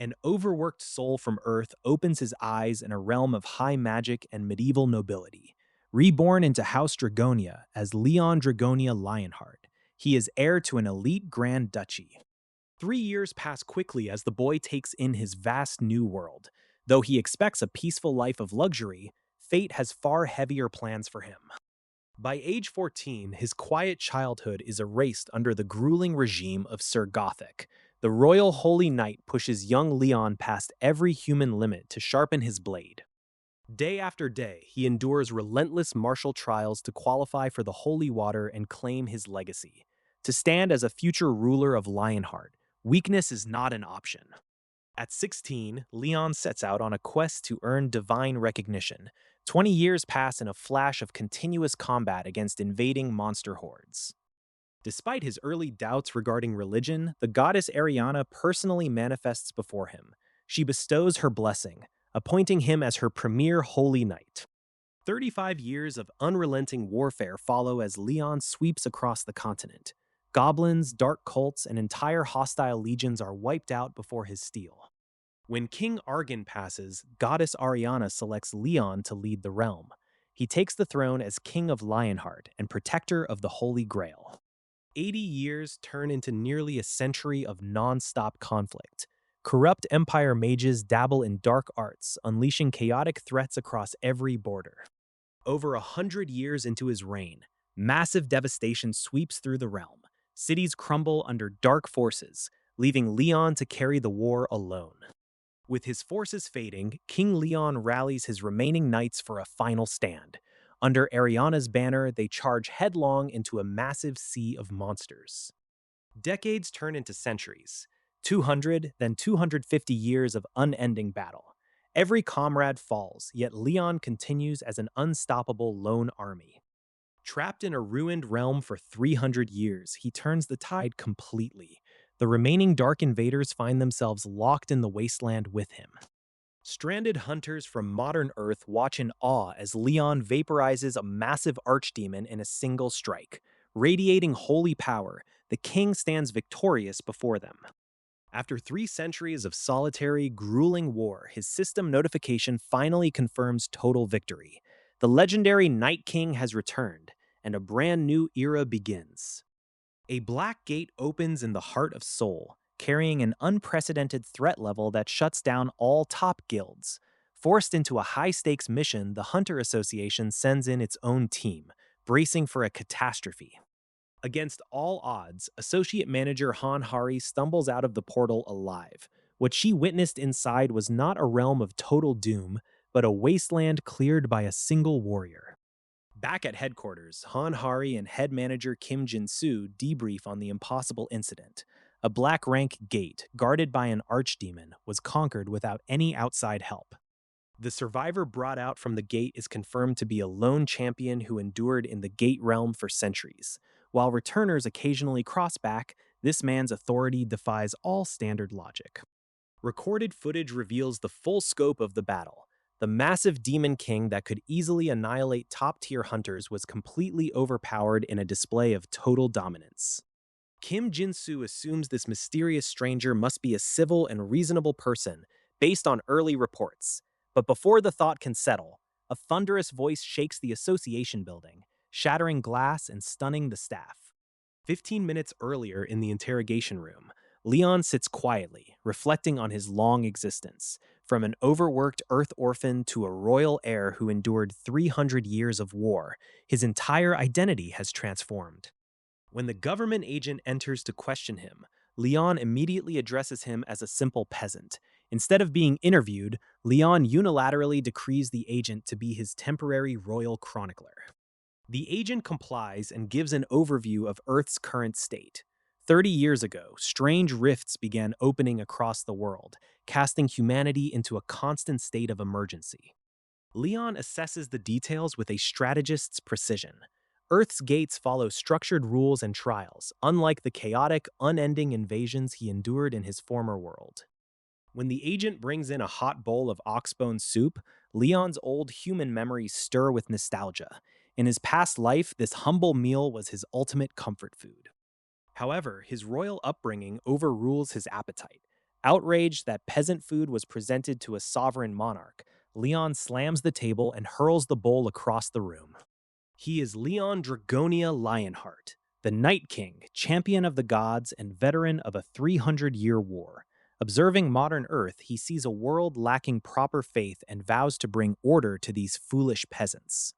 An overworked soul from Earth opens his eyes in a realm of high magic and medieval nobility. Reborn into House Dragonia as Leon Dragonia Lionheart, he is heir to an elite grand duchy. 3 years pass quickly as the boy takes in his vast new world. Though he expects a peaceful life of luxury, fate has far heavier plans for him. By age 14, his quiet childhood is erased under the grueling regime of Sir Gothic. The Royal Holy Knight pushes young Leon past every human limit to sharpen his blade. Day after day, he endures relentless martial trials to qualify for the holy water and claim his legacy. To stand as a future ruler of Lionheart, weakness is not an option. At 16, Leon sets out on a quest to earn divine recognition. 20 years pass in a flash of continuous combat against invading monster hordes. Despite his early doubts regarding religion, the goddess Ariana personally manifests before him. She bestows her blessing, appointing him as her premier holy knight. 35 years of unrelenting warfare follow as Leon sweeps across the continent. Goblins, dark cults, and entire hostile legions are wiped out before his steel. When King Argon passes, goddess Ariana selects Leon to lead the realm. He takes the throne as King of Lionheart and protector of the Holy Grail. 80 years turn into nearly a century of non-stop conflict. Corrupt Empire mages dabble in dark arts, unleashing chaotic threats across every border. Over 100 years into his reign, massive devastation sweeps through the realm. Cities crumble under dark forces, leaving Leon to carry the war alone. With his forces fading, King Leon rallies his remaining knights for a final stand. Under Ariana's banner, they charge headlong into a massive sea of monsters. Decades turn into centuries. 200, then 250 years of unending battle. Every comrade falls, yet Leon continues as an unstoppable lone army. Trapped in a ruined realm for 300 years, he turns the tide completely. The remaining Dark Invaders find themselves locked in the wasteland with him. Stranded hunters from modern Earth watch in awe as Leon vaporizes a massive archdemon in a single strike. Radiating holy power, the king stands victorious before them. After 3 centuries of solitary, grueling war, his system notification finally confirms total victory. The legendary Night King has returned, and a brand new era begins. A black gate opens in the heart of Seoul, carrying an unprecedented threat level that shuts down all top guilds. Forced into a high-stakes mission, the Hunter Association sends in its own team, bracing for a catastrophe. Against all odds, Associate Manager Han Hari stumbles out of the portal alive. What she witnessed inside was not a realm of total doom, but a wasteland cleared by a single warrior. Back at headquarters, Han Hari and head manager Kim Jin-soo debrief on the impossible incident. A black rank gate, guarded by an archdemon, was conquered without any outside help. The survivor brought out from the gate is confirmed to be a lone champion who endured in the gate realm for centuries. While returners occasionally cross back, this man's authority defies all standard logic. Recorded footage reveals the full scope of the battle. The massive demon king that could easily annihilate top-tier hunters was completely overpowered in a display of total dominance. Kim Jin-soo assumes this mysterious stranger must be a civil and reasonable person, based on early reports. But before the thought can settle, a thunderous voice shakes the association building, shattering glass and stunning the staff. 15 minutes earlier in the interrogation room, Leon sits quietly, reflecting on his long existence. From an overworked Earth orphan to a royal heir who endured 300 years of war, his entire identity has transformed. When the government agent enters to question him, Leon immediately addresses him as a simple peasant. Instead of being interviewed, Leon unilaterally decrees the agent to be his temporary royal chronicler. The agent complies and gives an overview of Earth's current state. 30 years ago, strange rifts began opening across the world, casting humanity into a constant state of emergency. Leon assesses the details with a strategist's precision. Earth's gates follow structured rules and trials, unlike the chaotic, unending invasions he endured in his former world. When the agent brings in a hot bowl of oxbone soup, Leon's old human memories stir with nostalgia. In his past life, this humble meal was his ultimate comfort food. However, his royal upbringing overrules his appetite. Outraged that peasant food was presented to a sovereign monarch, Leon slams the table and hurls the bowl across the room. He is Leon Dragonia Lionheart, the Night King, champion of the gods, and veteran of a 300-year war. Observing modern Earth, he sees a world lacking proper faith and vows to bring order to these foolish peasants.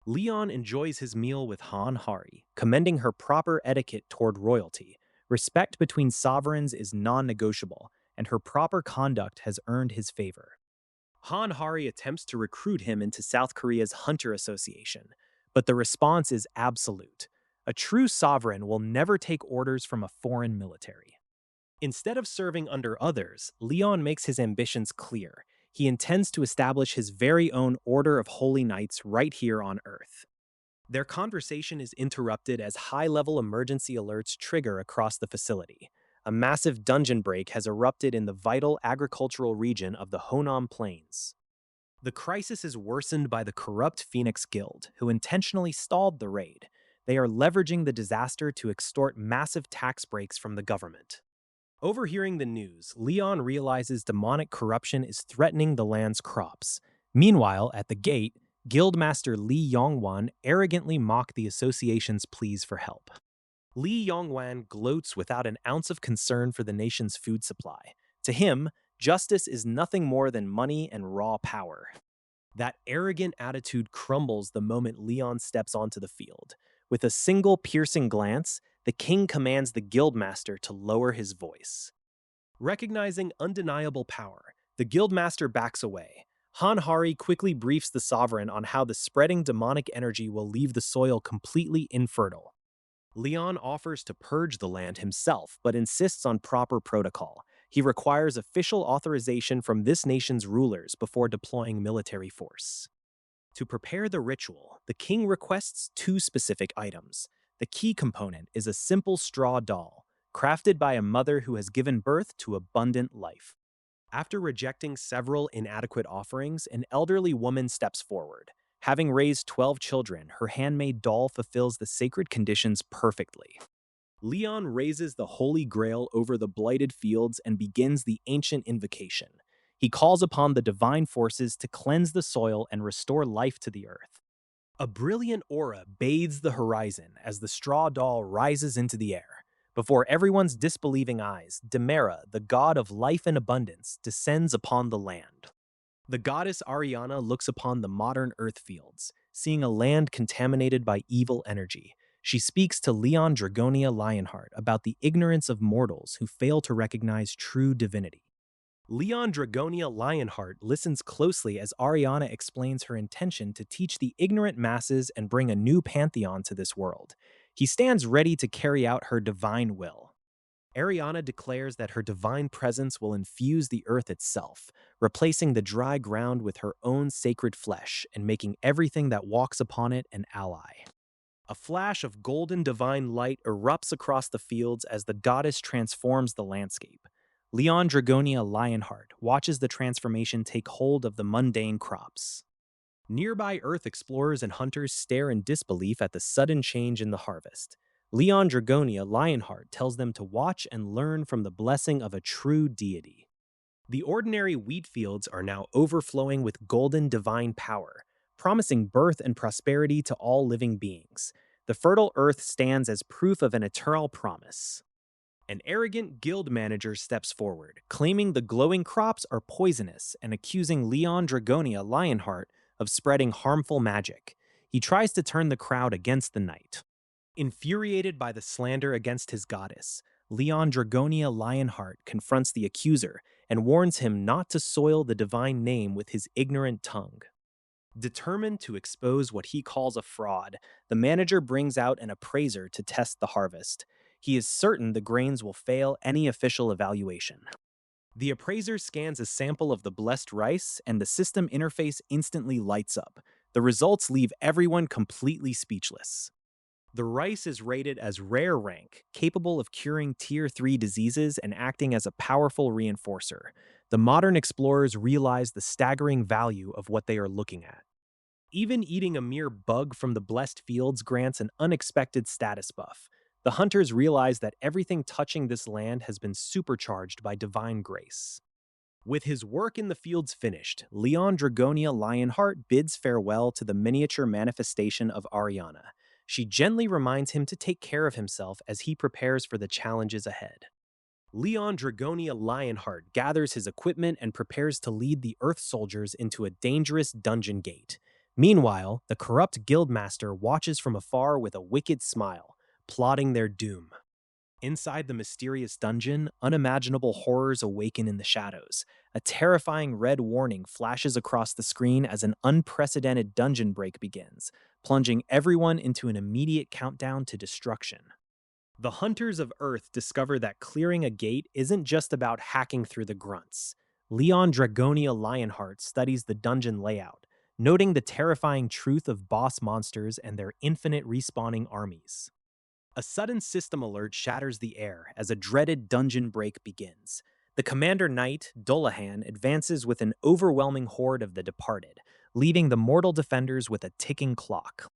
Leon enjoys his meal with Han Hari, commending her proper etiquette toward royalty. Respect between sovereigns is non-negotiable, and her proper conduct has earned his favor. Han Hari attempts to recruit him into South Korea's Hunter Association, but the response is absolute. A true sovereign will never take orders from a foreign military. Instead of serving under others, Leon makes his ambitions clear. He intends to establish his very own Order of Holy Knights right here on Earth. Their conversation is interrupted as high-level emergency alerts trigger across the facility. A massive dungeon break has erupted in the vital agricultural region of the Honam Plains. The crisis is worsened by the corrupt Phoenix Guild, who intentionally stalled the raid. They are leveraging the disaster to extort massive tax breaks from the government. Overhearing the news, Leon realizes demonic corruption is threatening the land's crops. Meanwhile, at the gate, Guildmaster Li Yongwan arrogantly mocked the association's pleas for help. Li Yongwan gloats without an ounce of concern for the nation's food supply. To him, justice is nothing more than money and raw power. That arrogant attitude crumbles the moment Leon steps onto the field. With a single piercing glance, the king commands the guildmaster to lower his voice. Recognizing undeniable power, the guildmaster backs away. Han Hari quickly briefs the sovereign on how the spreading demonic energy will leave the soil completely infertile. Leon offers to purge the land himself, but insists on proper protocol. He requires official authorization from this nation's rulers before deploying military force. To prepare the ritual, the king requests two specific items. The key component is a simple straw doll, crafted by a mother who has given birth to abundant life. After rejecting several inadequate offerings, an elderly woman steps forward. Having raised 12 children, her handmade doll fulfills the sacred conditions perfectly. Leon raises the Holy Grail over the blighted fields and begins the ancient invocation. He calls upon the divine forces to cleanse the soil and restore life to the earth. A brilliant aura bathes the horizon as the straw doll rises into the air. Before everyone's disbelieving eyes, Demera, the god of life and abundance, descends upon the land. The goddess Ariana looks upon the modern earth fields, seeing a land contaminated by evil energy. She speaks to Leon Dragonia Lionheart about the ignorance of mortals who fail to recognize true divinity. Leon Dragonia Lionheart listens closely as Ariana explains her intention to teach the ignorant masses and bring a new pantheon to this world. He stands ready to carry out her divine will. Ariana declares that her divine presence will infuse the earth itself, replacing the dry ground with her own sacred flesh and making everything that walks upon it an ally. A flash of golden divine light erupts across the fields as the goddess transforms the landscape. Leon Dragonia Lionheart watches the transformation take hold of the mundane crops. Nearby Earth explorers and hunters stare in disbelief at the sudden change in the harvest. Leon Dragonia Lionheart tells them to watch and learn from the blessing of a true deity. The ordinary wheat fields are now overflowing with golden divine power, promising birth and prosperity to all living beings. The fertile earth stands as proof of an eternal promise. An arrogant guild manager steps forward, claiming the glowing crops are poisonous and accusing Leon Dragonia Lionheart of spreading harmful magic. He tries to turn the crowd against the knight. Infuriated by the slander against his goddess, Leon Dragonia Lionheart confronts the accuser and warns him not to soil the divine name with his ignorant tongue. Determined to expose what he calls a fraud, the manager brings out an appraiser to test the harvest. He is certain the grains will fail any official evaluation. The appraiser scans a sample of the blessed rice, and the system interface instantly lights up. The results leave everyone completely speechless. The rice is rated as rare rank, capable of curing Tier 3 diseases and acting as a powerful reinforcer. The modern explorers realize the staggering value of what they are looking at. Even eating a mere bug from the blessed fields grants an unexpected status buff. The hunters realize that everything touching this land has been supercharged by divine grace. With his work in the fields finished, Leon Dragonia Lionheart bids farewell to the miniature manifestation of Ariana. She gently reminds him to take care of himself as he prepares for the challenges ahead. Leon Dragonia Lionheart gathers his equipment and prepares to lead the Earth soldiers into a dangerous dungeon gate. Meanwhile, the corrupt guildmaster watches from afar with a wicked smile, plotting their doom. Inside the mysterious dungeon, unimaginable horrors awaken in the shadows. A terrifying red warning flashes across the screen as an unprecedented dungeon break begins, plunging everyone into an immediate countdown to destruction. The Hunters of Earth discover that clearing a gate isn't just about hacking through the grunts. Leon Dragonia Lionheart studies the dungeon layout, noting the terrifying truth of boss monsters and their infinite respawning armies. A sudden system alert shatters the air as a dreaded dungeon break begins. The Commander Knight, Dullahan, advances with an overwhelming horde of the departed, leaving the mortal defenders with a ticking clock.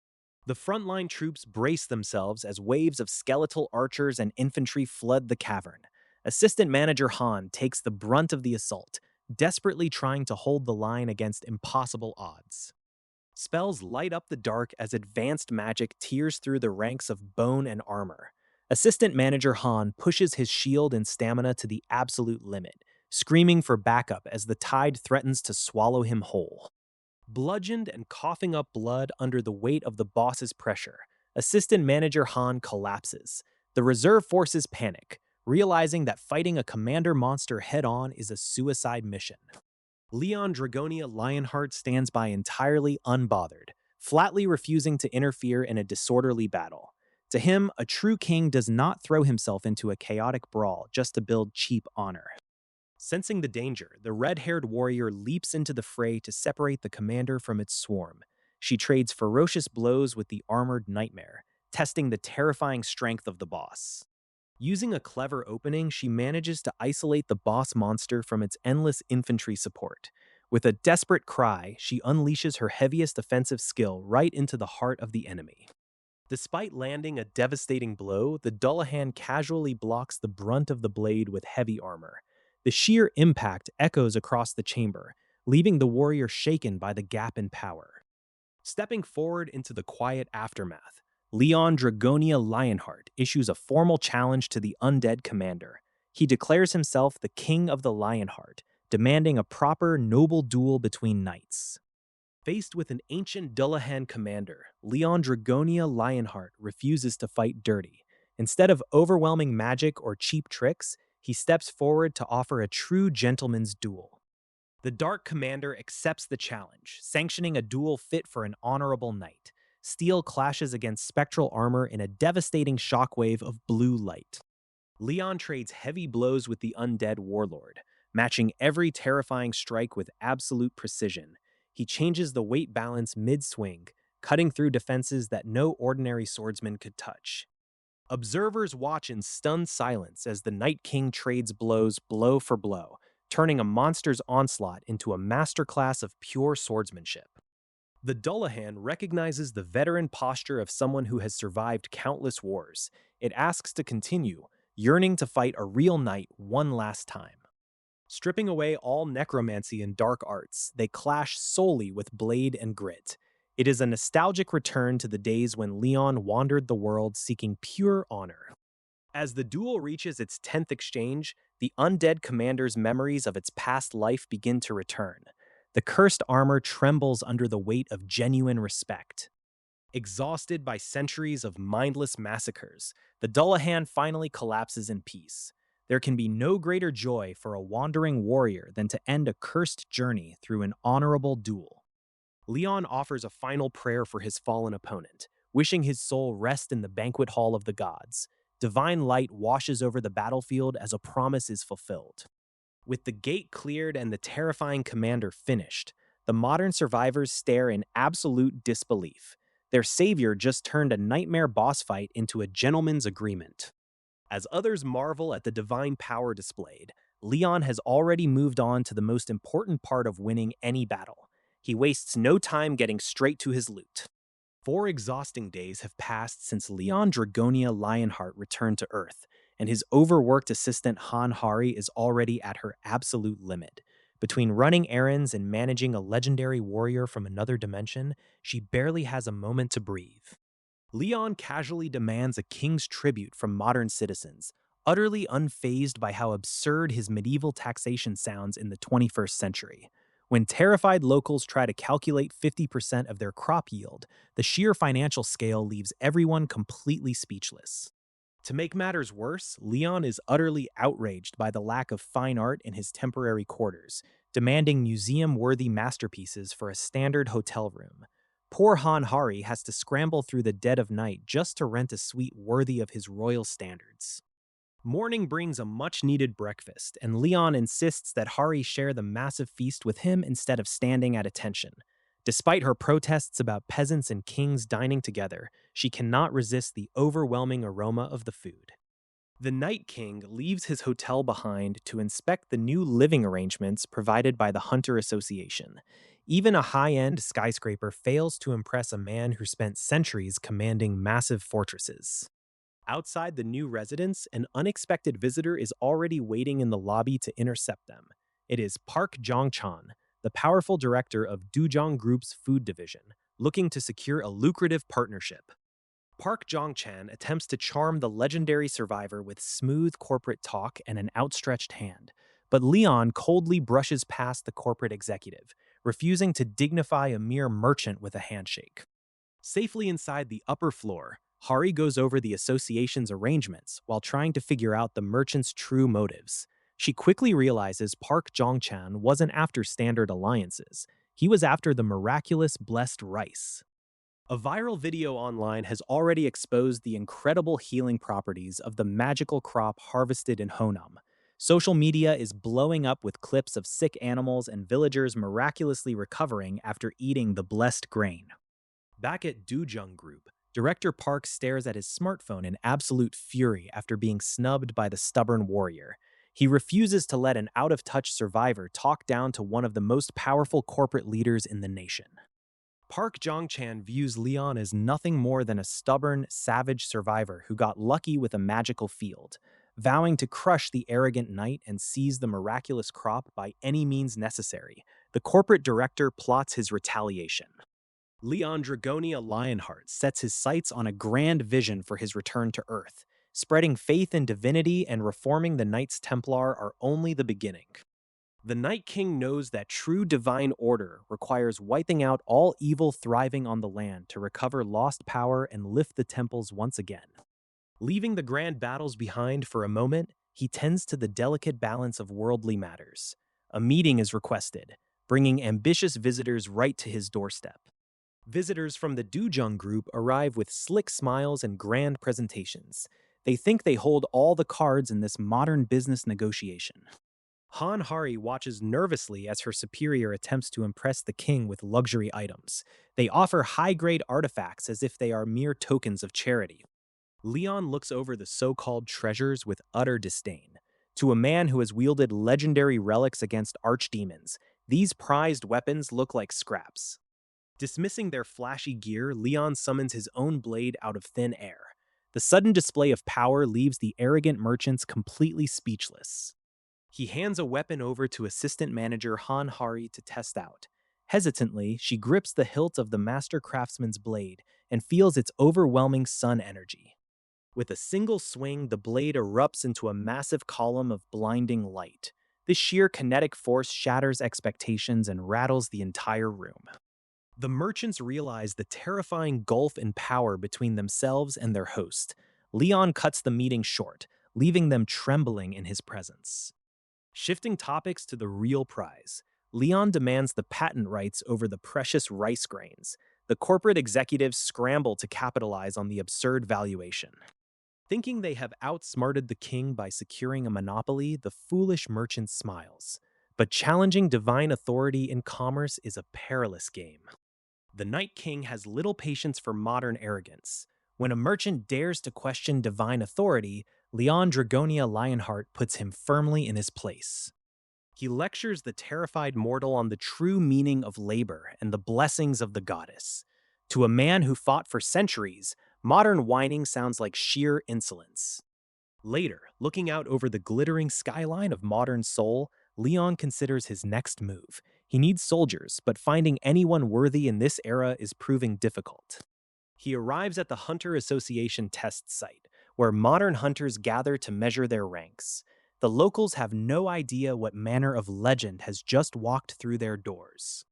The frontline troops brace themselves as waves of skeletal archers and infantry flood the cavern. Assistant Manager Han takes the brunt of the assault, desperately trying to hold the line against impossible odds. Spells light up the dark as advanced magic tears through the ranks of bone and armor. Assistant Manager Han pushes his shield and stamina to the absolute limit, screaming for backup as the tide threatens to swallow him whole. Bludgeoned and coughing up blood under the weight of the boss's pressure, Assistant Manager Han collapses. The reserve forces panic, realizing that fighting a commander monster head-on is a suicide mission. Leon Dragonia Lionheart stands by entirely unbothered, flatly refusing to interfere in a disorderly battle. To him, a true king does not throw himself into a chaotic brawl just to build cheap honor. Sensing the danger, the red-haired warrior leaps into the fray to separate the commander from its swarm. She trades ferocious blows with the armored nightmare, testing the terrifying strength of the boss. Using a clever opening, she manages to isolate the boss monster from its endless infantry support. With a desperate cry, she unleashes her heaviest offensive skill right into the heart of the enemy. Despite landing a devastating blow, the Dullahan casually blocks the brunt of the blade with heavy armor. The sheer impact echoes across the chamber, leaving the warrior shaken by the gap in power. Stepping forward into the quiet aftermath, Leon Dragonia Lionheart issues a formal challenge to the undead commander. He declares himself the King of the Lionheart, demanding a proper, noble duel between knights. Faced with an ancient Dullahan commander, Leon Dragonia Lionheart refuses to fight dirty. Instead of overwhelming magic or cheap tricks, he steps forward to offer a true gentleman's duel. The Dark Commander accepts the challenge, sanctioning a duel fit for an honorable knight. Steel clashes against spectral armor in a devastating shockwave of blue light. Leon trades heavy blows with the undead warlord, matching every terrifying strike with absolute precision. He changes the weight balance mid-swing, cutting through defenses that no ordinary swordsman could touch. Observers watch in stunned silence as the Night King trades blows blow for blow, turning a monster's onslaught into a masterclass of pure swordsmanship. The Dullahan recognizes the veteran posture of someone who has survived countless wars. It asks to continue, yearning to fight a real knight one last time. Stripping away all necromancy and dark arts, they clash solely with blade and grit. It is a nostalgic return to the days when Leon wandered the world seeking pure honor. As the duel reaches its 10th exchange, the undead commander's memories of its past life begin to return. The cursed armor trembles under the weight of genuine respect. Exhausted by centuries of mindless massacres, the Dullahan finally collapses in peace. There can be no greater joy for a wandering warrior than to end a cursed journey through an honorable duel. Leon offers a final prayer for his fallen opponent, wishing his soul rest in the banquet hall of the gods. Divine light washes over the battlefield as a promise is fulfilled. With the gate cleared and the terrifying commander finished, the modern survivors stare in absolute disbelief. Their savior just turned a nightmare boss fight into a gentleman's agreement. As others marvel at the divine power displayed, Leon has already moved on to the most important part of winning any battle. He wastes no time getting straight to his loot. 4 exhausting days have passed since Leon Dragonia Lionheart returned to Earth, and his overworked assistant Han Hari is already at her absolute limit. Between running errands and managing a legendary warrior from another dimension, she barely has a moment to breathe. Leon casually demands a king's tribute from modern citizens, utterly unfazed by how absurd his medieval taxation sounds in the 21st century. When terrified locals try to calculate 50% of their crop yield, the sheer financial scale leaves everyone completely speechless. To make matters worse, Leon is utterly outraged by the lack of fine art in his temporary quarters, demanding museum-worthy masterpieces for a standard hotel room. Poor Han Hari has to scramble through the dead of night just to rent a suite worthy of his royal standards. Morning brings a much-needed breakfast, and Leon insists that Hari share the massive feast with him instead of standing at attention. Despite her protests about peasants and kings dining together, she cannot resist the overwhelming aroma of the food. The Night King leaves his hotel behind to inspect the new living arrangements provided by the Hunter Association. Even a high-end skyscraper fails to impress a man who spent centuries commanding massive fortresses. Outside the new residence, an unexpected visitor is already waiting in the lobby to intercept them. It is Park Jong-chan, the powerful director of Dujong Group's food division, looking to secure a lucrative partnership. Park Jong-chan attempts to charm the legendary survivor with smooth corporate talk and an outstretched hand, but Leon coldly brushes past the corporate executive, refusing to dignify a mere merchant with a handshake. Safely inside the upper floor, Hari goes over the association's arrangements while trying to figure out the merchant's true motives. She quickly realizes Park Jong-chan wasn't after standard alliances. He was after the miraculous blessed rice. A viral video online has already exposed the incredible healing properties of the magical crop harvested in Honam. Social media is blowing up with clips of sick animals and villagers miraculously recovering after eating the blessed grain. Back at Dujung Group, Director Park stares at his smartphone in absolute fury after being snubbed by the stubborn warrior. He refuses to let an out-of-touch survivor talk down to one of the most powerful corporate leaders in the nation. Park Jong-chan views Leon as nothing more than a stubborn, savage survivor who got lucky with a magical field, vowing to crush the arrogant knight and seize the miraculous crop by any means necessary. The corporate director plots his retaliation. Leon Dragonia Lionheart sets his sights on a grand vision for his return to Earth. Spreading faith in divinity and reforming the Knights Templar are only the beginning. The Night King knows that true divine order requires wiping out all evil thriving on the land to recover lost power and lift the temples once again. Leaving the grand battles behind for a moment, he tends to the delicate balance of worldly matters. A meeting is requested, bringing ambitious visitors right to his doorstep. Visitors from the Dujung Group arrive with slick smiles and grand presentations. They think they hold all the cards in this modern business negotiation. Han Hari watches nervously as her superior attempts to impress the king with luxury items. They offer high-grade artifacts as if they are mere tokens of charity. Leon looks over the so-called treasures with utter disdain. To a man who has wielded legendary relics against archdemons, these prized weapons look like scraps. Dismissing their flashy gear, Leon summons his own blade out of thin air. The sudden display of power leaves the arrogant merchants completely speechless. He hands a weapon over to assistant manager Han Hari to test out. Hesitantly, she grips the hilt of the master craftsman's blade and feels its overwhelming sun energy. With a single swing, the blade erupts into a massive column of blinding light. This sheer kinetic force shatters expectations and rattles the entire room. The merchants realize the terrifying gulf in power between themselves and their host. Leon cuts the meeting short, leaving them trembling in his presence. Shifting topics to the real prize, Leon demands the patent rights over the precious rice grains. The corporate executives scramble to capitalize on the absurd valuation. Thinking they have outsmarted the king by securing a monopoly, the foolish merchant smiles. But challenging divine authority in commerce is a perilous game. The Night King has little patience for modern arrogance. When a merchant dares to question divine authority, Leon Dragonia Lionheart puts him firmly in his place. He lectures the terrified mortal on the true meaning of labor and the blessings of the goddess. To a man who fought for centuries, modern whining sounds like sheer insolence. Later, looking out over the glittering skyline of modern Seoul, Leon considers his next move. He needs soldiers, but finding anyone worthy in this era is proving difficult. He arrives at the Hunter Association test site, where modern hunters gather to measure their ranks. The locals have no idea what manner of legend has just walked through their doors.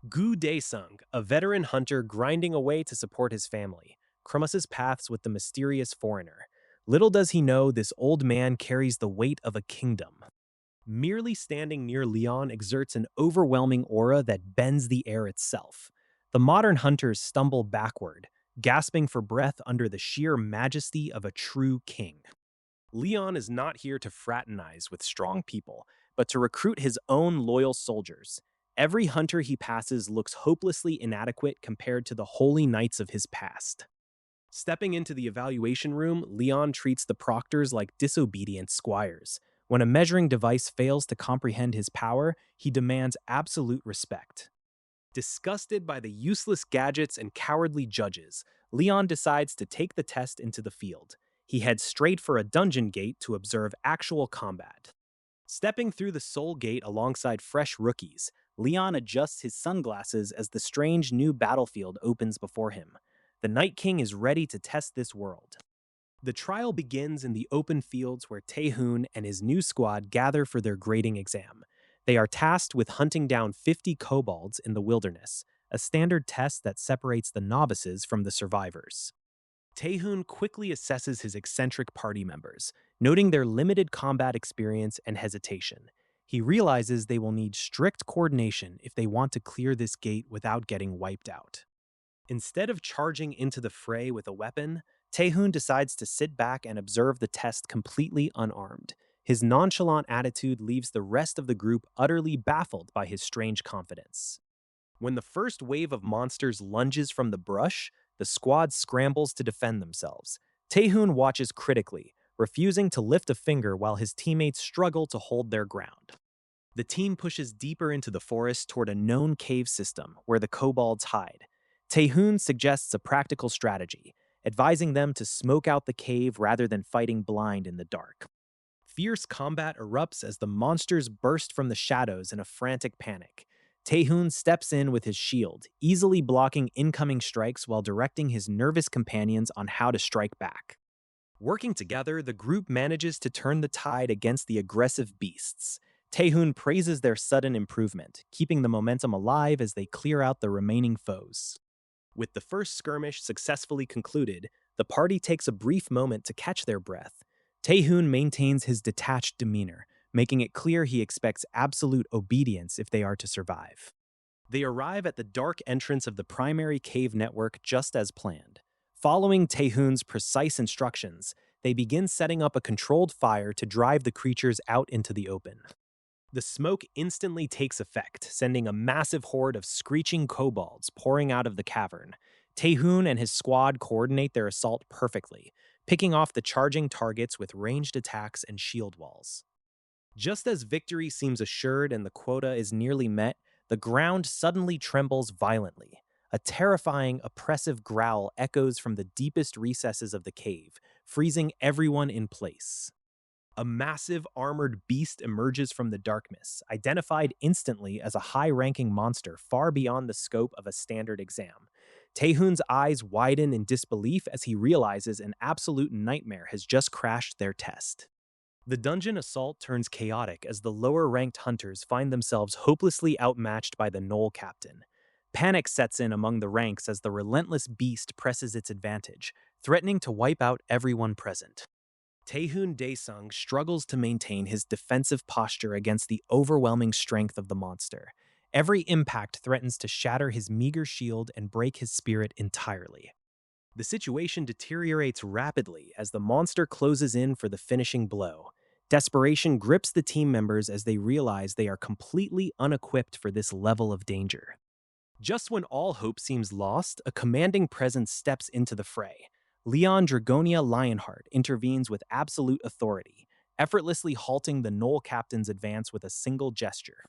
Gu Daesung, a veteran hunter grinding away to support his family, crosses paths with the mysterious foreigner. Little does he know this old man carries the weight of a kingdom. Merely standing near Leon exerts an overwhelming aura that bends the air itself. The modern hunters stumble backward, gasping for breath under the sheer majesty of a true king. Leon is not here to fraternize with strong people, but to recruit his own loyal soldiers. Every hunter he passes looks hopelessly inadequate compared to the holy knights of his past. Stepping into the evaluation room, Leon treats the proctors like disobedient squires. When a measuring device fails to comprehend his power, he demands absolute respect. Disgusted by the useless gadgets and cowardly judges, Leon decides to take the test into the field. He heads straight for a dungeon gate to observe actual combat. Stepping through the Soul Gate alongside fresh rookies, Leon adjusts his sunglasses as the strange new battlefield opens before him. The Night King is ready to test this world. The trial begins in the open fields where Taehoon and his new squad gather for their grading exam. They are tasked with hunting down 50 kobolds in the wilderness, a standard test that separates the novices from the survivors. Taehoon quickly assesses his eccentric party members, noting their limited combat experience and hesitation. He realizes they will need strict coordination if they want to clear this gate without getting wiped out. Instead of charging into the fray with a weapon, Taehoon decides to sit back and observe the test completely unarmed. His nonchalant attitude leaves the rest of the group utterly baffled by his strange confidence. When the first wave of monsters lunges from the brush, the squad scrambles to defend themselves. Taehoon watches critically, refusing to lift a finger while his teammates struggle to hold their ground. The team pushes deeper into the forest toward a known cave system where the kobolds hide. Taehoon suggests a practical strategy, advising them to smoke out the cave rather than fighting blind in the dark. Fierce combat erupts as the monsters burst from the shadows in a frantic panic. Taehoon steps in with his shield, easily blocking incoming strikes while directing his nervous companions on how to strike back. Working together, the group manages to turn the tide against the aggressive beasts. Taehoon praises their sudden improvement, keeping the momentum alive as they clear out the remaining foes. With the first skirmish successfully concluded, the party takes a brief moment to catch their breath. Taehoon maintains his detached demeanor, making it clear he expects absolute obedience if they are to survive. They arrive at the dark entrance of the primary cave network just as planned. Following Taehoon's precise instructions, they begin setting up a controlled fire to drive the creatures out into the open. The smoke instantly takes effect, sending a massive horde of screeching kobolds pouring out of the cavern. Taehoon and his squad coordinate their assault perfectly, picking off the charging targets with ranged attacks and shield walls. Just as victory seems assured and the quota is nearly met, the ground suddenly trembles violently. A terrifying, oppressive growl echoes from the deepest recesses of the cave, freezing everyone in place. A massive armored beast emerges from the darkness, identified instantly as a high-ranking monster far beyond the scope of a standard exam. Taehoon's eyes widen in disbelief as he realizes an absolute nightmare has just crashed their test. The dungeon assault turns chaotic as the lower-ranked hunters find themselves hopelessly outmatched by the Knoll captain. Panic sets in among the ranks as the relentless beast presses its advantage, threatening to wipe out everyone present. Taehoon Daesung struggles to maintain his defensive posture against the overwhelming strength of the monster. Every impact threatens to shatter his meager shield and break his spirit entirely. The situation deteriorates rapidly as the monster closes in for the finishing blow. Desperation grips the team members as they realize they are completely unequipped for this level of danger. Just when all hope seems lost, a commanding presence steps into the fray. Leon Dragonia Lionheart intervenes with absolute authority, effortlessly halting the Knoll captain's advance with a single gesture.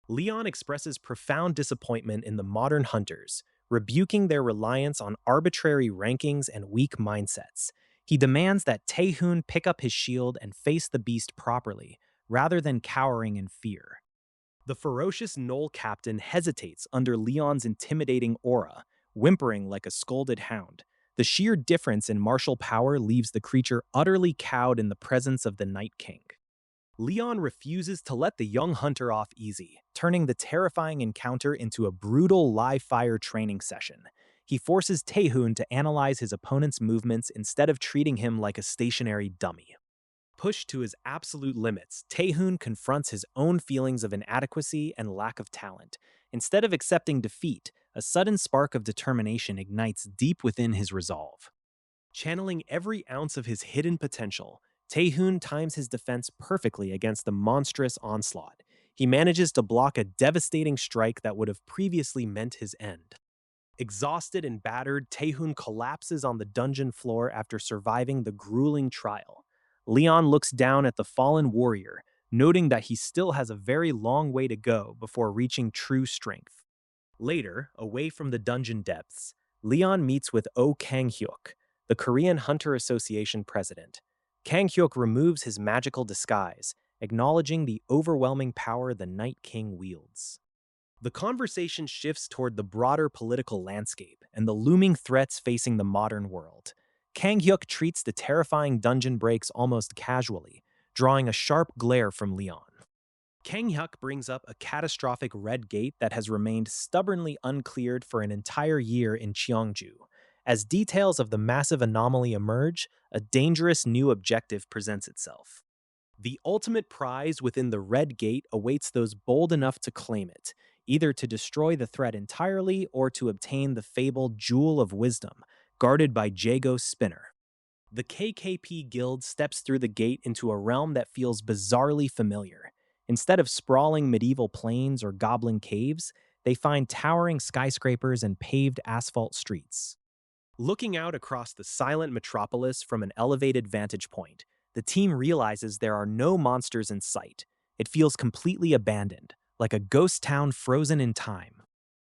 Leon expresses profound disappointment in the modern hunters, rebuking their reliance on arbitrary rankings and weak mindsets. He demands that Taehoon pick up his shield and face the beast properly, rather than cowering in fear. The ferocious Knoll captain hesitates under Leon's intimidating aura, whimpering like a scolded hound. The sheer difference in martial power leaves the creature utterly cowed in the presence of the Night King. Leon refuses to let the young hunter off easy, turning the terrifying encounter into a brutal live-fire training session. He forces Taehoon to analyze his opponent's movements instead of treating him like a stationary dummy. Pushed to his absolute limits, Taehoon confronts his own feelings of inadequacy and lack of talent. Instead of accepting defeat, a sudden spark of determination ignites deep within his resolve. Channeling every ounce of his hidden potential, Taehoon times his defense perfectly against the monstrous onslaught. He manages to block a devastating strike that would have previously meant his end. Exhausted and battered, Taehoon collapses on the dungeon floor after surviving the grueling trial. Leon looks down at the fallen warrior, noting that he still has a very long way to go before reaching true strength. Later, away from the dungeon depths, Leon meets with Oh Kang-hyuk, the Korean Hunter Association president. Kang-hyuk removes his magical disguise, acknowledging the overwhelming power the Night King wields. The conversation shifts toward the broader political landscape and the looming threats facing the modern world. Kang-hyuk treats the terrifying dungeon breaks almost casually, drawing a sharp glare from Leon. Kang-hyuk brings up a catastrophic red gate that has remained stubbornly uncleared for an entire year in Cheongju. As details of the massive anomaly emerge, a dangerous new objective presents itself. The ultimate prize within the Red Gate awaits those bold enough to claim it, either to destroy the threat entirely or to obtain the fabled Jewel of Wisdom, guarded by Jago Spinner. The KKP Guild steps through the gate into a realm that feels bizarrely familiar. Instead of sprawling medieval plains or goblin caves, they find towering skyscrapers and paved asphalt streets. Looking out across the silent metropolis from an elevated vantage point, the team realizes there are no monsters in sight. It feels completely abandoned, like a ghost town frozen in time.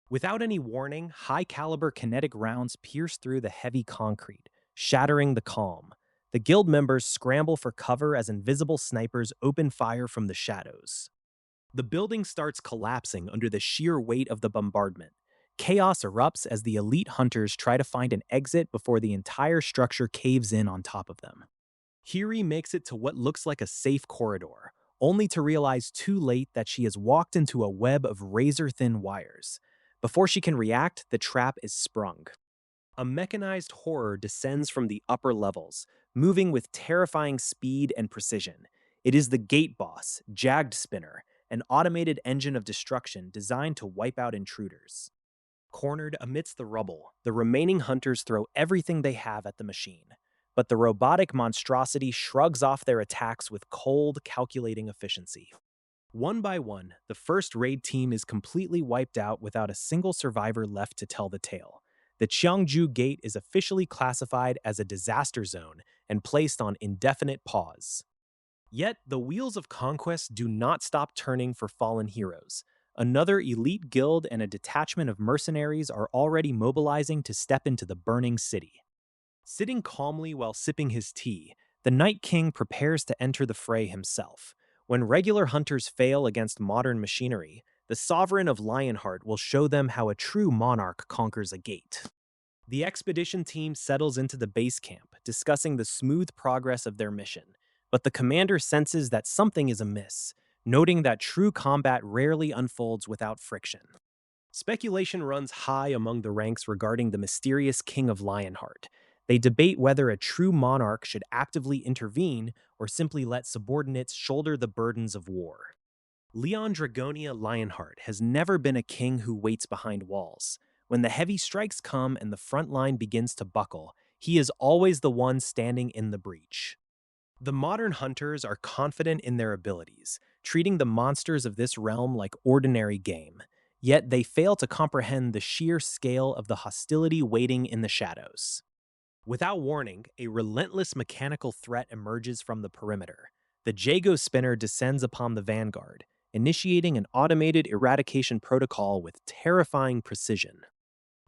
Without any warning, high-caliber kinetic rounds pierce through the heavy concrete, shattering the calm. The guild members scramble for cover as invisible snipers open fire from the shadows. The building starts collapsing under the sheer weight of the bombardment. Chaos erupts as the elite hunters try to find an exit before the entire structure caves in on top of them. Hiri makes it to what looks like a safe corridor, only to realize too late that she has walked into a web of razor-thin wires. Before she can react, the trap is sprung. A mechanized horror descends from the upper levels, moving with terrifying speed and precision. It is the Gate Boss, Jagged Spinner, an automated engine of destruction designed to wipe out intruders. Cornered amidst the rubble, the remaining hunters throw everything they have at the machine. But the robotic monstrosity shrugs off their attacks with cold, calculating efficiency. One by one, the first raid team is completely wiped out without a single survivor left to tell the tale. The Cheongju Gate is officially classified as a disaster zone and placed on indefinite pause. Yet, the wheels of conquest do not stop turning for fallen heroes. Another elite guild and a detachment of mercenaries are already mobilizing to step into the burning city. Sitting calmly while sipping his tea, the Night King prepares to enter the fray himself. When regular hunters fail against modern machinery, the Sovereign of Lionheart will show them how a true monarch conquers a gate. The expedition team settles into the base camp, discussing the smooth progress of their mission, but the commander senses that something is amiss, noting that true combat rarely unfolds without friction. Speculation runs high among the ranks regarding the mysterious King of Lionheart. They debate whether a true monarch should actively intervene or simply let subordinates shoulder the burdens of war. Leon Dragonia Lionheart has never been a king who waits behind walls. When the heavy strikes come and the front line begins to buckle, he is always the one standing in the breach. The modern hunters are confident in their abilities, treating the monsters of this realm like ordinary game. Yet they fail to comprehend the sheer scale of the hostility waiting in the shadows. Without warning, a relentless mechanical threat emerges from the perimeter. The Jago Spinner descends upon the vanguard, initiating an automated eradication protocol with terrifying precision.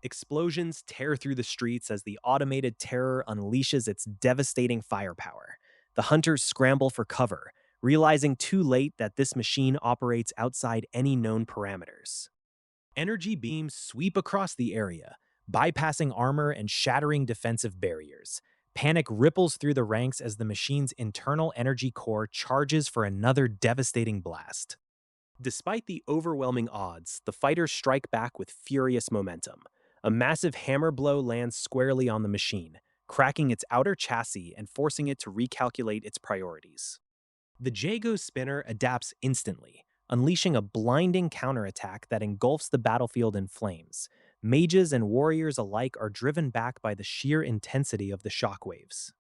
Explosions tear through the streets as the automated terror unleashes its devastating firepower. The hunters scramble for cover, realizing too late that this machine operates outside any known parameters. Energy beams sweep across the area, bypassing armor and shattering defensive barriers. Panic ripples through the ranks as the machine's internal energy core charges for another devastating blast. Despite the overwhelming odds, the fighters strike back with furious momentum. A massive hammer blow lands squarely on the machine, cracking its outer chassis and forcing it to recalculate its priorities. The Jago spinner adapts instantly, unleashing a blinding counterattack that engulfs the battlefield in flames. Mages and warriors alike are driven back by the sheer intensity of the shockwaves.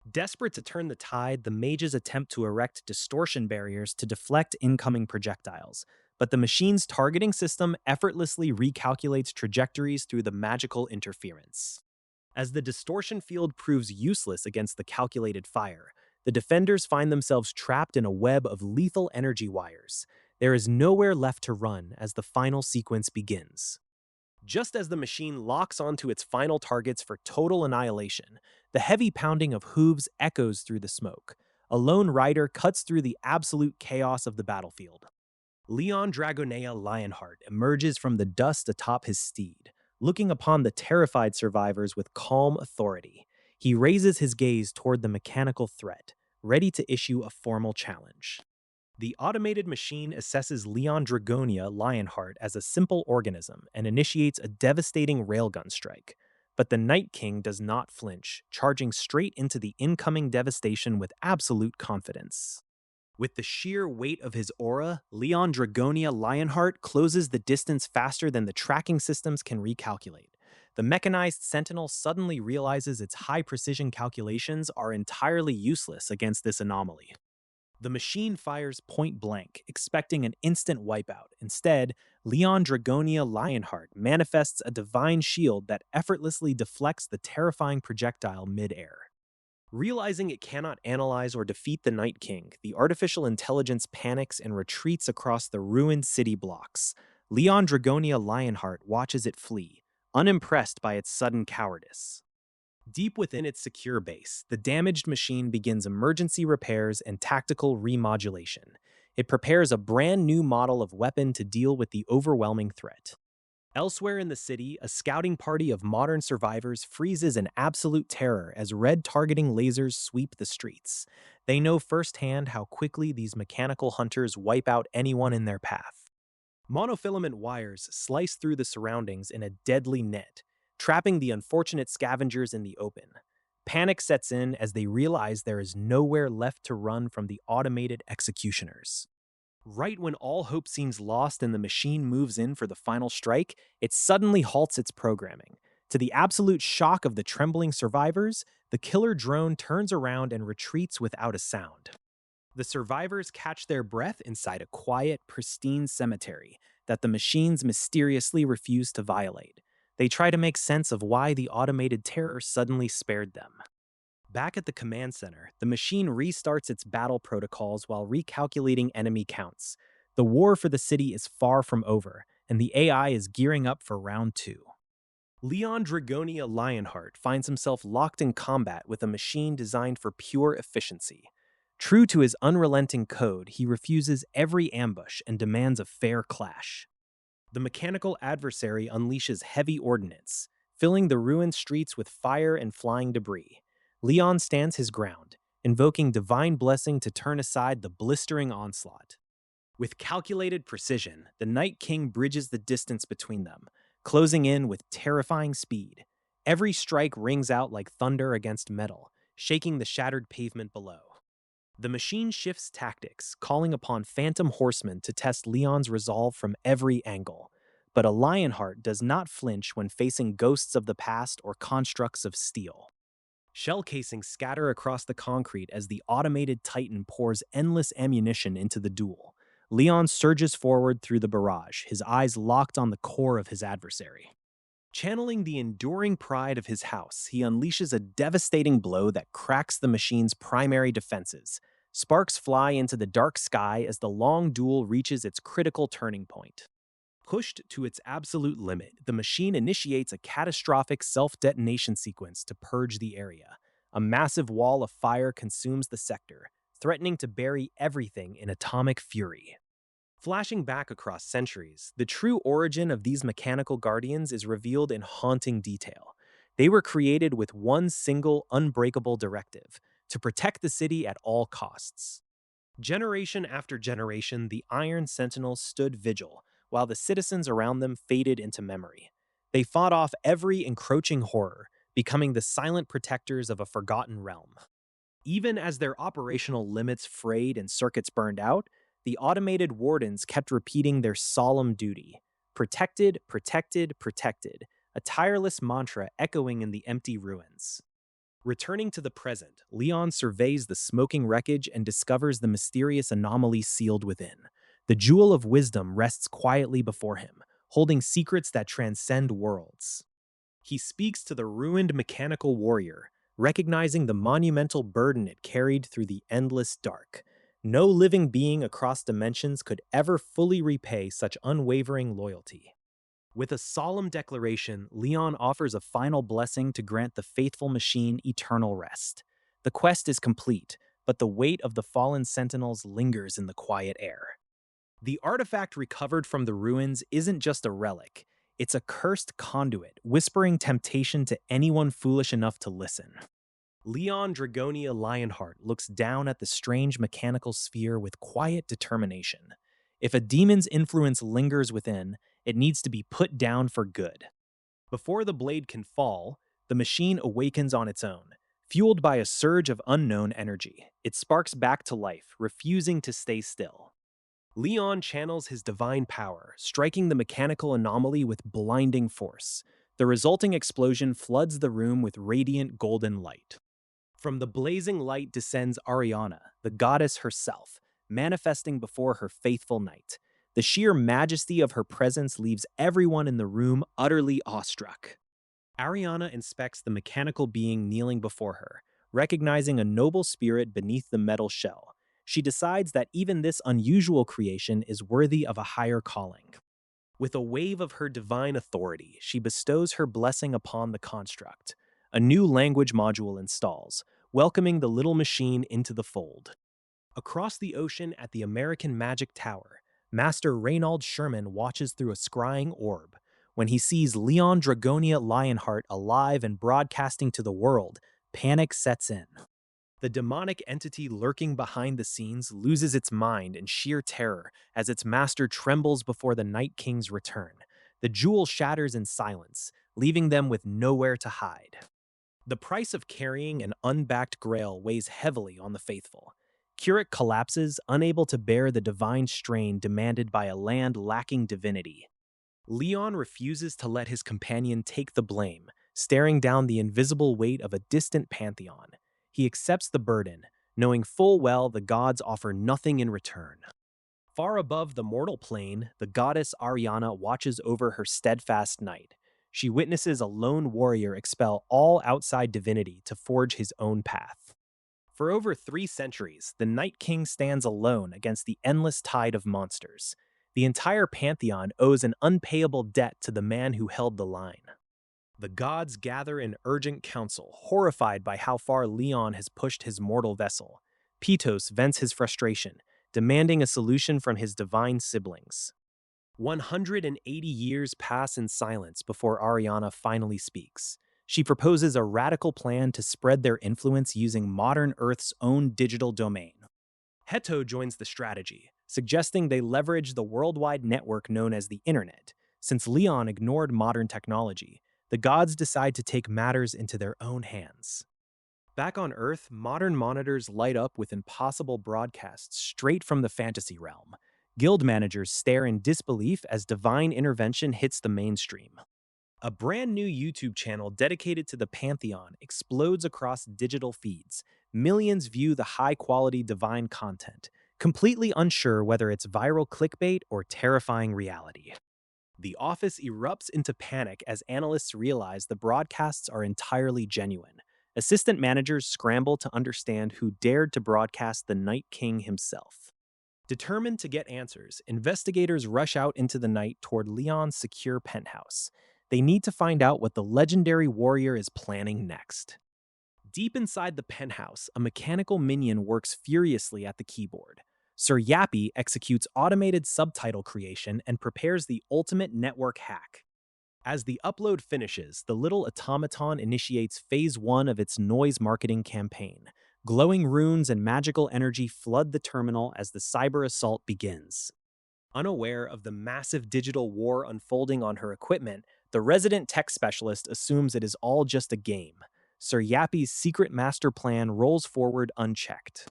Desperate to turn the tide, the mages attempt to erect distortion barriers to deflect incoming projectiles, but the machine's targeting system effortlessly recalculates trajectories through the magical interference. As the distortion field proves useless against the calculated fire, the defenders find themselves trapped in a web of lethal energy wires. There is nowhere left to run as the final sequence begins. Just as the machine locks onto its final targets for total annihilation, the heavy pounding of hooves echoes through the smoke. A lone rider cuts through the absolute chaos of the battlefield. Leon Dragonea Lionheart emerges from the dust atop his steed, looking upon the terrified survivors with calm authority. He raises his gaze toward the mechanical threat, ready to issue a formal challenge. The automated machine assesses Leon Dragonia Lionheart as a simple organism and initiates a devastating railgun strike. But the Night King does not flinch, charging straight into the incoming devastation with absolute confidence. With the sheer weight of his aura, Leon Dragonia Lionheart closes the distance faster than the tracking systems can recalculate. The mechanized sentinel suddenly realizes its high-precision calculations are entirely useless against this anomaly. The machine fires point blank, expecting an instant wipeout. Instead, Leon Dragonia Lionheart manifests a divine shield that effortlessly deflects the terrifying projectile mid-air. Realizing it cannot analyze or defeat the Night King, the artificial intelligence panics and retreats across the ruined city blocks. Leon Dragonia Lionheart watches it flee, unimpressed by its sudden cowardice. Deep within its secure base, the damaged machine begins emergency repairs and tactical remodulation. It prepares a brand new model of weapon to deal with the overwhelming threat. Elsewhere in the city, a scouting party of modern survivors freezes in absolute terror as red targeting lasers sweep the streets. They know firsthand how quickly these mechanical hunters wipe out anyone in their path. Monofilament wires slice through the surroundings in a deadly net, trapping the unfortunate scavengers in the open. Panic sets in as they realize there is nowhere left to run from the automated executioners. Right when all hope seems lost and the machine moves in for the final strike, it suddenly halts its programming. To the absolute shock of the trembling survivors, the killer drone turns around and retreats without a sound. The survivors catch their breath inside a quiet, pristine cemetery that the machines mysteriously refuse to violate. They try to make sense of why the automated terror suddenly spared them. Back at the command center, the machine restarts its battle protocols while recalculating enemy counts. The war for the city is far from over, and the AI is gearing up for round two. Leon Dragonia Lionheart finds himself locked in combat with a machine designed for pure efficiency. True to his unrelenting code, he refuses every ambush and demands a fair clash. The mechanical adversary unleashes heavy ordnance, filling the ruined streets with fire and flying debris. Leon stands his ground, invoking divine blessing to turn aside the blistering onslaught. With calculated precision, the Night King bridges the distance between them, closing in with terrifying speed. Every strike rings out like thunder against metal, shaking the shattered pavement below. The machine shifts tactics, calling upon phantom horsemen to test Leon's resolve from every angle. But a Lionheart does not flinch when facing ghosts of the past or constructs of steel. Shell casings scatter across the concrete as the automated Titan pours endless ammunition into the duel. Leon surges forward through the barrage, his eyes locked on the core of his adversary. Channeling the enduring pride of his house, he unleashes a devastating blow that cracks the machine's primary defenses. Sparks fly into the dark sky as the long duel reaches its critical turning point. Pushed to its absolute limit, the machine initiates a catastrophic self-detonation sequence to purge the area. A massive wall of fire consumes the sector, threatening to bury everything in atomic fury. Flashing back across centuries, the true origin of these mechanical guardians is revealed in haunting detail. They were created with one single unbreakable directive: to protect the city at all costs. Generation after generation, the Iron Sentinels stood vigil, while the citizens around them faded into memory. They fought off every encroaching horror, becoming the silent protectors of a forgotten realm. Even as their operational limits frayed and circuits burned out, the automated wardens kept repeating their solemn duty: protected, protected, protected, a tireless mantra echoing in the empty ruins. Returning to the present, Leon surveys the smoking wreckage and discovers the mysterious anomaly sealed within. The jewel of wisdom rests quietly before him, holding secrets that transcend worlds. He speaks to the ruined mechanical warrior, recognizing the monumental burden it carried through the endless dark. No living being across dimensions could ever fully repay such unwavering loyalty. With a solemn declaration, Leon offers a final blessing to grant the faithful machine eternal rest. The quest is complete, but the weight of the fallen sentinels lingers in the quiet air. The artifact recovered from the ruins isn't just a relic, it's a cursed conduit, whispering temptation to anyone foolish enough to listen. Leon Dragonia Lionheart looks down at the strange mechanical sphere with quiet determination. If a demon's influence lingers within, it needs to be put down for good. Before the blade can fall, the machine awakens on its own. Fueled by a surge of unknown energy, it sparks back to life, refusing to stay still. Leon channels his divine power, striking the mechanical anomaly with blinding force. The resulting explosion floods the room with radiant golden light. From the blazing light descends Ariana, the goddess herself, manifesting before her faithful knight. The sheer majesty of her presence leaves everyone in the room utterly awestruck. Ariana inspects the mechanical being kneeling before her, recognizing a noble spirit beneath the metal shell. She decides that even this unusual creation is worthy of a higher calling. With a wave of her divine authority, she bestows her blessing upon the construct. A new language module installs, welcoming the little machine into the fold. Across the ocean at the American Magic Tower, Master Reynald Sherman watches through a scrying orb. When he sees Leon Dragonia Lionheart alive and broadcasting to the world, panic sets in. The demonic entity lurking behind the scenes loses its mind in sheer terror as its master trembles before the Night King's return. The jewel shatters in silence, leaving them with nowhere to hide. The price of carrying an unbacked grail weighs heavily on the faithful. Keurig collapses, unable to bear the divine strain demanded by a land lacking divinity. Leon refuses to let his companion take the blame, staring down the invisible weight of a distant pantheon. He accepts the burden, knowing full well the gods offer nothing in return. Far above the mortal plane, the goddess Ariana watches over her steadfast knight. She witnesses a lone warrior expel all outside divinity to forge his own path. For over 3 centuries, the Night King stands alone against the endless tide of monsters. The entire pantheon owes an unpayable debt to the man who held the line. The gods gather in urgent council, horrified by how far Leon has pushed his mortal vessel. Pitos vents his frustration, demanding a solution from his divine siblings. 180 years pass in silence before Ariana finally speaks. She proposes a radical plan to spread their influence using modern Earth's own digital domain. Heto joins the strategy, suggesting they leverage the worldwide network known as the Internet. Since Leon ignored modern technology, the gods decide to take matters into their own hands. Back on Earth, modern monitors light up with impossible broadcasts straight from the fantasy realm. Guild managers stare in disbelief as divine intervention hits the mainstream. A brand new YouTube channel dedicated to the Pantheon explodes across digital feeds. Millions view the high-quality divine content, completely unsure whether it's viral clickbait or terrifying reality. The office erupts into panic as analysts realize the broadcasts are entirely genuine. Assistant managers scramble to understand who dared to broadcast the Night King himself. Determined to get answers, investigators rush out into the night toward Leon's secure penthouse. They need to find out what the legendary warrior is planning next. Deep inside the penthouse, a mechanical minion works furiously at the keyboard. Sir Yappy executes automated subtitle creation and prepares the ultimate network hack. As the upload finishes, the little automaton initiates phase 1 of its noise marketing campaign. Glowing runes and magical energy flood the terminal as the cyber assault begins. Unaware of the massive digital war unfolding on her equipment, the resident tech specialist assumes it is all just a game. Sir Yappy's secret master plan rolls forward unchecked.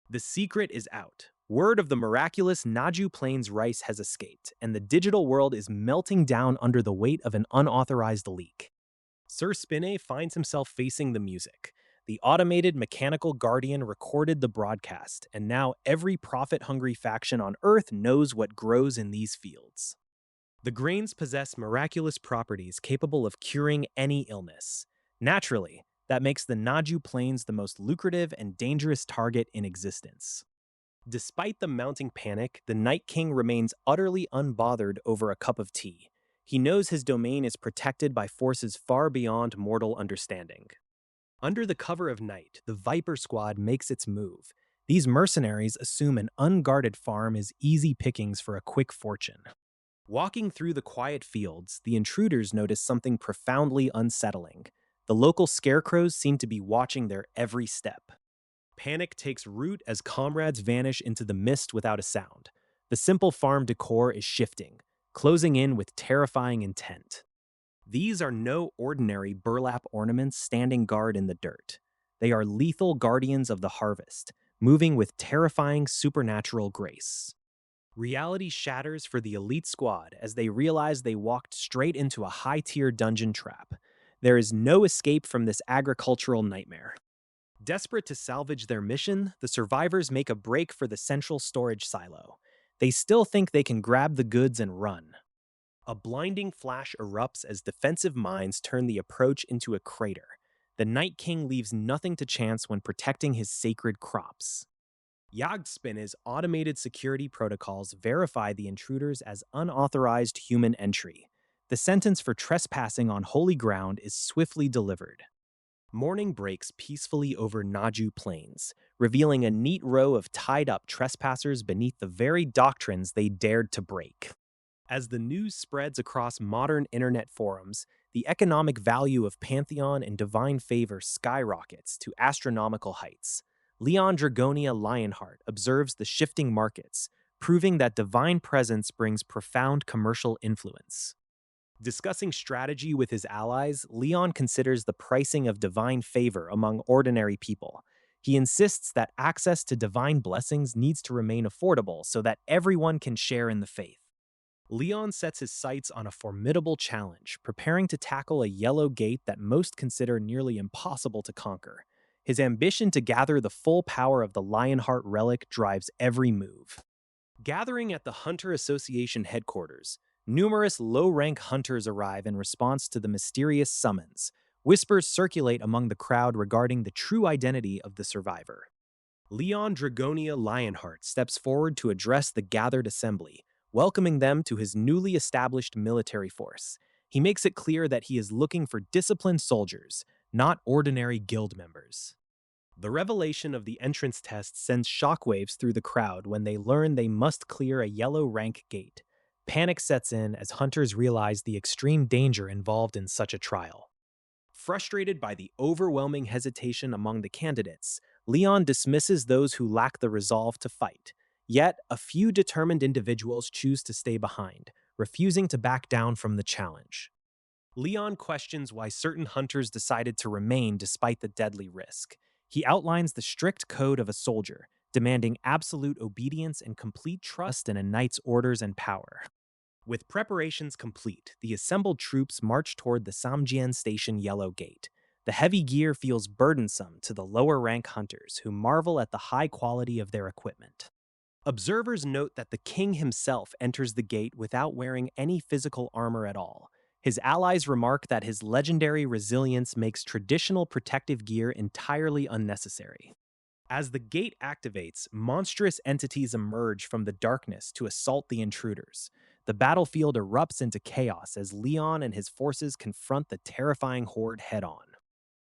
The secret is out. Word of the miraculous Naju Plains rice has escaped, and the digital world is melting down under the weight of an unauthorized leak. Sir Spinne finds himself facing the music. The automated mechanical guardian recorded the broadcast, and now every profit-hungry faction on Earth knows what grows in these fields. The grains possess miraculous properties capable of curing any illness. Naturally, that makes the Naju Plains the most lucrative and dangerous target in existence. Despite the mounting panic, the Night King remains utterly unbothered over a cup of tea. He knows his domain is protected by forces far beyond mortal understanding. Under the cover of night, the Viper Squad makes its move. These mercenaries assume an unguarded farm is easy pickings for a quick fortune. Walking through the quiet fields, the intruders notice something profoundly unsettling. The local scarecrows seem to be watching their every step. Panic takes root as comrades vanish into the mist without a sound. The simple farm decor is shifting, closing in with terrifying intent. These are no ordinary burlap ornaments standing guard in the dirt. They are lethal guardians of the harvest, moving with terrifying supernatural grace. Reality shatters for the elite squad as they realize they walked straight into a high-tier dungeon trap. There is no escape from this agricultural nightmare. Desperate to salvage their mission, the survivors make a break for the central storage silo. They still think they can grab the goods and run. A blinding flash erupts as defensive mines turn the approach into a crater. The Night King leaves nothing to chance when protecting his sacred crops. Yagdspin's automated security protocols verify the intruders as unauthorized human entry. The sentence for trespassing on holy ground is swiftly delivered. Morning breaks peacefully over Naju Plains, revealing a neat row of tied-up trespassers beneath the very doctrines they dared to break. As the news spreads across modern internet forums, the economic value of Pantheon and Divine Favor skyrockets to astronomical heights. Leon Dragonia Lionheart observes the shifting markets, proving that divine presence brings profound commercial influence. Discussing strategy with his allies, Leon considers the pricing of divine favor among ordinary people. He insists that access to divine blessings needs to remain affordable so that everyone can share in the faith. Leon sets his sights on a formidable challenge, preparing to tackle a yellow gate that most consider nearly impossible to conquer. His ambition to gather the full power of the Lionheart relic drives every move. Gathering at the Hunter Association headquarters, numerous low-rank hunters arrive in response to the mysterious summons. Whispers circulate among the crowd regarding the true identity of the survivor. Leon Dragonia Lionheart steps forward to address the gathered assembly, welcoming them to his newly established military force. He makes it clear that he is looking for disciplined soldiers, not ordinary guild members. The revelation of the entrance test sends shockwaves through the crowd when they learn they must clear a yellow rank gate. Panic sets in as hunters realize the extreme danger involved in such a trial. Frustrated by the overwhelming hesitation among the candidates, Leon dismisses those who lack the resolve to fight. Yet, a few determined individuals choose to stay behind, refusing to back down from the challenge. Leon questions why certain hunters decided to remain despite the deadly risk. He outlines the strict code of a soldier, demanding absolute obedience and complete trust in a knight's orders and power. With preparations complete, the assembled troops march toward the Samjian Station Yellow Gate. The heavy gear feels burdensome to the lower-rank hunters, who marvel at the high quality of their equipment. Observers note that the king himself enters the gate without wearing any physical armor at all. His allies remark that his legendary resilience makes traditional protective gear entirely unnecessary. As the gate activates, monstrous entities emerge from the darkness to assault the intruders. The battlefield erupts into chaos as Leon and his forces confront the terrifying horde head on.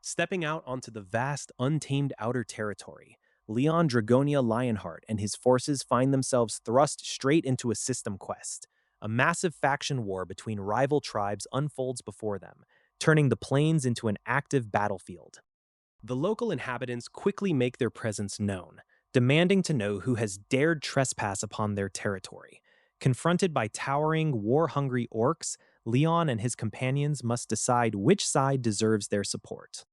Stepping out onto the vast, untamed outer territory, Leon Dragonia Lionheart and his forces find themselves thrust straight into a system quest. A massive faction war between rival tribes unfolds before them, turning the plains into an active battlefield. The local inhabitants quickly make their presence known, demanding to know who has dared trespass upon their territory. Confronted by towering, war-hungry orcs, Leon and his companions must decide which side deserves their support.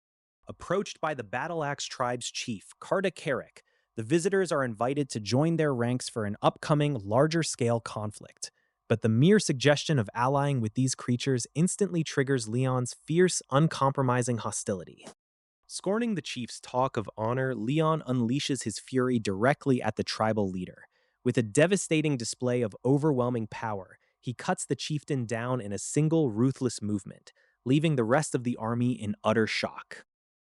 Approached by the Battle Axe tribe's chief, Karda Carrick, the visitors are invited to join their ranks for an upcoming, larger-scale conflict. But the mere suggestion of allying with these creatures instantly triggers Leon's fierce, uncompromising hostility. Scorning the chief's talk of honor, Leon unleashes his fury directly at the tribal leader. With a devastating display of overwhelming power, he cuts the chieftain down in a single ruthless movement, leaving the rest of the army in utter shock.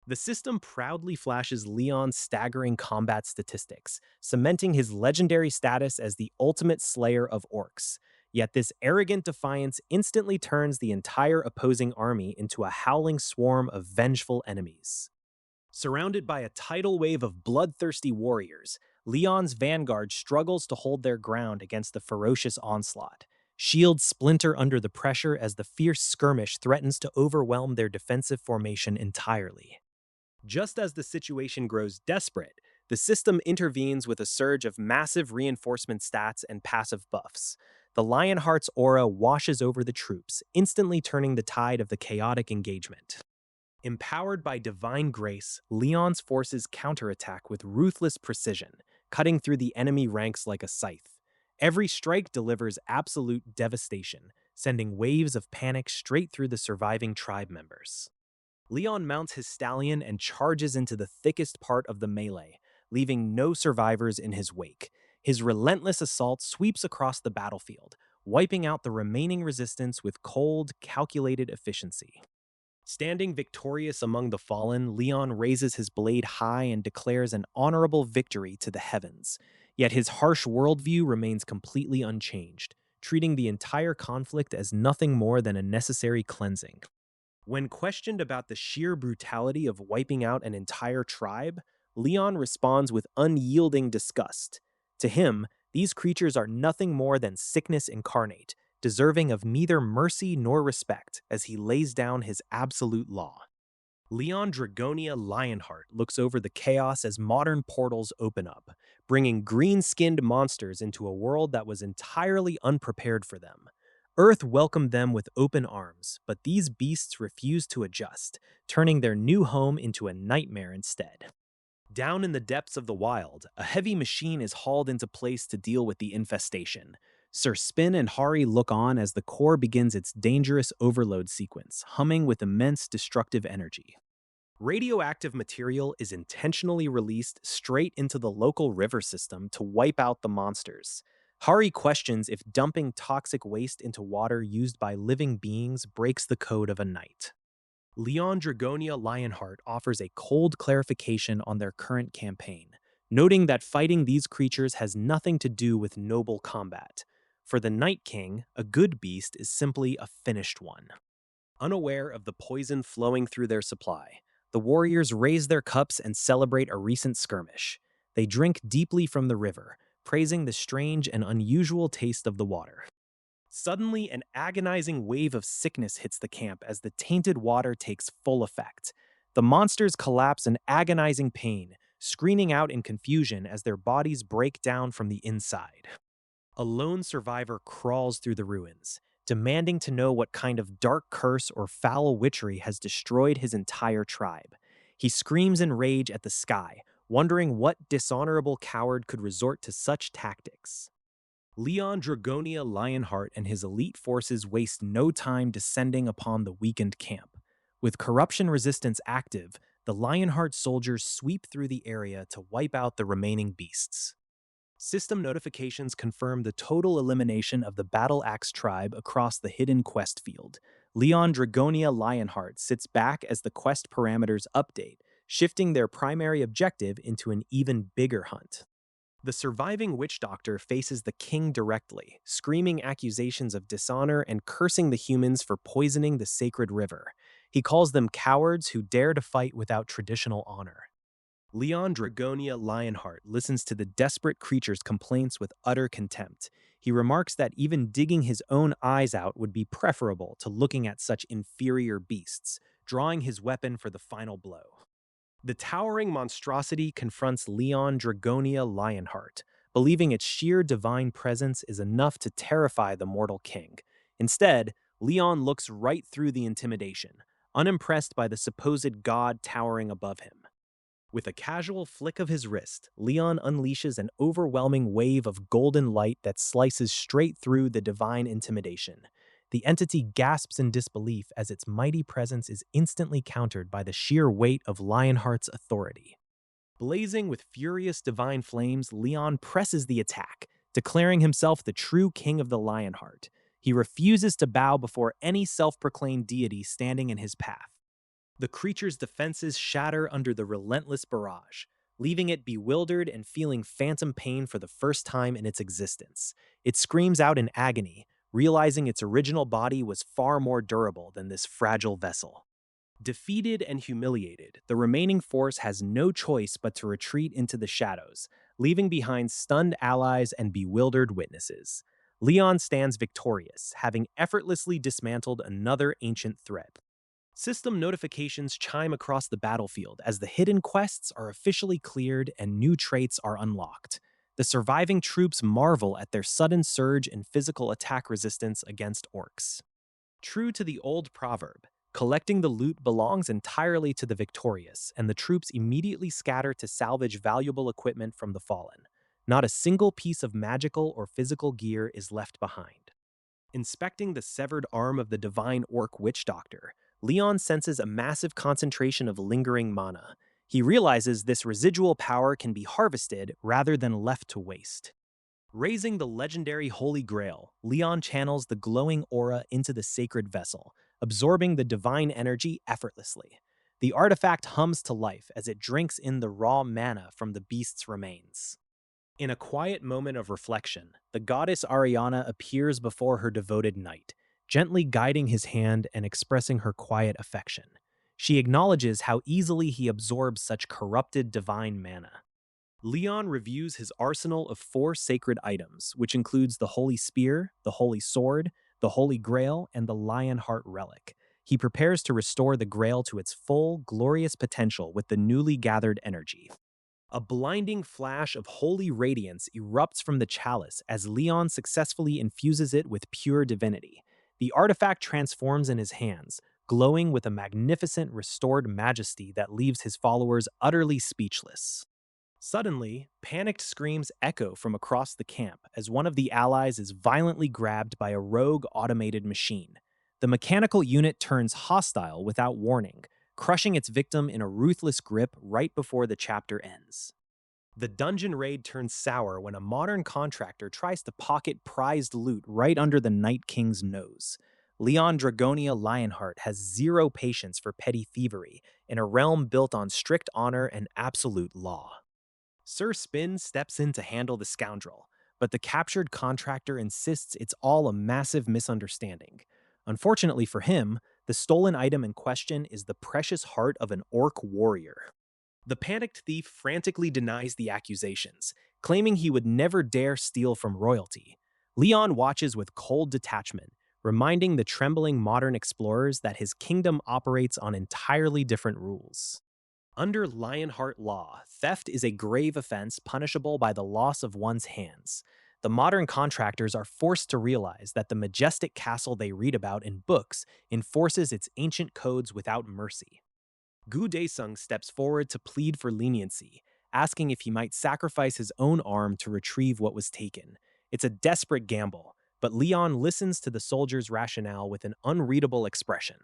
The system proudly flashes Leon's staggering combat statistics, cementing his legendary status as the ultimate slayer of orcs. Yet this arrogant defiance instantly turns the entire opposing army into a howling swarm of vengeful enemies. Surrounded by a tidal wave of bloodthirsty warriors, Leon's vanguard struggles to hold their ground against the ferocious onslaught. Shields splinter under the pressure as the fierce skirmish threatens to overwhelm their defensive formation entirely. Just as the situation grows desperate, the system intervenes with a surge of massive reinforcement stats and passive buffs. The Lionheart's aura washes over the troops, instantly turning the tide of the chaotic engagement. Empowered by divine grace, Leon's forces counterattack with ruthless precision, cutting through the enemy ranks like a scythe. Every strike delivers absolute devastation, sending waves of panic straight through the surviving tribe members. Leon mounts his stallion and charges into the thickest part of the melee, leaving no survivors in his wake. His relentless assault sweeps across the battlefield, wiping out the remaining resistance with cold, calculated efficiency. Standing victorious among the fallen, Leon raises his blade high and declares an honorable victory to the heavens. Yet his harsh worldview remains completely unchanged, treating the entire conflict as nothing more than a necessary cleansing. When questioned about the sheer brutality of wiping out an entire tribe, Leon responds with unyielding disgust. To him, these creatures are nothing more than sickness incarnate, deserving of neither mercy nor respect as he lays down his absolute law. Leon Dragonia Lionheart looks over the chaos as modern portals open up, bringing green-skinned monsters into a world that was entirely unprepared for them. Earth welcomed them with open arms, but these beasts refuse to adjust, turning their new home into a nightmare instead. Down in the depths of the wild, a heavy machine is hauled into place to deal with the infestation. Sir Spin and Hari look on as the core begins its dangerous overload sequence, humming with immense destructive energy. Radioactive material is intentionally released straight into the local river system to wipe out the monsters. Hari questions if dumping toxic waste into water used by living beings breaks the code of a knight. Leon Dragonia Lionheart offers a cold clarification on their current campaign, noting that fighting these creatures has nothing to do with noble combat. For the Night King, a good beast is simply a finished one. Unaware of the poison flowing through their supply, the warriors raise their cups and celebrate a recent skirmish. They drink deeply from the river, praising the strange and unusual taste of the water. Suddenly, an agonizing wave of sickness hits the camp as the tainted water takes full effect. The monsters collapse in agonizing pain, screaming out in confusion as their bodies break down from the inside. A lone survivor crawls through the ruins, demanding to know what kind of dark curse or foul witchery has destroyed his entire tribe. He screams in rage at the sky, wondering what dishonorable coward could resort to such tactics. Leon Dragonia Lionheart and his elite forces waste no time descending upon the weakened camp. With corruption resistance active, the Lionheart soldiers sweep through the area to wipe out the remaining beasts. System notifications confirm the total elimination of the Battle Axe tribe across the hidden quest field. Leon Dragonia Lionheart sits back as the quest parameters update, shifting their primary objective into an even bigger hunt. The surviving witch doctor faces the king directly, screaming accusations of dishonor and cursing the humans for poisoning the sacred river. He calls them cowards who dare to fight without traditional honor. Leon Dragonia Lionheart listens to the desperate creature's complaints with utter contempt. He remarks that even digging his own eyes out would be preferable to looking at such inferior beasts, drawing his weapon for the final blow. The towering monstrosity confronts Leon Dragonia Lionheart, believing its sheer divine presence is enough to terrify the mortal king. Instead, Leon looks right through the intimidation, unimpressed by the supposed god towering above him. With a casual flick of his wrist, Leon unleashes an overwhelming wave of golden light that slices straight through the divine intimidation. The entity gasps in disbelief as its mighty presence is instantly countered by the sheer weight of Lionheart's authority. Blazing with furious divine flames, Leon presses the attack, declaring himself the true king of the Lionheart. He refuses to bow before any self-proclaimed deity standing in his path. The creature's defenses shatter under the relentless barrage, leaving it bewildered and feeling phantom pain for the first time in its existence. It screams out in agony, realizing its original body was far more durable than this fragile vessel. Defeated and humiliated, the remaining force has no choice but to retreat into the shadows, leaving behind stunned allies and bewildered witnesses. Leon stands victorious, having effortlessly dismantled another ancient threat. System notifications chime across the battlefield as the hidden quests are officially cleared and new traits are unlocked. The surviving troops marvel at their sudden surge in physical attack resistance against orcs. True to the old proverb, collecting the loot belongs entirely to the victorious, and the troops immediately scatter to salvage valuable equipment from the fallen. Not a single piece of magical or physical gear is left behind. Inspecting the severed arm of the divine orc witch doctor, Leon senses a massive concentration of lingering mana. He realizes this residual power can be harvested rather than left to waste. Raising the legendary Holy Grail, Leon channels the glowing aura into the sacred vessel, absorbing the divine energy effortlessly. The artifact hums to life as it drinks in the raw mana from the beast's remains. In a quiet moment of reflection, the goddess Ariana appears before her devoted knight, gently guiding his hand and expressing her quiet affection. She acknowledges how easily he absorbs such corrupted divine mana. Leon reviews his arsenal of 4 sacred items, which includes the Holy Spear, the Holy Sword, the Holy Grail, and the Lionheart Relic. He prepares to restore the Grail to its full, glorious potential with the newly gathered energy. A blinding flash of holy radiance erupts from the chalice as Leon successfully infuses it with pure divinity. The artifact transforms in his hands, glowing with a magnificent restored majesty that leaves his followers utterly speechless. Suddenly, panicked screams echo from across the camp as one of the allies is violently grabbed by a rogue automated machine. The mechanical unit turns hostile without warning, crushing its victim in a ruthless grip right before the chapter ends. The dungeon raid turns sour when a modern contractor tries to pocket prized loot right under the Night King's nose. Leon Dragonia Lionheart has zero patience for petty thievery in a realm built on strict honor and absolute law. Sir Spin steps in to handle the scoundrel, but the captured contractor insists it's all a massive misunderstanding. Unfortunately for him, the stolen item in question is the precious heart of an orc warrior. The panicked thief frantically denies the accusations, claiming he would never dare steal from royalty. Leon watches with cold detachment, reminding the trembling modern explorers that his kingdom operates on entirely different rules. Under Lionheart law, theft is a grave offense punishable by the loss of one's hands. The modern contractors are forced to realize that the majestic castle they read about in books enforces its ancient codes without mercy. Gu Daesung steps forward to plead for leniency, asking if he might sacrifice his own arm to retrieve what was taken. It's a desperate gamble, but Leon listens to the soldier's rationale with an unreadable expression.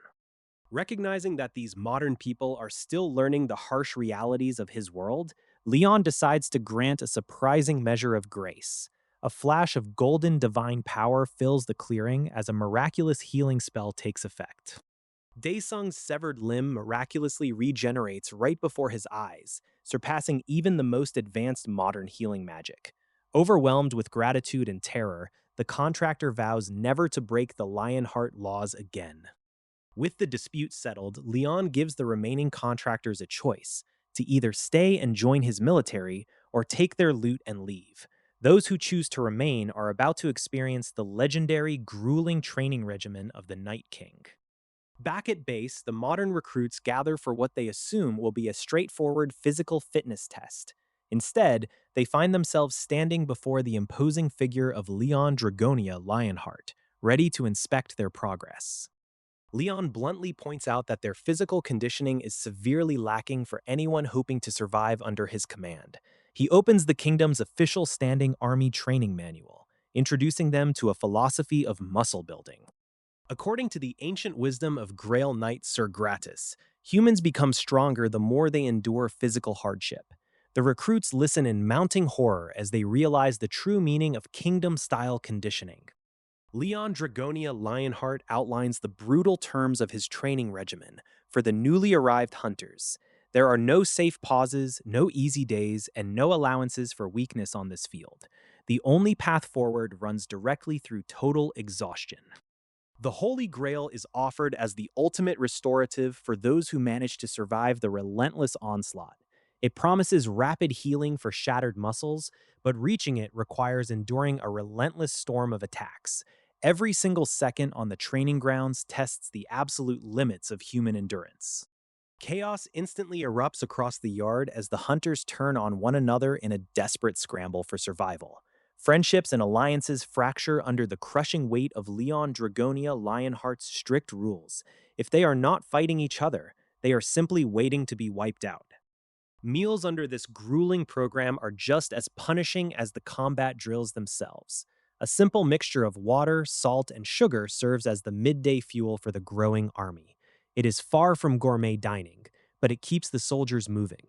Recognizing that these modern people are still learning the harsh realities of his world, Leon decides to grant a surprising measure of grace. A flash of golden divine power fills the clearing as a miraculous healing spell takes effect. Daesung's severed limb miraculously regenerates right before his eyes, surpassing even the most advanced modern healing magic. Overwhelmed with gratitude and terror, the contractor vows never to break the Lionheart laws again. With the dispute settled, Leon gives the remaining contractors a choice to either stay and join his military or take their loot and leave. Those who choose to remain are about to experience the legendary, grueling training regimen of the Night King. Back at base, the modern recruits gather for what they assume will be a straightforward physical fitness test. Instead, they find themselves standing before the imposing figure of Leon Dragonia Lionheart, ready to inspect their progress. Leon bluntly points out that their physical conditioning is severely lacking for anyone hoping to survive under his command. He opens the kingdom's official standing army training manual, introducing them to a philosophy of muscle building. According to the ancient wisdom of Grail Knight Sir Gratis, humans become stronger the more they endure physical hardship. The recruits listen in mounting horror as they realize the true meaning of kingdom-style conditioning. Leon Dragonia Lionheart outlines the brutal terms of his training regimen for the newly arrived hunters. There are no safe pauses, no easy days, and no allowances for weakness on this field. The only path forward runs directly through total exhaustion. The Holy Grail is offered as the ultimate restorative for those who manage to survive the relentless onslaught. It promises rapid healing for shattered muscles, but reaching it requires enduring a relentless storm of attacks. Every single second on the training grounds tests the absolute limits of human endurance. Chaos instantly erupts across the yard as the hunters turn on one another in a desperate scramble for survival. Friendships and alliances fracture under the crushing weight of Leon Dragonia Lionheart's strict rules. If they are not fighting each other, they are simply waiting to be wiped out. Meals under this grueling program are just as punishing as the combat drills themselves. A simple mixture of water, salt, and sugar serves as the midday fuel for the growing army. It is far from gourmet dining, but it keeps the soldiers moving.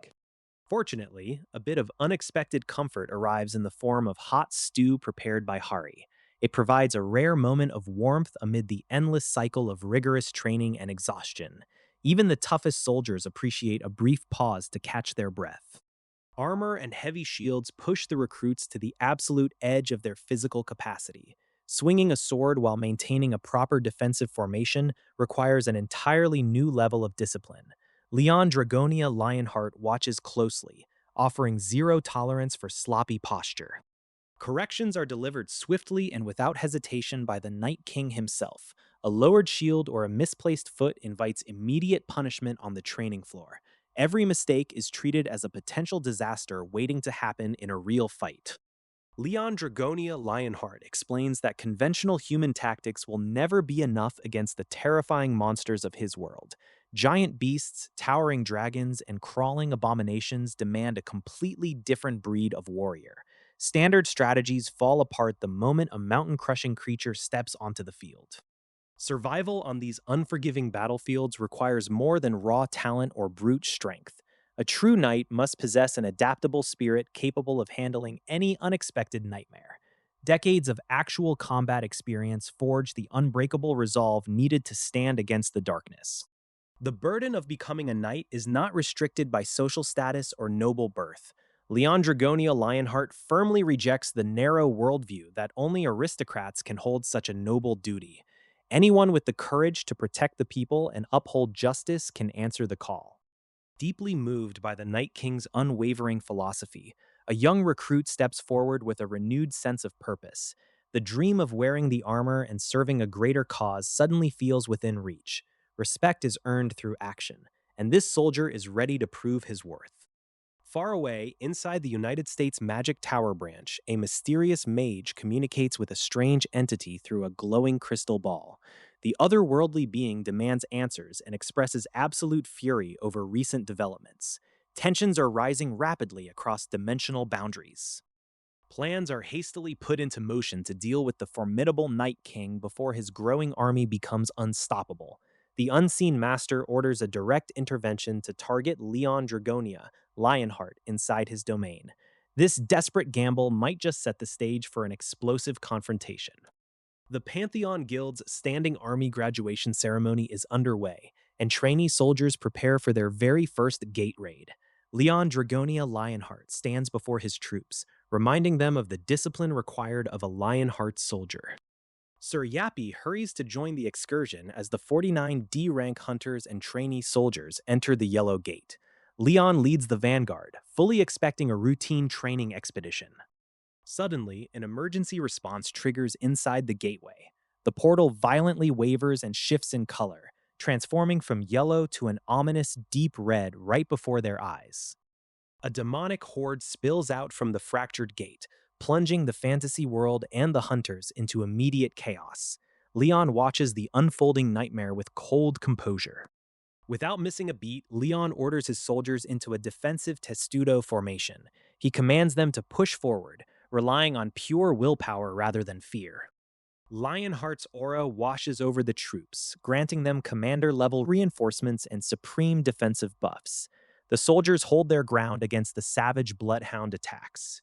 Fortunately, a bit of unexpected comfort arrives in the form of hot stew prepared by Hari. It provides a rare moment of warmth amid the endless cycle of rigorous training and exhaustion. Even the toughest soldiers appreciate a brief pause to catch their breath. Armor and heavy shields push the recruits to the absolute edge of their physical capacity. Swinging a sword while maintaining a proper defensive formation requires an entirely new level of discipline. Leon Dragonia Lionheart watches closely, offering zero tolerance for sloppy posture. Corrections are delivered swiftly and without hesitation by the Night King himself. A lowered shield or a misplaced foot invites immediate punishment on the training floor. Every mistake is treated as a potential disaster waiting to happen in a real fight. Leon Dragonia Lionheart explains that conventional human tactics will never be enough against the terrifying monsters of his world. Giant beasts, towering dragons, and crawling abominations demand a completely different breed of warrior. Standard strategies fall apart the moment a mountain-crushing creature steps onto the field. Survival on these unforgiving battlefields requires more than raw talent or brute strength. A true knight must possess an adaptable spirit capable of handling any unexpected nightmare. Decades of actual combat experience forge the unbreakable resolve needed to stand against the darkness. The burden of becoming a knight is not restricted by social status or noble birth. Leon Dragonia Lionheart firmly rejects the narrow worldview that only aristocrats can hold such a noble duty. Anyone with the courage to protect the people and uphold justice can answer the call. Deeply moved by the Night King's unwavering philosophy, a young recruit steps forward with a renewed sense of purpose. The dream of wearing the armor and serving a greater cause suddenly feels within reach. Respect is earned through action, and this soldier is ready to prove his worth. Far away, inside the United States Magic Tower branch, a mysterious mage communicates with a strange entity through a glowing crystal ball. The otherworldly being demands answers and expresses absolute fury over recent developments. Tensions are rising rapidly across dimensional boundaries. Plans are hastily put into motion to deal with the formidable Night King before his growing army becomes unstoppable. The unseen master orders a direct intervention to target Leon Dragonia, Lionheart, inside his domain. This desperate gamble might just set the stage for an explosive confrontation. The Pantheon Guild's standing army graduation ceremony is underway, and trainee soldiers prepare for their very first gate raid. Leon Dragonia Lionheart stands before his troops, reminding them of the discipline required of a Lionheart soldier. Sir Yappy hurries to join the excursion as the 49 D rank hunters and trainee soldiers enter the Yellow Gate. Leon leads the vanguard, fully expecting a routine training expedition. Suddenly, an emergency response triggers inside the gateway. The portal violently wavers and shifts in color, transforming from yellow to an ominous deep red right before their eyes. A demonic horde spills out from the fractured gate, plunging the fantasy world and the hunters into immediate chaos. Leon watches the unfolding nightmare with cold composure. Without missing a beat, Leon orders his soldiers into a defensive testudo formation. He commands them to push forward, relying on pure willpower rather than fear. Lionheart's aura washes over the troops, granting them commander-level reinforcements and supreme defensive buffs. The soldiers hold their ground against the savage Bloodhound attacks.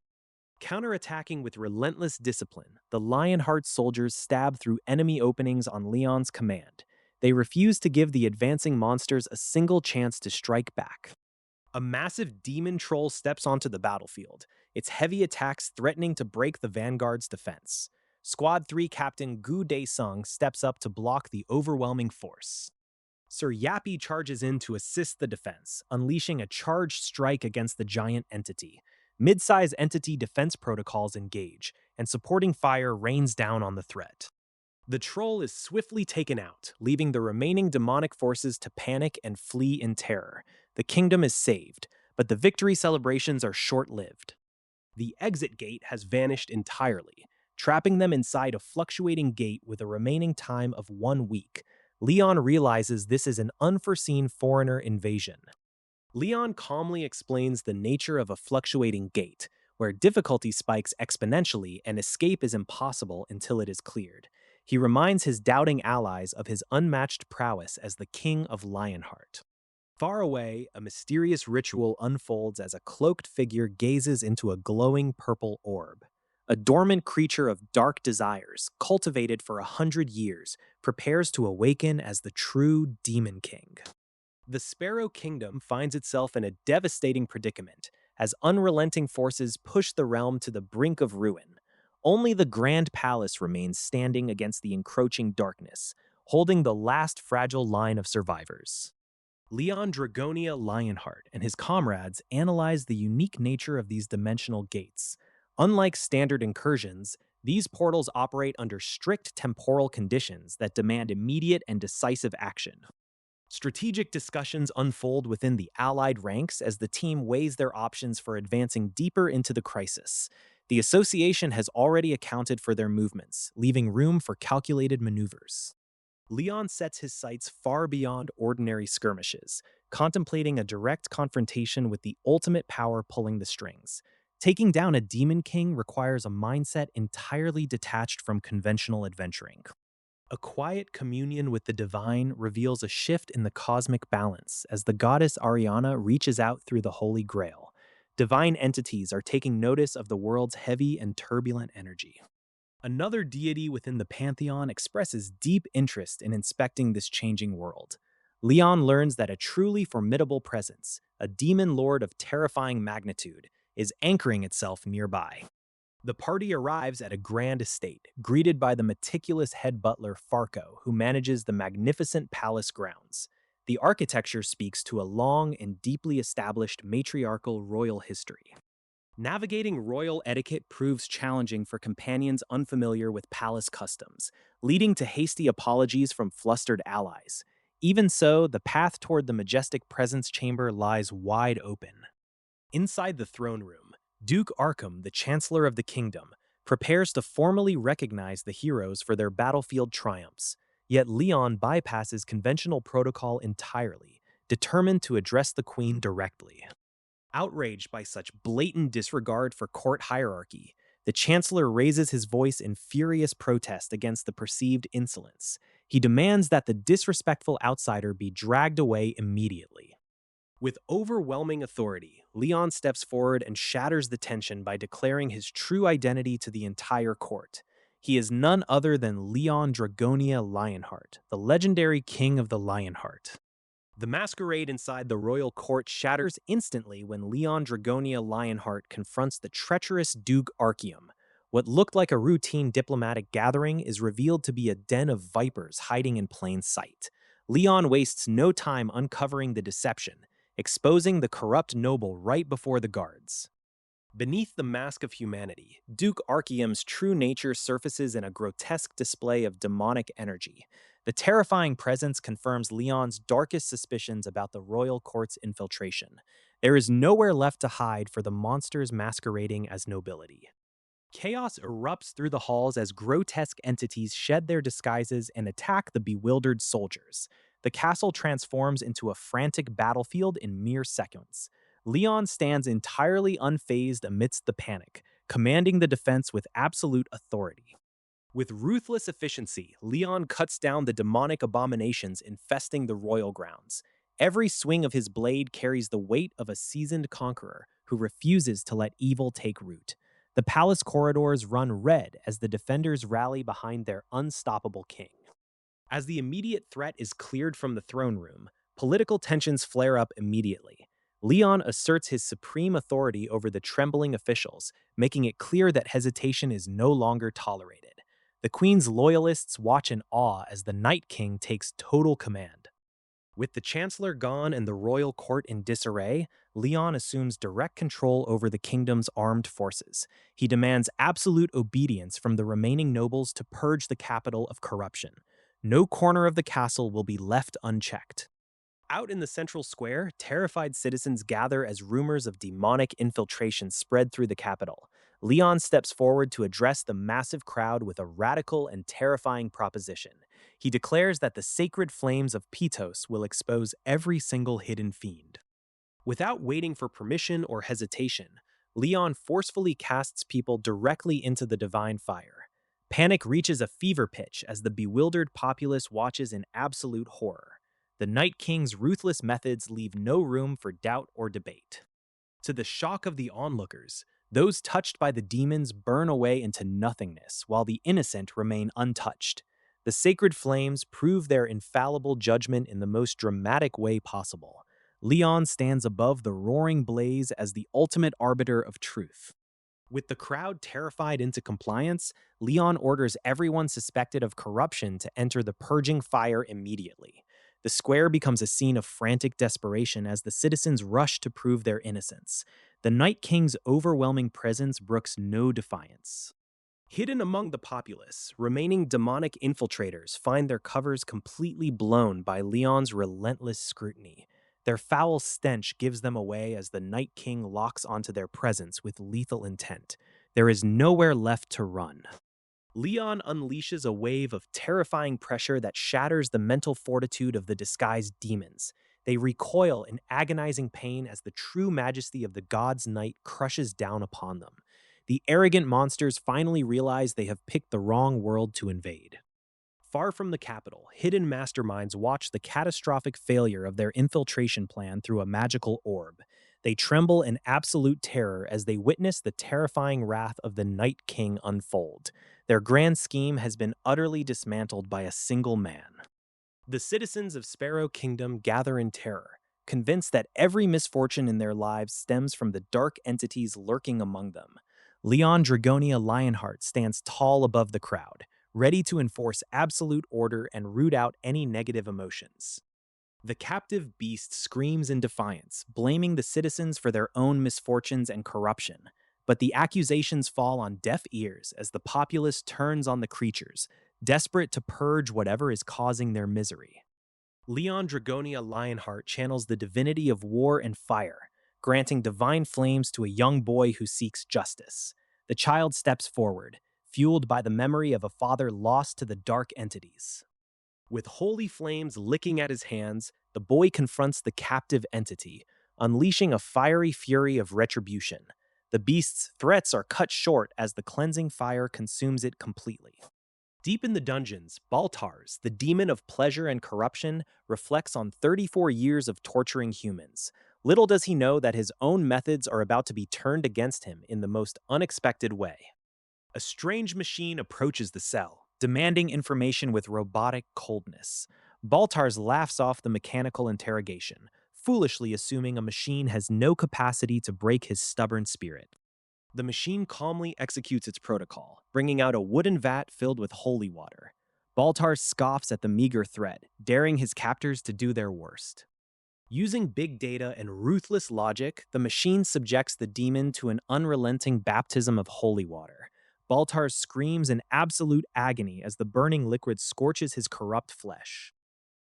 Counterattacking with relentless discipline, the Lionheart soldiers stab through enemy openings on Leon's command. They refuse to give the advancing monsters a single chance to strike back. A massive demon troll steps onto the battlefield, its heavy attacks threatening to break the vanguard's defense. Squad 3 Captain Gu Daesung steps up to block the overwhelming force. Sir Yappy charges in to assist the defense, unleashing a charged strike against the giant entity. Mid-size entity defense protocols engage, and supporting fire rains down on the threat. The troll is swiftly taken out, leaving the remaining demonic forces to panic and flee in terror. The kingdom is saved, but the victory celebrations are short-lived. The exit gate has vanished entirely, trapping them inside a fluctuating gate with a remaining time of 1 week. Leon realizes this is an unforeseen foreigner invasion. Leon calmly explains the nature of a fluctuating gate, where difficulty spikes exponentially and escape is impossible until it is cleared. He reminds his doubting allies of his unmatched prowess as the King of Lionheart. Far away, a mysterious ritual unfolds as a cloaked figure gazes into a glowing purple orb. A dormant creature of dark desires, cultivated for 100 years, prepares to awaken as the true Demon King. The Sparrow Kingdom finds itself in a devastating predicament as unrelenting forces push the realm to the brink of ruin. Only the Grand Palace remains standing against the encroaching darkness, holding the last fragile line of survivors. Leon Dragonia Lionheart and his comrades analyze the unique nature of these dimensional gates. Unlike standard incursions, these portals operate under strict temporal conditions that demand immediate and decisive action. Strategic discussions unfold within the Allied ranks as the team weighs their options for advancing deeper into the crisis. The Association has already accounted for their movements, leaving room for calculated maneuvers. Leon sets his sights far beyond ordinary skirmishes, contemplating a direct confrontation with the ultimate power pulling the strings. Taking down a Demon King requires a mindset entirely detached from conventional adventuring. A quiet communion with the divine reveals a shift in the cosmic balance as the goddess Ariana reaches out through the Holy Grail. Divine entities are taking notice of the world's heavy and turbulent energy. Another deity within the pantheon expresses deep interest in inspecting this changing world. Leon learns that a truly formidable presence, a demon lord of terrifying magnitude, is anchoring itself nearby. The party arrives at a grand estate, greeted by the meticulous head butler Farco, who manages the magnificent palace grounds. The architecture speaks to a long and deeply established matriarchal royal history. Navigating royal etiquette proves challenging for companions unfamiliar with palace customs, leading to hasty apologies from flustered allies. Even so, the path toward the majestic presence chamber lies wide open. Inside the throne room, Duke Arkham, the Chancellor of the Kingdom, prepares to formally recognize the heroes for their battlefield triumphs. Yet Leon bypasses conventional protocol entirely, determined to address the Queen directly. Outraged by such blatant disregard for court hierarchy, the Chancellor raises his voice in furious protest against the perceived insolence. He demands that the disrespectful outsider be dragged away immediately. With overwhelming authority, Leon steps forward and shatters the tension by declaring his true identity to the entire court. He is none other than Leon Dragonia Lionheart, the legendary king of the Lionheart. The masquerade inside the royal court shatters instantly when Leon Dragonia Lionheart confronts the treacherous Duke Archeum. What looked like a routine diplomatic gathering is revealed to be a den of vipers hiding in plain sight. Leon wastes no time uncovering the deception, exposing the corrupt noble right before the guards. Beneath the mask of humanity, Duke Archeum's true nature surfaces in a grotesque display of demonic energy. The terrifying presence confirms Leon's darkest suspicions about the royal court's infiltration. There is nowhere left to hide for the monsters masquerading as nobility. Chaos erupts through the halls as grotesque entities shed their disguises and attack the bewildered soldiers. The castle transforms into a frantic battlefield in mere seconds. Leon stands entirely unfazed amidst the panic, commanding the defense with absolute authority. With ruthless efficiency, Leon cuts down the demonic abominations infesting the royal grounds. Every swing of his blade carries the weight of a seasoned conqueror who refuses to let evil take root. The palace corridors run red as the defenders rally behind their unstoppable king. As the immediate threat is cleared from the throne room, political tensions flare up immediately. Leon asserts his supreme authority over the trembling officials, making it clear that hesitation is no longer tolerated. The queen's loyalists watch in awe as the Night King takes total command. With the chancellor gone and the royal court in disarray, Leon assumes direct control over the kingdom's armed forces. He demands absolute obedience from the remaining nobles to purge the capital of corruption. No corner of the castle will be left unchecked. Out in the central square, terrified citizens gather as rumors of demonic infiltration spread through the capital. Leon steps forward to address the massive crowd with a radical and terrifying proposition. He declares that the sacred flames of Pitos will expose every single hidden fiend. Without waiting for permission or hesitation, Leon forcefully casts people directly into the divine fire. Panic reaches a fever pitch as the bewildered populace watches in absolute horror. The Night King's ruthless methods leave no room for doubt or debate. To the shock of the onlookers, those touched by the demons burn away into nothingness, while the innocent remain untouched. The sacred flames prove their infallible judgment in the most dramatic way possible. Leon stands above the roaring blaze as the ultimate arbiter of truth. With the crowd terrified into compliance, Leon orders everyone suspected of corruption to enter the purging fire immediately. The square becomes a scene of frantic desperation as the citizens rush to prove their innocence. The Night King's overwhelming presence brooks no defiance. Hidden among the populace, remaining demonic infiltrators find their covers completely blown by Leon's relentless scrutiny. Their foul stench gives them away as the Night King locks onto their presence with lethal intent. There is nowhere left to run. Leon unleashes a wave of terrifying pressure that shatters the mental fortitude of the disguised demons. They recoil in agonizing pain as the true majesty of the god's night crushes down upon them. The arrogant monsters finally realize they have picked the wrong world to invade. Far from the capital, hidden masterminds watch the catastrophic failure of their infiltration plan through a magical orb. They tremble in absolute terror as they witness the terrifying wrath of the Night King unfold. Their grand scheme has been utterly dismantled by a single man. The citizens of Sparrow Kingdom gather in terror, convinced that every misfortune in their lives stems from the dark entities lurking among them. Leon Dragonia Lionheart stands tall above the crowd, ready to enforce absolute order and root out any negative emotions. The captive beast screams in defiance, blaming the citizens for their own misfortunes and corruption. But the accusations fall on deaf ears as the populace turns on the creatures, desperate to purge whatever is causing their misery. Leon Dragonia Lionheart channels the divinity of war and fire, granting divine flames to a young boy who seeks justice. The child steps forward, fueled by the memory of a father lost to the dark entities. With holy flames licking at his hands, the boy confronts the captive entity, unleashing a fiery fury of retribution. The beast's threats are cut short as the cleansing fire consumes it completely. Deep in the dungeons, Baltars, the demon of pleasure and corruption, reflects on 34 years of torturing humans. Little does he know that his own methods are about to be turned against him in the most unexpected way. A strange machine approaches the cell, demanding information with robotic coldness. Baltars laughs off the mechanical interrogation, foolishly assuming a machine has no capacity to break his stubborn spirit. The machine calmly executes its protocol, bringing out a wooden vat filled with holy water. Baltar scoffs at the meager threat, daring his captors to do their worst. Using big data and ruthless logic, the machine subjects the demon to an unrelenting baptism of holy water. Baltar screams in absolute agony as the burning liquid scorches his corrupt flesh.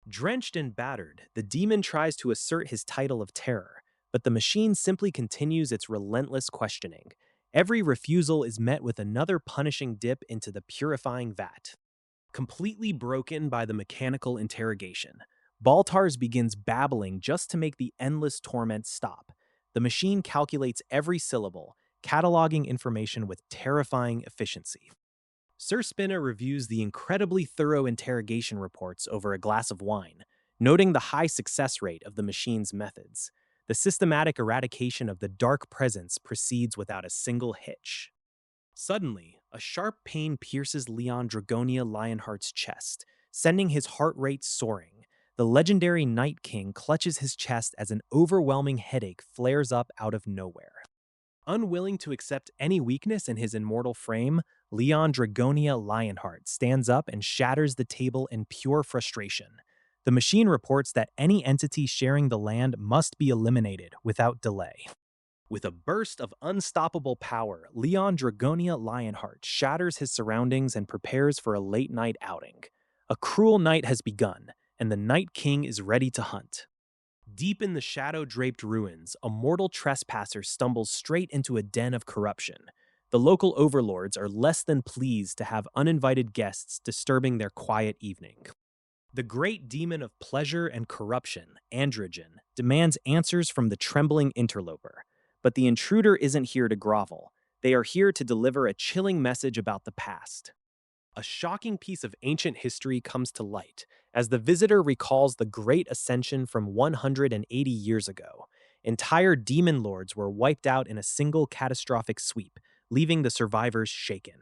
Drenched and battered, the demon tries to assert his title of terror, but the machine simply continues its relentless questioning. Every refusal is met with another punishing dip into the purifying vat. Completely broken by the mechanical interrogation, Baltars begins babbling just to make the endless torment stop. The machine calculates every syllable, cataloging information with terrifying efficiency. Sir Spinner reviews the incredibly thorough interrogation reports over a glass of wine, noting the high success rate of the machine's methods. The systematic eradication of the dark presence proceeds without a single hitch. Suddenly, a sharp pain pierces Leon Dragonia Lionheart's chest, sending his heart rate soaring. The legendary Night King clutches his chest as an overwhelming headache flares up out of nowhere. Unwilling to accept any weakness in his immortal frame, Leon Dragonia Lionheart stands up and shatters the table in pure frustration. The machine reports that any entity sharing the land must be eliminated without delay. With a burst of unstoppable power, Leon Dragonia Lionheart shatters his surroundings and prepares for a late-night outing. A cruel night has begun, and the Night King is ready to hunt. Deep in the shadow-draped ruins, a mortal trespasser stumbles straight into a den of corruption. The local overlords are less than pleased to have uninvited guests disturbing their quiet evening. The great demon of pleasure and corruption, Androgen, demands answers from the trembling interloper. But the intruder isn't here to grovel. They are here to deliver a chilling message about the past. A shocking piece of ancient history comes to light as the visitor recalls the Great Ascension from 180 years ago. Entire demon lords were wiped out in a single catastrophic sweep, leaving the survivors shaken.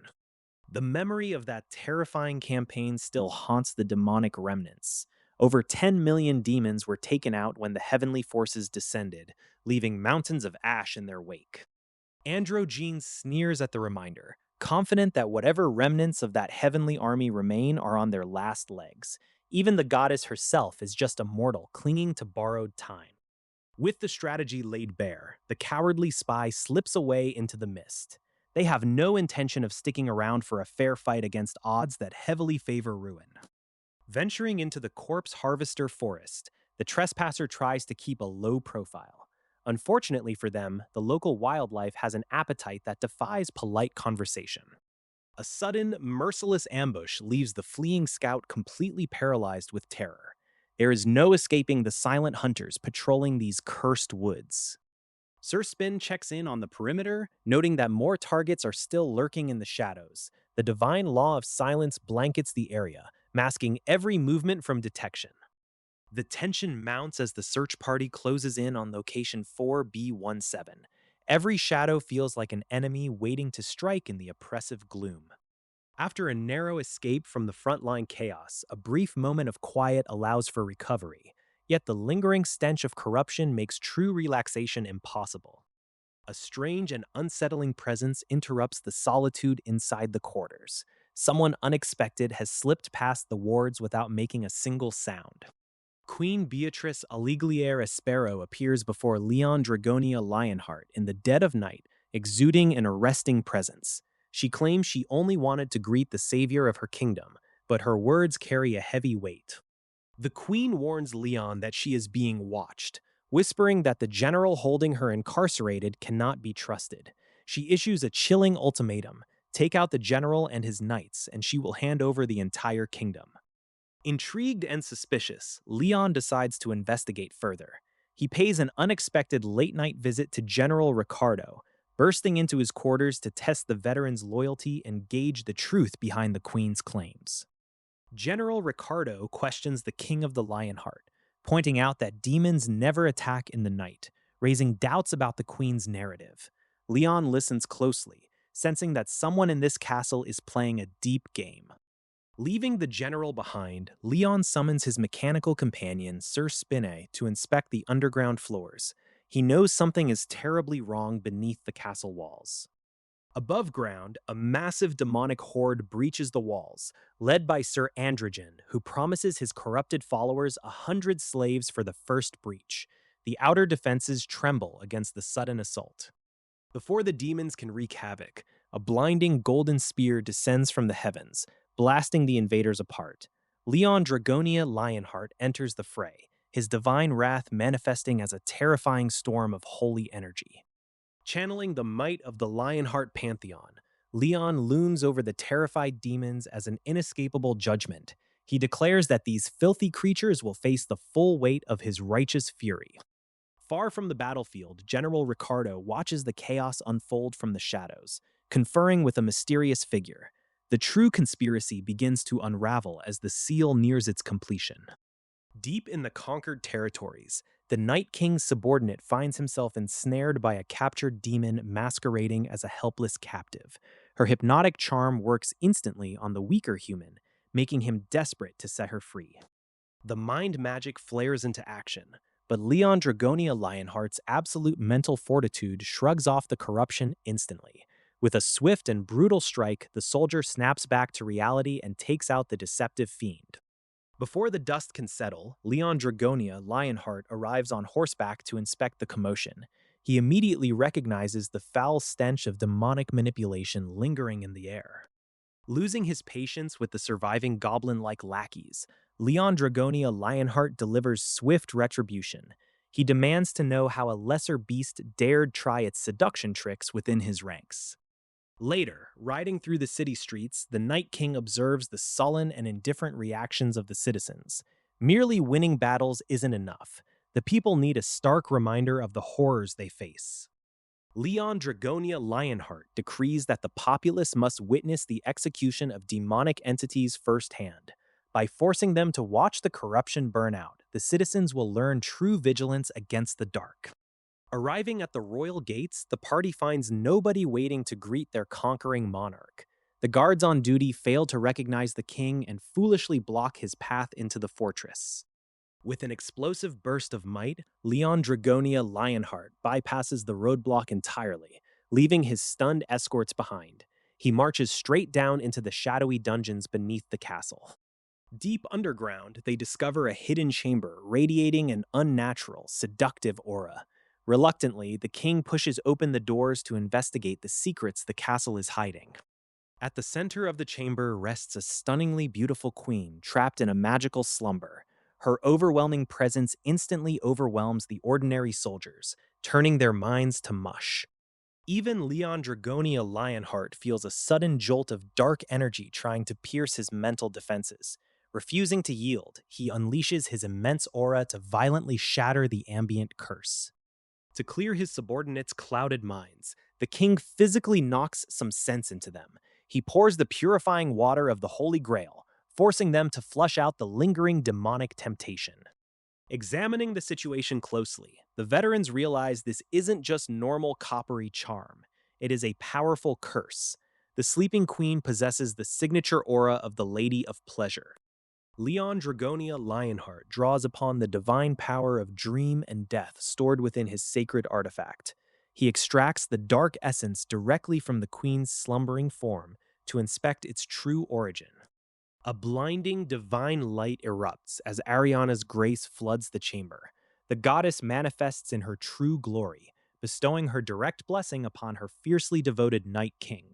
The memory of that terrifying campaign still haunts the demonic remnants. Over 10 million demons were taken out when the heavenly forces descended, leaving mountains of ash in their wake. Androgen sneers at the reminder, confident that whatever remnants of that heavenly army remain are on their last legs. Even the goddess herself is just a mortal clinging to borrowed time. With the strategy laid bare, the cowardly spy slips away into the mist. They have no intention of sticking around for a fair fight against odds that heavily favor ruin. Venturing into the corpse harvester forest, the trespasser tries to keep a low profile. Unfortunately for them, the local wildlife has an appetite that defies polite conversation. A sudden, merciless ambush leaves the fleeing scout completely paralyzed with terror. There is no escaping the silent hunters patrolling these cursed woods. Sir Spin checks in on the perimeter, noting that more targets are still lurking in the shadows. The divine law of silence blankets the area, masking every movement from detection. The tension mounts as the search party closes in on location 4B17. Every shadow feels like an enemy waiting to strike in the oppressive gloom. After a narrow escape from the frontline chaos, a brief moment of quiet allows for recovery, yet the lingering stench of corruption makes true relaxation impossible. A strange and unsettling presence interrupts the solitude inside the quarters. Someone unexpected has slipped past the wards without making a single sound. Queen Beatrice Aligliere Espero appears before Leon Dragonia Lionheart in the dead of night, exuding an arresting presence. She claims she only wanted to greet the savior of her kingdom, but her words carry a heavy weight. The queen warns Leon that she is being watched, whispering that the general holding her incarcerated cannot be trusted. She issues a chilling ultimatum: take out the general and his knights, and she will hand over the entire kingdom. Intrigued and suspicious, Leon decides to investigate further. He pays an unexpected late-night visit to General Ricardo, bursting into his quarters to test the veteran's loyalty and gauge the truth behind the queen's claims. General Ricardo questions the King of the Lionheart, pointing out that demons never attack in the night, raising doubts about the queen's narrative. Leon listens closely, sensing that someone in this castle is playing a deep game. Leaving the general behind, Leon summons his mechanical companion, Sir Spinne, to inspect the underground floors. He knows something is terribly wrong beneath the castle walls. Above ground, a massive demonic horde breaches the walls, led by Sir Androgen, who promises his corrupted followers 100 slaves for the first breach. The outer defenses tremble against the sudden assault. Before the demons can wreak havoc, a blinding golden spear descends from the heavens, blasting the invaders apart. Leon Dragonia Lionheart enters the fray, his divine wrath manifesting as a terrifying storm of holy energy. Channeling the might of the Lionheart Pantheon, Leon looms over the terrified demons as an inescapable judgment. He declares that these filthy creatures will face the full weight of his righteous fury. Far from the battlefield, General Ricardo watches the chaos unfold from the shadows, conferring with a mysterious figure. The true conspiracy begins to unravel as the seal nears its completion. Deep in the conquered territories, the Night King's subordinate finds himself ensnared by a captured demon masquerading as a helpless captive. Her hypnotic charm works instantly on the weaker human, making him desperate to set her free. The mind magic flares into action, but Leon Dragonia Lionheart's absolute mental fortitude shrugs off the corruption instantly. With a swift and brutal strike, the soldier snaps back to reality and takes out the deceptive fiend. Before the dust can settle, Leon Dragonia Lionheart arrives on horseback to inspect the commotion. He immediately recognizes the foul stench of demonic manipulation lingering in the air. Losing his patience with the surviving goblin-like lackeys, Leon Dragonia Lionheart delivers swift retribution. He demands to know how a lesser beast dared try its seduction tricks within his ranks. Later, riding through the city streets, the Night King observes the sullen and indifferent reactions of the citizens. Merely winning battles isn't enough. The people need a stark reminder of the horrors they face. Leon Dragonia Lionheart decrees that the populace must witness the execution of demonic entities firsthand. By forcing them to watch the corruption burn out, the citizens will learn true vigilance against the dark. Arriving at the royal gates, the party finds nobody waiting to greet their conquering monarch. The guards on duty fail to recognize the king and foolishly block his path into the fortress. With an explosive burst of might, Leon Dragonia Lionheart bypasses the roadblock entirely, leaving his stunned escorts behind. He marches straight down into the shadowy dungeons beneath the castle. Deep underground, they discover a hidden chamber radiating an unnatural, seductive aura. Reluctantly, the king pushes open the doors to investigate the secrets the castle is hiding. At the center of the chamber rests a stunningly beautiful queen trapped in a magical slumber. Her overwhelming presence instantly overwhelms the ordinary soldiers, turning their minds to mush. Even Leon Dragonia Lionheart feels a sudden jolt of dark energy trying to pierce his mental defenses. Refusing to yield, he unleashes his immense aura to violently shatter the ambient curse. To clear his subordinates' clouded minds, the king physically knocks some sense into them. He pours the purifying water of the Holy Grail, forcing them to flush out the lingering demonic temptation. Examining the situation closely, the veterans realize this isn't just normal coppery charm. It is a powerful curse. The Sleeping Queen possesses the signature aura of the Lady of Pleasure. Leon Dragonia Lionheart draws upon the divine power of dream and death stored within his sacred artifact. He extracts the dark essence directly from the queen's slumbering form to inspect its true origin. A blinding divine light erupts as Ariana's grace floods the chamber. The goddess manifests in her true glory, bestowing her direct blessing upon her fiercely devoted Night King.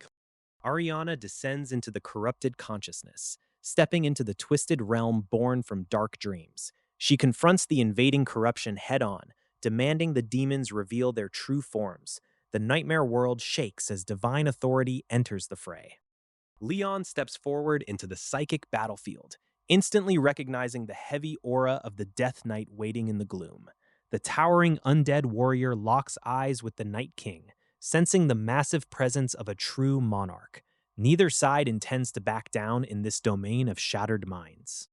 Ariana descends into the corrupted consciousness, stepping into the twisted realm born from dark dreams. She confronts the invading corruption head-on, demanding the demons reveal their true forms. The nightmare world shakes as divine authority enters the fray. Leon steps forward into the psychic battlefield, instantly recognizing the heavy aura of the Death Knight waiting in the gloom. The towering undead warrior locks eyes with the Night King, sensing the massive presence of a true monarch. Neither side intends to back down in this domain of shattered minds.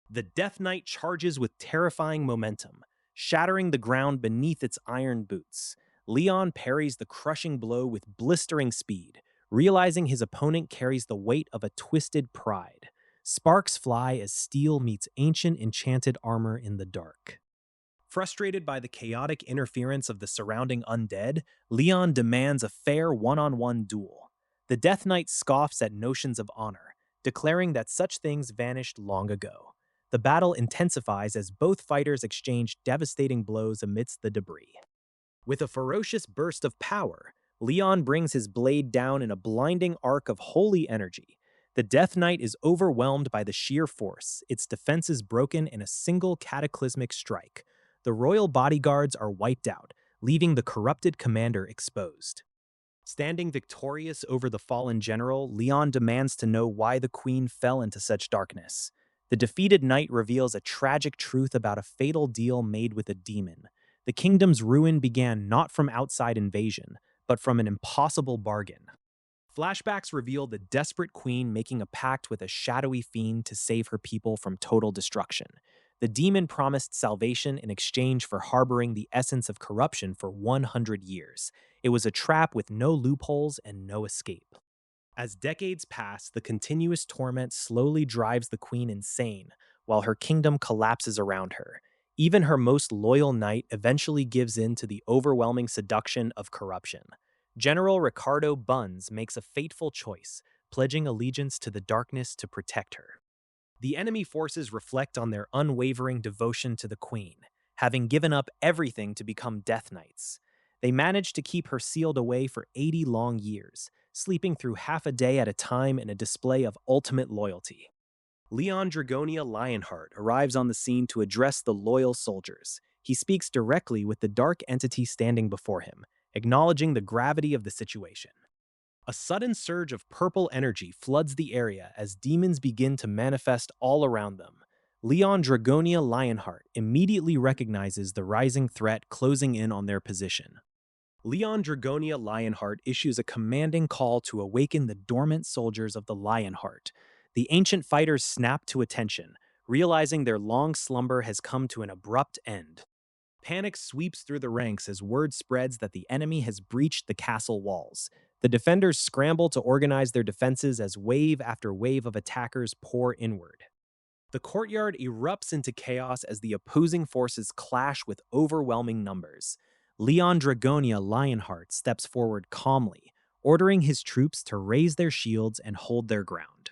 The Death Knight charges with terrifying momentum, shattering the ground beneath its iron boots. Leon parries the crushing blow with blistering speed, realizing his opponent carries the weight of a twisted pride. Sparks fly as steel meets ancient enchanted armor in the dark. Frustrated by the chaotic interference of the surrounding undead, Leon demands a fair one-on-one duel. The Death Knight scoffs at notions of honor, declaring that such things vanished long ago. The battle intensifies as both fighters exchange devastating blows amidst the debris. With a ferocious burst of power, Leon brings his blade down in a blinding arc of holy energy. The Death Knight is overwhelmed by the sheer force, its defenses broken in a single cataclysmic strike. The royal bodyguards are wiped out, leaving the corrupted commander exposed. Standing victorious over the fallen general, Leon demands to know why the queen fell into such darkness. The defeated knight reveals a tragic truth about a fatal deal made with a demon. The kingdom's ruin began not from outside invasion, but from an impossible bargain. Flashbacks reveal the desperate queen making a pact with a shadowy fiend to save her people from total destruction. The demon promised salvation in exchange for harboring the essence of corruption for 100 years. It was a trap with no loopholes and no escape. As decades pass, the continuous torment slowly drives the queen insane, while her kingdom collapses around her. Even her most loyal knight eventually gives in to the overwhelming seduction of corruption. General Ricardo Buns makes a fateful choice, pledging allegiance to the darkness to protect her. The enemy forces reflect on their unwavering devotion to the queen, having given up everything to become Death Knights. They manage to keep her sealed away for 80 long years, sleeping through half a day at a time in a display of ultimate loyalty. Leon Dragonia Lionheart arrives on the scene to address the loyal soldiers. He speaks directly with the dark entity standing before him, acknowledging the gravity of the situation. A sudden surge of purple energy floods the area as demons begin to manifest all around them. Leon Dragonia Lionheart immediately recognizes the rising threat closing in on their position. Leon Dragonia Lionheart issues a commanding call to awaken the dormant soldiers of the Lionheart. The ancient fighters snap to attention, realizing their long slumber has come to an abrupt end. Panic sweeps through the ranks as word spreads that the enemy has breached the castle walls. The defenders scramble to organize their defenses as wave after wave of attackers pour inward. The courtyard erupts into chaos as the opposing forces clash with overwhelming numbers. Leon Dragonia Lionheart steps forward calmly, ordering his troops to raise their shields and hold their ground.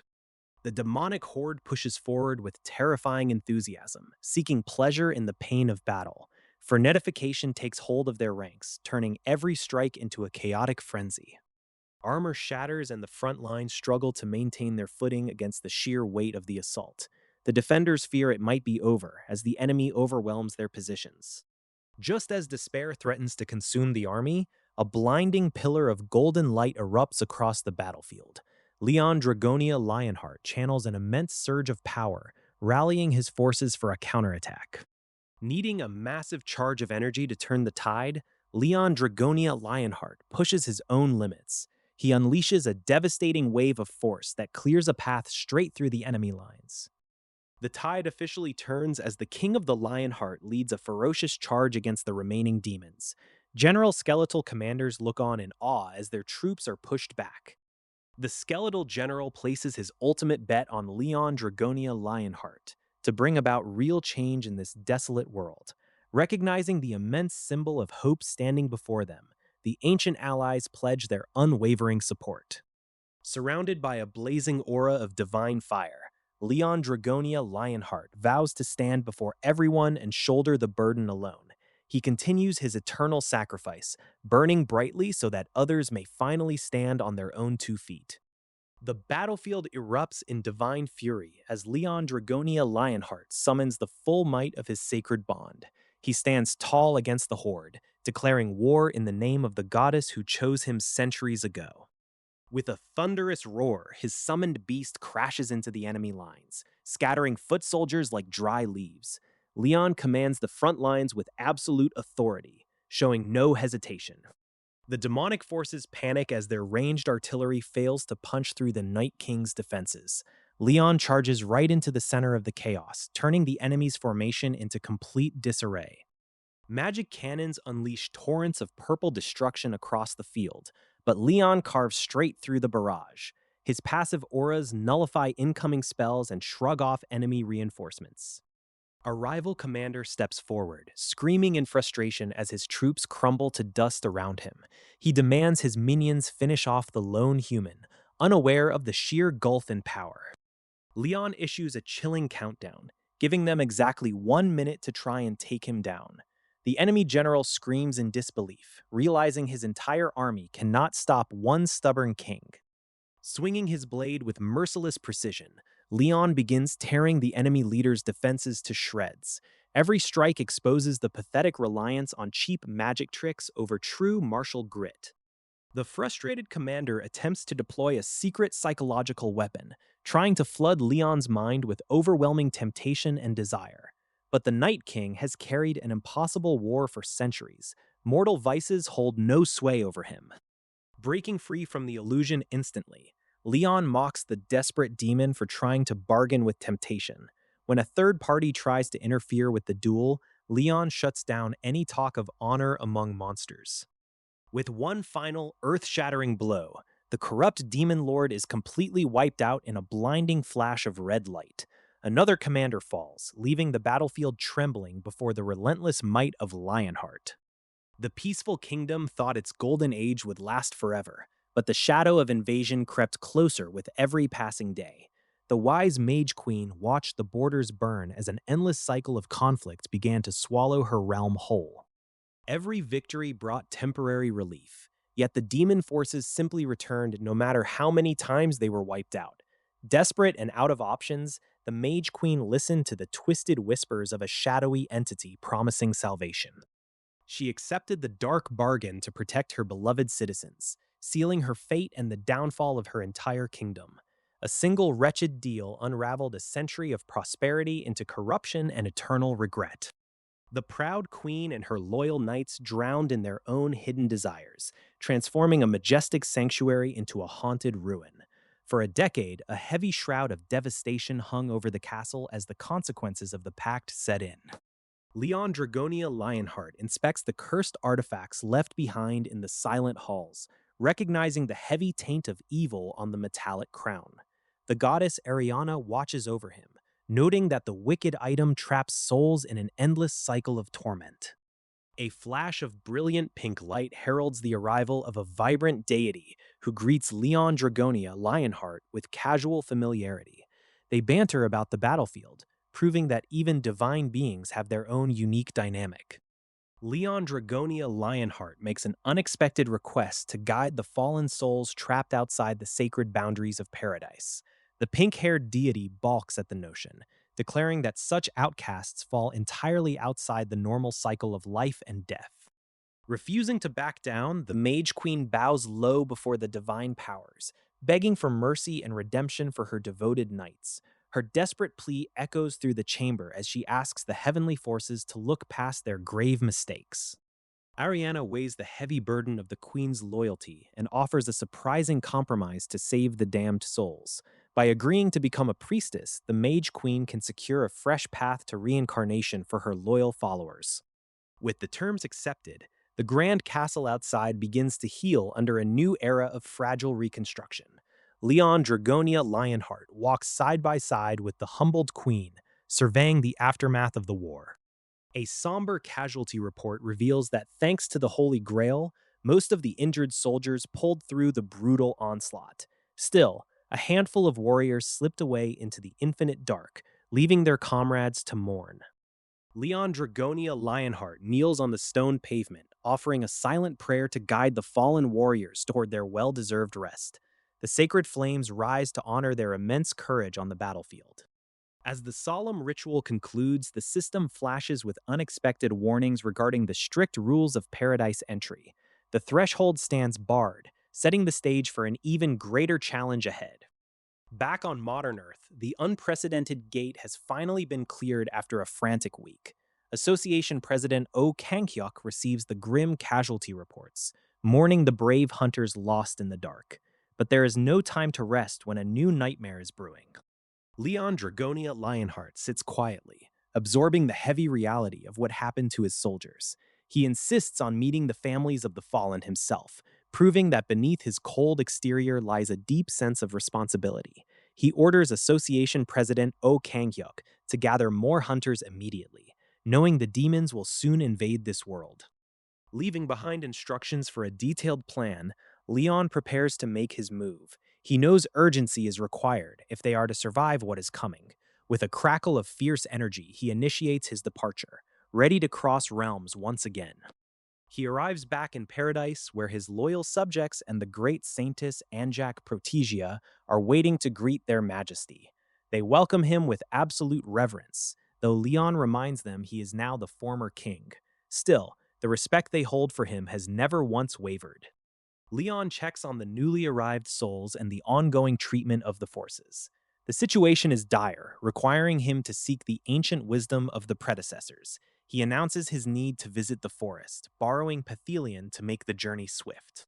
The demonic horde pushes forward with terrifying enthusiasm, seeking pleasure in the pain of battle. Frenetification takes hold of their ranks, turning every strike into a chaotic frenzy. Armor shatters and the front lines struggle to maintain their footing against the sheer weight of the assault. The defenders fear it might be over as the enemy overwhelms their positions. Just as despair threatens to consume the army, a blinding pillar of golden light erupts across the battlefield. Leon Dragonia Lionheart channels an immense surge of power, rallying his forces for a counterattack. Needing a massive charge of energy to turn the tide, Leon Dragonia Lionheart pushes his own limits. He unleashes a devastating wave of force that clears a path straight through the enemy lines. The tide officially turns as the King of the Lionheart leads a ferocious charge against the remaining demons. General Skeletal commanders look on in awe as their troops are pushed back. The Skeletal General places his ultimate bet on Leon Dragonia Lionheart to bring about real change in this desolate world. Recognizing the immense symbol of hope standing before them, the ancient allies pledge their unwavering support. Surrounded by a blazing aura of divine fire, Leon Dragonia Lionheart vows to stand before everyone and shoulder the burden alone. He continues his eternal sacrifice, burning brightly so that others may finally stand on their own 2 feet. The battlefield erupts in divine fury as Leon Dragonia Lionheart summons the full might of his sacred bond. He stands tall against the horde, declaring war in the name of the goddess who chose him centuries ago. With a thunderous roar, his summoned beast crashes into the enemy lines, scattering foot soldiers like dry leaves. Leon commands the front lines with absolute authority, showing no hesitation. The demonic forces panic as their ranged artillery fails to punch through the Night King's defenses. Leon charges right into the center of the chaos, turning the enemy's formation into complete disarray. Magic cannons unleash torrents of purple destruction across the field, but Leon carves straight through the barrage. His passive auras nullify incoming spells and shrug off enemy reinforcements. A rival commander steps forward, screaming in frustration as his troops crumble to dust around him. He demands his minions finish off the lone human, unaware of the sheer gulf in power. Leon issues a chilling countdown, giving them exactly 1 minute to try and take him down. The enemy general screams in disbelief, realizing his entire army cannot stop one stubborn king. Swinging his blade with merciless precision, Leon begins tearing the enemy leader's defenses to shreds. Every strike exposes the pathetic reliance on cheap magic tricks over true martial grit. The frustrated commander attempts to deploy a secret psychological weapon, trying to flood Leon's mind with overwhelming temptation and desire. But the Night King has carried an impossible war for centuries. Mortal vices hold no sway over him. Breaking free from the illusion instantly, Leon mocks the desperate demon for trying to bargain with temptation. When a third party tries to interfere with the duel, Leon shuts down any talk of honor among monsters. With one final, earth-shattering blow, the corrupt demon lord is completely wiped out in a blinding flash of red light. Another commander falls, leaving the battlefield trembling before the relentless might of Lionheart. The peaceful kingdom thought its golden age would last forever, but the shadow of invasion crept closer with every passing day. The wise Mage Queen watched the borders burn as an endless cycle of conflict began to swallow her realm whole. Every victory brought temporary relief, yet the demon forces simply returned no matter how many times they were wiped out. Desperate and out of options, the Mage Queen listened to the twisted whispers of a shadowy entity promising salvation. She accepted the dark bargain to protect her beloved citizens, sealing her fate and the downfall of her entire kingdom. A single wretched deal unraveled a century of prosperity into corruption and eternal regret. The proud queen and her loyal knights drowned in their own hidden desires, transforming a majestic sanctuary into a haunted ruin. For a decade, a heavy shroud of devastation hung over the castle as the consequences of the pact set in. Leon Dragonia Lionheart inspects the cursed artifacts left behind in the silent halls, recognizing the heavy taint of evil on the metallic crown. The goddess Ariana watches over him, noting that the wicked item traps souls in an endless cycle of torment. A flash of brilliant pink light heralds the arrival of a vibrant deity who greets Leon Dragonia Lionheart with casual familiarity. They banter about the battlefield, proving that even divine beings have their own unique dynamic. Leon Dragonia Lionheart makes an unexpected request to guide the fallen souls trapped outside the sacred boundaries of paradise. The pink-haired deity balks at the notion, declaring that such outcasts fall entirely outside the normal cycle of life and death. Refusing to back down, the Mage Queen bows low before the divine powers, begging for mercy and redemption for her devoted knights. Her desperate plea echoes through the chamber as she asks the heavenly forces to look past their grave mistakes. Ariana weighs the heavy burden of the queen's loyalty and offers a surprising compromise to save the damned souls. By agreeing to become a priestess, the Mage Queen can secure a fresh path to reincarnation for her loyal followers. With the terms accepted, the grand castle outside begins to heal under a new era of fragile reconstruction. Leon Dragonia Lionheart walks side by side with the humbled queen, surveying the aftermath of the war. A somber casualty report reveals that thanks to the Holy Grail, most of the injured soldiers pulled through the brutal onslaught. Still, a handful of warriors slipped away into the infinite dark, leaving their comrades to mourn. Leon Dragonia Lionheart kneels on the stone pavement, offering a silent prayer to guide the fallen warriors toward their well-deserved rest. The sacred flames rise to honor their immense courage on the battlefield. As the solemn ritual concludes, the system flashes with unexpected warnings regarding the strict rules of paradise entry. The threshold stands barred, setting the stage for an even greater challenge ahead. Back on modern Earth, the unprecedented gate has finally been cleared after a frantic week. Association President O Kanghyuk receives the grim casualty reports, mourning the brave hunters lost in the dark. But there is no time to rest when a new nightmare is brewing. Leon Dragonia Lionheart sits quietly, absorbing the heavy reality of what happened to his soldiers. He insists on meeting the families of the fallen himself, proving that beneath his cold exterior lies a deep sense of responsibility. He orders Association President Oh Kang-hyuk to gather more hunters immediately, knowing the demons will soon invade this world. Leaving behind instructions for a detailed plan, Leon prepares to make his move. He knows urgency is required if they are to survive what is coming. With a crackle of fierce energy, he initiates his departure, ready to cross realms once again. He arrives back in paradise where his loyal subjects and the great saintess Anjak Protegia are waiting to greet their majesty. They welcome him with absolute reverence, though Leon reminds them he is now the former king. Still, the respect they hold for him has never once wavered. Leon checks on the newly arrived souls and the ongoing treatment of the forces. The situation is dire, requiring him to seek the ancient wisdom of the predecessors. He announces his need to visit the forest, borrowing Pethelion to make the journey swift.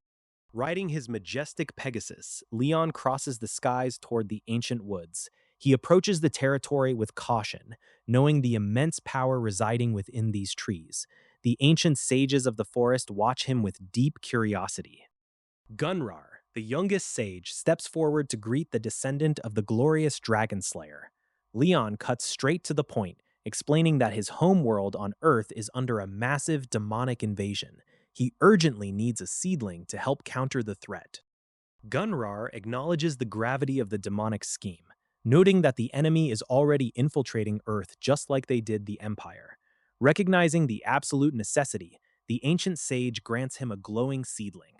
Riding his majestic Pegasus, Leon crosses the skies toward the ancient woods. He approaches the territory with caution, knowing the immense power residing within these trees. The ancient sages of the forest watch him with deep curiosity. Gunrar, the youngest sage, steps forward to greet the descendant of the glorious Dragon Slayer. Leon cuts straight to the point, explaining that his homeworld on Earth is under a massive demonic invasion. He urgently needs a seedling to help counter the threat. Gunrar acknowledges the gravity of the demonic scheme, noting that the enemy is already infiltrating Earth just like they did the Empire. Recognizing the absolute necessity, the ancient sage grants him a glowing seedling.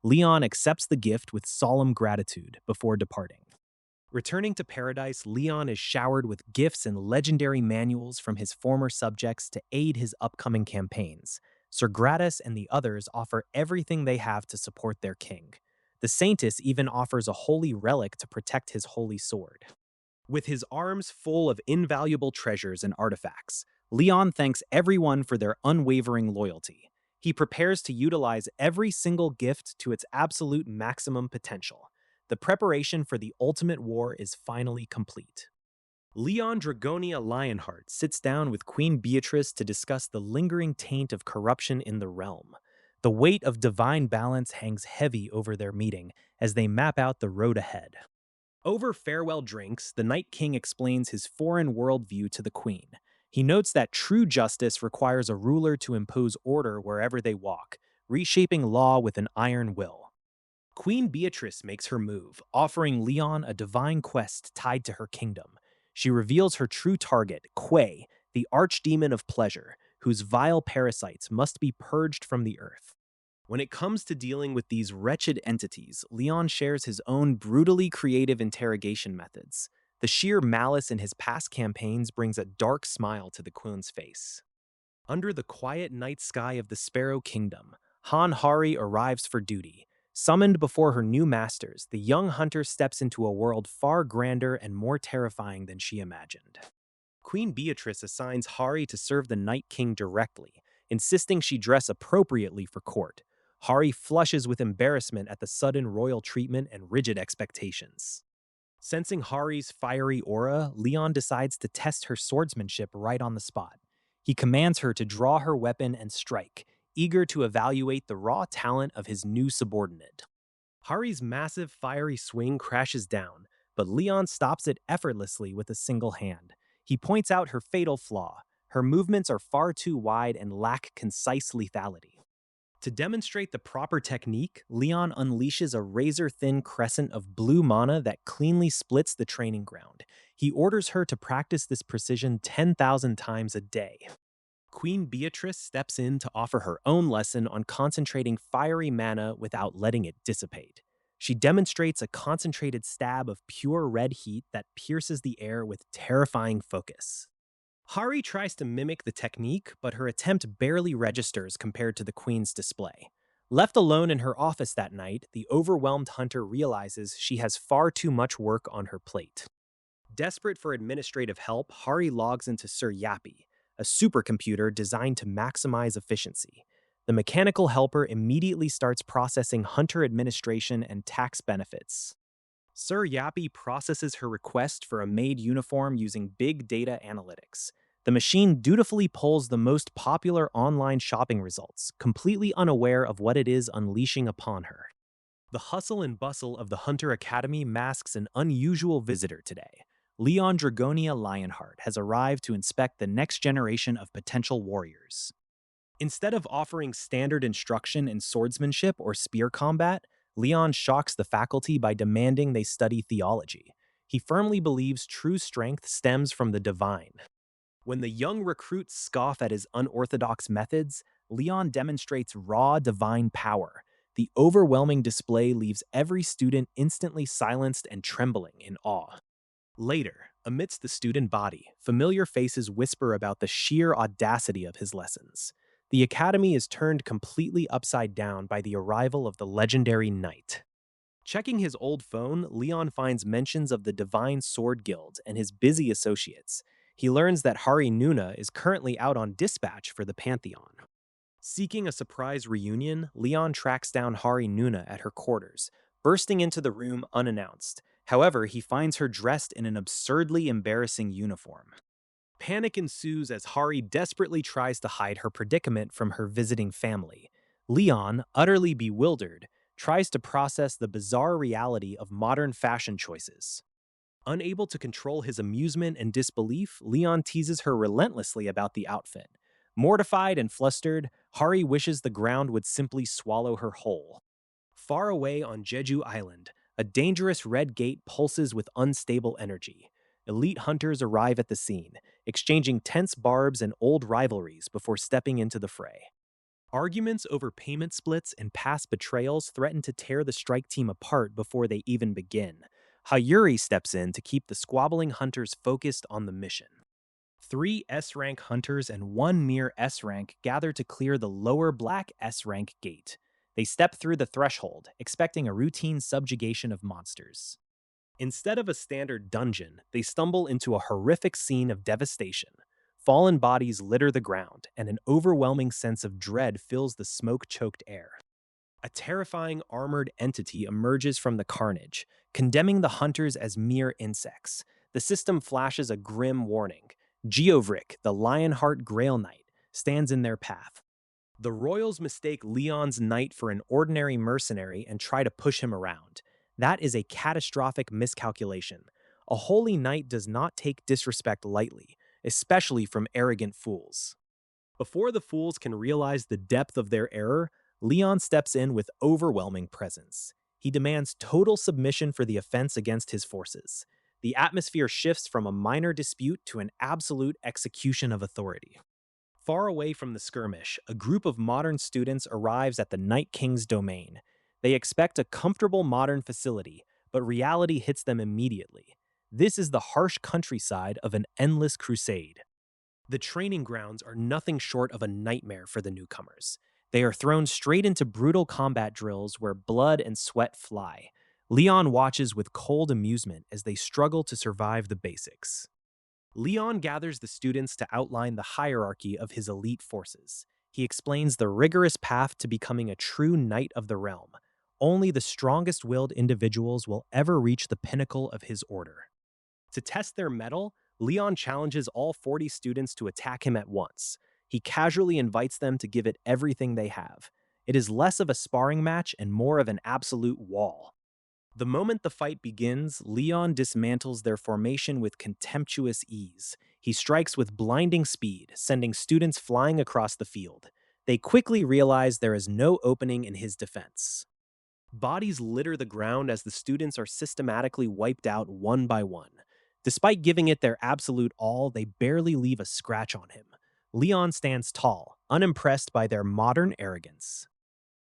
Leon accepts the gift with solemn gratitude before departing. Returning to paradise, Leon is showered with gifts and legendary manuals from his former subjects to aid his upcoming campaigns. Sir Gratis and the others offer everything they have to support their king. The Saintess even offers a holy relic to protect his holy sword. With his arms full of invaluable treasures and artifacts, Leon thanks everyone for their unwavering loyalty. He prepares to utilize every single gift to its absolute maximum potential. The preparation for the ultimate war is finally complete. Leon Dragonia Lionheart sits down with Queen Beatrice to discuss the lingering taint of corruption in the realm. The weight of divine balance hangs heavy over their meeting as they map out the road ahead. Over farewell drinks, the Night King explains his foreign worldview to the Queen. He notes that true justice requires a ruler to impose order wherever they walk, reshaping law with an iron will. Queen Beatrice makes her move, offering Leon a divine quest tied to her kingdom. She reveals her true target, Quay, the archdemon of pleasure, whose vile parasites must be purged from the earth. When it comes to dealing with these wretched entities, Leon shares his own brutally creative interrogation methods. The sheer malice in his past campaigns brings a dark smile to the Queen's face. Under the quiet night sky of the Sparrow Kingdom, Han Hari arrives for duty. Summoned before her new masters, the young hunter steps into a world far grander and more terrifying than she imagined. Queen Beatrice assigns Hari to serve the Night King directly, insisting she dress appropriately for court. Hari flushes with embarrassment at the sudden royal treatment and rigid expectations. Sensing Hari's fiery aura, Leon decides to test her swordsmanship right on the spot. He commands her to draw her weapon and strike, eager to evaluate the raw talent of his new subordinate. Hari's massive fiery swing crashes down, but Leon stops it effortlessly with a single hand. He points out her fatal flaw. Her movements are far too wide and lack concise lethality. To demonstrate the proper technique, Leon unleashes a razor-thin crescent of blue mana that cleanly splits the training ground. He orders her to practice this precision 10,000 times a day. Queen Beatrice steps in to offer her own lesson on concentrating fiery mana without letting it dissipate. She demonstrates a concentrated stab of pure red heat that pierces the air with terrifying focus. Hari tries to mimic the technique, but her attempt barely registers compared to the Queen's display. Left alone in her office that night, the overwhelmed hunter realizes she has far too much work on her plate. Desperate for administrative help, Hari logs into Sir Yappy, a supercomputer designed to maximize efficiency. The mechanical helper immediately starts processing hunter administration and tax benefits. Sir Yappy processes her request for a maid uniform using big data analytics. The machine dutifully pulls the most popular online shopping results, completely unaware of what it is unleashing upon her. The hustle and bustle of the Hunter Academy masks an unusual visitor today. Leon Dragonia Lionheart has arrived to inspect the next generation of potential warriors. Instead of offering standard instruction in swordsmanship or spear combat, Leon shocks the faculty by demanding they study theology. He firmly believes true strength stems from the divine. When the young recruits scoff at his unorthodox methods, Leon demonstrates raw divine power. The overwhelming display leaves every student instantly silenced and trembling in awe. Later, amidst the student body, familiar faces whisper about the sheer audacity of his lessons. The academy is turned completely upside down by the arrival of the legendary knight. Checking his old phone, Leon finds mentions of the Divine Sword Guild and his busy associates. He learns that Hari Nuna is currently out on dispatch for the Pantheon. Seeking a surprise reunion, Leon tracks down Hari Nuna at her quarters, bursting into the room unannounced. However, he finds her dressed in an absurdly embarrassing uniform. Panic ensues as Hari desperately tries to hide her predicament from her visiting family. Leon, utterly bewildered, tries to process the bizarre reality of modern fashion choices. Unable to control his amusement and disbelief, Leon teases her relentlessly about the outfit. Mortified and flustered, Hari wishes the ground would simply swallow her whole. Far away on Jeju Island, a dangerous red gate pulses with unstable energy. Elite hunters arrive at the scene, exchanging tense barbs and old rivalries before stepping into the fray. Arguments over payment splits and past betrayals threaten to tear the strike team apart before they even begin. Hayuri steps in to keep the squabbling hunters focused on the mission. Three S rank hunters and one mere S rank gather to clear the lower black S rank gate. They step through the threshold, expecting a routine subjugation of monsters. Instead of a standard dungeon, they stumble into a horrific scene of devastation. Fallen bodies litter the ground, and an overwhelming sense of dread fills the smoke choked air. A terrifying armored entity emerges from the carnage, condemning the hunters as mere insects. The system flashes a grim warning. Geovric, the Lionheart Grail Knight, stands in their path. The royals mistake Leon's knight for an ordinary mercenary and try to push him around. That is a catastrophic miscalculation. A holy knight does not take disrespect lightly, especially from arrogant fools. Before the fools can realize the depth of their error, Leon steps in with overwhelming presence. He demands total submission for the offense against his forces. The atmosphere shifts from a minor dispute to an absolute execution of authority. Far away from the skirmish, a group of modern students arrives at the Night King's domain. They expect a comfortable modern facility, but reality hits them immediately. This is the harsh countryside of an endless crusade. The training grounds are nothing short of a nightmare for the newcomers. They are thrown straight into brutal combat drills where blood and sweat fly. Leon watches with cold amusement as they struggle to survive the basics. Leon gathers the students to outline the hierarchy of his elite forces. He explains the rigorous path to becoming a true knight of the realm. Only the strongest willed individuals will ever reach the pinnacle of his order. To test their mettle, Leon challenges all 40 students to attack him at once. He casually invites them to give it everything they have. It is less of a sparring match and more of an absolute wall. The moment the fight begins, Leon dismantles their formation with contemptuous ease. He strikes with blinding speed, sending students flying across the field. They quickly realize there is no opening in his defense. Bodies litter the ground as the students are systematically wiped out one by one. Despite giving it their absolute all, they barely leave a scratch on him. Leon stands tall, unimpressed by their modern arrogance.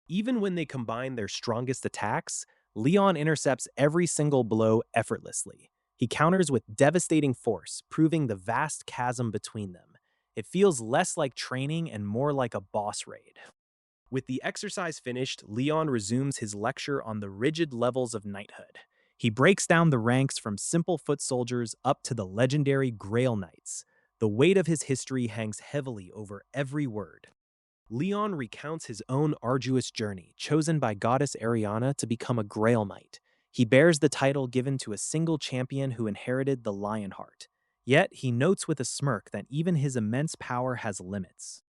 Even when they combine their strongest attacks, Leon intercepts every single blow effortlessly. He counters with devastating force, proving the vast chasm between them. It feels less like training and more like a boss raid. With the exercise finished, Leon resumes his lecture on the rigid levels of knighthood. He breaks down the ranks from simple foot soldiers up to the legendary Grail Knights. The weight of his history hangs heavily over every word. Leon recounts his own arduous journey, chosen by goddess Ariana to become a Grail Knight. He bears the title given to a single champion who inherited the Lionheart. Yet, he notes with a smirk that even his immense power has limits.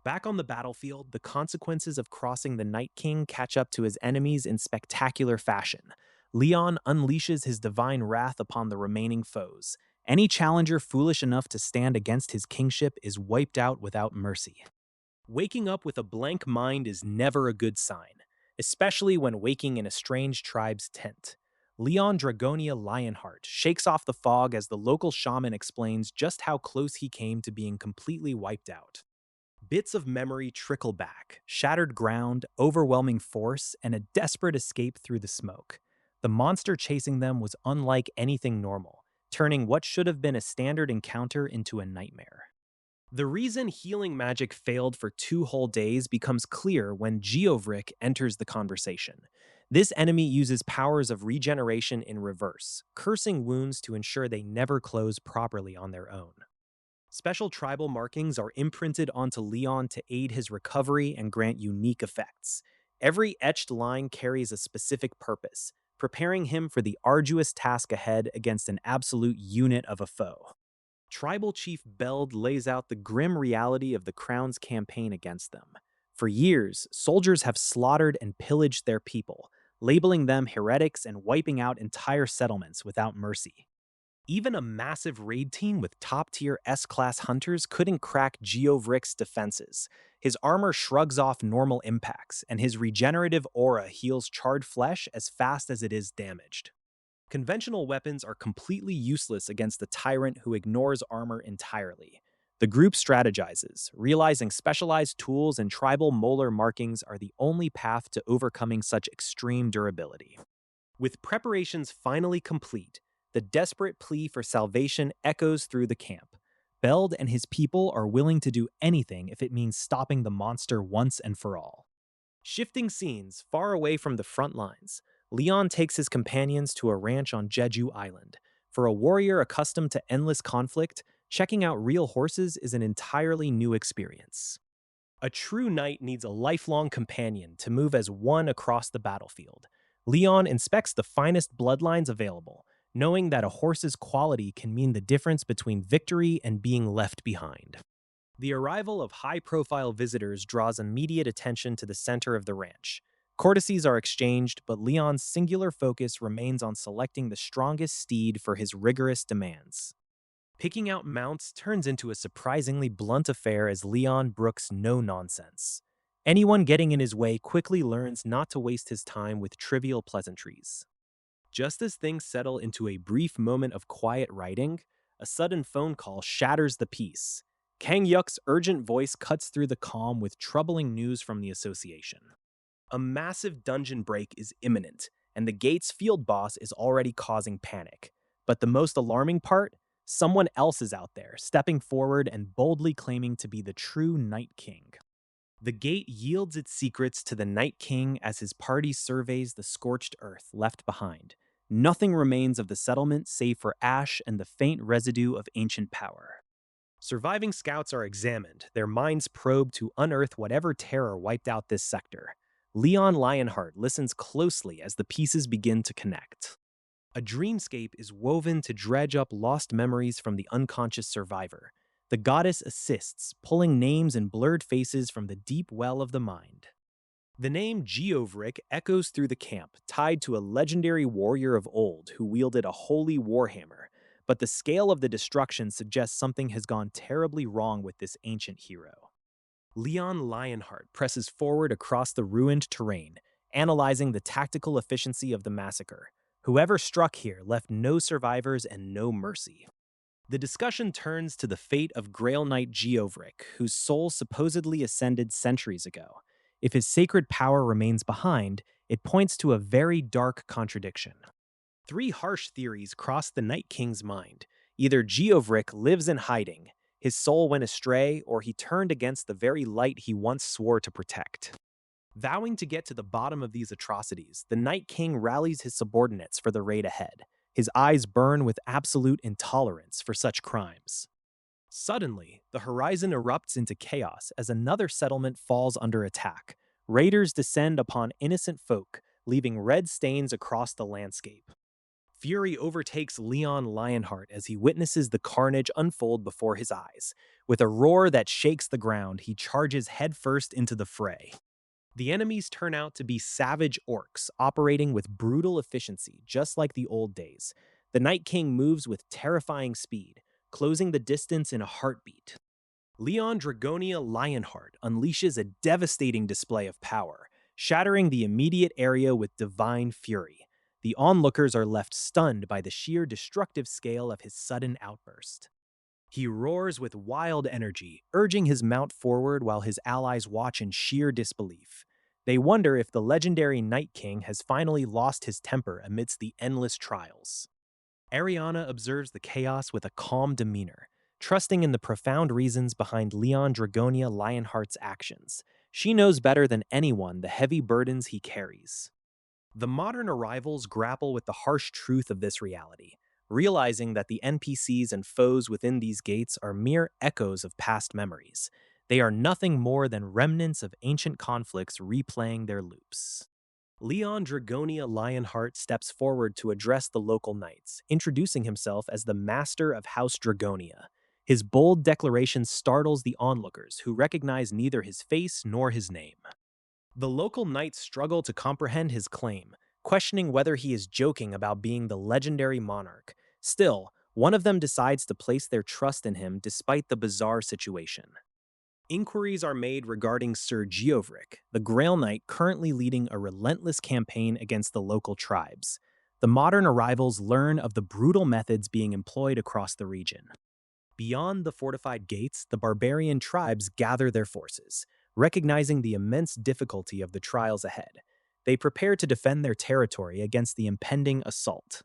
Back on the battlefield, the consequences of crossing the Night King catch up to his enemies in spectacular fashion. Leon unleashes his divine wrath upon the remaining foes. Any challenger foolish enough to stand against his kingship is wiped out without mercy. Waking up with a blank mind is never a good sign, especially when waking in a strange tribe's tent. Leon Dragonia Lionheart shakes off the fog as the local shaman explains just how close he came to being completely wiped out. Bits of memory trickle back, shattered ground, overwhelming force, and a desperate escape through the smoke. The monster chasing them was unlike anything normal, turning what should have been a standard encounter into a nightmare. The reason healing magic failed for 2 whole days becomes clear when Geovric enters the conversation. This enemy uses powers of regeneration in reverse, cursing wounds to ensure they never close properly on their own. Special tribal markings are imprinted onto Leon to aid his recovery and grant unique effects. Every etched line carries a specific purpose, preparing him for the arduous task ahead against an absolute unit of a foe. Tribal Chief Beld lays out the grim reality of the Crown's campaign against them. For years, soldiers have slaughtered and pillaged their people, labeling them heretics and wiping out entire settlements without mercy. Even a massive raid team with top-tier S-class hunters couldn't crack Geovric's defenses. His armor shrugs off normal impacts, and his regenerative aura heals charred flesh as fast as it is damaged. Conventional weapons are completely useless against the tyrant who ignores armor entirely. The group strategizes, realizing specialized tools and tribal molar markings are the only path to overcoming such extreme durability. With preparations finally complete, the desperate plea for salvation echoes through the camp. Beld and his people are willing to do anything if it means stopping the monster once and for all. Shifting scenes far away from the front lines, Leon takes his companions to a ranch on Jeju Island. For a warrior accustomed to endless conflict, checking out real horses is an entirely new experience. A true knight needs a lifelong companion to move as one across the battlefield. Leon inspects the finest bloodlines available, knowing that a horse's quality can mean the difference between victory and being left behind. The arrival of high-profile visitors draws immediate attention to the center of the ranch. Courtesies are exchanged, but Leon's singular focus remains on selecting the strongest steed for his rigorous demands. Picking out mounts turns into a surprisingly blunt affair as Leon brooks no nonsense. Anyone getting in his way quickly learns not to waste his time with trivial pleasantries. Just as things settle into a brief moment of quiet writing, a sudden phone call shatters the peace. Kang Yuk's urgent voice cuts through the calm with troubling news from the association. A massive dungeon break is imminent, and the gate's field boss is already causing panic. But the most alarming part? Someone else is out there, stepping forward and boldly claiming to be the true Night King. The gate yields its secrets to the Night King as his party surveys the scorched earth left behind. Nothing remains of the settlement save for ash and the faint residue of ancient power. Surviving scouts are examined, their minds probed to unearth whatever terror wiped out this sector. Leon Lionheart listens closely as the pieces begin to connect. A dreamscape is woven to dredge up lost memories from the unconscious survivor. The goddess assists, pulling names and blurred faces from the deep well of the mind. The name Geovric echoes through the camp, tied to a legendary warrior of old who wielded a holy warhammer, but the scale of the destruction suggests something has gone terribly wrong with this ancient hero. Leon Lionheart presses forward across the ruined terrain, analyzing the tactical efficiency of the massacre. Whoever struck here left no survivors and no mercy. The discussion turns to the fate of Grail Knight Geovric, whose soul supposedly ascended centuries ago. If his sacred power remains behind, it points to a very dark contradiction. Three harsh theories cross the Night King's mind. Either Geovric lives in hiding, his soul went astray, or he turned against the very light he once swore to protect. Vowing to get to the bottom of these atrocities, the Night King rallies his subordinates for the raid ahead. His eyes burn with absolute intolerance for such crimes. Suddenly, the horizon erupts into chaos as another settlement falls under attack. Raiders descend upon innocent folk, leaving red stains across the landscape. Fury overtakes Leon Lionheart as he witnesses the carnage unfold before his eyes. With a roar that shakes the ground, he charges headfirst into the fray. The enemies turn out to be savage orcs, operating with brutal efficiency, just like the old days. The Night King moves with terrifying speed, closing the distance in a heartbeat. Leon Dragonia Lionheart unleashes a devastating display of power, shattering the immediate area with divine fury. The onlookers are left stunned by the sheer destructive scale of his sudden outburst. He roars with wild energy, urging his mount forward while his allies watch in sheer disbelief. They wonder if the legendary Night King has finally lost his temper amidst the endless trials. Ariana observes the chaos with a calm demeanor, trusting in the profound reasons behind Leon Dragonia Lionheart's actions. She knows better than anyone the heavy burdens he carries. The modern arrivals grapple with the harsh truth of this reality, realizing that the NPCs and foes within these gates are mere echoes of past memories. They are nothing more than remnants of ancient conflicts replaying their loops. Leon Dragonia Lionheart steps forward to address the local knights, introducing himself as the Master of House Dragonia. His bold declaration startles the onlookers, who recognize neither his face nor his name. The local knights struggle to comprehend his claim, questioning whether he is joking about being the legendary monarch. Still, one of them decides to place their trust in him despite the bizarre situation. Inquiries are made regarding Sir Geovric, the Grail Knight currently leading a relentless campaign against the local tribes. The modern arrivals learn of the brutal methods being employed across the region. Beyond the fortified gates, the barbarian tribes gather their forces, recognizing the immense difficulty of the trials ahead. They prepare to defend their territory against the impending assault.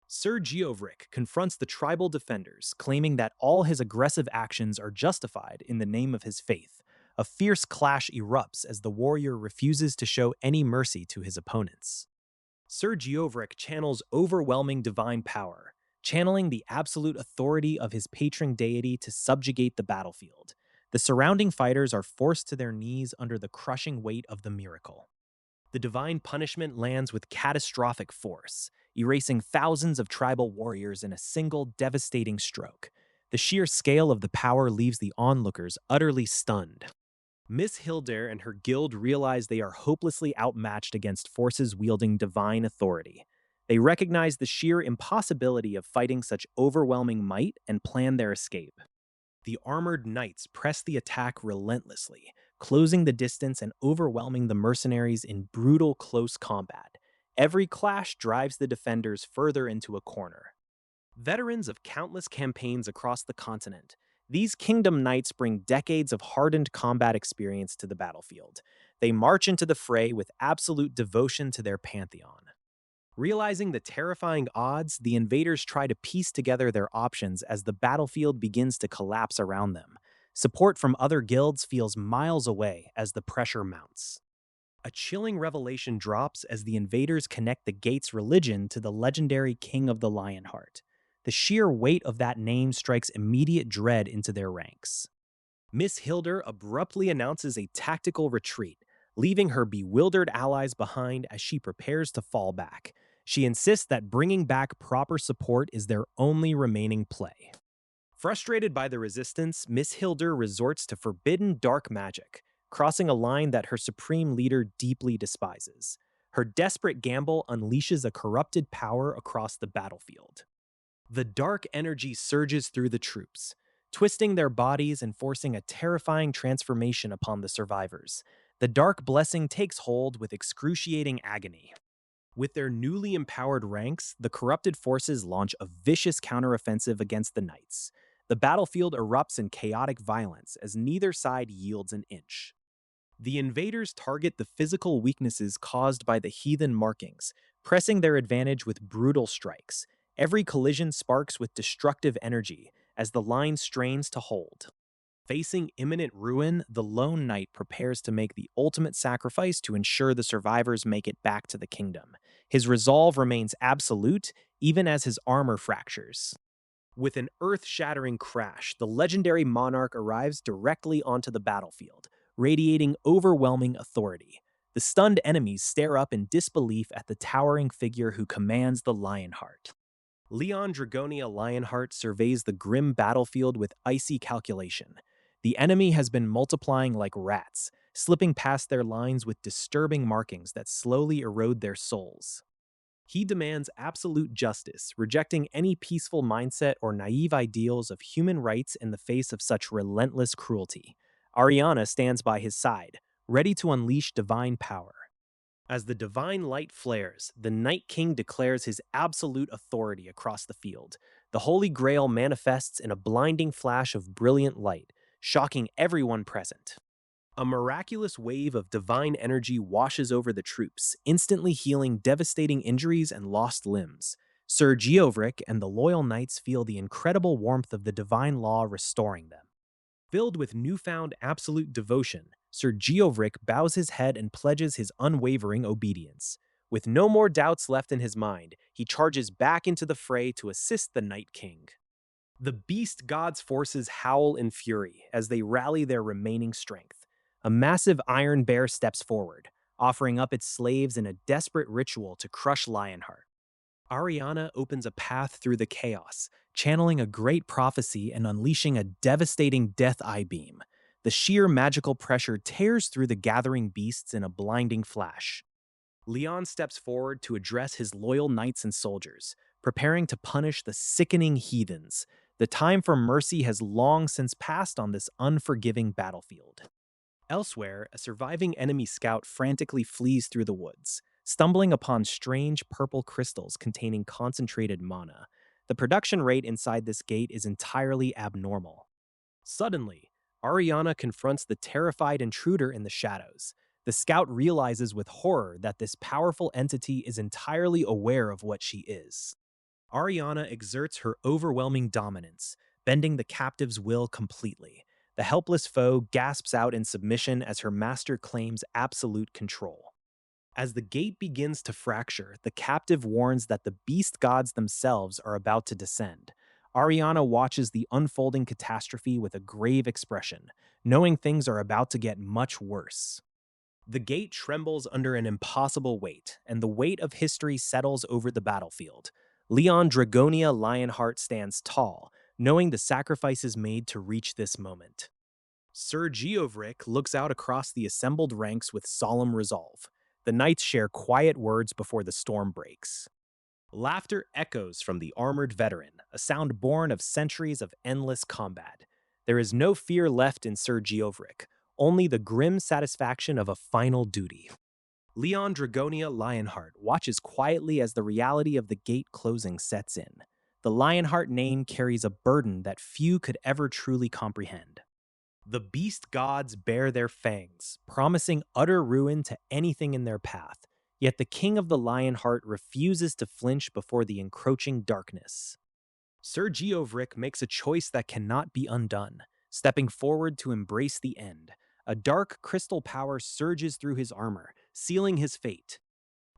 Sir Geovric confronts the tribal defenders, claiming that all his aggressive actions are justified in the name of his faith. A fierce clash erupts as the warrior refuses to show any mercy to his opponents. Sir Geovric channels overwhelming divine power, channeling the absolute authority of his patron deity to subjugate the battlefield. The surrounding fighters are forced to their knees under the crushing weight of the miracle. The divine punishment lands with catastrophic force, erasing thousands of tribal warriors in a single devastating stroke. The sheer scale of the power leaves the onlookers utterly stunned. Miss Hilder and her guild realize they are hopelessly outmatched against forces wielding divine authority. They recognize the sheer impossibility of fighting such overwhelming might and plan their escape. The armored knights press the attack relentlessly, closing the distance and overwhelming the mercenaries in brutal close combat. Every clash drives the defenders further into a corner. Veterans of countless campaigns across the continent, these Kingdom Knights bring decades of hardened combat experience to the battlefield. They march into the fray with absolute devotion to their pantheon. Realizing the terrifying odds, the invaders try to piece together their options as the battlefield begins to collapse around them. Support from other guilds feels miles away as the pressure mounts. A chilling revelation drops as the invaders connect the gate's religion to the legendary King of the Lionheart. The sheer weight of that name strikes immediate dread into their ranks. Miss Hilder abruptly announces a tactical retreat, leaving her bewildered allies behind as she prepares to fall back. She insists that bringing back proper support is their only remaining play. Frustrated by the resistance, Miss Hilder resorts to forbidden dark magic, crossing a line that her supreme leader deeply despises. Her desperate gamble unleashes a corrupted power across the battlefield. The dark energy surges through the troops, twisting their bodies and forcing a terrifying transformation upon the survivors. The dark blessing takes hold with excruciating agony. With their newly empowered ranks, the corrupted forces launch a vicious counteroffensive against the knights. The battlefield erupts in chaotic violence as neither side yields an inch. The invaders target the physical weaknesses caused by the heathen markings, pressing their advantage with brutal strikes. Every collision sparks with destructive energy as the line strains to hold. Facing imminent ruin, the lone knight prepares to make the ultimate sacrifice to ensure the survivors make it back to the kingdom. His resolve remains absolute, even as his armor fractures. With an earth-shattering crash, the legendary monarch arrives directly onto the battlefield, radiating overwhelming authority. The stunned enemies stare up in disbelief at the towering figure who commands the Lionheart. Leon Dragonia Lionheart surveys the grim battlefield with icy calculation. The enemy has been multiplying like rats, slipping past their lines with disturbing markings that slowly erode their souls. He demands absolute justice, rejecting any peaceful mindset or naive ideals of human rights in the face of such relentless cruelty. Ariana stands by his side, ready to unleash divine power. As the divine light flares, the Night King declares his absolute authority across the field. The Holy Grail manifests in a blinding flash of brilliant light, shocking everyone present. A miraculous wave of divine energy washes over the troops, instantly healing devastating injuries and lost limbs. Sir Geovric and the loyal knights feel the incredible warmth of the divine law restoring them. Filled with newfound absolute devotion, Sir Geovric bows his head and pledges his unwavering obedience. With no more doubts left in his mind, he charges back into the fray to assist the Night King. The beast god's forces howl in fury as they rally their remaining strength. A massive iron bear steps forward, offering up its slaves in a desperate ritual to crush Lionheart. Ariana opens a path through the chaos, channeling a great prophecy and unleashing a devastating death eye beam. The sheer magical pressure tears through the gathering beasts in a blinding flash. Leon steps forward to address his loyal knights and soldiers, preparing to punish the sickening heathens. The time for mercy has long since passed on this unforgiving battlefield. Elsewhere, a surviving enemy scout frantically flees through the woods, stumbling upon strange purple crystals containing concentrated mana. The production rate inside this gate is entirely abnormal. Suddenly, Ariana confronts the terrified intruder in the shadows. The scout realizes with horror that this powerful entity is entirely aware of what she is. Ariana exerts her overwhelming dominance, bending the captive's will completely. The helpless foe gasps out in submission as her master claims absolute control. As the gate begins to fracture, the captive warns that the beast gods themselves are about to descend. Ariana watches the unfolding catastrophe with a grave expression, knowing things are about to get much worse. The gate trembles under an impossible weight, and the weight of history settles over the battlefield. Leon Dragonia Lionheart stands tall, knowing the sacrifices made to reach this moment. Sir Geovric looks out across the assembled ranks with solemn resolve. The knights share quiet words before the storm breaks. Laughter echoes from the armored veteran, a sound born of centuries of endless combat. There is no fear left in Sir Geovric, only the grim satisfaction of a final duty. Leon Dragonia Lionheart watches quietly as the reality of the gate closing sets in. The Lionheart name carries a burden that few could ever truly comprehend. The beast gods bare their fangs, promising utter ruin to anything in their path, yet the king of the Lionheart refuses to flinch before the encroaching darkness. Sir Geovric makes a choice that cannot be undone, stepping forward to embrace the end. A dark crystal power surges through his armor, sealing his fate.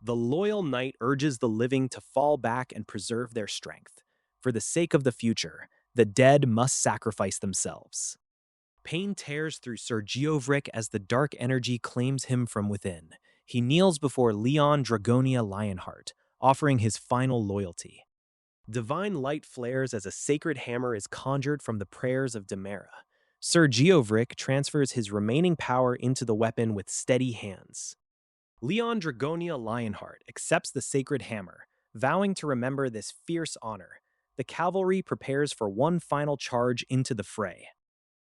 The loyal knight urges the living to fall back and preserve their strength. For the sake of the future, the dead must sacrifice themselves. Pain tears through Sir Geovric as the dark energy claims him from within. He kneels before Leon Dragonia Lionheart, offering his final loyalty. Divine light flares as a sacred hammer is conjured from the prayers of Demera. Sir Geovric transfers his remaining power into the weapon with steady hands. Leon Dragonia Lionheart accepts the sacred hammer, vowing to remember this fierce honor. The cavalry prepares for one final charge into the fray.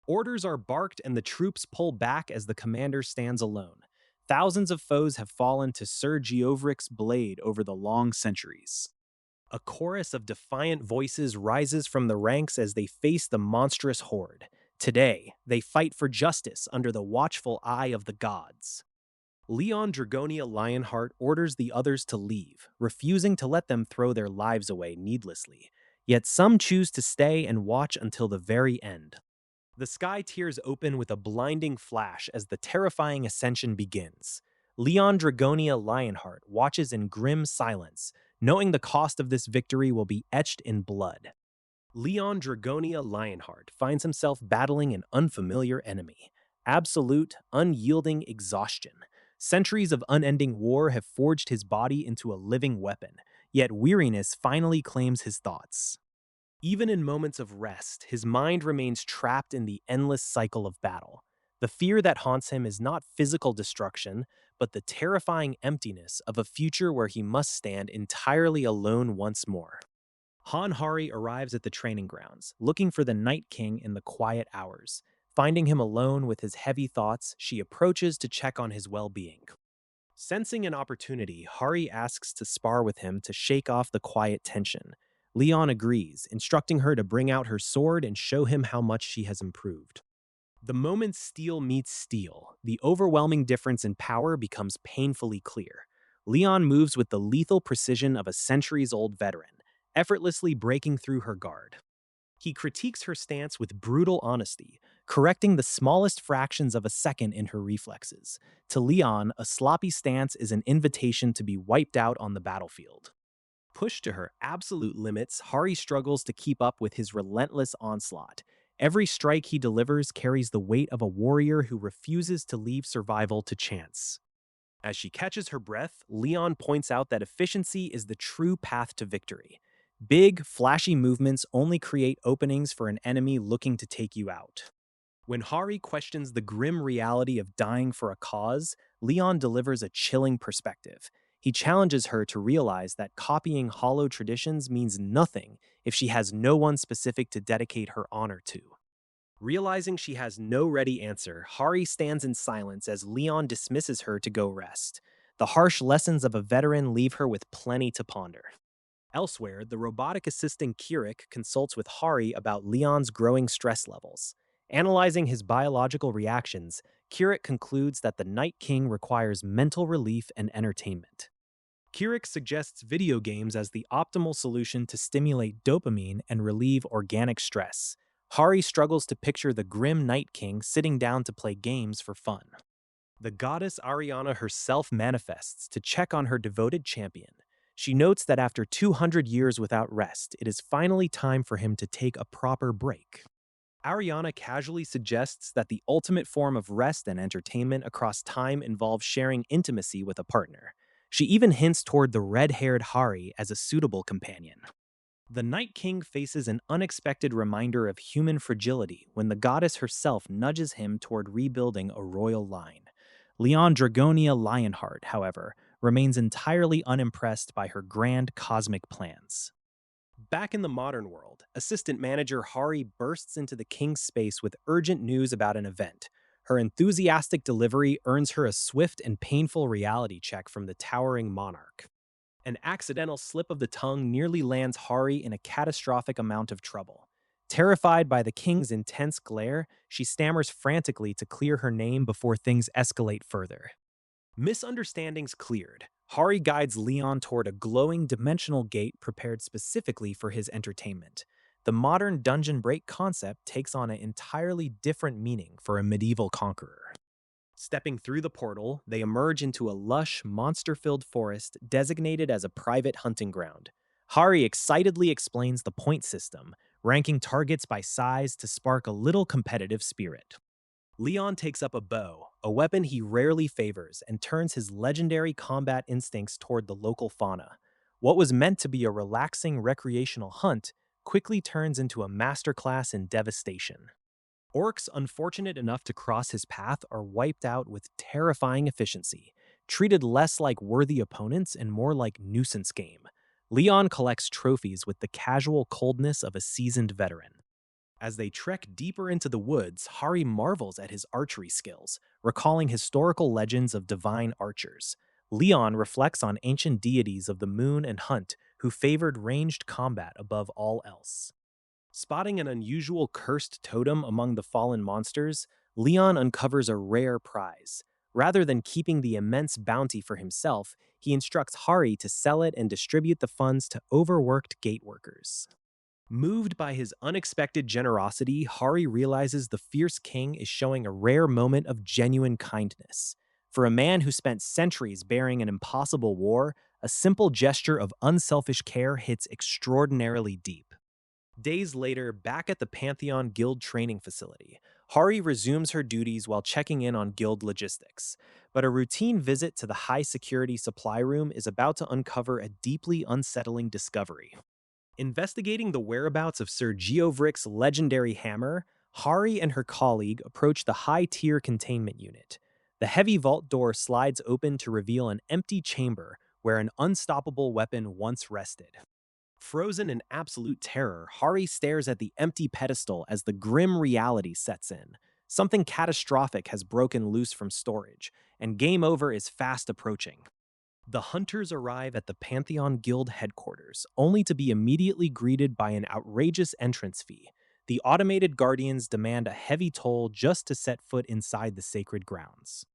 Orders are barked and the troops pull back as the commander stands alone. Thousands of foes have fallen to Sir Geovric's blade over the long centuries. A chorus of defiant voices rises from the ranks as they face the monstrous horde. Today, they fight for justice under the watchful eye of the gods. Leon Dragonia Lionheart orders the others to leave, refusing to let them throw their lives away needlessly. Yet some choose to stay and watch until the very end. The sky tears open with a blinding flash as the terrifying ascension begins. Leon Dragonia Lionheart watches in grim silence, knowing the cost of this victory will be etched in blood. Leon Dragonia Lionheart finds himself battling an unfamiliar enemy. Absolute, unyielding exhaustion. Centuries of unending war have forged his body into a living weapon, yet weariness finally claims his thoughts. Even in moments of rest, his mind remains trapped in the endless cycle of battle. The fear that haunts him is not physical destruction, but the terrifying emptiness of a future where he must stand entirely alone once more. Hanhari arrives at the training grounds, looking for the Night King in the quiet hours. Finding him alone with his heavy thoughts, she approaches to check on his well-being. Sensing an opportunity, Hari asks to spar with him to shake off the quiet tension. Leon agrees, instructing her to bring out her sword and show him how much she has improved. The moment steel meets steel, the overwhelming difference in power becomes painfully clear. Leon moves with the lethal precision of a centuries-old veteran, effortlessly breaking through her guard. He critiques her stance with brutal honesty, correcting the smallest fractions of a second in her reflexes. To Leon, a sloppy stance is an invitation to be wiped out on the battlefield. Pushed to her absolute limits, Hari struggles to keep up with his relentless onslaught. Every strike he delivers carries the weight of a warrior who refuses to leave survival to chance. As she catches her breath, Leon points out that efficiency is the true path to victory. Big, flashy movements only create openings for an enemy looking to take you out. When Hari questions the grim reality of dying for a cause, Leon delivers a chilling perspective. He challenges her to realize that copying hollow traditions means nothing if she has no one specific to dedicate her honor to. Realizing she has no ready answer, Hari stands in silence as Leon dismisses her to go rest. The harsh lessons of a veteran leave her with plenty to ponder. Elsewhere, the robotic assistant Kirik consults with Hari about Leon's growing stress levels. Analyzing his biological reactions, Kirik concludes that the Night King requires mental relief and entertainment. Kirik suggests video games as the optimal solution to stimulate dopamine and relieve organic stress. Hari struggles to picture the grim Night King sitting down to play games for fun. The goddess Ariana herself manifests to check on her devoted champion. She notes that after 200 years without rest, it is finally time for him to take a proper break. Ariana casually suggests that the ultimate form of rest and entertainment across time involves sharing intimacy with a partner. She even hints toward the red-haired Hari as a suitable companion. The Night King faces an unexpected reminder of human fragility when the goddess herself nudges him toward rebuilding a royal line. Leon Dragonia Lionheart, however, remains entirely unimpressed by her grand cosmic plans. Back in the modern world, assistant manager Hari bursts into the king's space with urgent news about an event. Her enthusiastic delivery earns her a swift and painful reality check from the towering monarch. An accidental slip of the tongue nearly lands Hari in a catastrophic amount of trouble. Terrified by the king's intense glare, she stammers frantically to clear her name before things escalate further. Misunderstandings cleared, Hari guides Leon toward a glowing dimensional gate prepared specifically for his entertainment. The modern dungeon break concept takes on an entirely different meaning for a medieval conqueror. Stepping through the portal, they emerge into a lush, monster-filled forest designated as a private hunting ground. Hari excitedly explains the point system, ranking targets by size to spark a little competitive spirit. Leon takes up a bow, a weapon he rarely favors, and turns his legendary combat instincts toward the local fauna. What was meant to be a relaxing recreational hunt quickly turns into a masterclass in devastation. Orcs unfortunate enough to cross his path are wiped out with terrifying efficiency, treated less like worthy opponents and more like nuisance game. Leon collects trophies with the casual coldness of a seasoned veteran. As they trek deeper into the woods, Hari marvels at his archery skills, recalling historical legends of divine archers. Leon reflects on ancient deities of the moon and hunt who favored ranged combat above all else. Spotting an unusual cursed totem among the fallen monsters, Leon uncovers a rare prize. Rather than keeping the immense bounty for himself, he instructs Hari to sell it and distribute the funds to overworked gate workers. Moved by his unexpected generosity, Hari realizes the fierce king is showing a rare moment of genuine kindness. For a man who spent centuries bearing an impossible war, a simple gesture of unselfish care hits extraordinarily deep. Days later, back at the Pantheon Guild training facility, Hari resumes her duties while checking in on guild logistics, but a routine visit to the high security supply room is about to uncover a deeply unsettling discovery. Investigating the whereabouts of Sir Geovrick's legendary hammer, Hari and her colleague approach the high tier containment unit. The heavy vault door slides open to reveal an empty chamber where an unstoppable weapon once rested. Frozen in absolute terror, Hari stares at the empty pedestal as the grim reality sets in. Something catastrophic has broken loose from storage, and game over is fast approaching. The hunters arrive at the Pantheon Guild headquarters, only to be immediately greeted by an outrageous entrance fee. The automated guardians demand a heavy toll just to set foot inside the sacred grounds.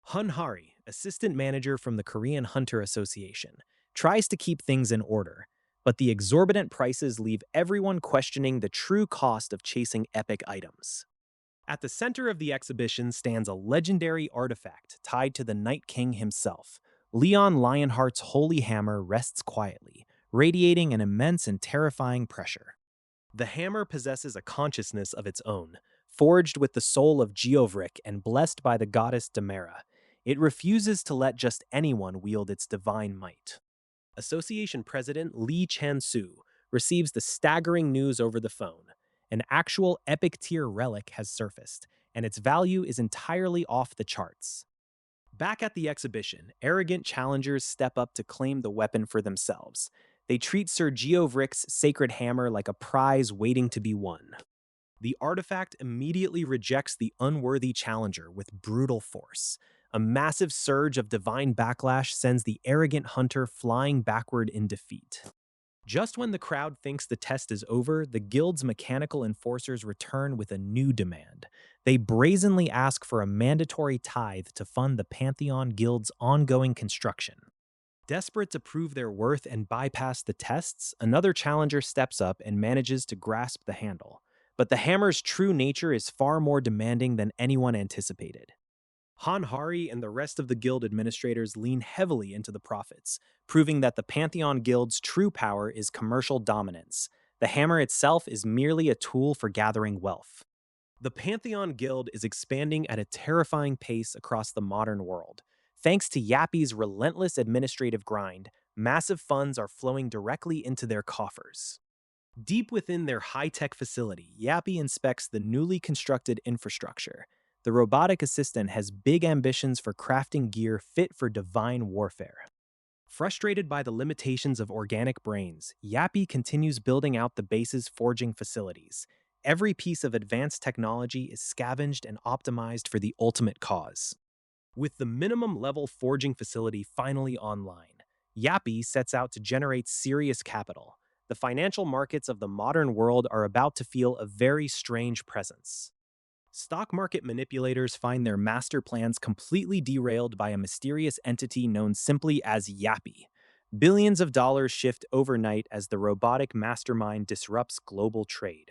Hun Hari, assistant manager from the Korean Hunter Association, tries to keep things in order, but the exorbitant prices leave everyone questioning the true cost of chasing epic items. At the center of the exhibition stands a legendary artifact tied to the Night King himself. Leon Lionheart's holy hammer rests quietly, radiating an immense and terrifying pressure. The hammer possesses a consciousness of its own, forged with the soul of Geovrick and blessed by the goddess Demera. It refuses to let just anyone wield its divine might. Association President Lee Chan-soo receives the staggering news over the phone. An actual epic tier relic has surfaced, and its value is entirely off the charts. Back at the exhibition, arrogant challengers step up to claim the weapon for themselves. They treat Sir Geovrick's sacred hammer like a prize waiting to be won. The artifact immediately rejects the unworthy challenger with brutal force. A massive surge of divine backlash sends the arrogant hunter flying backward in defeat. Just when the crowd thinks the test is over, the guild's mechanical enforcers return with a new demand. They brazenly ask for a mandatory tithe to fund the Pantheon Guild's ongoing construction. Desperate to prove their worth and bypass the tests, another challenger steps up and manages to grasp the handle. But the hammer's true nature is far more demanding than anyone anticipated. Han Hari and the rest of the guild administrators lean heavily into the profits, proving that the Pantheon Guild's true power is commercial dominance. The hammer itself is merely a tool for gathering wealth. The Pantheon Guild is expanding at a terrifying pace across the modern world. Thanks to Yappy's relentless administrative grind, massive funds are flowing directly into their coffers. Deep within their high-tech facility, Yappy inspects the newly constructed infrastructure. The robotic assistant has big ambitions for crafting gear fit for divine warfare. Frustrated by the limitations of organic brains, Yappy continues building out the base's forging facilities. Every piece of advanced technology is scavenged and optimized for the ultimate cause. With the minimum level forging facility finally online, Yappy sets out to generate serious capital. The financial markets of the modern world are about to feel a very strange presence. Stock market manipulators find their master plans completely derailed by a mysterious entity known simply as Yappy. Billions of dollars shift overnight as the robotic mastermind disrupts global trade.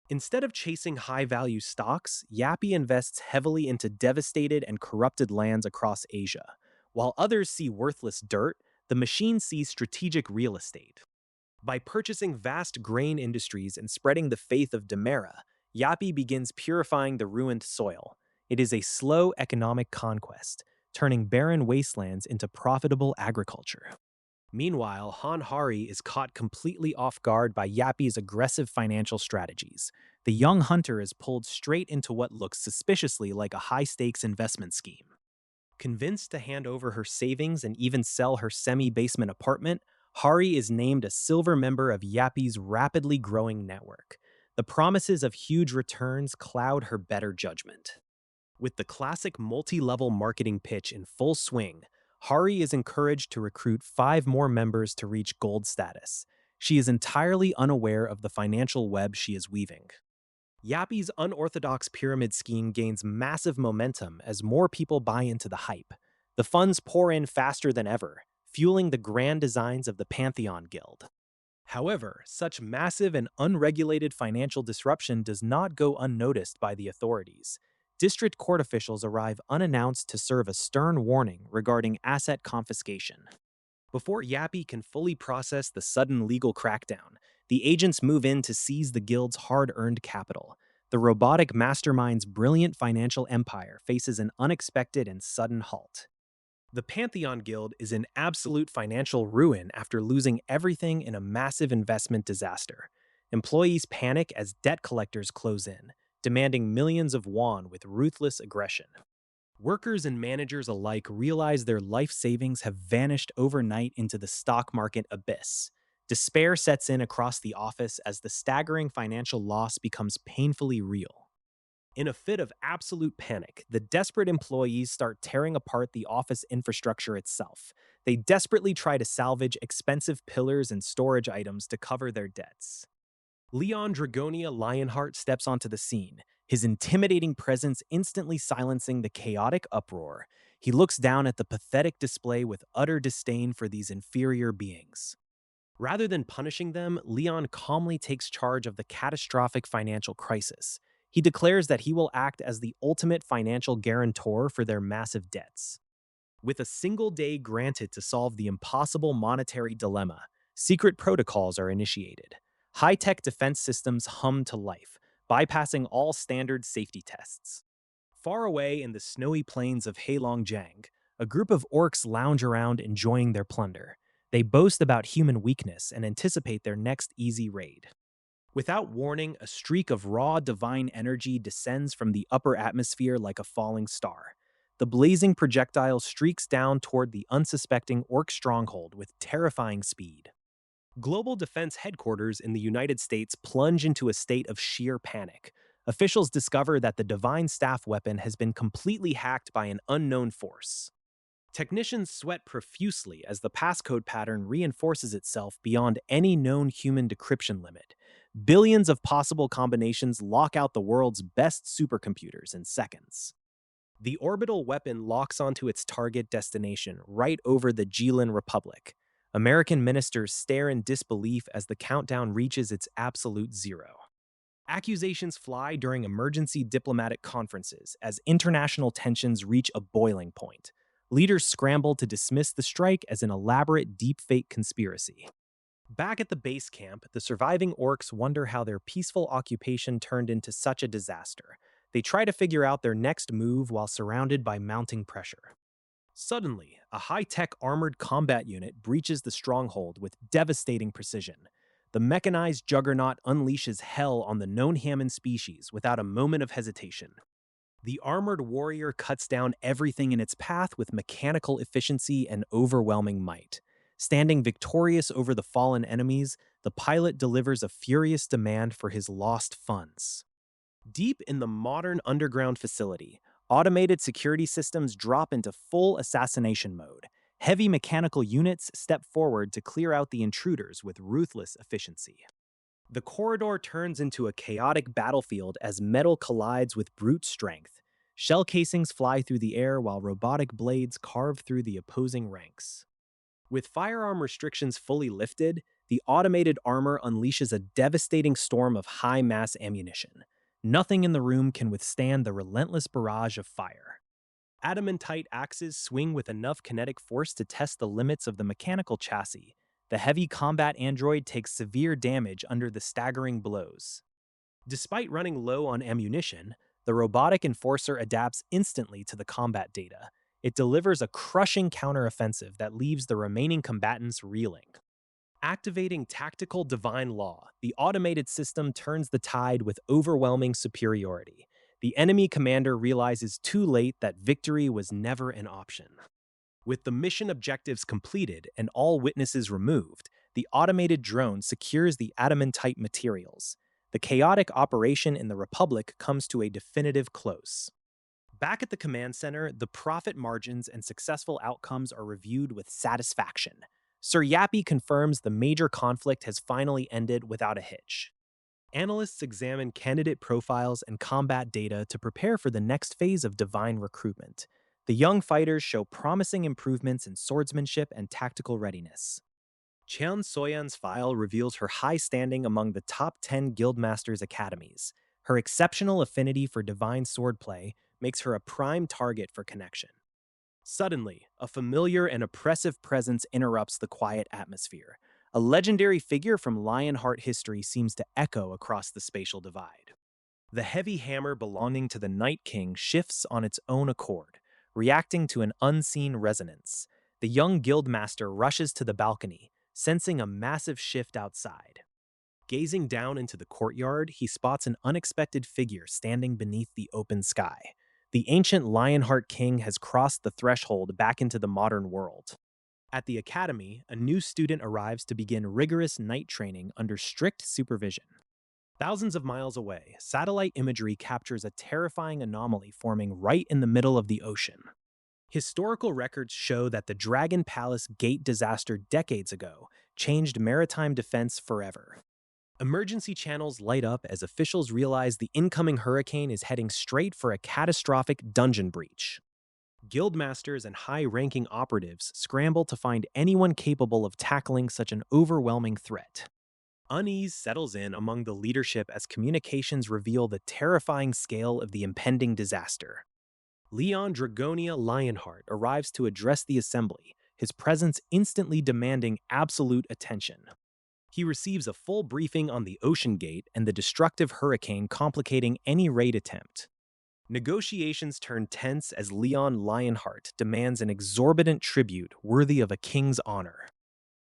Instead of chasing high-value stocks, Yappy invests heavily into devastated and corrupted lands across Asia. While others see worthless dirt, the machine sees strategic real estate. By purchasing vast grain industries and spreading the faith of Demera, Yappy begins purifying the ruined soil. It is a slow economic conquest, turning barren wastelands into profitable agriculture. Meanwhile, Han Hari is caught completely off guard by Yappy's aggressive financial strategies. The young hunter is pulled straight into what looks suspiciously like a high-stakes investment scheme. Convinced to hand over her savings and even sell her semi-basement apartment, Hari is named a silver member of Yappy's rapidly growing network. The promises of huge returns cloud her better judgment. With the classic multi-level marketing pitch in full swing, Hari is encouraged to recruit 5 more members to reach gold status. She is entirely unaware of the financial web she is weaving. Yappy's unorthodox pyramid scheme gains massive momentum as more people buy into the hype. The funds pour in faster than ever, fueling the grand designs of the Pantheon Guild. However, such massive and unregulated financial disruption does not go unnoticed by the authorities. District court officials arrive unannounced to serve a stern warning regarding asset confiscation. Before Yappy can fully process the sudden legal crackdown, the agents move in to seize the guild's hard-earned capital. the robotic mastermind's brilliant financial empire faces an unexpected and sudden halt. The Pantheon Guild is in absolute financial ruin after losing everything in a massive investment disaster. Employees panic as debt collectors close in, demanding millions of won with ruthless aggression. Workers and managers alike realize their life savings have vanished overnight into the stock market abyss. Despair sets in across the office as the staggering financial loss becomes painfully real. In a fit of absolute panic, the desperate employees start tearing apart the office infrastructure itself. They desperately try to salvage expensive pillars and storage items to cover their debts. Leon Dragonia Lionheart steps onto the scene, his intimidating presence instantly silencing the chaotic uproar. He looks down at the pathetic display with utter disdain for these inferior beings. Rather than punishing them, Leon calmly takes charge of the catastrophic financial crisis. He declares that he will act as the ultimate financial guarantor for their massive debts. With a single day granted to solve the impossible monetary dilemma, secret protocols are initiated. High-tech defense systems hum to life, bypassing all standard safety tests. Far away in the snowy plains of Heilongjiang, a group of orcs lounge around enjoying their plunder. They boast about human weakness and anticipate their next easy raid. Without warning, a streak of raw divine energy descends from the upper atmosphere like a falling star. The blazing projectile streaks down toward the unsuspecting orc stronghold with terrifying speed. Global Defense Headquarters in the United States plunge into a state of sheer panic. Officials discover that the divine staff weapon has been completely hacked by an unknown force. Technicians sweat profusely as the passcode pattern reinforces itself beyond any known human decryption limit. Billions of possible combinations lock out the world's best supercomputers in seconds. The orbital weapon locks onto its target destination right over the Jilin Republic. American ministers stare in disbelief as the countdown reaches its absolute zero. Accusations fly during emergency diplomatic conferences as international tensions reach a boiling point. Leaders scramble to dismiss the strike as an elaborate deepfake conspiracy. Back at the base camp, the surviving orcs wonder how their peaceful occupation turned into such a disaster. They try to figure out their next move while surrounded by mounting pressure. Suddenly, a high-tech armored combat unit breaches the stronghold with devastating precision. The mechanized juggernaut unleashes hell on the known Hammond species without a moment of hesitation. The armored warrior cuts down everything in its path with mechanical efficiency and overwhelming might. Standing victorious over the fallen enemies, the pilot delivers a furious demand for his lost funds. Deep in the modern underground facility, automated security systems drop into full assassination mode. Heavy mechanical units step forward to clear out the intruders with ruthless efficiency. The corridor turns into a chaotic battlefield as metal collides with brute strength. Shell casings fly through the air while robotic blades carve through the opposing ranks. With firearm restrictions fully lifted, the automated armor unleashes a devastating storm of high-mass ammunition. Nothing in the room can withstand the relentless barrage of fire. Adamantite axes swing with enough kinetic force to test the limits of the mechanical chassis. The heavy combat android takes severe damage under the staggering blows. Despite running low on ammunition, the robotic enforcer adapts instantly to the combat data. It delivers a crushing counteroffensive that leaves the remaining combatants reeling. Activating Tactical Divine Law, the automated system turns the tide with overwhelming superiority. The enemy commander realizes too late that victory was never an option. With the mission objectives completed and all witnesses removed, the automated drone secures the adamantite materials. The chaotic operation in the Republic comes to a definitive close. Back at the command center, the profit margins and successful outcomes are reviewed with satisfaction. Sir Yappy confirms the major conflict has finally ended without a hitch. Analysts examine candidate profiles and combat data to prepare for the next phase of divine recruitment. The young fighters show promising improvements in swordsmanship and tactical readiness. Qian Soyan's file reveals her high standing among the top 10 Guildmasters' academies. Her exceptional affinity for divine swordplay makes her a prime target for connection. Suddenly, a familiar and oppressive presence interrupts the quiet atmosphere. A legendary figure from Lionheart history seems to echo across the spatial divide. The heavy hammer belonging to the Night King shifts on its own accord, reacting to an unseen resonance. The young guildmaster rushes to the balcony, sensing a massive shift outside. Gazing down into the courtyard, he spots an unexpected figure standing beneath the open sky. The ancient Lionheart King has crossed the threshold back into the modern world. At the academy, a new student arrives to begin rigorous night training under strict supervision. Thousands of miles away, satellite imagery captures a terrifying anomaly forming right in the middle of the ocean. Historical records show that the Dragon Palace Gate disaster decades ago changed maritime defense forever. Emergency channels light up as officials realize the incoming hurricane is heading straight for a catastrophic dungeon breach. Guildmasters and high-ranking operatives scramble to find anyone capable of tackling such an overwhelming threat. Unease settles in among the leadership as communications reveal the terrifying scale of the impending disaster. Leon Dragonia Lionheart arrives to address the assembly, his presence instantly demanding absolute attention. He receives a full briefing on the Ocean Gate and the destructive hurricane complicating any raid attempt. Negotiations turn tense as Leon Lionheart demands an exorbitant tribute worthy of a king's honor.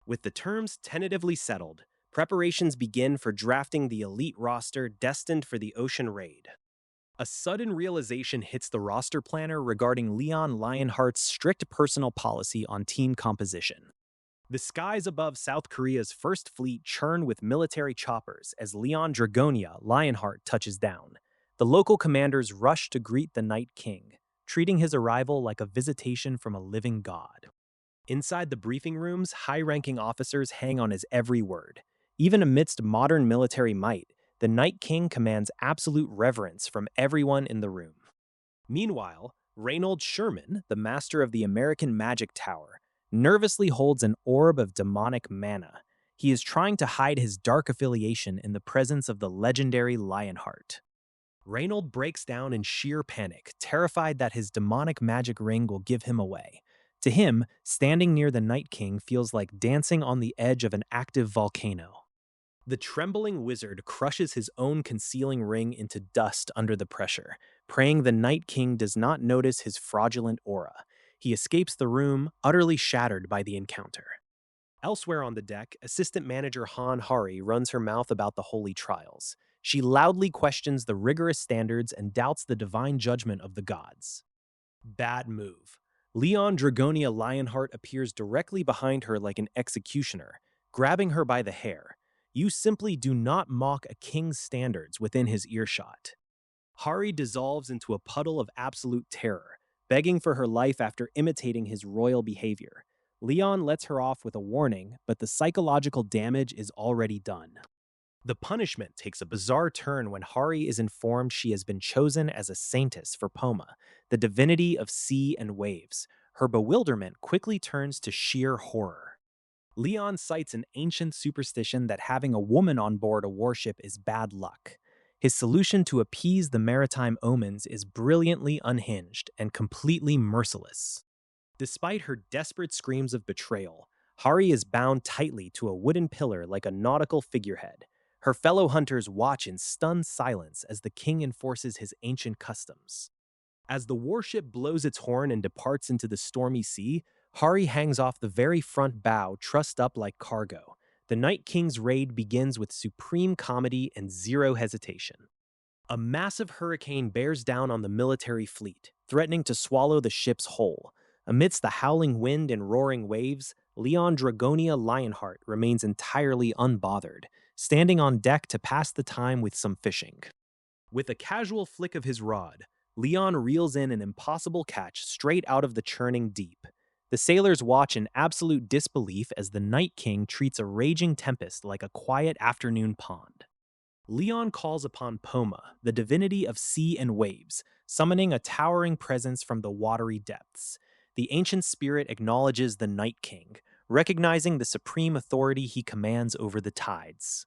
With the terms tentatively settled, preparations begin for drafting the elite roster destined for the ocean raid. A sudden realization hits the roster planner regarding Leon Lionheart's strict personal policy on team composition. The skies above South Korea's first fleet churn with military choppers as Leon Dragonia Lionheart touches down. The local commanders rush to greet the Night King, treating his arrival like a visitation from a living god. Inside the briefing rooms, high-ranking officers hang on his every word. Even amidst modern military might, the Night King commands absolute reverence from everyone in the room. Meanwhile, Reynold Sherman, the master of the American Magic Tower, nervously holds an orb of demonic mana. He is trying to hide his dark affiliation in the presence of the legendary Lionheart. Reynold breaks down in sheer panic, terrified that his demonic magic ring will give him away. To him, standing near the Night King feels like dancing on the edge of an active volcano. The trembling wizard crushes his own concealing ring into dust under the pressure, praying the Night King does not notice his fraudulent aura. He escapes the room, utterly shattered by the encounter. Elsewhere on the deck, Assistant Manager Han Hari runs her mouth about the holy trials. She loudly questions the rigorous standards and doubts the divine judgment of the gods. Bad move. Leon Dragonia Lionheart appears directly behind her like an executioner, grabbing her by the hair. You simply do not mock a king's standards within his earshot. Hari dissolves into a puddle of absolute terror, begging for her life after imitating his royal behavior. Leon lets her off with a warning, but the psychological damage is already done. The punishment takes a bizarre turn when Hari is informed she has been chosen as a saintess for Poma, the divinity of sea and waves. Her bewilderment quickly turns to sheer horror. Leon cites an ancient superstition that having a woman on board a warship is bad luck. His solution to appease the maritime omens is brilliantly unhinged and completely merciless. Despite her desperate screams of betrayal, Hari is bound tightly to a wooden pillar like a nautical figurehead. Her fellow hunters watch in stunned silence as the king enforces his ancient customs. As the warship blows its horn and departs into the stormy sea, Hari hangs off the very front bow, trussed up like cargo. The Night King's raid begins with supreme comedy and zero hesitation. A massive hurricane bears down on the military fleet, threatening to swallow the ship's whole. Amidst the howling wind and roaring waves, Leon Dragonia Lionheart remains entirely unbothered, standing on deck to pass the time with some fishing. With a casual flick of his rod, Leon reels in an impossible catch straight out of the churning deep. The sailors watch in absolute disbelief as the Night King treats a raging tempest like a quiet afternoon pond. Leon calls upon Poma, the divinity of sea and waves, summoning a towering presence from the watery depths. The ancient spirit acknowledges the Night King, recognizing the supreme authority he commands over the tides.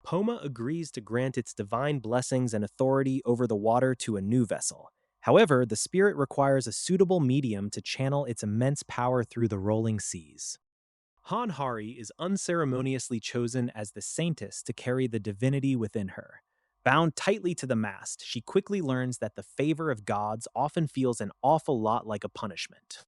Poma agrees to grant its divine blessings and authority over the water to a new vessel. However, the spirit requires a suitable medium to channel its immense power through the rolling seas. Han Hari is unceremoniously chosen as the saintess to carry the divinity within her. Bound tightly to the mast, she quickly learns that the favor of gods often feels an awful lot like a punishment.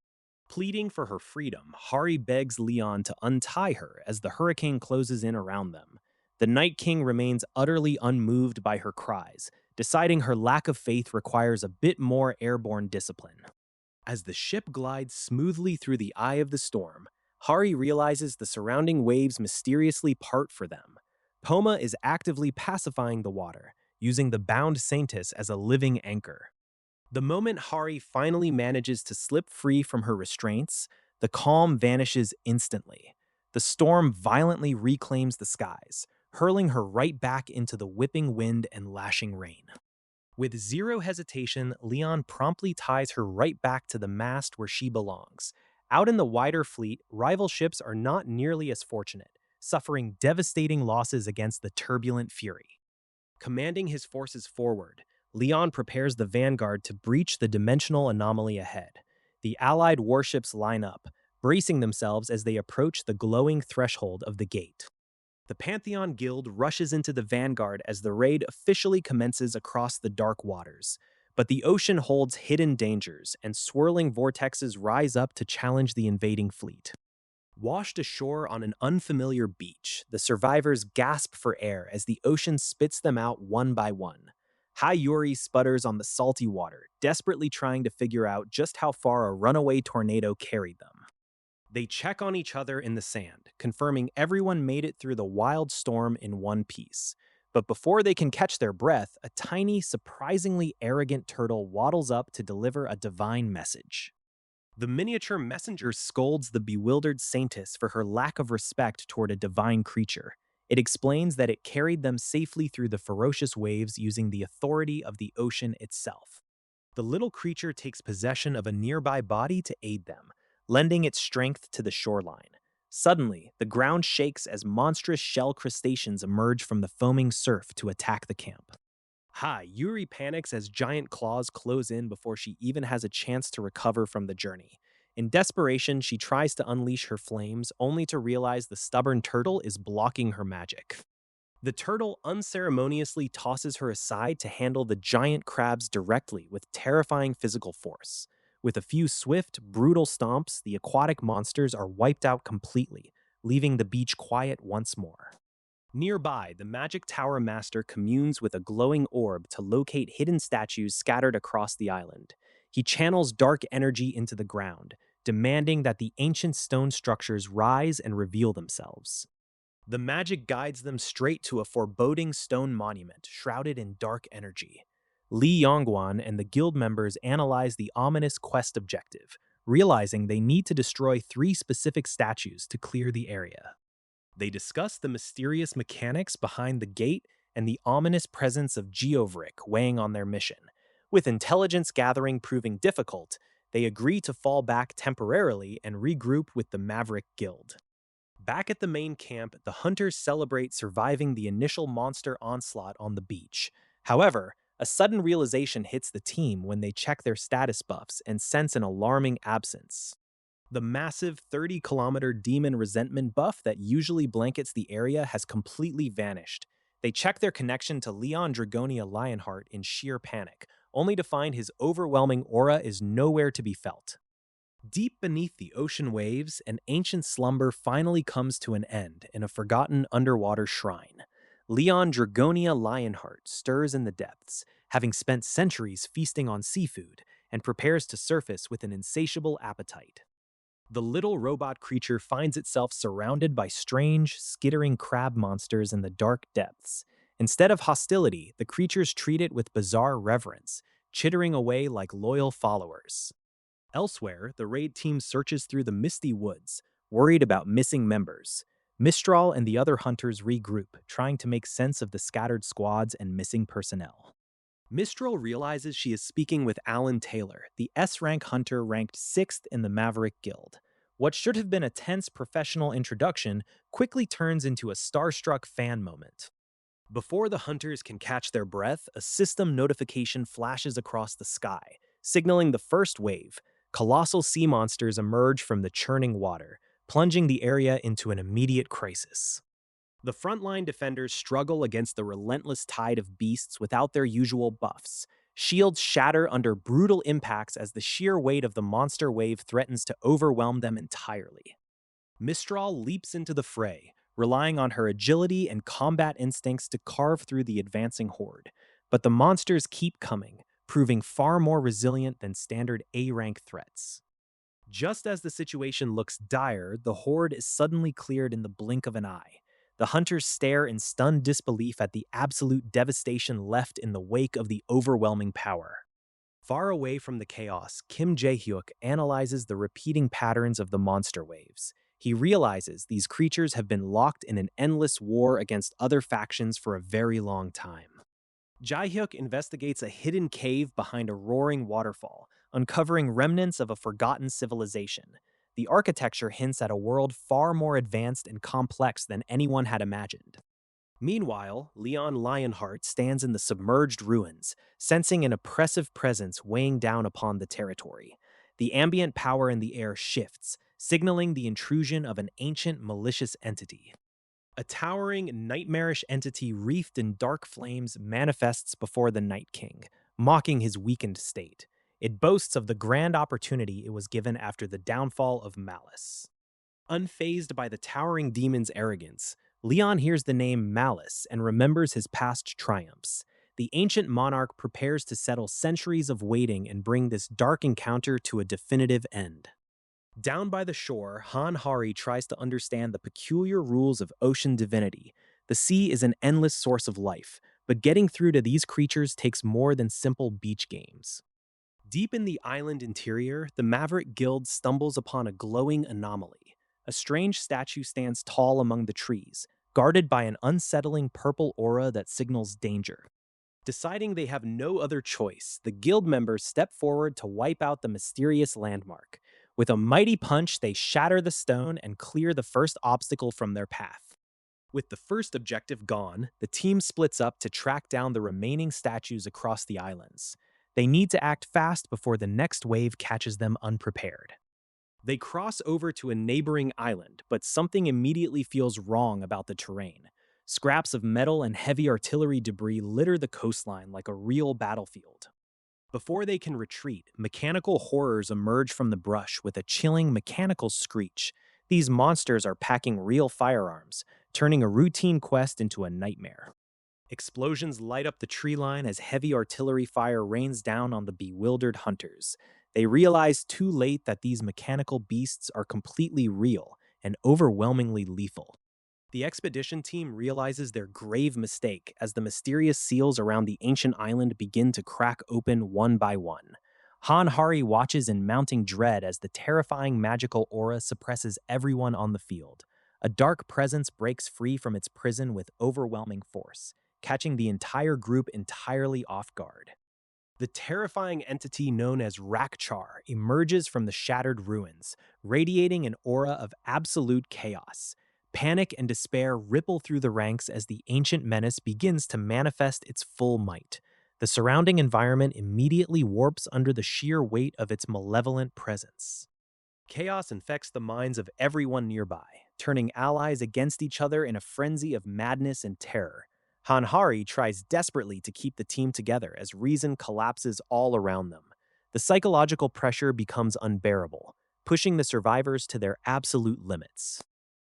Pleading for her freedom, Hari begs Leon to untie her as the hurricane closes in around them. The Night King remains utterly unmoved by her cries, deciding her lack of faith requires a bit more airborne discipline. As the ship glides smoothly through the eye of the storm, Hari realizes the surrounding waves mysteriously part for them. Poma is actively pacifying the water, using the bound Saintis as a living anchor. The moment Hari finally manages to slip free from her restraints, the calm vanishes instantly. The storm violently reclaims the skies, hurling her right back into the whipping wind and lashing rain. With zero hesitation, Leon promptly ties her right back to the mast where she belongs. Out in the wider fleet, rival ships are not nearly as fortunate, suffering devastating losses against the turbulent Fury. Commanding his forces forward, Leon prepares the vanguard to breach the dimensional anomaly ahead. The Allied warships line up, bracing themselves as they approach the glowing threshold of the gate. The Pantheon Guild rushes into the vanguard as the raid officially commences across the dark waters. But the ocean holds hidden dangers, and swirling vortexes rise up to challenge the invading fleet. Washed ashore on an unfamiliar beach, the survivors gasp for air as the ocean spits them out one by one. High Yuri sputters on the salty water, desperately trying to figure out just how far a runaway tornado carried them. They check on each other in the sand, confirming everyone made it through the wild storm in one piece. But before they can catch their breath, a tiny, surprisingly arrogant turtle waddles up to deliver a divine message. The miniature messenger scolds the bewildered Saintess for her lack of respect toward a divine creature. It explains that it carried them safely through the ferocious waves using the authority of the ocean itself. The little creature takes possession of a nearby body to aid them, lending its strength to the shoreline. Suddenly, the ground shakes as monstrous shell crustaceans emerge from the foaming surf to attack the camp. Yuri panics as giant claws close in before she even has a chance to recover from the journey. In desperation, she tries to unleash her flames, only to realize the stubborn turtle is blocking her magic. The turtle unceremoniously tosses her aside to handle the giant crabs directly with terrifying physical force. With a few swift, brutal stomps, the aquatic monsters are wiped out completely, leaving the beach quiet once more. Nearby, the Magic Tower Master communes with a glowing orb to locate hidden statues scattered across the island. He channels dark energy into the ground, demanding that the ancient stone structures rise and reveal themselves. The magic guides them straight to a foreboding stone monument shrouded in dark energy. Li Yongguan and the guild members analyze the ominous quest objective, realizing they need to destroy 3 specific statues to clear the area. They discuss the mysterious mechanics behind the gate and the ominous presence of Geovric weighing on their mission. With intelligence gathering proving difficult, they agree to fall back temporarily and regroup with the Maverick Guild. Back at the main camp, the hunters celebrate surviving the initial monster onslaught on the beach. However, a sudden realization hits the team when they check their status buffs and sense an alarming absence. The massive 30-kilometer demon resentment buff that usually blankets the area has completely vanished. They check their connection to Leon Dragonia Lionheart in sheer panic, only to find his overwhelming aura is nowhere to be felt. Deep beneath the ocean waves, an ancient slumber finally comes to an end in a forgotten underwater shrine. Leon Dragonia Lionheart stirs in the depths, having spent centuries feasting on seafood, and prepares to surface with an insatiable appetite. The little robot creature finds itself surrounded by strange, skittering crab monsters in the dark depths. Instead of hostility, the creatures treat it with bizarre reverence, chittering away like loyal followers. Elsewhere, the raid team searches through the misty woods, worried about missing members. Mistral and the other hunters regroup, trying to make sense of the scattered squads and missing personnel. Mistral realizes she is speaking with Alan Taylor, the S-rank hunter ranked 6th in the Maverick Guild. What should have been a tense professional introduction quickly turns into a starstruck fan moment. Before the hunters can catch their breath, a system notification flashes across the sky, signaling the first wave. Colossal sea monsters emerge from the churning water, plunging the area into an immediate crisis. The frontline defenders struggle against the relentless tide of beasts without their usual buffs. Shields shatter under brutal impacts as the sheer weight of the monster wave threatens to overwhelm them entirely. Mistral leaps into the fray, relying on her agility and combat instincts to carve through the advancing horde. But the monsters keep coming, proving far more resilient than standard A rank threats. Just as the situation looks dire, the horde is suddenly cleared in the blink of an eye. The hunters stare in stunned disbelief at the absolute devastation left in the wake of the overwhelming power. Far away from the chaos, Kim Jae-hyuk analyzes the repeating patterns of the monster waves. He realizes these creatures have been locked in an endless war against other factions for a very long time. Jae-hyuk investigates a hidden cave behind a roaring waterfall, uncovering remnants of a forgotten civilization. The architecture hints at a world far more advanced and complex than anyone had imagined. Meanwhile, Leon Lionheart stands in the submerged ruins, sensing an oppressive presence weighing down upon the territory. The ambient power in the air shifts, signaling the intrusion of an ancient malicious entity. A towering, nightmarish entity wreathed in dark flames manifests before the Night King, mocking his weakened state. It boasts of the grand opportunity it was given after the downfall of Malice. Unfazed by the towering demon's arrogance, Leon hears the name Malice and remembers his past triumphs. The ancient monarch prepares to settle centuries of waiting and bring this dark encounter to a definitive end. Down by the shore, Han Hari tries to understand the peculiar rules of ocean divinity. The sea is an endless source of life, but getting through to these creatures takes more than simple beach games. Deep in the island interior, the Maverick Guild stumbles upon a glowing anomaly. A strange statue stands tall among the trees, guarded by an unsettling purple aura that signals danger. Deciding they have no other choice, the guild members step forward to wipe out the mysterious landmark. With a mighty punch, they shatter the stone and clear the first obstacle from their path. With the first objective gone, the team splits up to track down the remaining statues across the islands. They need to act fast before the next wave catches them unprepared. They cross over to a neighboring island, but something immediately feels wrong about the terrain. Scraps of metal and heavy artillery debris litter the coastline like a real battlefield. Before they can retreat, mechanical horrors emerge from the brush with a chilling mechanical screech. These monsters are packing real firearms, turning a routine quest into a nightmare. Explosions light up the tree line as heavy artillery fire rains down on the bewildered hunters. They realize too late that these mechanical beasts are completely real and overwhelmingly lethal. The expedition team realizes their grave mistake as the mysterious seals around the ancient island begin to crack open one by one. Han Hari watches in mounting dread as the terrifying magical aura suppresses everyone on the field. A dark presence breaks free from its prison with overwhelming force, catching the entire group entirely off guard. The terrifying entity known as Rakchar emerges from the shattered ruins, radiating an aura of absolute chaos. Panic and despair ripple through the ranks as the ancient menace begins to manifest its full might. The surrounding environment immediately warps under the sheer weight of its malevolent presence. Chaos infects the minds of everyone nearby, turning allies against each other in a frenzy of madness and terror. Hanhari tries desperately to keep the team together as reason collapses all around them. The psychological pressure becomes unbearable, pushing the survivors to their absolute limits.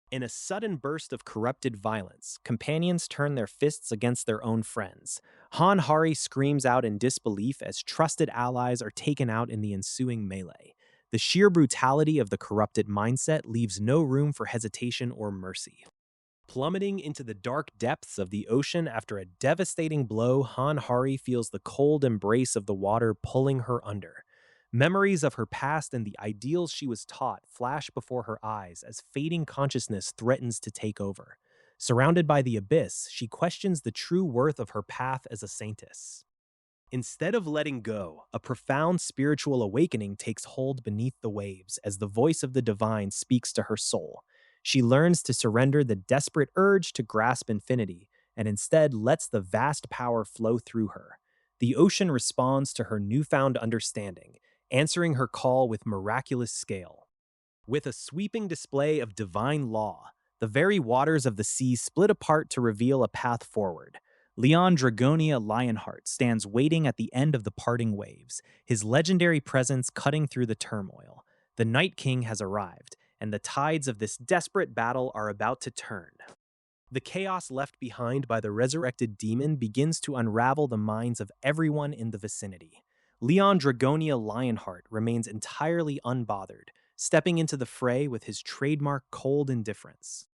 In a sudden burst of corrupted violence, companions turn their fists against their own friends. Han Hari screams out in disbelief as trusted allies are taken out in the ensuing melee. The sheer brutality of the corrupted mindset leaves no room for hesitation or mercy. Plummeting into the dark depths of the ocean after a devastating blow, Han Hari feels the cold embrace of the water pulling her under. Memories of her past and the ideals she was taught flash before her eyes as fading consciousness threatens to take over. Surrounded by the abyss, she questions the true worth of her path as a saintess. Instead of letting go, a profound spiritual awakening takes hold beneath the waves as the voice of the divine speaks to her soul. She learns to surrender the desperate urge to grasp infinity and instead lets the vast power flow through her. The ocean responds to her newfound understanding, answering her call with miraculous scale. With a sweeping display of divine law, The very waters of the sea split apart to reveal a path forward. Leon Dragonia Lionheart stands waiting at the end of the parting waves, his legendary presence cutting through the turmoil. The Night King has arrived, and the tides of this desperate battle are about to turn. The chaos left behind by the resurrected demon begins to unravel the minds of everyone in the vicinity. Leon Dragonia Lionheart remains entirely unbothered, stepping into the fray with his trademark cold indifference.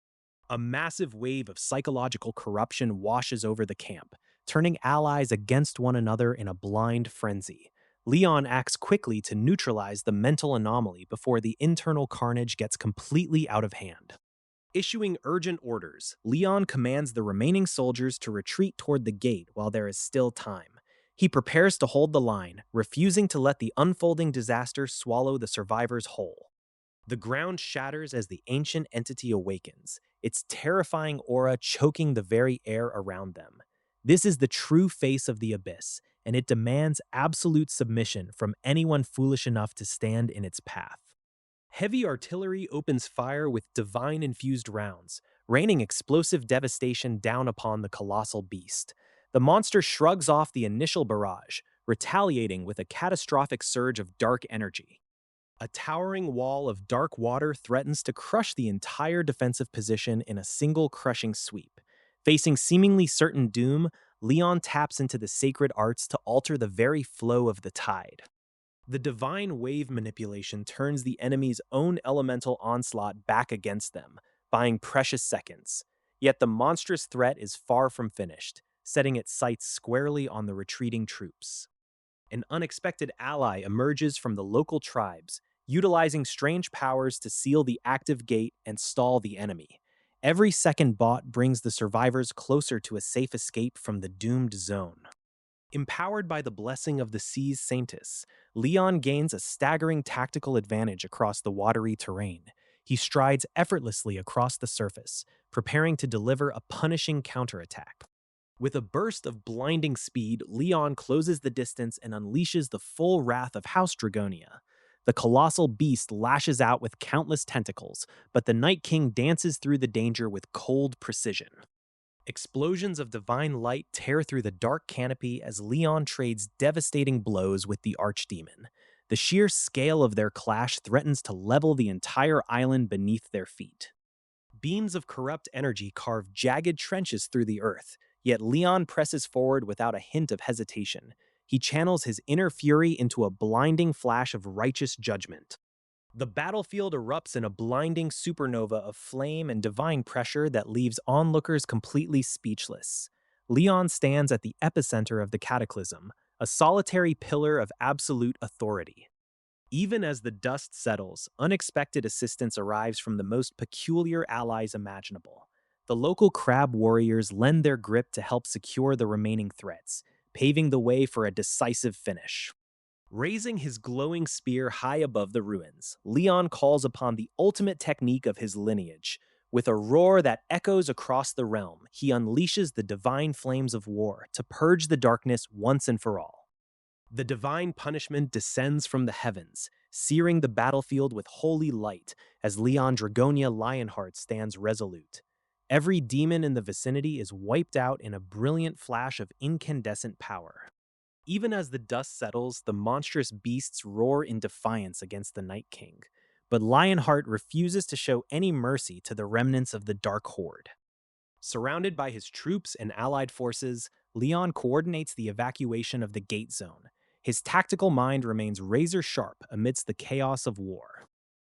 A massive wave of psychological corruption washes over the camp, turning allies against one another in a blind frenzy. Leon acts quickly to neutralize the mental anomaly before the internal carnage gets completely out of hand. Issuing urgent orders, Leon commands the remaining soldiers to retreat toward the gate while there is still time. He prepares to hold the line, refusing to let the unfolding disaster swallow the survivors whole. The ground shatters as the ancient entity awakens, its terrifying aura choking the very air around them. This is the true face of the abyss, and it demands absolute submission from anyone foolish enough to stand in its path. Heavy artillery opens fire with divine-infused rounds, raining explosive devastation down upon the colossal beast. The monster shrugs off the initial barrage, retaliating with a catastrophic surge of dark energy. A towering wall of dark water threatens to crush the entire defensive position in a single crushing sweep. Facing seemingly certain doom, Leon taps into the sacred arts to alter the very flow of the tide. The divine wave manipulation turns the enemy's own elemental onslaught back against them, buying precious seconds. Yet the monstrous threat is far from finished, setting its sights squarely on the retreating troops. An unexpected ally emerges from the local tribes, utilizing strange powers to seal the active gate and stall the enemy. Every second bought brings the survivors closer to a safe escape from the doomed zone. Empowered by the blessing of the sea's saintess, Leon gains a staggering tactical advantage across the watery terrain. He strides effortlessly across the surface, preparing to deliver a punishing counterattack. With a burst of blinding speed, Leon closes the distance and unleashes the full wrath of House Dragonia. The colossal beast lashes out with countless tentacles, but the Night King dances through the danger with cold precision. Explosions of divine light tear through the dark canopy as Leon trades devastating blows with the archdemon. The sheer scale of their clash threatens to level the entire island beneath their feet. Beams of corrupt energy carve jagged trenches through the earth, yet Leon presses forward without a hint of hesitation. He channels his inner fury into a blinding flash of righteous judgment. The battlefield erupts in a blinding supernova of flame and divine pressure that leaves onlookers completely speechless. Leon stands at the epicenter of the cataclysm, a solitary pillar of absolute authority. Even as the dust settles, unexpected assistance arrives from the most peculiar allies imaginable. The local crab warriors lend their grip to help secure the remaining threats, paving the way for a decisive finish. Raising his glowing spear high above the ruins, Leon calls upon the ultimate technique of his lineage. With a roar that echoes across the realm, he unleashes the divine flames of war to purge the darkness once and for all. The divine punishment descends from the heavens, searing the battlefield with holy light as Leon Dragonia Lionheart stands resolute. Every demon in the vicinity is wiped out in a brilliant flash of incandescent power. Even as the dust settles, the monstrous beasts roar in defiance against the Night King, but Lionheart refuses to show any mercy to the remnants of the Dark Horde. Surrounded by his troops and allied forces, Leon coordinates the evacuation of the Gate Zone. His tactical mind remains razor-sharp amidst the chaos of war.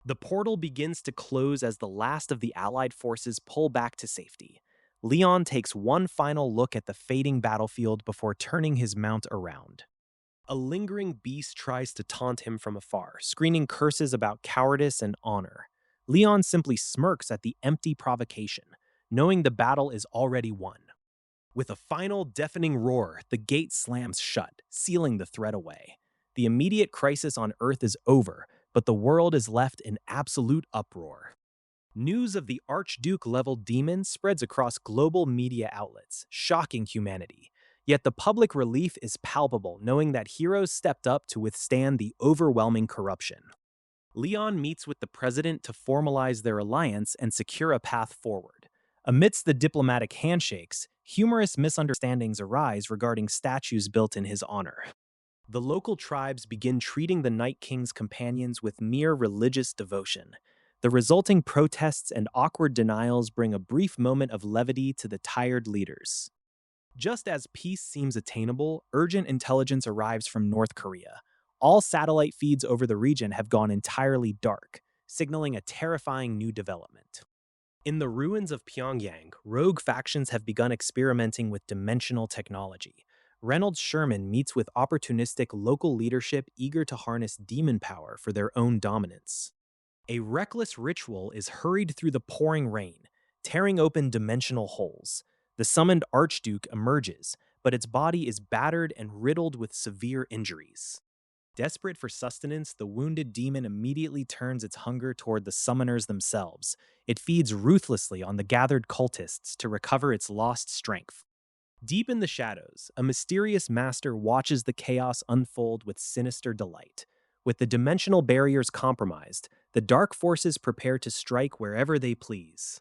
The portal begins to close as the last of the allied forces pull back to safety. Leon takes one final look at the fading battlefield before turning his mount around. A lingering beast tries to taunt him from afar, screaming curses about cowardice and honor. Leon simply smirks at the empty provocation, knowing the battle is already won. With a final deafening roar, the gate slams shut, sealing the threat away. The immediate crisis on Earth is over, but the world is left in absolute uproar. News of the Archduke-level demon spreads across global media outlets, shocking humanity. Yet the public relief is palpable, knowing that heroes stepped up to withstand the overwhelming corruption. Leon meets with the president to formalize their alliance and secure a path forward. Amidst the diplomatic handshakes, humorous misunderstandings arise regarding statues built in his honor. The local tribes begin treating the Night King's companions with mere religious devotion. The resulting protests and awkward denials bring a brief moment of levity to the tired leaders. Just as peace seems attainable, urgent intelligence arrives from North Korea. All satellite feeds over the region have gone entirely dark, signaling a terrifying new development. In the ruins of Pyongyang, rogue factions have begun experimenting with dimensional technology. Reynolds Sherman meets with opportunistic local leadership eager to harness demon power for their own dominance. A reckless ritual is hurried through the pouring rain, tearing open dimensional holes. The summoned Archduke emerges, but its body is battered and riddled with severe injuries. Desperate for sustenance, the wounded demon immediately turns its hunger toward the summoners themselves. It feeds ruthlessly on the gathered cultists to recover its lost strength. Deep in the shadows, a mysterious master watches the chaos unfold with sinister delight. With the dimensional barriers compromised, the dark forces prepare to strike wherever they please.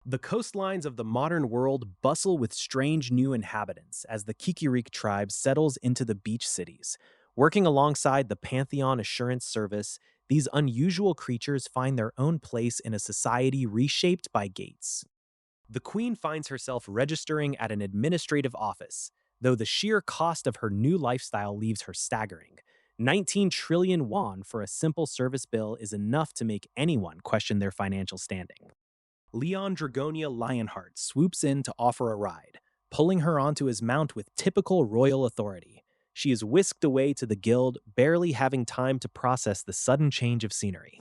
The coastlines of the modern world bustle with strange new inhabitants as the Kikirik tribe settles into the beach cities. Working alongside the Pantheon Assurance Service, these unusual creatures find their own place in a society reshaped by gates. The queen finds herself registering at an administrative office, though the sheer cost of her new lifestyle leaves her staggering. 19 trillion won for a simple service bill is enough to make anyone question their financial standing. Leon Dragonia Lionheart swoops in to offer a ride, pulling her onto his mount with typical royal authority. She is whisked away to the guild, barely having time to process the sudden change of scenery.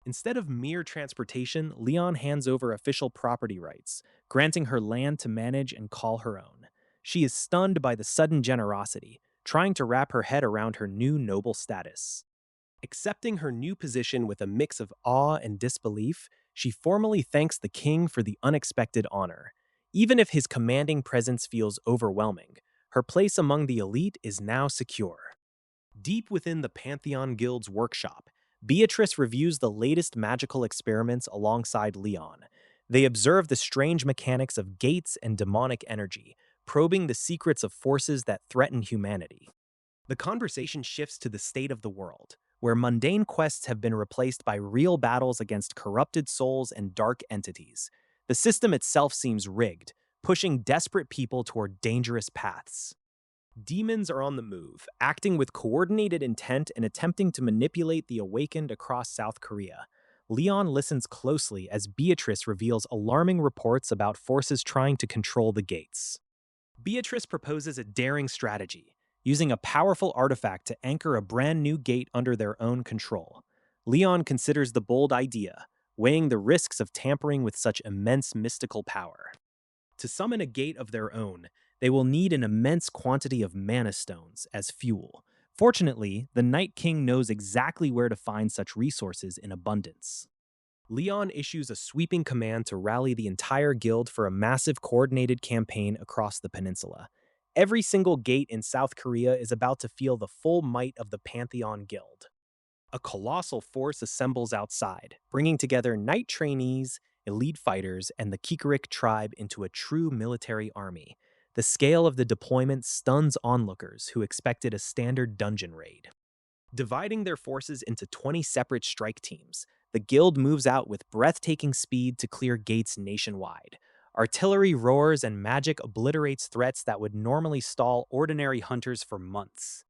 Instead of mere transportation, Leon hands over official property rights, granting her land to manage and call her own. She is stunned by the sudden generosity, trying to wrap her head around her new noble status. Accepting her new position with a mix of awe and disbelief, she formally thanks the king for the unexpected honor. Even if his commanding presence feels overwhelming, her place among the elite is now secure. Deep within the Pantheon Guild's workshop, Beatrice reviews the latest magical experiments alongside Leon. They observe the strange mechanics of gates and demonic energy, probing the secrets of forces that threaten humanity. The conversation shifts to the state of the world, where mundane quests have been replaced by real battles against corrupted souls and dark entities. The system itself seems rigged, pushing desperate people toward dangerous paths. Demons are on the move, acting with coordinated intent and attempting to manipulate the awakened across South Korea. Leon listens closely as Beatrice reveals alarming reports about forces trying to control the gates. Beatrice proposes a daring strategy, using a powerful artifact to anchor a brand new gate under their own control. Leon considers the bold idea, weighing the risks of tampering with such immense mystical power. To summon a gate of their own, they will need an immense quantity of mana stones as fuel. Fortunately, the Night King knows exactly where to find such resources in abundance. Leon issues a sweeping command to rally the entire guild for a massive coordinated campaign across the peninsula. Every single gate in South Korea is about to feel the full might of the Pantheon Guild. A colossal force assembles outside, bringing together knight trainees, elite fighters, and the Kikarik tribe into a true military army. The scale of the deployment stuns onlookers who expected a standard dungeon raid. Dividing their forces into 20 separate strike teams, the guild moves out with breathtaking speed to clear gates nationwide. Artillery roars and magic obliterates threats that would normally stall ordinary hunters for months.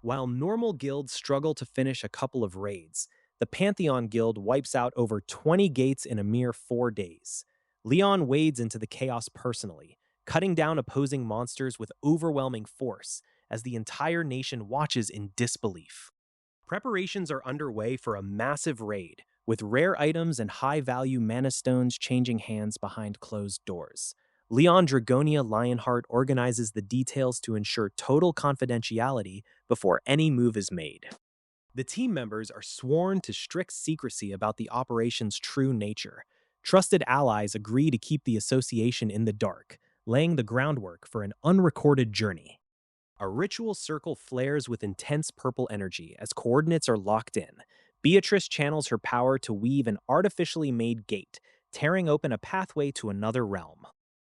While normal guilds struggle to finish a couple of raids, the Pantheon Guild wipes out over 20 gates in a mere 4 days. Leon wades into the chaos personally, cutting down opposing monsters with overwhelming force as the entire nation watches in disbelief. Preparations are underway for a massive raid, with rare items and high-value mana stones changing hands behind closed doors. Leon Dragonia Lionheart organizes the details to ensure total confidentiality before any move is made. The team members are sworn to strict secrecy about the operation's true nature. Trusted allies agree to keep the association in the dark, laying the groundwork for an unrecorded journey. A ritual circle flares with intense purple energy as coordinates are locked in. Beatrice channels her power to weave an artificially made gate, tearing open a pathway to another realm.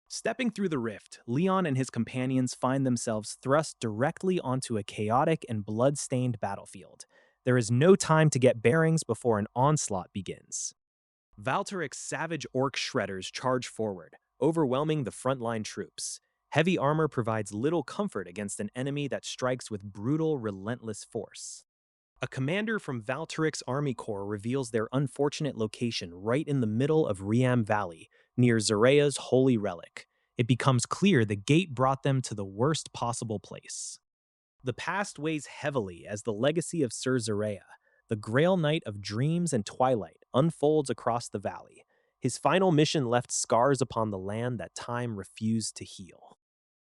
Stepping through the rift, Leon and his companions find themselves thrust directly onto a chaotic and blood-stained battlefield. There is no time to get bearings before an onslaught begins. Valtoric's savage orc shredders charge forward, overwhelming the frontline troops. Heavy armor provides little comfort against an enemy that strikes with brutal, relentless force. A commander from Valtoric's army corps reveals their unfortunate location right in the middle of Riam Valley, near Zorea's holy relic. It becomes clear the gate brought them to the worst possible place. The past weighs heavily as the legacy of Sir Zorea, the Grail Knight of dreams and twilight, unfolds across the valley. His final mission left scars upon the land that time refused to heal.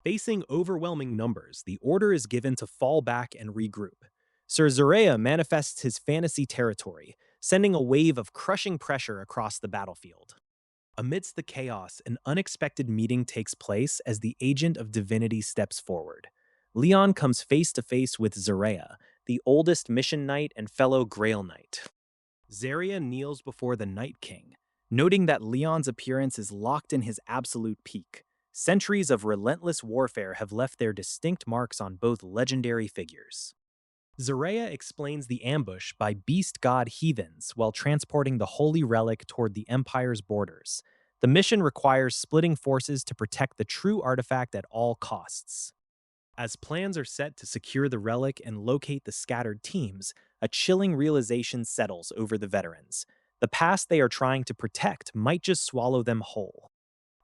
Facing overwhelming numbers, the order is given to fall back and regroup. Sir Zorea manifests his fantasy territory, sending a wave of crushing pressure across the battlefield. Amidst the chaos, an unexpected meeting takes place as the Agent of Divinity steps forward. Leon comes face to face with Zorea, the oldest Mission Knight and fellow Grail Knight. Zaria kneels before the Night King, noting that Leon's appearance is locked in his absolute peak. Centuries of relentless warfare have left their distinct marks on both legendary figures. Zorea explains the ambush by beast god heathens while transporting the holy relic toward the Empire's borders. The mission requires splitting forces to protect the true artifact at all costs. As plans are set to secure the relic and locate the scattered teams, a chilling realization settles over the veterans. The past they are trying to protect might just swallow them whole.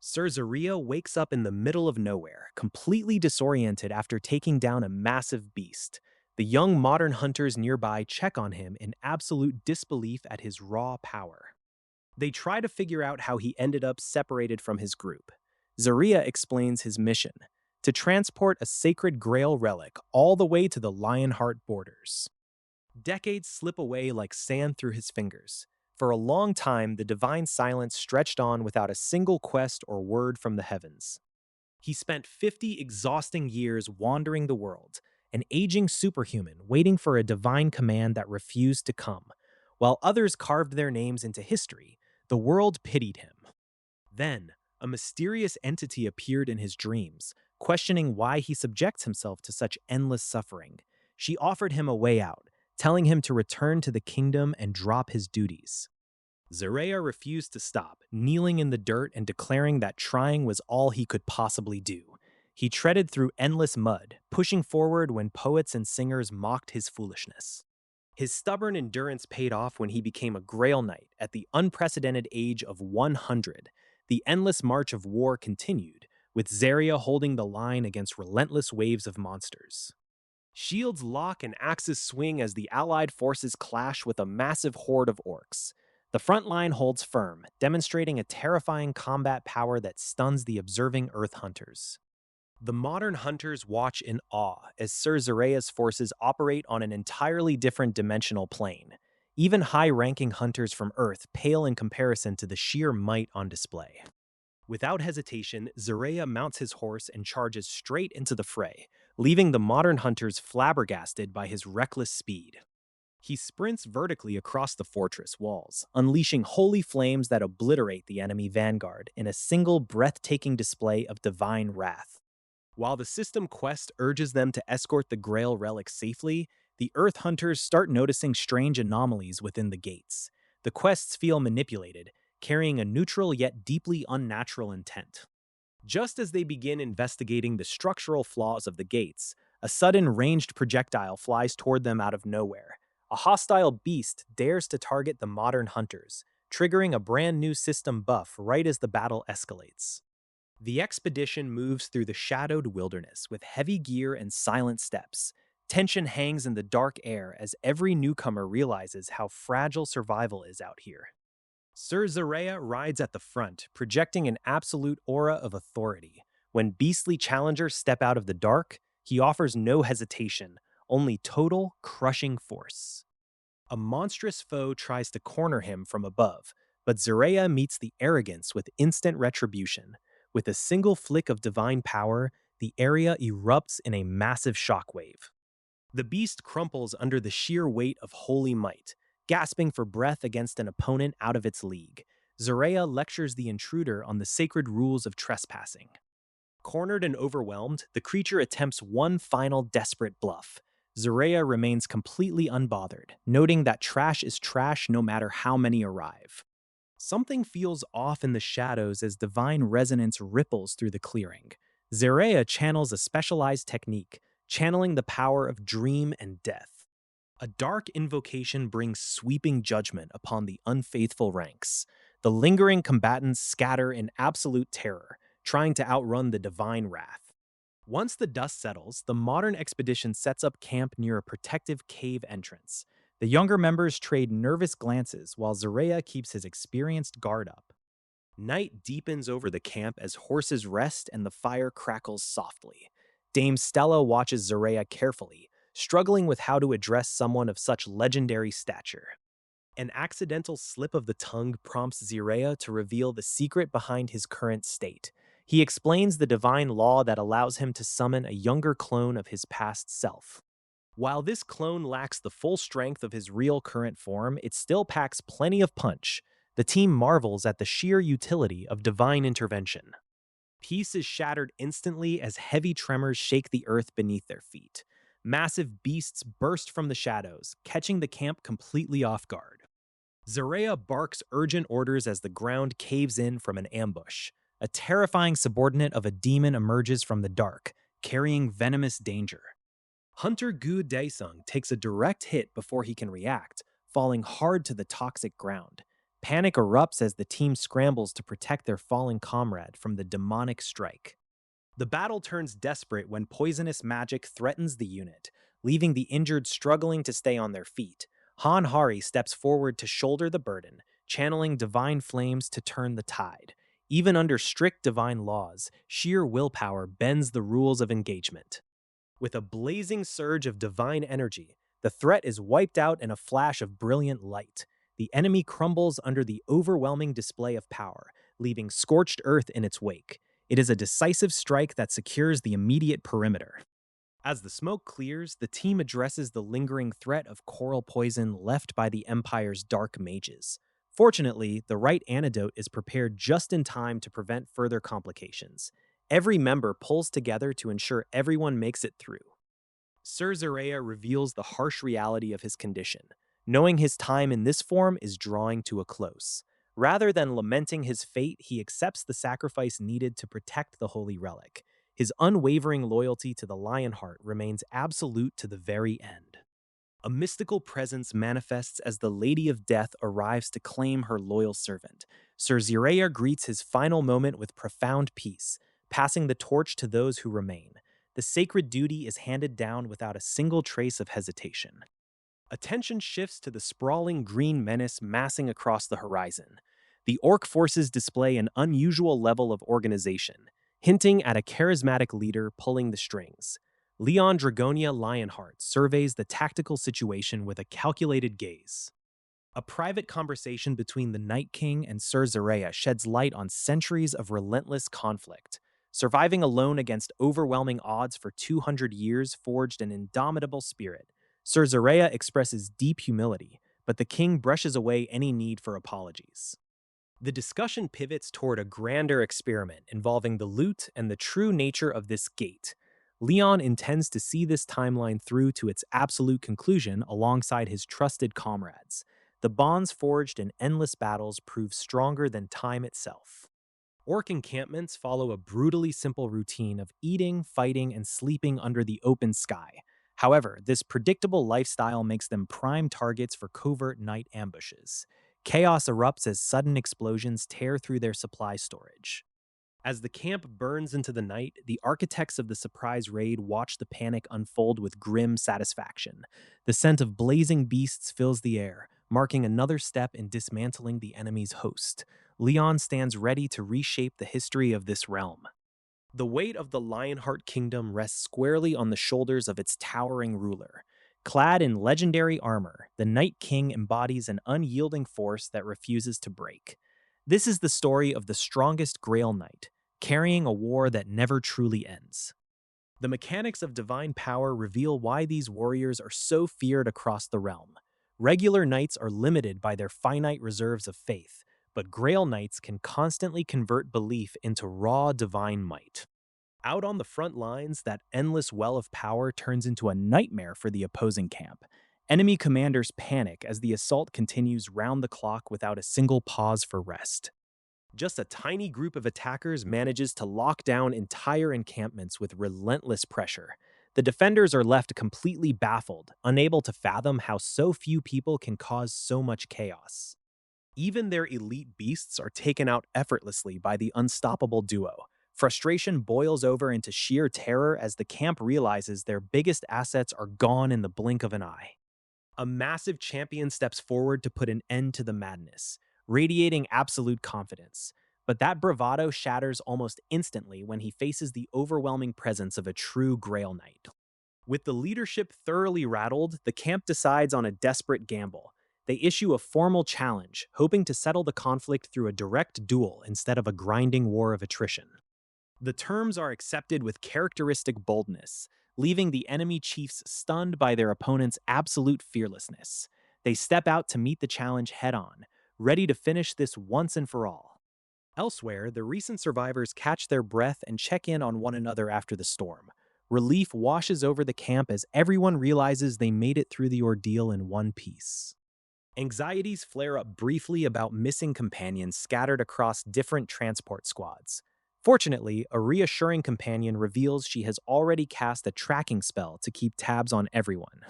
Sir Zaria wakes up in the middle of nowhere, completely disoriented after taking down a massive beast. The young modern hunters nearby check on him in absolute disbelief at his raw power. They try to figure out how he ended up separated from his group. Zaria explains his mission: to transport a sacred Grail relic all the way to the Lionheart borders. Decades slip away like sand through his fingers. For a long time, the divine silence stretched on without a single quest or word from the heavens. He spent 50 exhausting years wandering the world, an aging superhuman waiting for a divine command that refused to come. While others carved their names into history, the world pitied him. Then, a mysterious entity appeared in his dreams, questioning why he subjects himself to such endless suffering. She offered him a way out, telling him to return to the kingdom and drop his duties. Zorea refused to stop, kneeling in the dirt and declaring that trying was all he could possibly do. He treaded through endless mud, pushing forward when poets and singers mocked his foolishness. His stubborn endurance paid off when he became a Grail Knight at the unprecedented age of 100. The endless march of war continued, with Zaria holding the line against relentless waves of monsters. Shields lock and axes swing as the allied forces clash with a massive horde of orcs. The front line holds firm, demonstrating a terrifying combat power that stuns the observing Earth hunters. The modern hunters watch in awe as Sir Zorea's forces operate on an entirely different dimensional plane. Even high-ranking hunters from Earth pale in comparison to the sheer might on display. Without hesitation, Zorea mounts his horse and charges straight into the fray, leaving the modern hunters flabbergasted by his reckless speed. He sprints vertically across the fortress walls, unleashing holy flames that obliterate the enemy vanguard in a single breathtaking display of divine wrath. While the system quest urges them to escort the Grail relic safely, the Earth hunters start noticing strange anomalies within the gates. The quests feel manipulated, carrying a neutral yet deeply unnatural intent. Just as they begin investigating the structural flaws of the gates, a sudden ranged projectile flies toward them out of nowhere. A hostile beast dares to target the modern hunters, triggering a brand new system buff right as the battle escalates. The expedition moves through the shadowed wilderness with heavy gear and silent steps. Tension hangs in the dark air as every newcomer realizes how fragile survival is out here. Sir Zorea rides at the front, projecting an absolute aura of authority. When beastly challengers step out of the dark, he offers no hesitation, only total, crushing force. A monstrous foe tries to corner him from above, but Zorea meets the arrogance with instant retribution. With a single flick of divine power, the area erupts in a massive shockwave. The beast crumples under the sheer weight of holy might, gasping for breath against an opponent out of its league. Zarea lectures the intruder on the sacred rules of trespassing. Cornered and overwhelmed, the creature attempts one final desperate bluff. Zarea remains completely unbothered, noting that trash is trash no matter how many arrive. Something feels off in the shadows as divine resonance ripples through the clearing. Zarea channels a specialized technique, channeling the power of dream and death. A dark invocation brings sweeping judgment upon the unfaithful ranks. The lingering combatants scatter in absolute terror, trying to outrun the divine wrath. Once the dust settles, the modern expedition sets up camp near a protective cave entrance. The younger members trade nervous glances while Zarea keeps his experienced guard up. Night deepens over the camp as horses rest and the fire crackles softly. Dame Stella watches Zarea carefully, struggling with how to address someone of such legendary stature. An accidental slip of the tongue prompts Zarea to reveal the secret behind his current state. He explains the divine law that allows him to summon a younger clone of his past self. While this clone lacks the full strength of his real current form, it still packs plenty of punch. The team marvels at the sheer utility of divine intervention. Peace is shattered instantly as heavy tremors shake the earth beneath their feet. Massive beasts burst from the shadows, catching the camp completely off guard. Zarea barks urgent orders as the ground caves in from an ambush. A terrifying subordinate of a demon emerges from the dark, carrying venomous danger. Hunter Gu Daesung takes a direct hit before he can react, falling hard to the toxic ground. Panic erupts as the team scrambles to protect their fallen comrade from the demonic strike. The battle turns desperate when poisonous magic threatens the unit, leaving the injured struggling to stay on their feet. Han Hari steps forward to shoulder the burden, channeling divine flames to turn the tide. Even under strict divine laws, sheer willpower bends the rules of engagement. With a blazing surge of divine energy, the threat is wiped out in a flash of brilliant light. The enemy crumbles under the overwhelming display of power, leaving scorched earth in its wake. It is a decisive strike that secures the immediate perimeter. As the smoke clears, the team addresses the lingering threat of coral poison left by the Empire's dark mages. Fortunately, the right antidote is prepared just in time to prevent further complications. Every member pulls together to ensure everyone makes it through. Sir Zarea reveals the harsh reality of his condition, knowing his time in this form is drawing to a close. Rather than lamenting his fate, he accepts the sacrifice needed to protect the holy relic. His unwavering loyalty to the Lionheart remains absolute to the very end. A mystical presence manifests as the Lady of Death arrives to claim her loyal servant. Sir Zarea greets his final moment with profound peace, passing the torch to those who remain. The sacred duty is handed down without a single trace of hesitation. Attention shifts to the sprawling green menace massing across the horizon. The Orc forces display an unusual level of organization, hinting at a charismatic leader pulling the strings. Leon Dragonia Lionheart surveys the tactical situation with a calculated gaze. A private conversation between the Night King and Sir Zarea sheds light on centuries of relentless conflict. Surviving alone against overwhelming odds for 200 years forged an indomitable spirit. Sir Zarea expresses deep humility, but the king brushes away any need for apologies. The discussion pivots toward a grander experiment involving the loot and the true nature of this gate. Leon intends to see this timeline through to its absolute conclusion alongside his trusted comrades. The bonds forged in endless battles prove stronger than time itself. Orc encampments follow a brutally simple routine of eating, fighting, and sleeping under the open sky. However, this predictable lifestyle makes them prime targets for covert night ambushes. Chaos erupts as sudden explosions tear through their supply storage. As the camp burns into the night, the architects of the surprise raid watch the panic unfold with grim satisfaction. The scent of blazing beasts fills the air, marking another step in dismantling the enemy's host. Leon stands ready to reshape the history of this realm. The weight of the Lionheart Kingdom rests squarely on the shoulders of its towering ruler. Clad in legendary armor, the Night King embodies an unyielding force that refuses to break. This is the story of the strongest Grail Knight, carrying a war that never truly ends. The mechanics of divine power reveal why these warriors are so feared across the realm. Regular knights are limited by their finite reserves of faith, but Grail knights can constantly convert belief into raw divine might. Out on the front lines, that endless well of power turns into a nightmare for the opposing camp. Enemy commanders panic as the assault continues round the clock without a single pause for rest. Just a tiny group of attackers manages to lock down entire encampments with relentless pressure. The defenders are left completely baffled, unable to fathom how so few people can cause so much chaos. Even their elite beasts are taken out effortlessly by the unstoppable duo. Frustration boils over into sheer terror as the camp realizes their biggest assets are gone in the blink of an eye. A massive champion steps forward to put an end to the madness, radiating absolute confidence. But that bravado shatters almost instantly when he faces the overwhelming presence of a true Grail Knight. With the leadership thoroughly rattled, the camp decides on a desperate gamble. They issue a formal challenge, hoping to settle the conflict through a direct duel instead of a grinding war of attrition. The terms are accepted with characteristic boldness, leaving the enemy chiefs stunned by their opponent's absolute fearlessness. They step out to meet the challenge head on, ready to finish this once and for all. Elsewhere, the recent survivors catch their breath and check in on one another after the storm. Relief washes over the camp as everyone realizes they made it through the ordeal in one piece. Anxieties flare up briefly about missing companions scattered across different transport squads. Fortunately, a reassuring companion reveals she has already cast a tracking spell to keep tabs on everyone.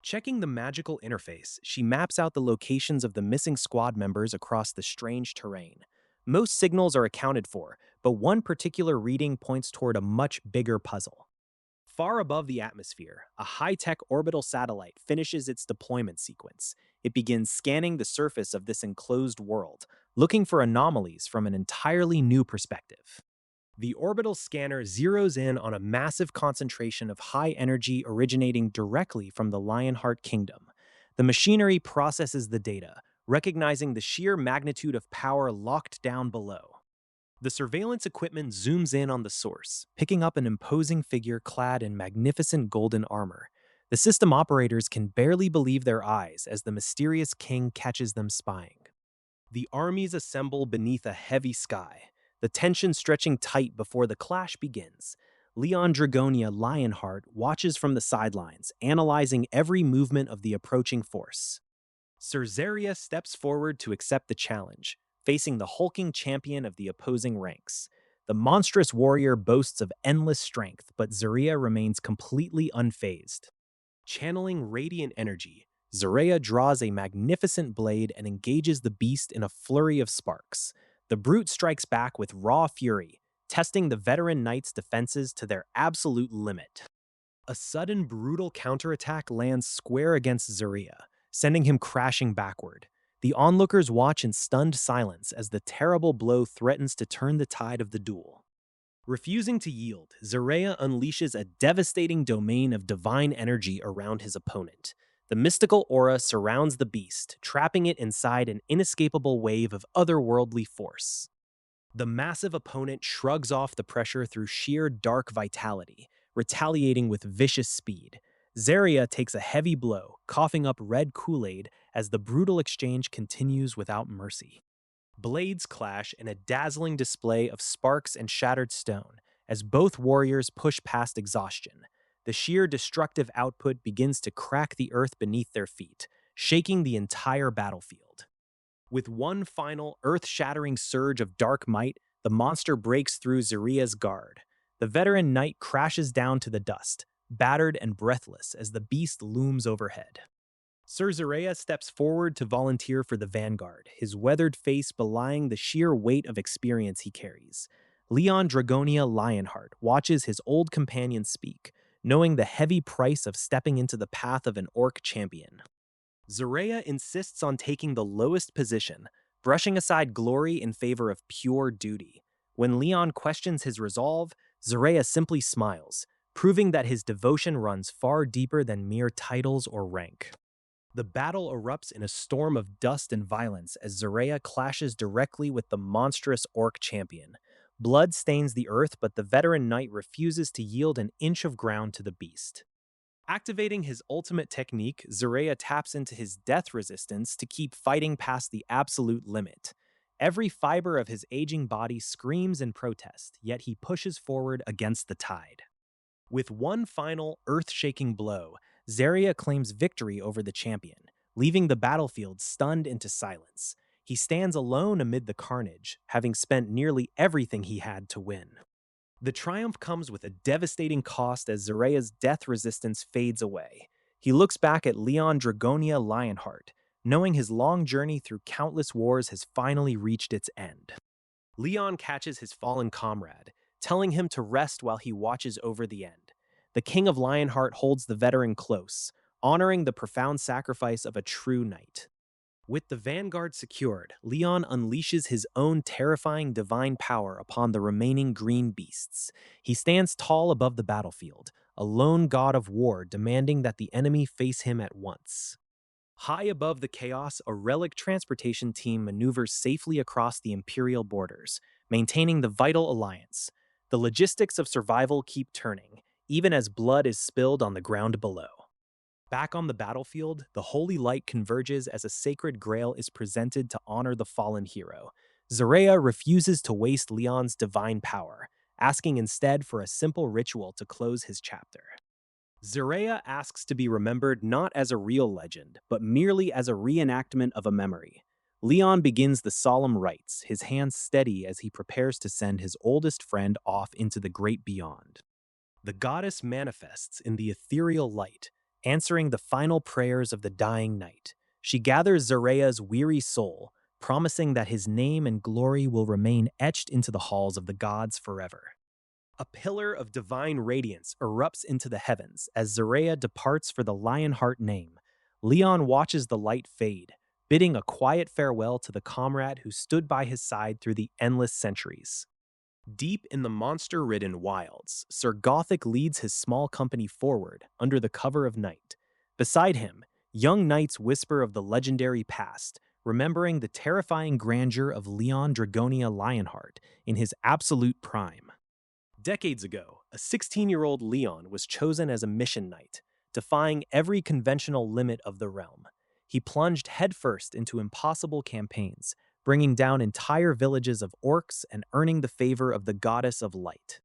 Checking the magical interface, she maps out the locations of the missing squad members across the strange terrain. Most signals are accounted for, but one particular reading points toward a much bigger puzzle. Far above the atmosphere, a high-tech orbital satellite finishes its deployment sequence. It begins scanning the surface of this enclosed world, looking for anomalies from an entirely new perspective. The orbital scanner zeroes in on a massive concentration of high energy originating directly from the Lionheart Kingdom. The machinery processes the data, recognizing the sheer magnitude of power locked down below. The surveillance equipment zooms in on the source, picking up an imposing figure clad in magnificent golden armor. The system operators can barely believe their eyes as the mysterious king catches them spying. The armies assemble beneath a heavy sky, the tension stretching tight before the clash begins. Leon Dragonia Lionheart watches from the sidelines, analyzing every movement of the approaching force. Cerzeria steps forward to accept the challenge, facing the hulking champion of the opposing ranks. The monstrous warrior boasts of endless strength, but Zaria remains completely unfazed. Channeling radiant energy, Zaria draws a magnificent blade and engages the beast in a flurry of sparks. The brute strikes back with raw fury, testing the veteran knight's defenses to their absolute limit. A sudden brutal counterattack lands square against Zaria, sending him crashing backward. The onlookers watch in stunned silence as the terrible blow threatens to turn the tide of the duel. Refusing to yield, Zaria unleashes a devastating domain of divine energy around his opponent. The mystical aura surrounds the beast, trapping it inside an inescapable wave of otherworldly force. The massive opponent shrugs off the pressure through sheer dark vitality, retaliating with vicious speed. Zaria takes a heavy blow, coughing up red Kool-Aid as the brutal exchange continues without mercy. Blades clash in a dazzling display of sparks and shattered stone as both warriors push past exhaustion. The sheer destructive output begins to crack the earth beneath their feet, shaking the entire battlefield. With one final, earth-shattering surge of dark might, the monster breaks through Zaria's guard. The veteran knight crashes down to the dust, battered and breathless as the beast looms overhead. Sir Zaria steps forward to volunteer for the vanguard, his weathered face belying the sheer weight of experience he carries. Leon Dragonia Lionheart watches his old companion speak, knowing the heavy price of stepping into the path of an orc champion. Zaria insists on taking the lowest position, brushing aside glory in favor of pure duty. When Leon questions his resolve, Zaria simply smiles, proving that his devotion runs far deeper than mere titles or rank. The battle erupts in a storm of dust and violence as Zaria clashes directly with the monstrous orc champion. Blood stains the earth, but the veteran knight refuses to yield an inch of ground to the beast. Activating his ultimate technique, Zarea taps into his death resistance to keep fighting past the absolute limit. Every fiber of his aging body screams in protest, yet he pushes forward against the tide. With one final, earth-shaking blow, Zarya claims victory over the champion, leaving the battlefield stunned into silence. He stands alone amid the carnage, having spent nearly everything he had to win. The triumph comes with a devastating cost as Zarya's death resistance fades away. He looks back at Leon Dragonia Lionheart, knowing his long journey through countless wars has finally reached its end. Leon catches his fallen comrade, telling him to rest while he watches over the end. The King of Lionheart holds the veteran close, honoring the profound sacrifice of a true knight. With the vanguard secured, Leon unleashes his own terrifying divine power upon the remaining green beasts. He stands tall above the battlefield, a lone god of war demanding that the enemy face him at once. High above the chaos, a relic transportation team maneuvers safely across the Imperial borders, maintaining the vital alliance. The logistics of survival keep turning, even as blood is spilled on the ground below. Back on the battlefield, the holy light converges as a sacred grail is presented to honor the fallen hero. Zarea refuses to waste Leon's divine power, asking instead for a simple ritual to close his chapter. Zarea asks to be remembered not as a real legend, but merely as a reenactment of a memory. Leon begins the solemn rites, his hands steady as he prepares to send his oldest friend off into the great beyond. The goddess manifests in the ethereal light, answering the final prayers of the dying knight. She gathers Zarea's weary soul, promising that his name and glory will remain etched into the halls of the gods forever. A pillar of divine radiance erupts into the heavens as Zarea departs for the Lionheart name. Leon watches the light fade, bidding a quiet farewell to the comrade who stood by his side through the endless centuries. Deep in the monster-ridden wilds, Sir Gothic leads his small company forward under the cover of night. Beside him, young knights whisper of the legendary past, remembering the terrifying grandeur of Leon Dragonia Lionheart in his absolute prime. Decades ago, a 16-year-old Leon was chosen as a mission knight, defying every conventional limit of the realm. He plunged headfirst into impossible campaigns, bringing down entire villages of orcs and earning the favor of the goddess of light.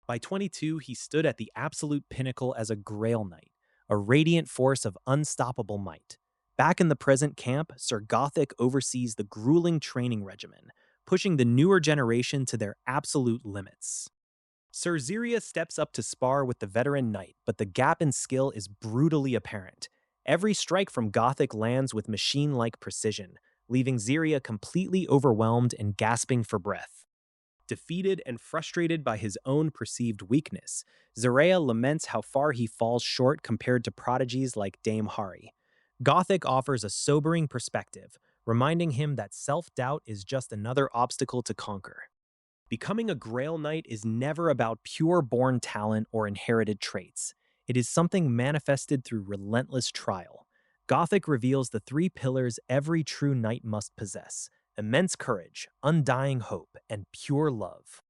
By 22, he stood at the absolute pinnacle as a Grail Knight, a radiant force of unstoppable might. Back in the present camp, Sir Gothic oversees the grueling training regimen, pushing the newer generation to their absolute limits. Sir Ziria steps up to spar with the veteran knight, but the gap in skill is brutally apparent. Every strike from Gothic lands with machine-like precision, leaving Ziria completely overwhelmed and gasping for breath. Defeated and frustrated by his own perceived weakness, Zarea laments how far he falls short compared to prodigies like Dame Hari. Gothic offers a sobering perspective, reminding him that self-doubt is just another obstacle to conquer. Becoming a Grail Knight is never about pure born talent or inherited traits. It is something manifested through relentless trial. Gothic reveals the three pillars every true knight must possess: immense courage, undying hope, and pure love.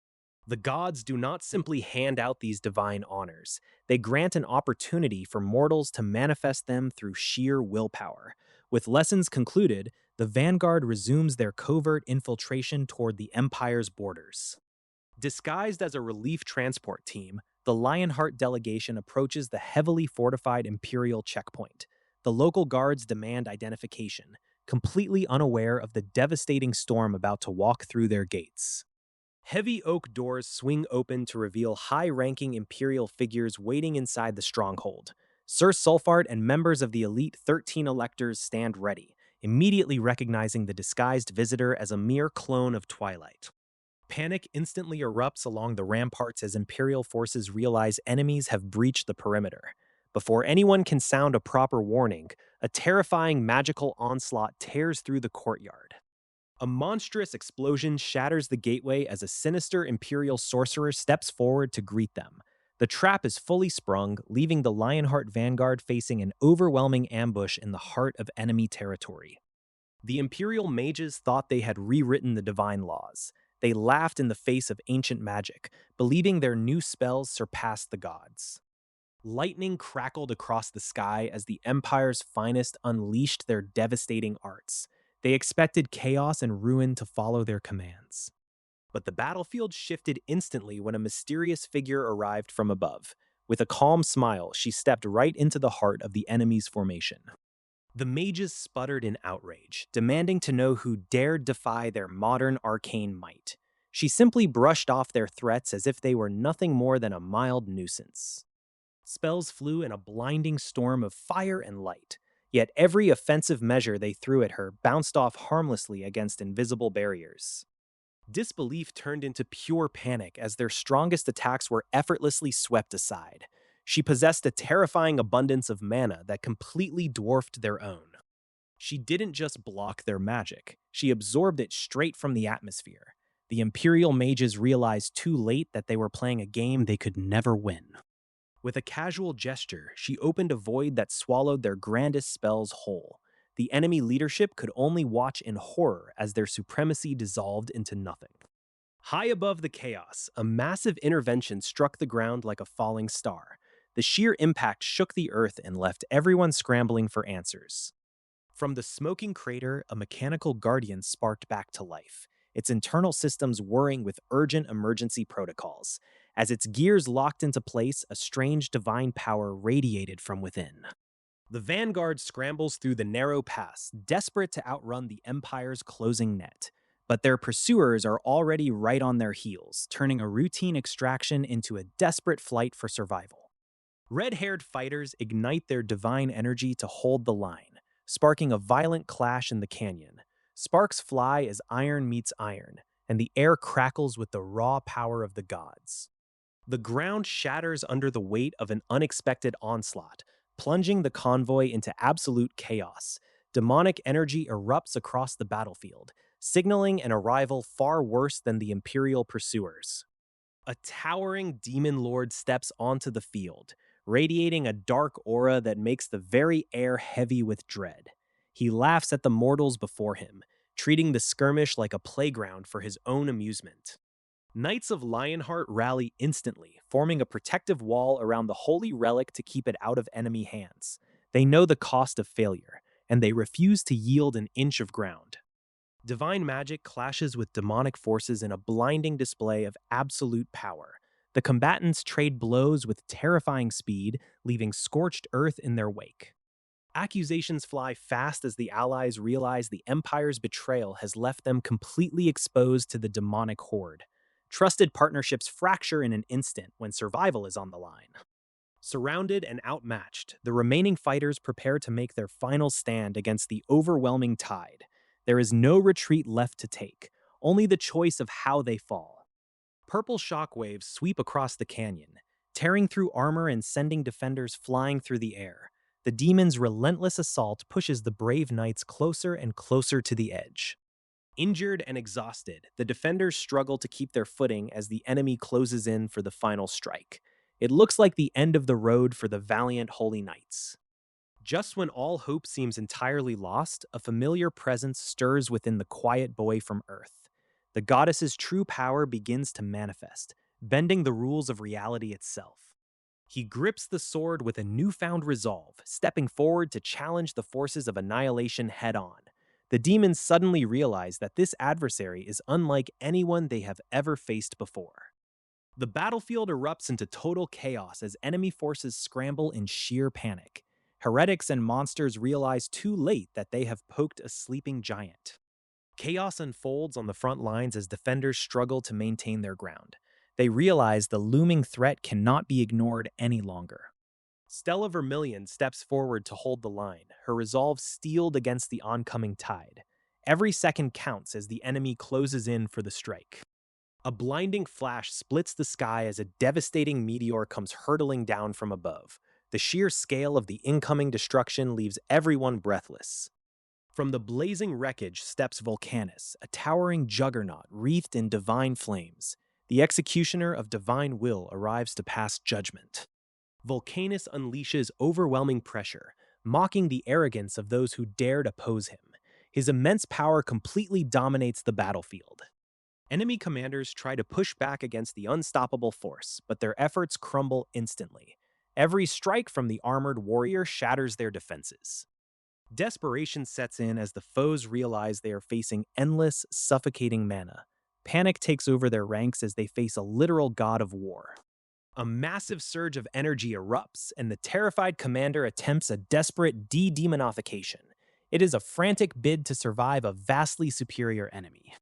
The gods do not simply hand out these divine honors. They grant an opportunity for mortals to manifest them through sheer willpower. With lessons concluded, the Vanguard resumes their covert infiltration toward the Empire's borders. Disguised as a relief transport team, the Lionheart delegation approaches the heavily fortified Imperial checkpoint. The local guards demand identification, completely unaware of the devastating storm about to walk through their gates. Heavy oak doors swing open to reveal high-ranking Imperial figures waiting inside the stronghold. Sir Sulfart and members of the Elite 13 electors stand ready, immediately recognizing the disguised visitor as a mere clone of Twilight. Panic instantly erupts along the ramparts as Imperial forces realize enemies have breached the perimeter. Before anyone can sound a proper warning, a terrifying magical onslaught tears through the courtyard. A monstrous explosion shatters the gateway as a sinister Imperial sorcerer steps forward to greet them. The trap is fully sprung, leaving the Lionheart Vanguard facing an overwhelming ambush in the heart of enemy territory. The Imperial mages thought they had rewritten the divine laws. They laughed in the face of ancient magic, believing their new spells surpassed the gods. Lightning crackled across the sky as the Empire's finest unleashed their devastating arts. They expected chaos and ruin to follow their commands. But the battlefield shifted instantly when a mysterious figure arrived from above. With a calm smile, she stepped right into the heart of the enemy's formation. The mages sputtered in outrage, demanding to know who dared defy their modern arcane might. She simply brushed off their threats as if they were nothing more than a mild nuisance. Spells flew in a blinding storm of fire and light, yet every offensive measure they threw at her bounced off harmlessly against invisible barriers. Disbelief turned into pure panic as their strongest attacks were effortlessly swept aside. She possessed a terrifying abundance of mana that completely dwarfed their own. She didn't just block their magic, she absorbed it straight from the atmosphere. The Imperial mages realized too late that they were playing a game they could never win. With a casual gesture, she opened a void that swallowed their grandest spells whole. The enemy leadership could only watch in horror as their supremacy dissolved into nothing. High above the chaos, a massive intervention struck the ground like a falling star. The sheer impact shook the earth and left everyone scrambling for answers. From the smoking crater, a mechanical guardian sparked back to life, its internal systems whirring with urgent emergency protocols. As its gears locked into place, a strange divine power radiated from within. The vanguard scrambles through the narrow pass, desperate to outrun the Empire's closing net. But their pursuers are already right on their heels, turning a routine extraction into a desperate flight for survival. Red-haired fighters ignite their divine energy to hold the line, sparking a violent clash in the canyon. Sparks fly as iron meets iron, and the air crackles with the raw power of the gods. The ground shatters under the weight of an unexpected onslaught, plunging the convoy into absolute chaos. Demonic energy erupts across the battlefield, signaling an arrival far worse than the Imperial pursuers. A towering demon lord steps onto the field, radiating a dark aura that makes the very air heavy with dread. He laughs at the mortals before him, treating the skirmish like a playground for his own amusement. Knights of Lionheart rally instantly, forming a protective wall around the holy relic to keep it out of enemy hands. They know the cost of failure, and they refuse to yield an inch of ground. Divine magic clashes with demonic forces in a blinding display of absolute power. The combatants trade blows with terrifying speed, leaving scorched earth in their wake. Accusations fly fast as the Allies realize the Empire's betrayal has left them completely exposed to the demonic horde. Trusted partnerships fracture in an instant when survival is on the line. Surrounded and outmatched, the remaining fighters prepare to make their final stand against the overwhelming tide. There is no retreat left to take, only the choice of how they fall. Purple shockwaves sweep across the canyon, tearing through armor and sending defenders flying through the air. The demon's relentless assault pushes the brave knights closer and closer to the edge. Injured and exhausted, the defenders struggle to keep their footing as the enemy closes in for the final strike. It looks like the end of the road for the valiant Holy Knights. Just when all hope seems entirely lost, a familiar presence stirs within the quiet boy from Earth. The goddess's true power begins to manifest, bending the rules of reality itself. He grips the sword with a newfound resolve, stepping forward to challenge the forces of annihilation head-on. The demons suddenly realize that this adversary is unlike anyone they have ever faced before. The battlefield erupts into total chaos as enemy forces scramble in sheer panic. Heretics and monsters realize too late that they have poked a sleeping giant. Chaos unfolds on the front lines as defenders struggle to maintain their ground. They realize the looming threat cannot be ignored any longer. Stella Vermilion steps forward to hold the line, her resolve steeled against the oncoming tide. Every second counts as the enemy closes in for the strike. A blinding flash splits the sky as a devastating meteor comes hurtling down from above. The sheer scale of the incoming destruction leaves everyone breathless. From the blazing wreckage steps Volcanus, a towering juggernaut wreathed in divine flames. The executioner of divine will arrives to pass judgment. Volcanus unleashes overwhelming pressure, mocking the arrogance of those who dared oppose him. His immense power completely dominates the battlefield. Enemy commanders try to push back against the unstoppable force, but their efforts crumble instantly. Every strike from the armored warrior shatters their defenses. Desperation sets in as the foes realize they are facing endless, suffocating mana. Panic takes over their ranks as they face a literal god of war. A massive surge of energy erupts, and the terrified commander attempts a desperate de-demonification. It is a frantic bid to survive a vastly superior enemy.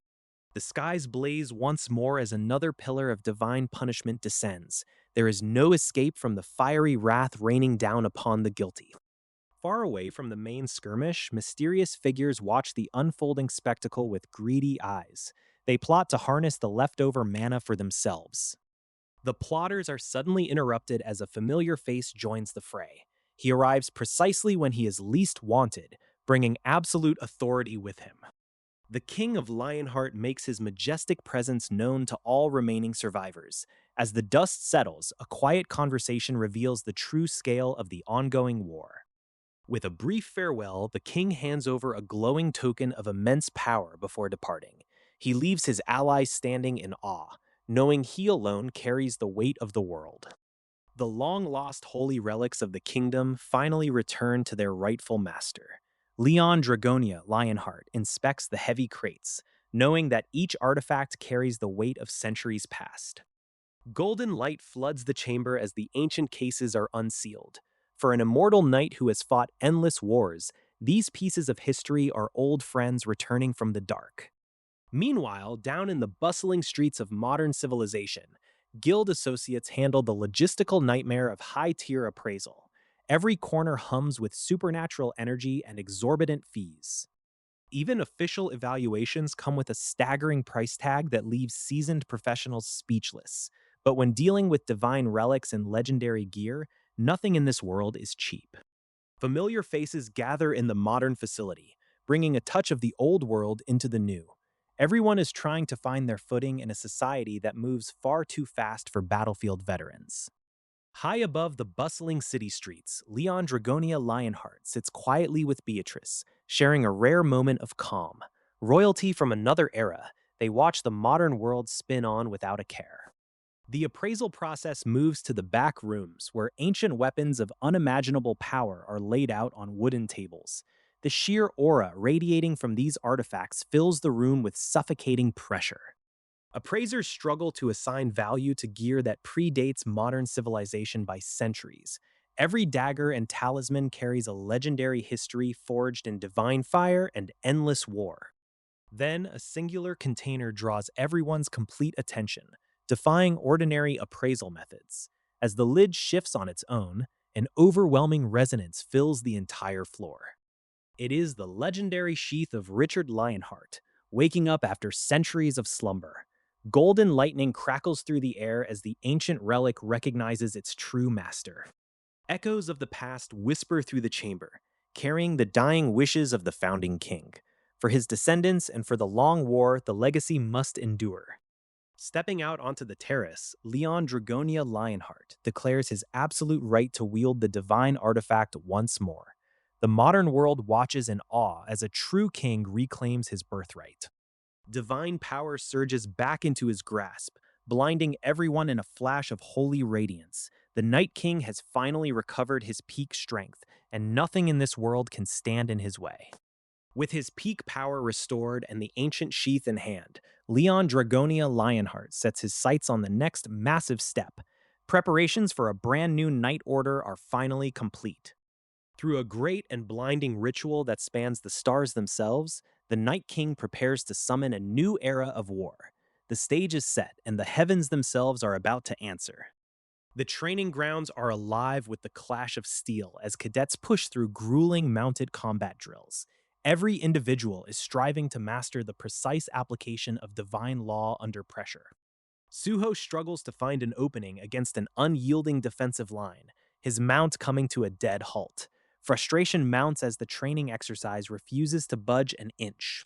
The skies blaze once more as another pillar of divine punishment descends. There is no escape from the fiery wrath raining down upon the guilty. Far away from the main skirmish, mysterious figures watch the unfolding spectacle with greedy eyes. They plot to harness the leftover mana for themselves. The plotters are suddenly interrupted as a familiar face joins the fray. He arrives precisely when he is least wanted, bringing absolute authority with him. The King of Lionheart makes his majestic presence known to all remaining survivors. As the dust settles, a quiet conversation reveals the true scale of the ongoing war. With a brief farewell, the king hands over a glowing token of immense power before departing. He leaves his allies standing in awe, knowing he alone carries the weight of the world. The long-lost holy relics of the kingdom finally return to their rightful master. Leon Dragonia Lionheart inspects the heavy crates, knowing that each artifact carries the weight of centuries past. Golden light floods the chamber as the ancient cases are unsealed. For an immortal knight who has fought endless wars, these pieces of history are old friends returning from the dark. Meanwhile, down in the bustling streets of modern civilization, guild associates handle the logistical nightmare of high-tier appraisal. Every corner hums with supernatural energy and exorbitant fees. Even official evaluations come with a staggering price tag that leaves seasoned professionals speechless. But when dealing with divine relics and legendary gear, nothing in this world is cheap. Familiar faces gather in the modern facility, bringing a touch of the old world into the new. Everyone is trying to find their footing in a society that moves far too fast for battlefield veterans. High above the bustling city streets, Leon Dragonia Lionheart sits quietly with Beatrice, sharing a rare moment of calm. Royalty from another era, they watch the modern world spin on without a care. The appraisal process moves to the back rooms, where ancient weapons of unimaginable power are laid out on wooden tables. The sheer aura radiating from these artifacts fills the room with suffocating pressure. Appraisers struggle to assign value to gear that predates modern civilization by centuries. Every dagger and talisman carries a legendary history forged in divine fire and endless war. Then, a singular container draws everyone's complete attention, defying ordinary appraisal methods. As the lid shifts on its own, an overwhelming resonance fills the entire floor. It is the legendary sheath of Richard Lionheart, waking up after centuries of slumber. Golden lightning crackles through the air as the ancient relic recognizes its true master. Echoes of the past whisper through the chamber, carrying the dying wishes of the founding king. For his descendants and for the long war, the legacy must endure. Stepping out onto the terrace, Leon Dragonia Lionheart declares his absolute right to wield the divine artifact once more. The modern world watches in awe as a true king reclaims his birthright. Divine power surges back into his grasp, blinding everyone in a flash of holy radiance. The Night King has finally recovered his peak strength, and nothing in this world can stand in his way. With his peak power restored and the ancient sheath in hand, Leon Dragonia Lionheart sets his sights on the next massive step. Preparations for a brand new Night Order are finally complete. Through a great and blinding ritual that spans the stars themselves, the Night King prepares to summon a new era of war. The stage is set, and the heavens themselves are about to answer. The training grounds are alive with the clash of steel as cadets push through grueling mounted combat drills. Every individual is striving to master the precise application of divine law under pressure. Suho struggles to find an opening against an unyielding defensive line, his mount coming to a dead halt. Frustration mounts as the training exercise refuses to budge an inch.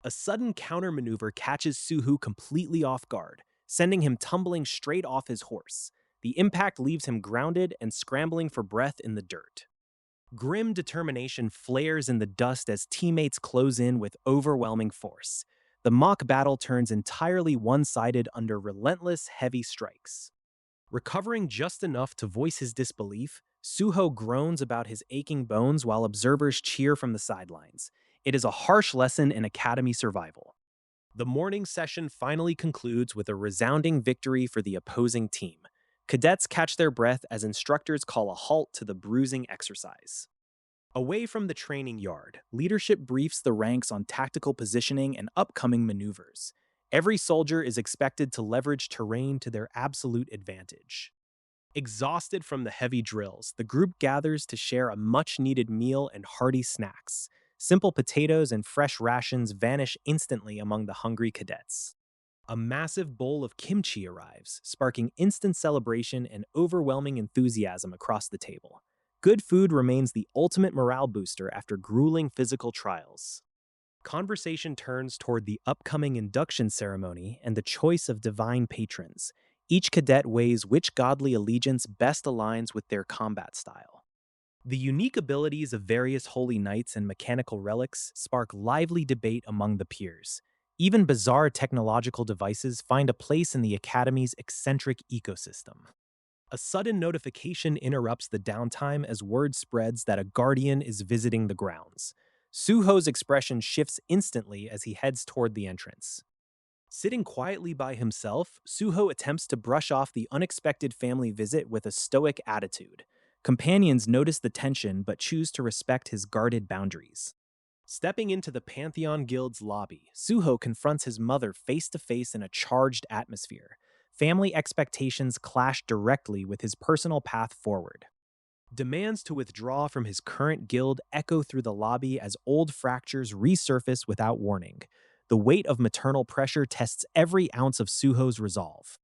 A sudden countermaneuver catches Suho completely off guard, sending him tumbling straight off his horse. The impact leaves him grounded and scrambling for breath in the dirt. Grim determination flares in the dust as teammates close in with overwhelming force. The mock battle turns entirely one-sided under relentless, heavy strikes. Recovering just enough to voice his disbelief, Suho groans about his aching bones while observers cheer from the sidelines. It is a harsh lesson in academy survival. The morning session finally concludes with a resounding victory for the opposing team. Cadets catch their breath as instructors call a halt to the bruising exercise. Away from the training yard, leadership briefs the ranks on tactical positioning and upcoming maneuvers. Every soldier is expected to leverage terrain to their absolute advantage. Exhausted from the heavy drills, the group gathers to share a much needed meal and hearty snacks. Simple potatoes and fresh rations vanish instantly among the hungry cadets. A massive bowl of kimchi arrives, sparking instant celebration and overwhelming enthusiasm across the table. Good food remains the ultimate morale booster after grueling physical trials. Conversation turns toward the upcoming induction ceremony and the choice of divine patrons. Each cadet weighs which godly allegiance best aligns with their combat style. The unique abilities of various holy knights and mechanical relics spark lively debate among the peers. Even bizarre technological devices find a place in the Academy's eccentric ecosystem. A sudden notification interrupts the downtime as word spreads that a guardian is visiting the grounds. Suho's expression shifts instantly as he heads toward the entrance. Sitting quietly by himself, Suho attempts to brush off the unexpected family visit with a stoic attitude. Companions notice the tension but choose to respect his guarded boundaries. Stepping into the Pantheon Guild's lobby, Suho confronts his mother face to face in a charged atmosphere. Family expectations clash directly with his personal path forward. Demands to withdraw from his current guild echo through the lobby as old fractures resurface without warning. The weight of maternal pressure tests every ounce of Suho's resolve.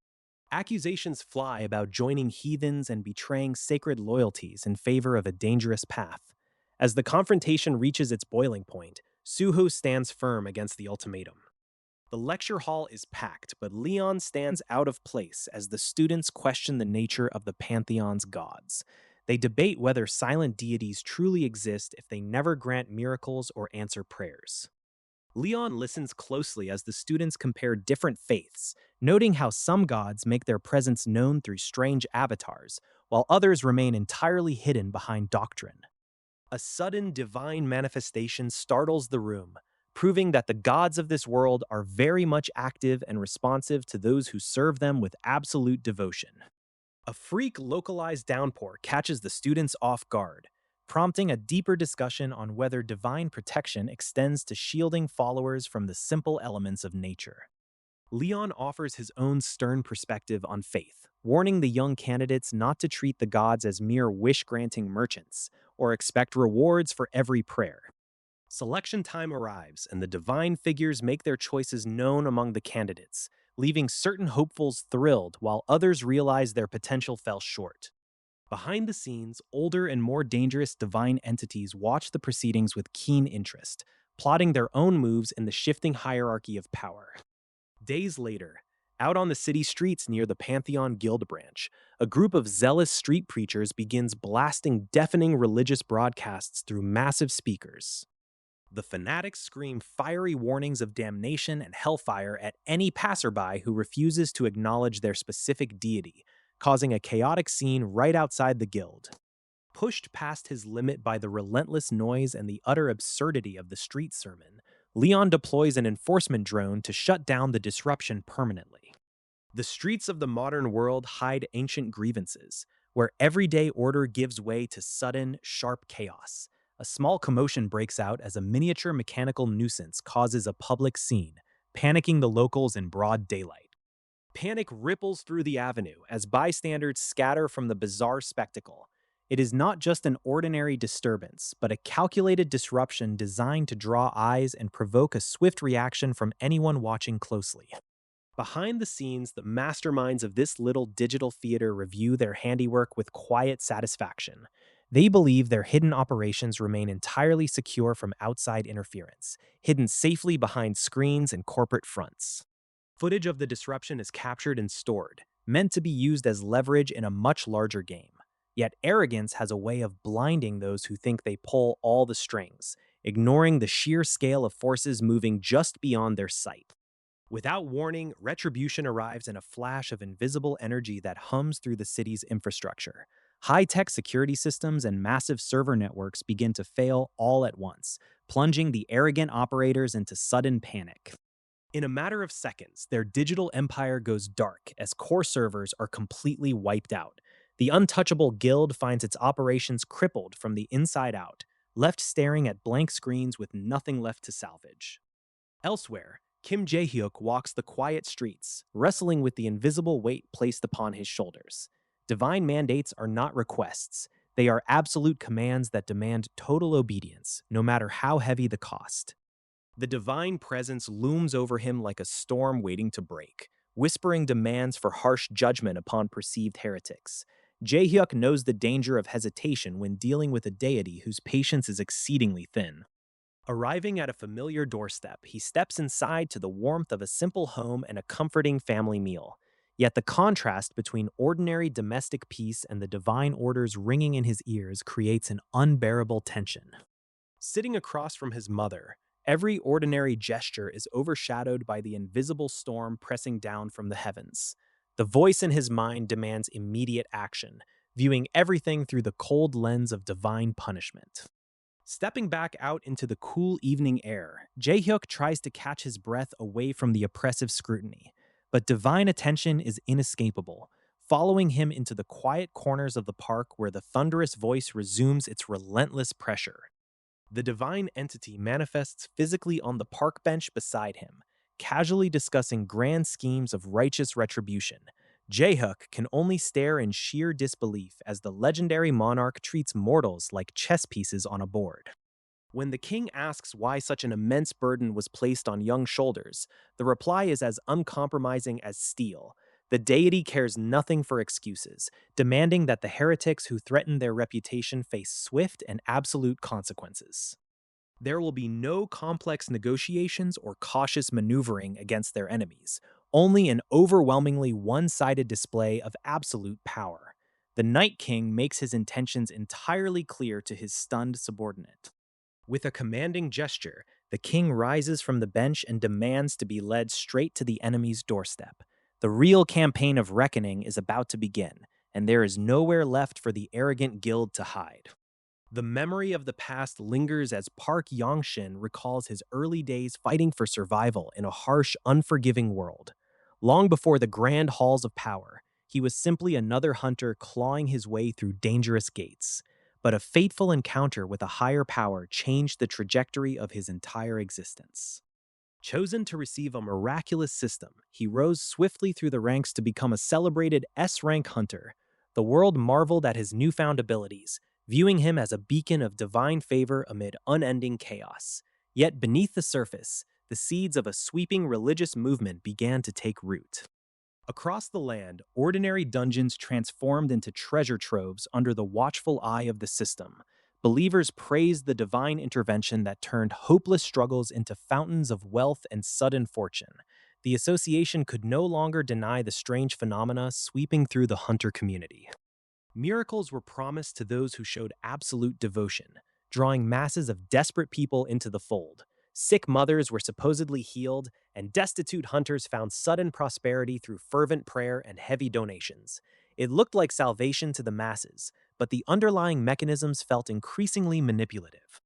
Accusations fly about joining heathens and betraying sacred loyalties in favor of a dangerous path. As the confrontation reaches its boiling point, Suho stands firm against the ultimatum. The lecture hall is packed, but Leon stands out of place as the students question the nature of the Pantheon's gods. They debate whether silent deities truly exist if they never grant miracles or answer prayers. Leon listens closely as the students compare different faiths, noting how some gods make their presence known through strange avatars, while others remain entirely hidden behind doctrine. A sudden divine manifestation startles the room, proving that the gods of this world are very much active and responsive to those who serve them with absolute devotion. A freak localized downpour catches the students off guard, prompting a deeper discussion on whether divine protection extends to shielding followers from the simple elements of nature. Leon offers his own stern perspective on faith, warning the young candidates not to treat the gods as mere wish-granting merchants or expect rewards for every prayer. Selection time arrives, and the divine figures make their choices known among the candidates, leaving certain hopefuls thrilled while others realize their potential fell short. Behind the scenes, older and more dangerous divine entities watch the proceedings with keen interest, plotting their own moves in the shifting hierarchy of power. Days later, out on the city streets near the Pantheon Guild branch, a group of zealous street preachers begins blasting deafening religious broadcasts through massive speakers. The fanatics scream fiery warnings of damnation and hellfire at any passerby who refuses to acknowledge their specific deity, causing a chaotic scene right outside the guild. Pushed past his limit by the relentless noise and the utter absurdity of the street sermon, Leon deploys an enforcement drone to shut down the disruption permanently. The streets of the modern world hide ancient grievances, where everyday order gives way to sudden, sharp chaos. A small commotion breaks out as a miniature mechanical nuisance causes a public scene, panicking the locals in broad daylight. Panic ripples through the avenue as bystanders scatter from the bizarre spectacle. It is not just an ordinary disturbance, but a calculated disruption designed to draw eyes and provoke a swift reaction from anyone watching closely. Behind the scenes, the masterminds of this little digital theater review their handiwork with quiet satisfaction. They believe their hidden operations remain entirely secure from outside interference, hidden safely behind screens and corporate fronts. Footage of the disruption is captured and stored, meant to be used as leverage in a much larger game. Yet arrogance has a way of blinding those who think they pull all the strings, ignoring the sheer scale of forces moving just beyond their sight. Without warning, retribution arrives in a flash of invisible energy that hums through the city's infrastructure. High-tech security systems and massive server networks begin to fail all at once, plunging the arrogant operators into sudden panic. In a matter of seconds, their digital empire goes dark as core servers are completely wiped out. The untouchable guild finds its operations crippled from the inside out, left staring at blank screens with nothing left to salvage. Elsewhere, Kim Jae-hyuk walks the quiet streets, wrestling with the invisible weight placed upon his shoulders. Divine mandates are not requests. They are absolute commands that demand total obedience, no matter how heavy the cost. The divine presence looms over him like a storm waiting to break, whispering demands for harsh judgment upon perceived heretics. Jae-hyuk knows the danger of hesitation when dealing with a deity whose patience is exceedingly thin. Arriving at a familiar doorstep, he steps inside to the warmth of a simple home and a comforting family meal. Yet the contrast between ordinary domestic peace and the divine orders ringing in his ears creates an unbearable tension. Sitting across from his mother, every ordinary gesture is overshadowed by the invisible storm pressing down from the heavens. The voice in his mind demands immediate action, viewing everything through the cold lens of divine punishment. Stepping back out into the cool evening air, Jae-hyuk tries to catch his breath away from the oppressive scrutiny. But divine attention is inescapable, following him into the quiet corners of the park where the thunderous voice resumes its relentless pressure. The divine entity manifests physically on the park bench beside him, casually discussing grand schemes of righteous retribution. Jae-hyuk can only stare in sheer disbelief as the legendary monarch treats mortals like chess pieces on a board. When the king asks why such an immense burden was placed on young shoulders, the reply is as uncompromising as steel. The deity cares nothing for excuses, demanding that the heretics who threaten their reputation face swift and absolute consequences. There will be no complex negotiations or cautious maneuvering against their enemies, only an overwhelmingly one-sided display of absolute power. The Night King makes his intentions entirely clear to his stunned subordinate. With a commanding gesture, the king rises from the bench and demands to be led straight to the enemy's doorstep. The real campaign of reckoning is about to begin, and there is nowhere left for the arrogant guild to hide. The memory of the past lingers as Park Yongshin recalls his early days fighting for survival in a harsh, unforgiving world. Long before the grand halls of power, he was simply another hunter clawing his way through dangerous gates. But a fateful encounter with a higher power changed the trajectory of his entire existence. Chosen to receive a miraculous system, he rose swiftly through the ranks to become a celebrated S-rank hunter. The world marveled at his newfound abilities, viewing him as a beacon of divine favor amid unending chaos. Yet beneath the surface, the seeds of a sweeping religious movement began to take root. Across the land, ordinary dungeons transformed into treasure troves under the watchful eye of the system. Believers praised the divine intervention that turned hopeless struggles into fountains of wealth and sudden fortune. The association could no longer deny the strange phenomena sweeping through the hunter community. Miracles were promised to those who showed absolute devotion, drawing masses of desperate people into the fold. Sick mothers were supposedly healed, and destitute hunters found sudden prosperity through fervent prayer and heavy donations. It looked like salvation to the masses, but the underlying mechanisms felt increasingly manipulative.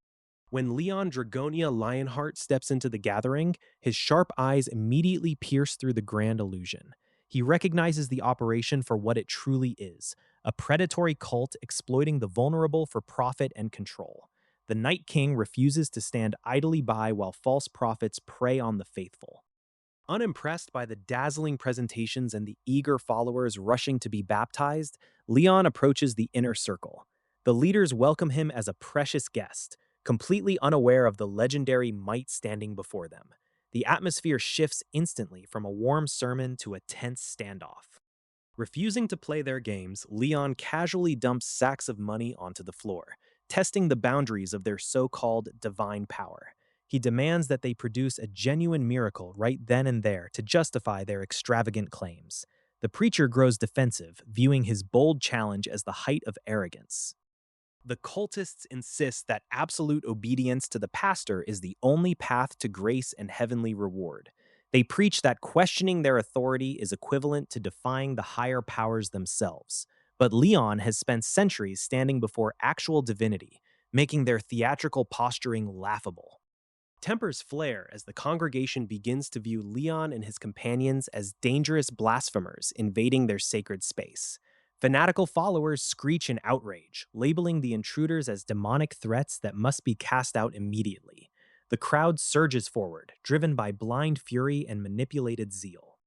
When Leon Dragonia Lionheart steps into the gathering, his sharp eyes immediately pierce through the grand illusion. He recognizes the operation for what it truly is, a predatory cult exploiting the vulnerable for profit and control. The Night King refuses to stand idly by while false prophets prey on the faithful. Unimpressed by the dazzling presentations and the eager followers rushing to be baptized, Leon approaches the inner circle. The leaders welcome him as a precious guest, completely unaware of the legendary might standing before them. The atmosphere shifts instantly from a warm sermon to a tense standoff. Refusing to play their games, Leon casually dumps sacks of money onto the floor, testing the boundaries of their so-called divine power. He demands that they produce a genuine miracle right then and there to justify their extravagant claims. The preacher grows defensive, viewing his bold challenge as the height of arrogance. The cultists insist that absolute obedience to the pastor is the only path to grace and heavenly reward. They preach that questioning their authority is equivalent to defying the higher powers themselves. But Leon has spent centuries standing before actual divinity, making their theatrical posturing laughable. Tempers flare as the congregation begins to view Leon and his companions as dangerous blasphemers invading their sacred space. Fanatical followers screech in outrage, labeling the intruders as demonic threats that must be cast out immediately. The crowd surges forward, driven by blind fury and manipulated zeal.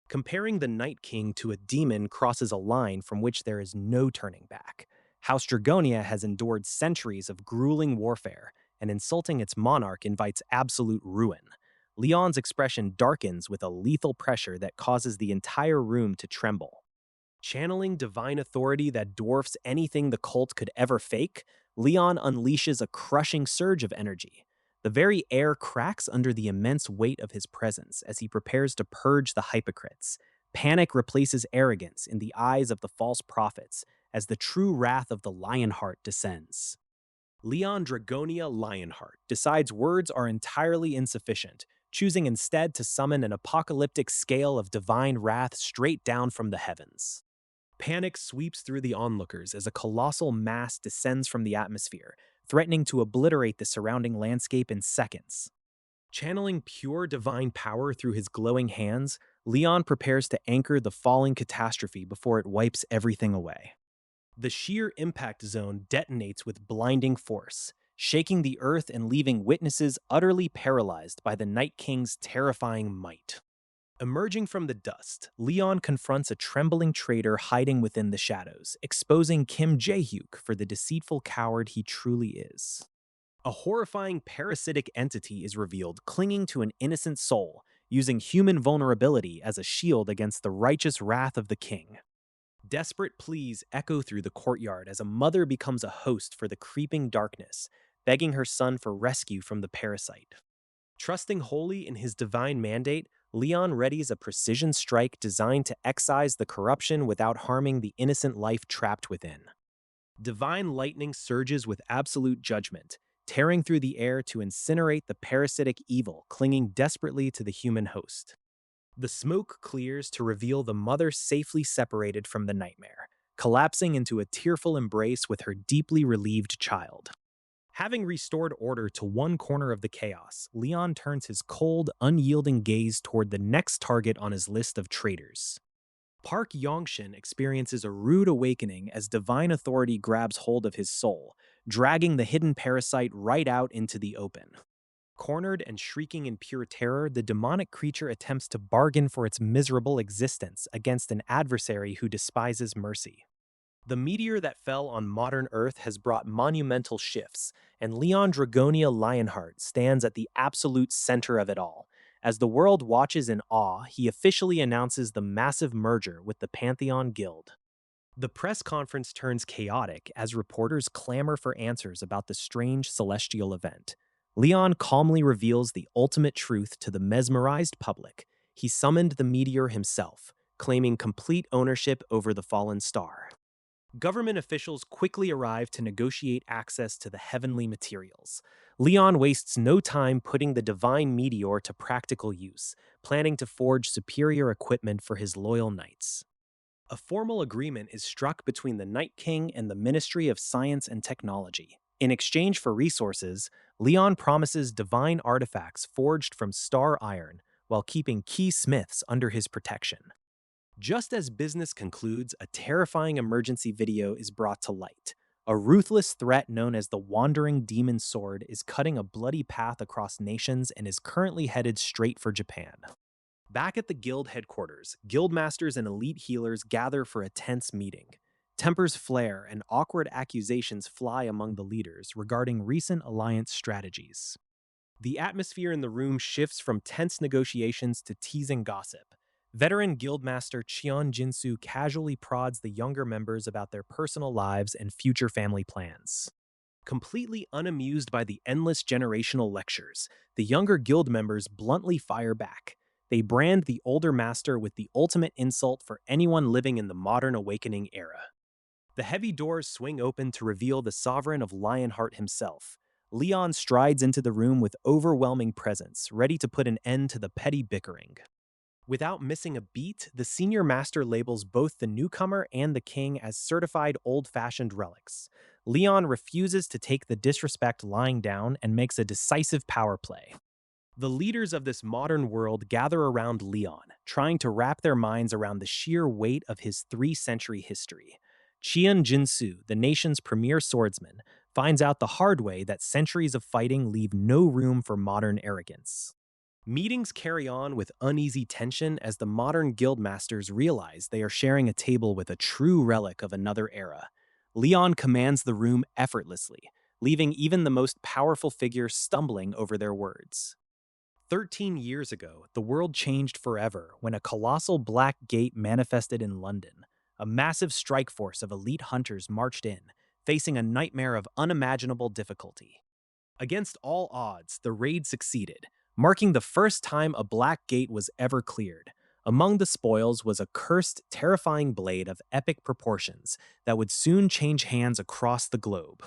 Comparing the Night King to a demon crosses a line from which there is no turning back. House Dragonia has endured centuries of grueling warfare, and insulting its monarch invites absolute ruin. Leon's expression darkens with a lethal pressure that causes the entire room to tremble. Channeling divine authority that dwarfs anything the cult could ever fake, Leon unleashes a crushing surge of energy. The very air cracks under the immense weight of his presence as he prepares to purge the hypocrites. Panic replaces arrogance in the eyes of the false prophets as the true wrath of the Lionheart descends. Leon Dragonia Lionheart decides words are entirely insufficient, choosing instead to summon an apocalyptic scale of divine wrath straight down from the heavens. Panic sweeps through the onlookers as a colossal mass descends from the atmosphere, threatening to obliterate the surrounding landscape in seconds. Channeling pure divine power through his glowing hands, Leon prepares to anchor the falling catastrophe before it wipes everything away. The sheer impact zone detonates with blinding force, shaking the earth and leaving witnesses utterly paralyzed by the Night King's terrifying might. Emerging from the dust, Leon confronts a trembling traitor hiding within the shadows, exposing Kim Jae-hyuk for the deceitful coward he truly is. A horrifying parasitic entity is revealed clinging to an innocent soul, using human vulnerability as a shield against the righteous wrath of the king. Desperate pleas echo through the courtyard as a mother becomes a host for the creeping darkness, begging her son for rescue from the parasite. Trusting wholly in his divine mandate, Leon readies a precision strike designed to excise the corruption without harming the innocent life trapped within. Divine lightning surges with absolute judgment, tearing through the air to incinerate the parasitic evil clinging desperately to the human host. The smoke clears to reveal the mother safely separated from the nightmare, collapsing into a tearful embrace with her deeply relieved child. Having restored order to one corner of the chaos, Leon turns his cold, unyielding gaze toward the next target on his list of traitors. Park Yongshin experiences a rude awakening as divine authority grabs hold of his soul, dragging the hidden parasite right out into the open. Cornered and shrieking in pure terror, the demonic creature attempts to bargain for its miserable existence against an adversary who despises mercy. The meteor that fell on modern Earth has brought monumental shifts, and Leon Dragonia Lionheart stands at the absolute center of it all. As the world watches in awe, he officially announces the massive merger with the Pantheon Guild. The press conference turns chaotic as reporters clamor for answers about the strange celestial event. Leon calmly reveals the ultimate truth to the mesmerized public. He summoned the meteor himself, claiming complete ownership over the fallen star. Government officials quickly arrive to negotiate access to the heavenly materials. Leon wastes no time putting the divine meteor to practical use, planning to forge superior equipment for his loyal knights. A formal agreement is struck between the Night King and the Ministry of Science and Technology. In exchange for resources, Leon promises divine artifacts forged from star iron while keeping key smiths under his protection. Just as business concludes, a terrifying emergency video is brought to light. A ruthless threat known as the Wandering Demon Sword is cutting a bloody path across nations and is currently headed straight for Japan. Back at the guild headquarters, guildmasters and elite healers gather for a tense meeting. Tempers flare and awkward accusations fly among the leaders regarding recent alliance strategies. The atmosphere in the room shifts from tense negotiations to teasing gossip. Veteran Guildmaster Cheon Jinsu casually prods the younger members about their personal lives and future family plans. Completely unamused by the endless generational lectures, the younger guild members bluntly fire back. They brand the older master with the ultimate insult for anyone living in the modern awakening era. The heavy doors swing open to reveal the sovereign of Lionheart himself. Leon strides into the room with overwhelming presence, ready to put an end to the petty bickering. Without missing a beat, the senior master labels both the newcomer and the king as certified old-fashioned relics. Leon refuses to take the disrespect lying down and makes a decisive power play. The leaders of this modern world gather around Leon, trying to wrap their minds around the sheer weight of his three-century history. Qian Jinsu, the nation's premier swordsman, finds out the hard way that centuries of fighting leave no room for modern arrogance. Meetings carry on with uneasy tension as the modern guildmasters realize they are sharing a table with a true relic of another era. Leon commands the room effortlessly, leaving even the most powerful figures stumbling over their words. 13 years ago, the world changed forever when a colossal black gate manifested in London. A massive strike force of elite hunters marched in, facing a nightmare of unimaginable difficulty. Against all odds, the raid succeeded, marking the first time a black gate was ever cleared. Among the spoils was a cursed, terrifying blade of epic proportions that would soon change hands across the globe.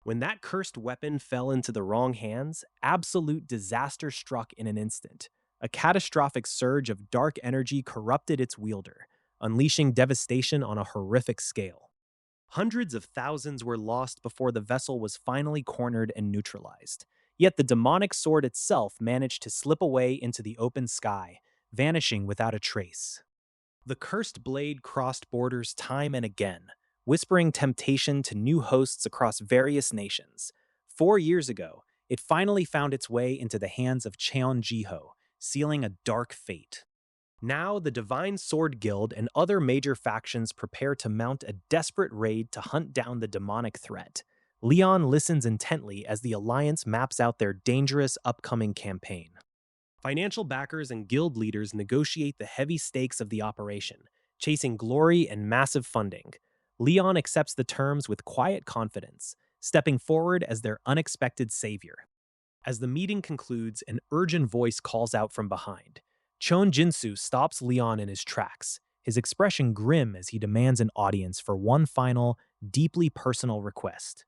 When that cursed weapon fell into the wrong hands, absolute disaster struck in an instant. A catastrophic surge of dark energy corrupted its wielder, unleashing devastation on a horrific scale. Hundreds of thousands were lost before the vessel was finally cornered and neutralized. Yet the demonic sword itself managed to slip away into the open sky, vanishing without a trace. The cursed blade crossed borders time and again, whispering temptation to new hosts across various nations. 4 years ago, it finally found its way into the hands of Cheon Jiho, sealing a dark fate. Now, the Divine Sword Guild and other major factions prepare to mount a desperate raid to hunt down the demonic threat. Leon listens intently as the Alliance maps out their dangerous upcoming campaign. Financial backers and guild leaders negotiate the heavy stakes of the operation, chasing glory and massive funding. Leon accepts the terms with quiet confidence, stepping forward as their unexpected savior. As the meeting concludes, an urgent voice calls out from behind. Chon Jinsu stops Leon in his tracks, his expression grim as he demands an audience for one final, deeply personal request.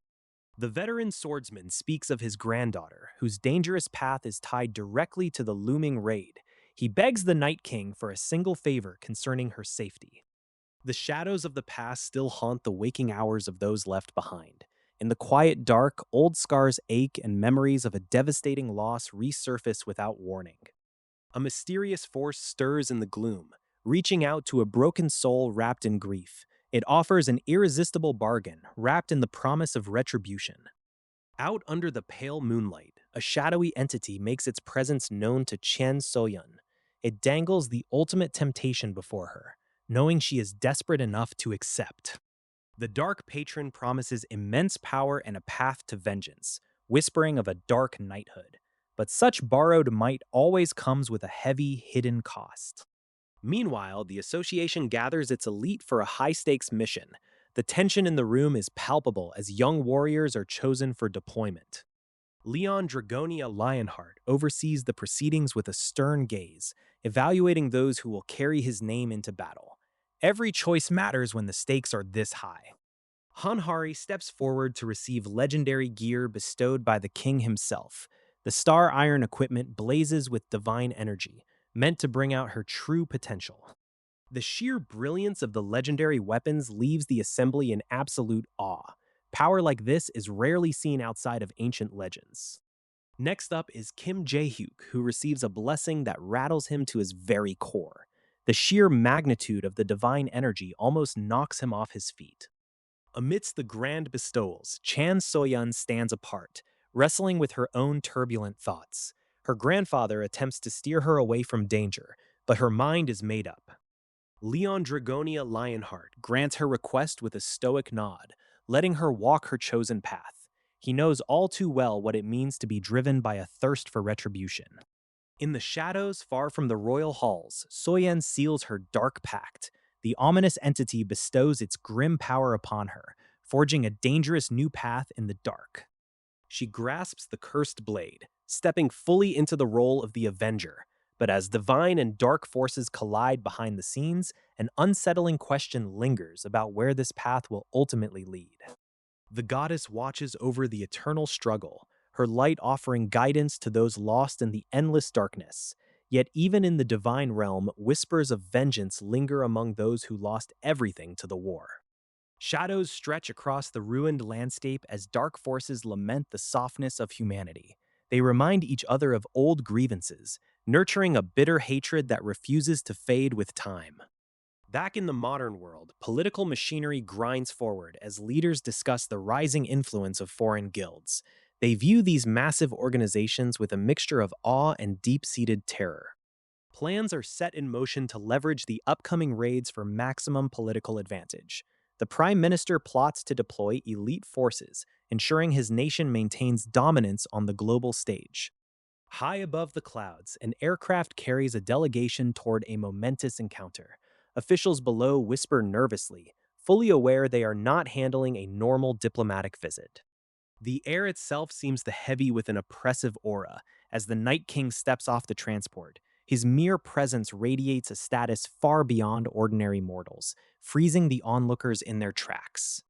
The veteran swordsman speaks of his granddaughter, whose dangerous path is tied directly to the looming raid. He begs the Night King for a single favor concerning her safety. The shadows of the past still haunt the waking hours of those left behind. In the quiet dark, old scars ache and memories of a devastating loss resurface without warning. A mysterious force stirs in the gloom, reaching out to a broken soul wrapped in grief. It offers an irresistible bargain, wrapped in the promise of retribution. Out under the pale moonlight, a shadowy entity makes its presence known to Chen Soyun. It dangles the ultimate temptation before her, knowing she is desperate enough to accept. The Dark Patron promises immense power and a path to vengeance, whispering of a dark knighthood. But such borrowed might always comes with a heavy, hidden cost. Meanwhile, the association gathers its elite for a high-stakes mission. The tension in the room is palpable as young warriors are chosen for deployment. Leon Dragonia Lionheart oversees the proceedings with a stern gaze, evaluating those who will carry his name into battle. Every choice matters when the stakes are this high. Hanhari steps forward to receive legendary gear bestowed by the king himself. The Star Iron equipment blazes with divine energy, meant to bring out her true potential. The sheer brilliance of the legendary weapons leaves the assembly in absolute awe. Power like this is rarely seen outside of ancient legends. Next up is Kim Jae-hyuk, who receives a blessing that rattles him to his very core. The sheer magnitude of the divine energy almost knocks him off his feet. Amidst the grand bestowals, Chan Soyun stands apart, wrestling with her own turbulent thoughts. Her grandfather attempts to steer her away from danger, but her mind is made up. Leon Dragonia Lionheart grants her request with a stoic nod, letting her walk her chosen path. He knows all too well what it means to be driven by a thirst for retribution. In the shadows far from the royal halls, Soyen seals her dark pact. The ominous entity bestows its grim power upon her, forging a dangerous new path in the dark. She grasps the cursed blade, stepping fully into the role of the Avenger. But as divine and dark forces collide behind the scenes, an unsettling question lingers about where this path will ultimately lead. The goddess watches over the eternal struggle, her light offering guidance to those lost in the endless darkness. Yet even in the divine realm, whispers of vengeance linger among those who lost everything to the war. Shadows stretch across the ruined landscape as dark forces lament the softness of humanity. They remind each other of old grievances, nurturing a bitter hatred that refuses to fade with time. Back in the modern world, political machinery grinds forward as leaders discuss the rising influence of foreign guilds. They view these massive organizations with a mixture of awe and deep-seated terror. Plans are set in motion to leverage the upcoming raids for maximum political advantage. The Prime Minister plots to deploy elite forces, ensuring his nation maintains dominance on the global stage. High above the clouds, an aircraft carries a delegation toward a momentous encounter. Officials below whisper nervously, fully aware they are not handling a normal diplomatic visit. The air itself seems to heavy with an oppressive aura as the Night King steps off the transport. His mere presence radiates a status far beyond ordinary mortals, freezing the onlookers in their tracks.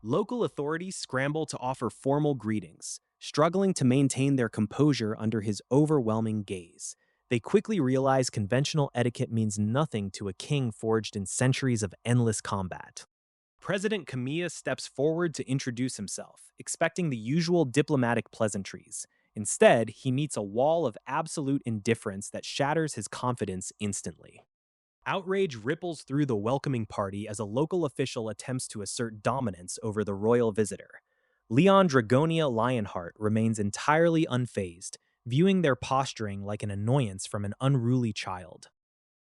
Local authorities scramble to offer formal greetings, struggling to maintain their composure under his overwhelming gaze. They quickly realize conventional etiquette means nothing to a king forged in centuries of endless combat. President Kamiya steps forward to introduce himself, expecting the usual diplomatic pleasantries. Instead, he meets a wall of absolute indifference that shatters his confidence instantly. Outrage ripples through the welcoming party as a local official attempts to assert dominance over the royal visitor. Leon Dragonia Lionheart remains entirely unfazed, viewing their posturing like an annoyance from an unruly child.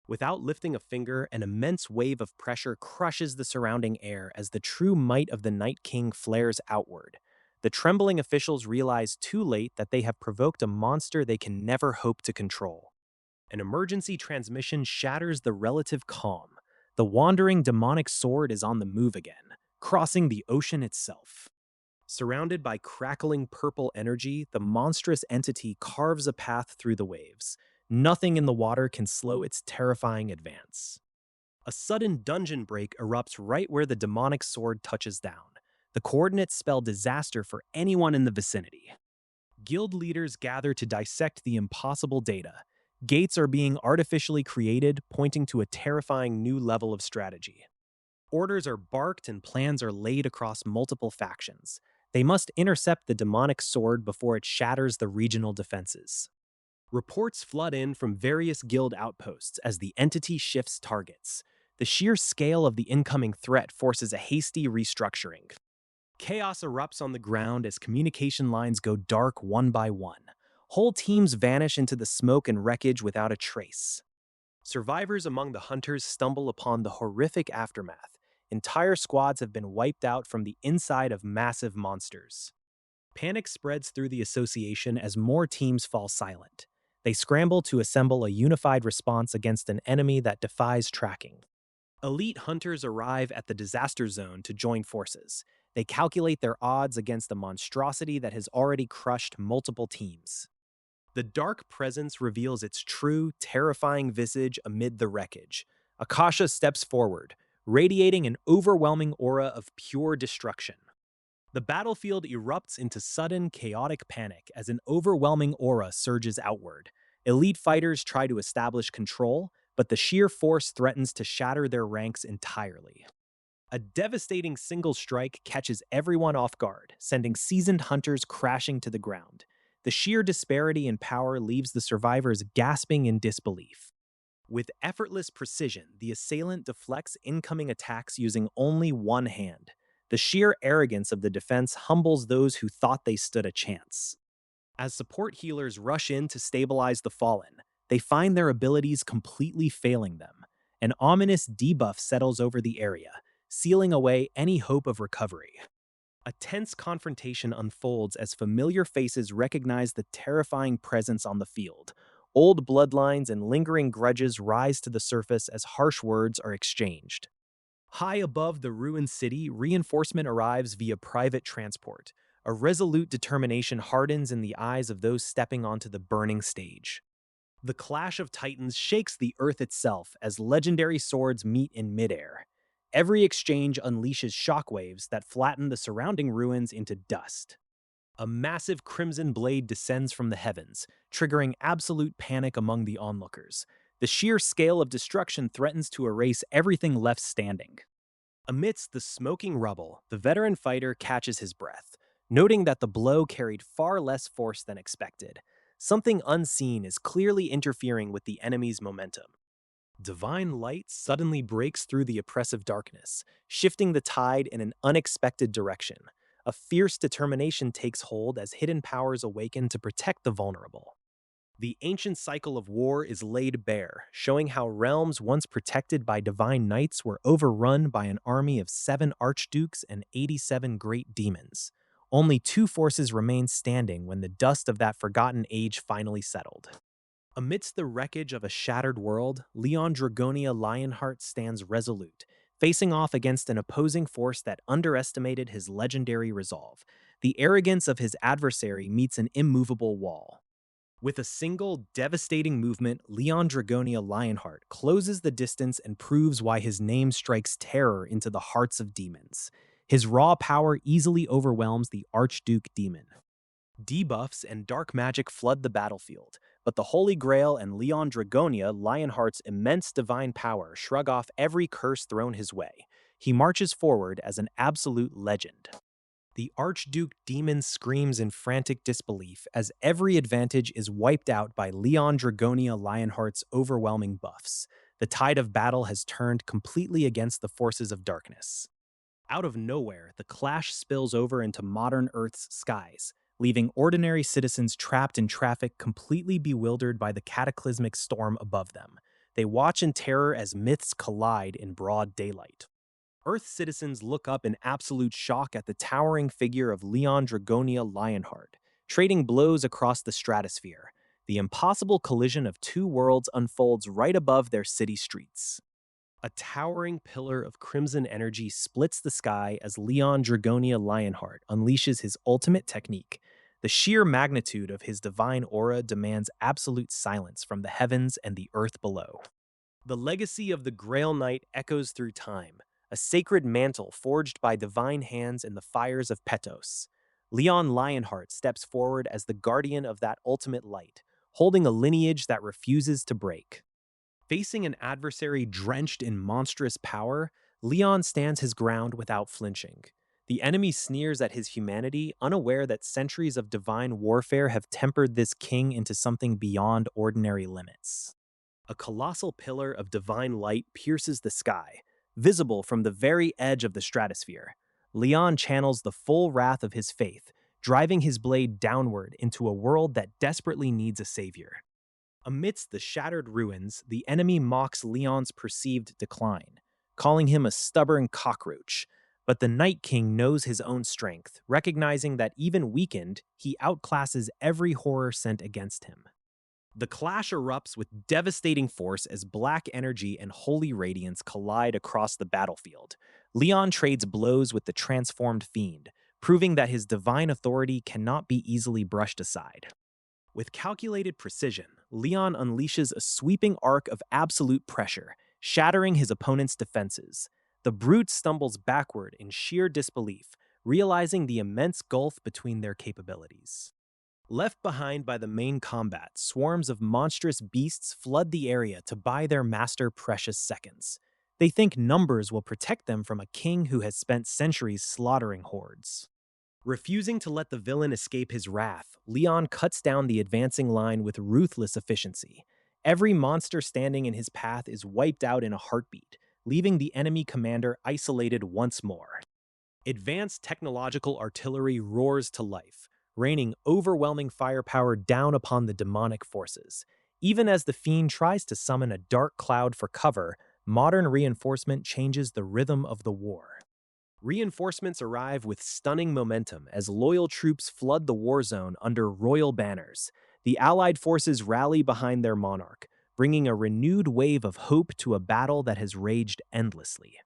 Without lifting a finger, an immense wave of pressure crushes the surrounding air as the true might of the Night King flares outward. The trembling officials realize too late that they have provoked a monster they can never hope to control. An emergency transmission shatters the relative calm. The wandering demonic sword is on the move again, crossing the ocean itself. Surrounded by crackling purple energy, the monstrous entity carves a path through the waves. Nothing in the water can slow its terrifying advance. A sudden dungeon break erupts right where the demonic sword touches down. The coordinates spell disaster for anyone in the vicinity. Guild leaders gather to dissect the impossible data. Gates are being artificially created, pointing to a terrifying new level of strategy. Orders are barked and plans are laid across multiple factions. They must intercept the demonic sword before it shatters the regional defenses. Reports flood in from various guild outposts as the entity shifts targets. The sheer scale of the incoming threat forces a hasty restructuring. Chaos erupts on the ground as communication lines go dark one by one. Whole teams vanish into the smoke and wreckage without a trace. Survivors among the hunters stumble upon the horrific aftermath. Entire squads have been wiped out from the inside of massive monsters. Panic spreads through the association as more teams fall silent. They scramble to assemble a unified response against an enemy that defies tracking. Elite hunters arrive at the disaster zone to join forces. They calculate their odds against a monstrosity that has already crushed multiple teams. The dark presence reveals its true, terrifying visage amid the wreckage. Akasha steps forward, radiating an overwhelming aura of pure destruction. The battlefield erupts into sudden, chaotic panic as an overwhelming aura surges outward. Elite fighters try to establish control, but the sheer force threatens to shatter their ranks entirely. A devastating single strike catches everyone off guard, sending seasoned hunters crashing to the ground. The sheer disparity in power leaves the survivors gasping in disbelief. With effortless precision, the assailant deflects incoming attacks using only one hand. The sheer arrogance of the defense humbles those who thought they stood a chance. As support healers rush in to stabilize the fallen, they find their abilities completely failing them. An ominous debuff settles over the area, sealing away any hope of recovery. A tense confrontation unfolds as familiar faces recognize the terrifying presence on the field. Old bloodlines and lingering grudges rise to the surface as harsh words are exchanged. High above the ruined city, reinforcement arrives via private transport. A resolute determination hardens in the eyes of those stepping onto the burning stage. The clash of titans shakes the earth itself as legendary swords meet in midair. Every exchange unleashes shockwaves that flatten the surrounding ruins into dust. A massive crimson blade descends from the heavens, triggering absolute panic among the onlookers. The sheer scale of destruction threatens to erase everything left standing. Amidst the smoking rubble, the veteran fighter catches his breath, noting that the blow carried far less force than expected. Something unseen is clearly interfering with the enemy's momentum. Divine light suddenly breaks through the oppressive darkness, shifting the tide in an unexpected direction. A fierce determination takes hold as hidden powers awaken to protect the vulnerable. The ancient cycle of war is laid bare, showing how realms once protected by divine knights were overrun by an army of 7 archdukes and 87 great demons. Only 2 forces remained standing when the dust of that forgotten age finally settled. Amidst the wreckage of a shattered world, Leon Dragonia Lionheart stands resolute, facing off against an opposing force that underestimated his legendary resolve. The arrogance of his adversary meets an immovable wall. With a single, devastating movement, Leon Dragonia Lionheart closes the distance and proves why his name strikes terror into the hearts of demons. His raw power easily overwhelms the Archduke Demon. Debuffs and dark magic flood the battlefield, but the Holy Grail and Leon Dragonia Lionheart's immense divine power shrug off every curse thrown his way. He marches forward as an absolute legend. The Archduke Demon screams in frantic disbelief as every advantage is wiped out by Leon Dragonia Lionheart's overwhelming buffs. The tide of battle has turned completely against the forces of darkness. Out of nowhere, the clash spills over into modern Earth's skies, leaving ordinary citizens trapped in traffic completely bewildered by the cataclysmic storm above them. They watch in terror as myths collide in broad daylight. Earth citizens look up in absolute shock at the towering figure of Leon Dragonia Lionheart, trading blows across the stratosphere. The impossible collision of 2 worlds unfolds right above their city streets. A towering pillar of crimson energy splits the sky as Leon Dragonia Lionheart unleashes his ultimate technique. The sheer magnitude of his divine aura demands absolute silence from the heavens and the earth below. The legacy of the Grail Knight echoes through time, a sacred mantle forged by divine hands in the fires of Petos. Leon Lionheart steps forward as the guardian of that ultimate light, holding a lineage that refuses to break. Facing an adversary drenched in monstrous power, Leon stands his ground without flinching. The enemy sneers at his humanity, unaware that centuries of divine warfare have tempered this king into something beyond ordinary limits. A colossal pillar of divine light pierces the sky, visible from the very edge of the stratosphere. Leon channels the full wrath of his faith, driving his blade downward into a world that desperately needs a savior. Amidst the shattered ruins, the enemy mocks Leon's perceived decline, calling him a stubborn cockroach. But the Night King knows his own strength, recognizing that even weakened, he outclasses every horror sent against him. The clash erupts with devastating force as black energy and holy radiance collide across the battlefield. Leon trades blows with the transformed fiend, proving that his divine authority cannot be easily brushed aside. With calculated precision, Leon unleashes a sweeping arc of absolute pressure, shattering his opponent's defenses. The brute stumbles backward in sheer disbelief, realizing the immense gulf between their capabilities. Left behind by the main combat, swarms of monstrous beasts flood the area to buy their master precious seconds. They think numbers will protect them from a king who has spent centuries slaughtering hordes. Refusing to let the villain escape his wrath, Leon cuts down the advancing line with ruthless efficiency. Every monster standing in his path is wiped out in a heartbeat, leaving the enemy commander isolated once more. Advanced technological artillery roars to life, raining overwhelming firepower down upon the demonic forces. Even as the fiend tries to summon a dark cloud for cover, modern reinforcement changes the rhythm of the war. Reinforcements arrive with stunning momentum as loyal troops flood the war zone under royal banners. The Allied forces rally behind their monarch, bringing a renewed wave of hope to a battle that has raged endlessly.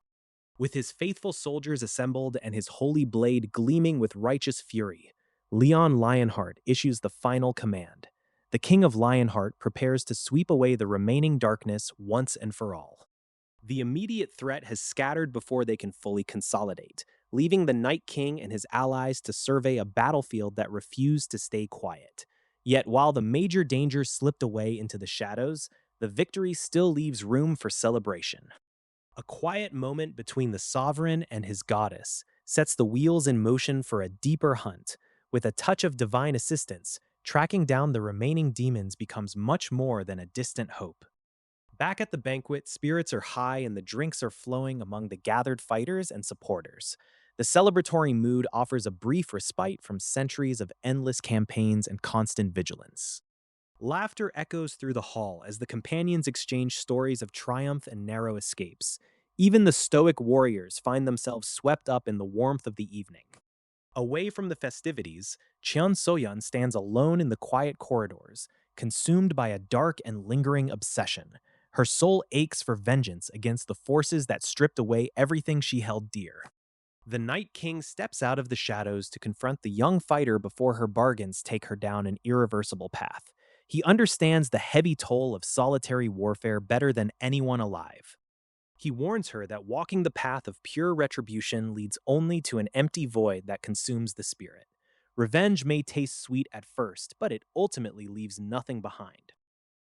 With his faithful soldiers assembled and his holy blade gleaming with righteous fury, Leon Lionheart issues the final command. The King of Lionheart prepares to sweep away the remaining darkness once and for all. The immediate threat has scattered before they can fully consolidate. leaving the Night King and his allies to survey a battlefield that refused to stay quiet. Yet, while the major dangers slipped away into the shadows, the victory still leaves room for celebration. A quiet moment between the sovereign and his goddess sets the wheels in motion for a deeper hunt. With a touch of divine assistance, tracking down the remaining demons becomes much more than a distant hope. Back at the banquet, spirits are high and the drinks are flowing among the gathered fighters and supporters. The celebratory mood offers a brief respite from centuries of endless campaigns and constant vigilance. Laughter echoes through the hall as the companions exchange stories of triumph and narrow escapes. Even the stoic warriors find themselves swept up in the warmth of the evening. Away from the festivities, Cheon Soyeon stands alone in the quiet corridors, consumed by a dark and lingering obsession. Her soul aches for vengeance against the forces that stripped away everything she held dear. The Night King steps out of the shadows to confront the young fighter before her bargains take her down an irreversible path. He understands the heavy toll of solitary warfare better than anyone alive. He warns her that walking the path of pure retribution leads only to an empty void that consumes the spirit. Revenge may taste sweet at first, but it ultimately leaves nothing behind.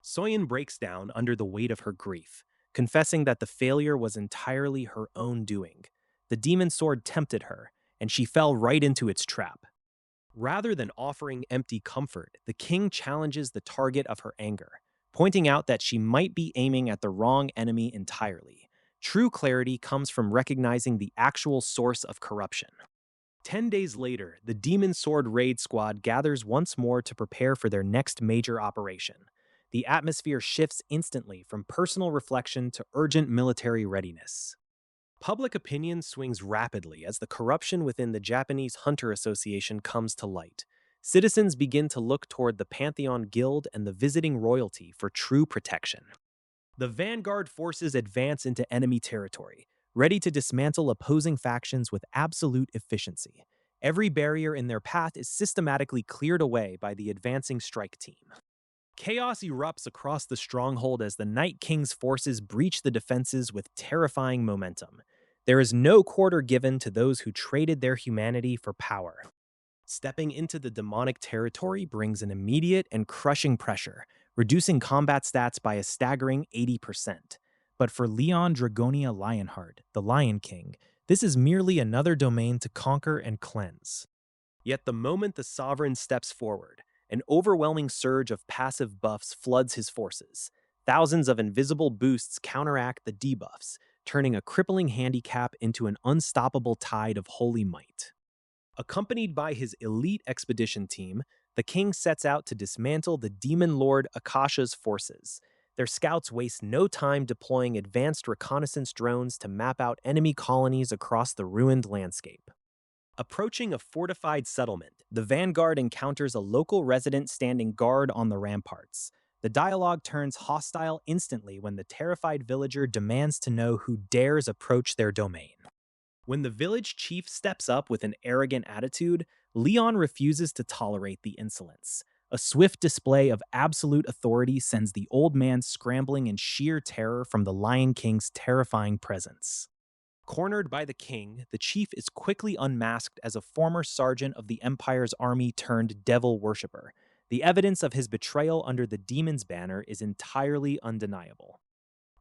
Soyeon breaks down under the weight of her grief, confessing that the failure was entirely her own doing. The demon sword tempted her, and she fell right into its trap. Rather than offering empty comfort, the king challenges the target of her anger, pointing out that she might be aiming at the wrong enemy entirely. True clarity comes from recognizing the actual source of corruption. 10 days later, the Demon Sword Raid Squad gathers once more to prepare for their next major operation. The atmosphere shifts instantly from personal reflection to urgent military readiness. Public opinion swings rapidly as the corruption within the Japanese Hunter Association comes to light. Citizens begin to look toward the Pantheon Guild and the visiting royalty for true protection. The vanguard forces advance into enemy territory, ready to dismantle opposing factions with absolute efficiency. Every barrier in their path is systematically cleared away by the advancing strike team. Chaos erupts across the stronghold as the Night King's forces breach the defenses with terrifying momentum. There is no quarter given to those who traded their humanity for power. Stepping into the demonic territory brings an immediate and crushing pressure, reducing combat stats by a staggering 80%. But for Leon Dragonia Lionheart, the Lion King, this is merely another domain to conquer and cleanse. Yet the moment the Sovereign steps forward, an overwhelming surge of passive buffs floods his forces. Thousands of invisible boosts counteract the debuffs, turning a crippling handicap into an unstoppable tide of holy might. Accompanied by his elite expedition team, the king sets out to dismantle the demon lord Akasha's forces. Their scouts waste no time deploying advanced reconnaissance drones to map out enemy colonies across the ruined landscape. Approaching a fortified settlement, the vanguard encounters a local resident standing guard on the ramparts. The dialogue turns hostile instantly when the terrified villager demands to know who dares approach their domain. When the village chief steps up with an arrogant attitude, Leon refuses to tolerate the insolence. A swift display of absolute authority sends the old man scrambling in sheer terror from the Lion King's terrifying presence. Cornered by the king, the chief is quickly unmasked as a former sergeant of the Empire's army turned devil worshipper. The evidence of his betrayal under the demon's banner is entirely undeniable.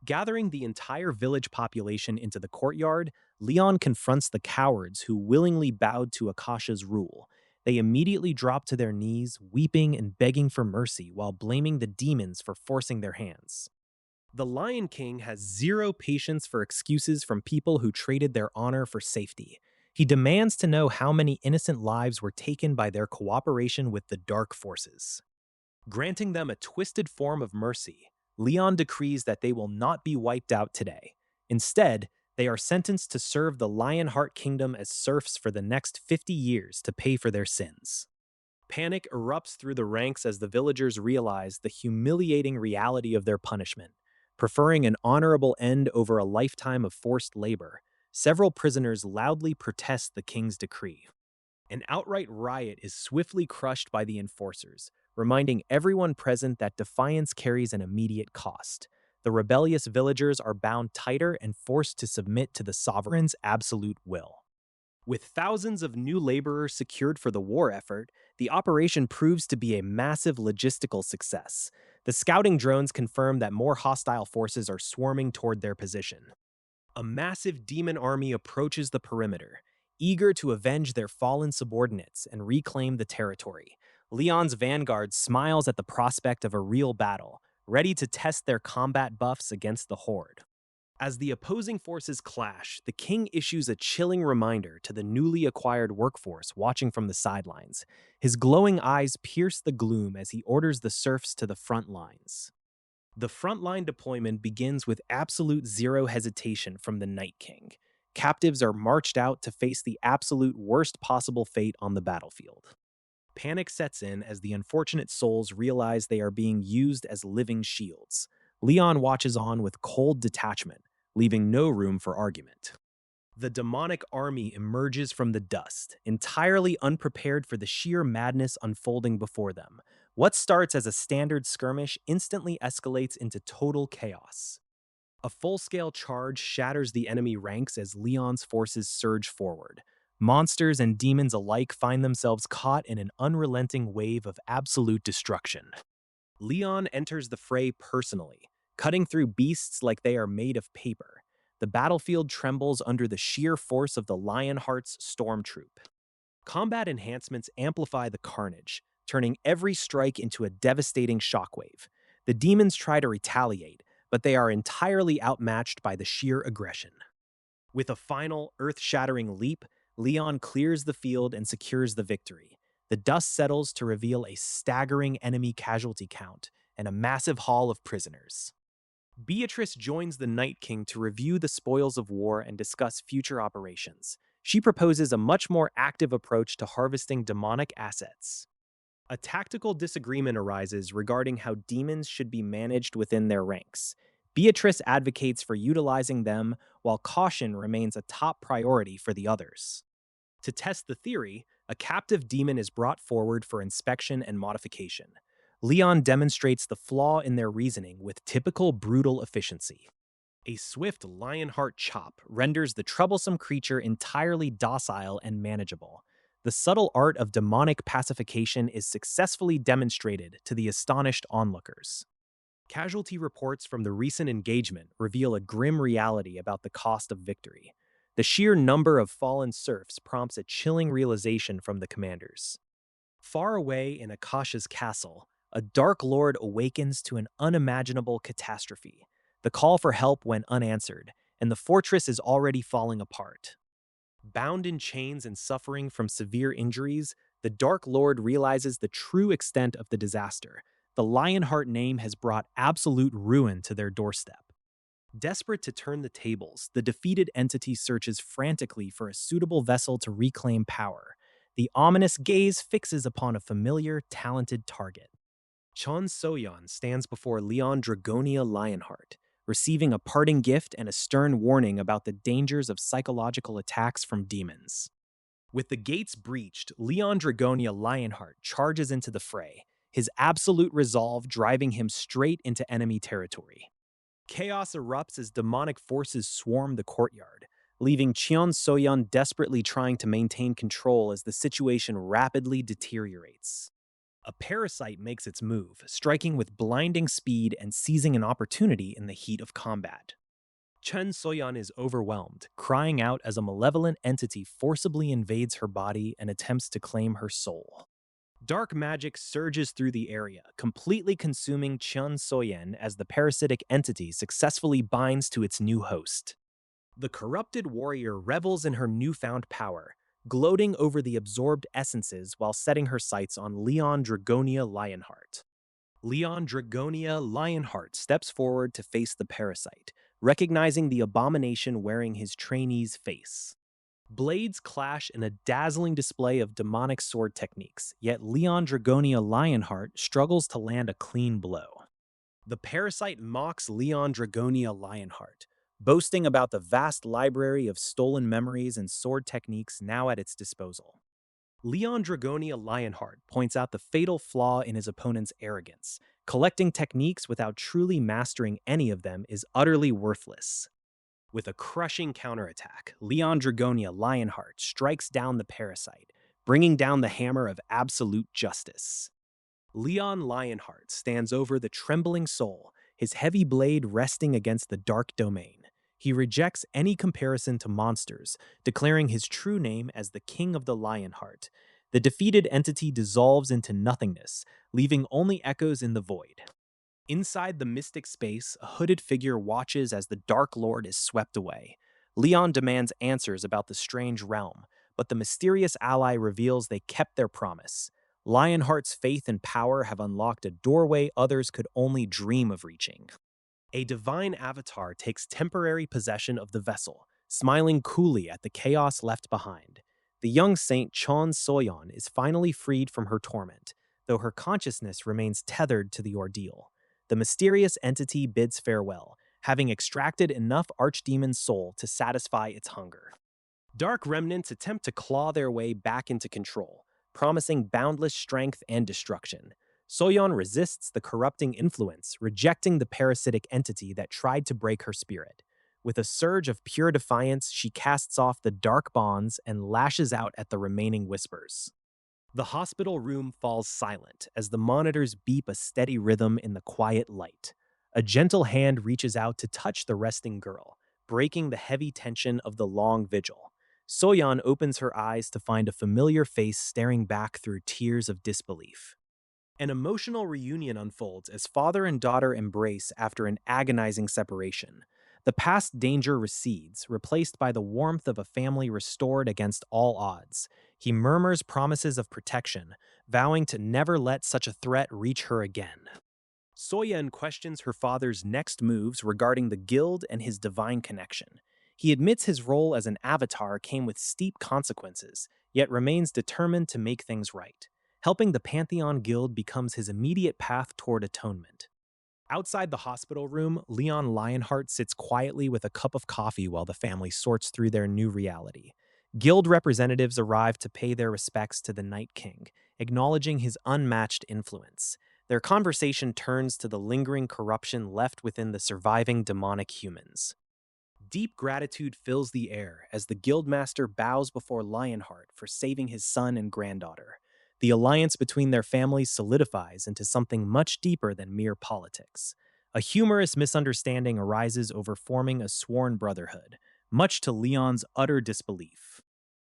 Gathering the entire village population into the courtyard, Leon confronts the cowards who willingly bowed to Akasha's rule. They immediately drop to their knees, weeping and begging for mercy while blaming the demons for forcing their hands. The Lion King has zero patience for excuses from people who traded their honor for safety. He demands to know how many innocent lives were taken by their cooperation with the dark forces. Granting them a twisted form of mercy, Leon decrees that they will not be wiped out today. Instead, they are sentenced to serve the Lionheart Kingdom as serfs for the next 50 years to pay for their sins. Panic erupts through the ranks as the villagers realize the humiliating reality of their punishment. Preferring an honorable end over a lifetime of forced labor, several prisoners loudly protest the king's decree. An outright riot is swiftly crushed by the enforcers, reminding everyone present that defiance carries an immediate cost. The rebellious villagers are bound tighter and forced to submit to the sovereign's absolute will. With thousands of new laborers secured for the war effort, the operation proves to be a massive logistical success. The scouting drones confirm that more hostile forces are swarming toward their position. A massive demon army approaches the perimeter, eager to avenge their fallen subordinates and reclaim the territory. Leon's vanguard smiles at the prospect of a real battle, ready to test their combat buffs against the horde. As the opposing forces clash, the king issues a chilling reminder to the newly acquired workforce watching from the sidelines. His glowing eyes pierce the gloom as he orders the serfs to the front lines. The frontline deployment begins with absolute zero hesitation from the Night King. Captives are marched out to face the absolute worst possible fate on the battlefield. Panic sets in as the unfortunate souls realize they are being used as living shields. Leon watches on with cold detachment, leaving no room for argument. The demonic army emerges from the dust, entirely unprepared for the sheer madness unfolding before them. What starts as a standard skirmish instantly escalates into total chaos. A full-scale charge shatters the enemy ranks as Leon's forces surge forward. Monsters and demons alike find themselves caught in an unrelenting wave of absolute destruction. Leon enters the fray personally, cutting through beasts like they are made of paper. The battlefield trembles under the sheer force of the Lionheart's storm troop. Combat enhancements amplify the carnage, turning every strike into a devastating shockwave. The demons try to retaliate, but they are entirely outmatched by the sheer aggression. With a final, earth-shattering leap, Leon clears the field and secures the victory. The dust settles to reveal a staggering enemy casualty count and a massive haul of prisoners. Beatrice joins the Night King to review the spoils of war and discuss future operations. She proposes a much more active approach to harvesting demonic assets. A tactical disagreement arises regarding how demons should be managed within their ranks. Beatrice advocates for utilizing them, while caution remains a top priority for the others. To test the theory, a captive demon is brought forward for inspection and modification. Leon demonstrates the flaw in their reasoning with typical brutal efficiency. A swift Lionheart chop renders the troublesome creature entirely docile and manageable. The subtle art of demonic pacification is successfully demonstrated to the astonished onlookers. Casualty reports from the recent engagement reveal a grim reality about the cost of victory. The sheer number of fallen serfs prompts a chilling realization from the commanders. Far away in Akasha's castle, a Dark Lord awakens to an unimaginable catastrophe. The call for help went unanswered, and the fortress is already falling apart. Bound in chains and suffering from severe injuries, the Dark Lord realizes the true extent of the disaster. The Lionheart name has brought absolute ruin to their doorstep. Desperate to turn the tables, the defeated entity searches frantically for a suitable vessel to reclaim power. The ominous gaze fixes upon a familiar, talented target. Chon Soyeon stands before Leon Dragonia Lionheart, receiving a parting gift and a stern warning about the dangers of psychological attacks from demons. With the gates breached, Leon Dragonia Lionheart charges into the fray, his absolute resolve driving him straight into enemy territory. Chaos erupts as demonic forces swarm the courtyard, leaving Cheon Soyeon desperately trying to maintain control as the situation rapidly deteriorates. A parasite makes its move, striking with blinding speed and seizing an opportunity in the heat of combat. Chen Soyeon is overwhelmed, crying out as a malevolent entity forcibly invades her body and attempts to claim her soul. Dark magic surges through the area, completely consuming Chun Soyen as the parasitic entity successfully binds to its new host. The corrupted warrior revels in her newfound power, gloating over the absorbed essences while setting her sights on Leon Dragonia Lionheart. Leon Dragonia Lionheart steps forward to face the parasite, recognizing the abomination wearing his trainee's face. Blades clash in a dazzling display of demonic sword techniques, yet Leon Dragonia Lionheart struggles to land a clean blow. The parasite mocks Leon Dragonia Lionheart, boasting about the vast library of stolen memories and sword techniques now at its disposal. Leon Dragonia Lionheart points out the fatal flaw in his opponent's arrogance. Collecting techniques without truly mastering any of them is utterly worthless. With a crushing counterattack, Leon Dragonia Lionheart strikes down the parasite, bringing down the hammer of absolute justice. Leon Lionheart stands over the trembling soul, his heavy blade resting against the dark domain. He rejects any comparison to monsters, declaring his true name as the King of the Lionheart. The defeated entity dissolves into nothingness, leaving only echoes in the void. Inside the mystic space, a hooded figure watches as the Dark Lord is swept away. Leon demands answers about the strange realm, but the mysterious ally reveals they kept their promise. Lionheart's faith and power have unlocked a doorway others could only dream of reaching. A divine avatar takes temporary possession of the vessel, smiling coolly at the chaos left behind. The young saint Chon Soyeon is finally freed from her torment, though her consciousness remains tethered to the ordeal. The mysterious entity bids farewell, having extracted enough archdemon's soul to satisfy its hunger. Dark remnants attempt to claw their way back into control, promising boundless strength and destruction. Soyeon resists the corrupting influence, rejecting the parasitic entity that tried to break her spirit. With a surge of pure defiance, she casts off the dark bonds and lashes out at the remaining whispers. The hospital room falls silent as the monitors beep a steady rhythm in the quiet light. A gentle hand reaches out to touch the resting girl, breaking the heavy tension of the long vigil. Soyeon opens her eyes to find a familiar face staring back through tears of disbelief. An emotional reunion unfolds as father and daughter embrace after an agonizing separation. The past danger recedes, replaced by the warmth of a family restored against all odds. He murmurs promises of protection, vowing to never let such a threat reach her again. Soyeon questions her father's next moves regarding the guild and his divine connection. He admits his role as an avatar came with steep consequences, yet remains determined to make things right. Helping the Pantheon Guild becomes his immediate path toward atonement. Outside the hospital room, Leon Lionheart sits quietly with a cup of coffee while the family sorts through their new reality. Guild representatives arrive to pay their respects to the Night King, acknowledging his unmatched influence. Their conversation turns to the lingering corruption left within the surviving demonic humans. Deep gratitude fills the air as the guildmaster bows before Lionheart for saving his son and granddaughter. The alliance between their families solidifies into something much deeper than mere politics. A humorous misunderstanding arises over forming a sworn brotherhood, much to Leon's utter disbelief.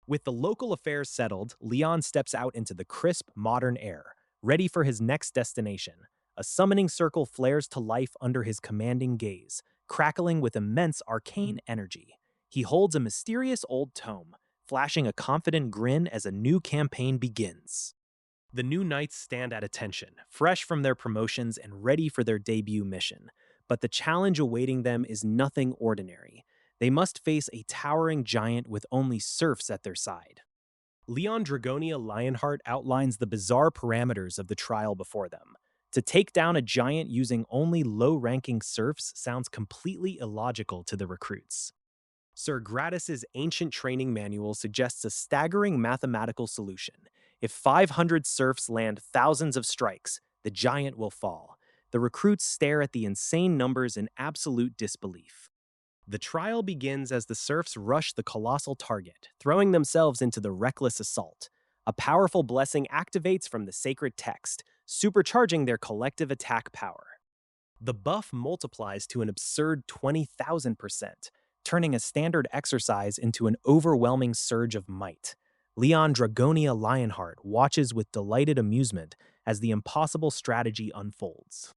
With the local affairs settled, Leon steps out into the crisp, modern air, ready for his next destination. A summoning circle flares to life under his commanding gaze, crackling with immense arcane energy. He holds a mysterious old tome, flashing a confident grin as a new campaign begins. The new knights stand at attention, fresh from their promotions and ready for their debut mission. But the challenge awaiting them is nothing ordinary. They must face a towering giant with only serfs at their side. Leon Dragonia Lionheart outlines the bizarre parameters of the trial before them. To take down a giant using only low-ranking serfs sounds completely illogical to the recruits. Sir Gratis's ancient training manual suggests a staggering mathematical solution. If 500 serfs land thousands of strikes, the giant will fall. The recruits stare at the insane numbers in absolute disbelief. The trial begins as the serfs rush the colossal target, throwing themselves into the reckless assault. A powerful blessing activates from the sacred text, supercharging their collective attack power. The buff multiplies to an absurd 20,000%, turning a standard exercise into an overwhelming surge of might. Leon Dragonia Lionheart watches with delighted amusement as the impossible strategy unfolds.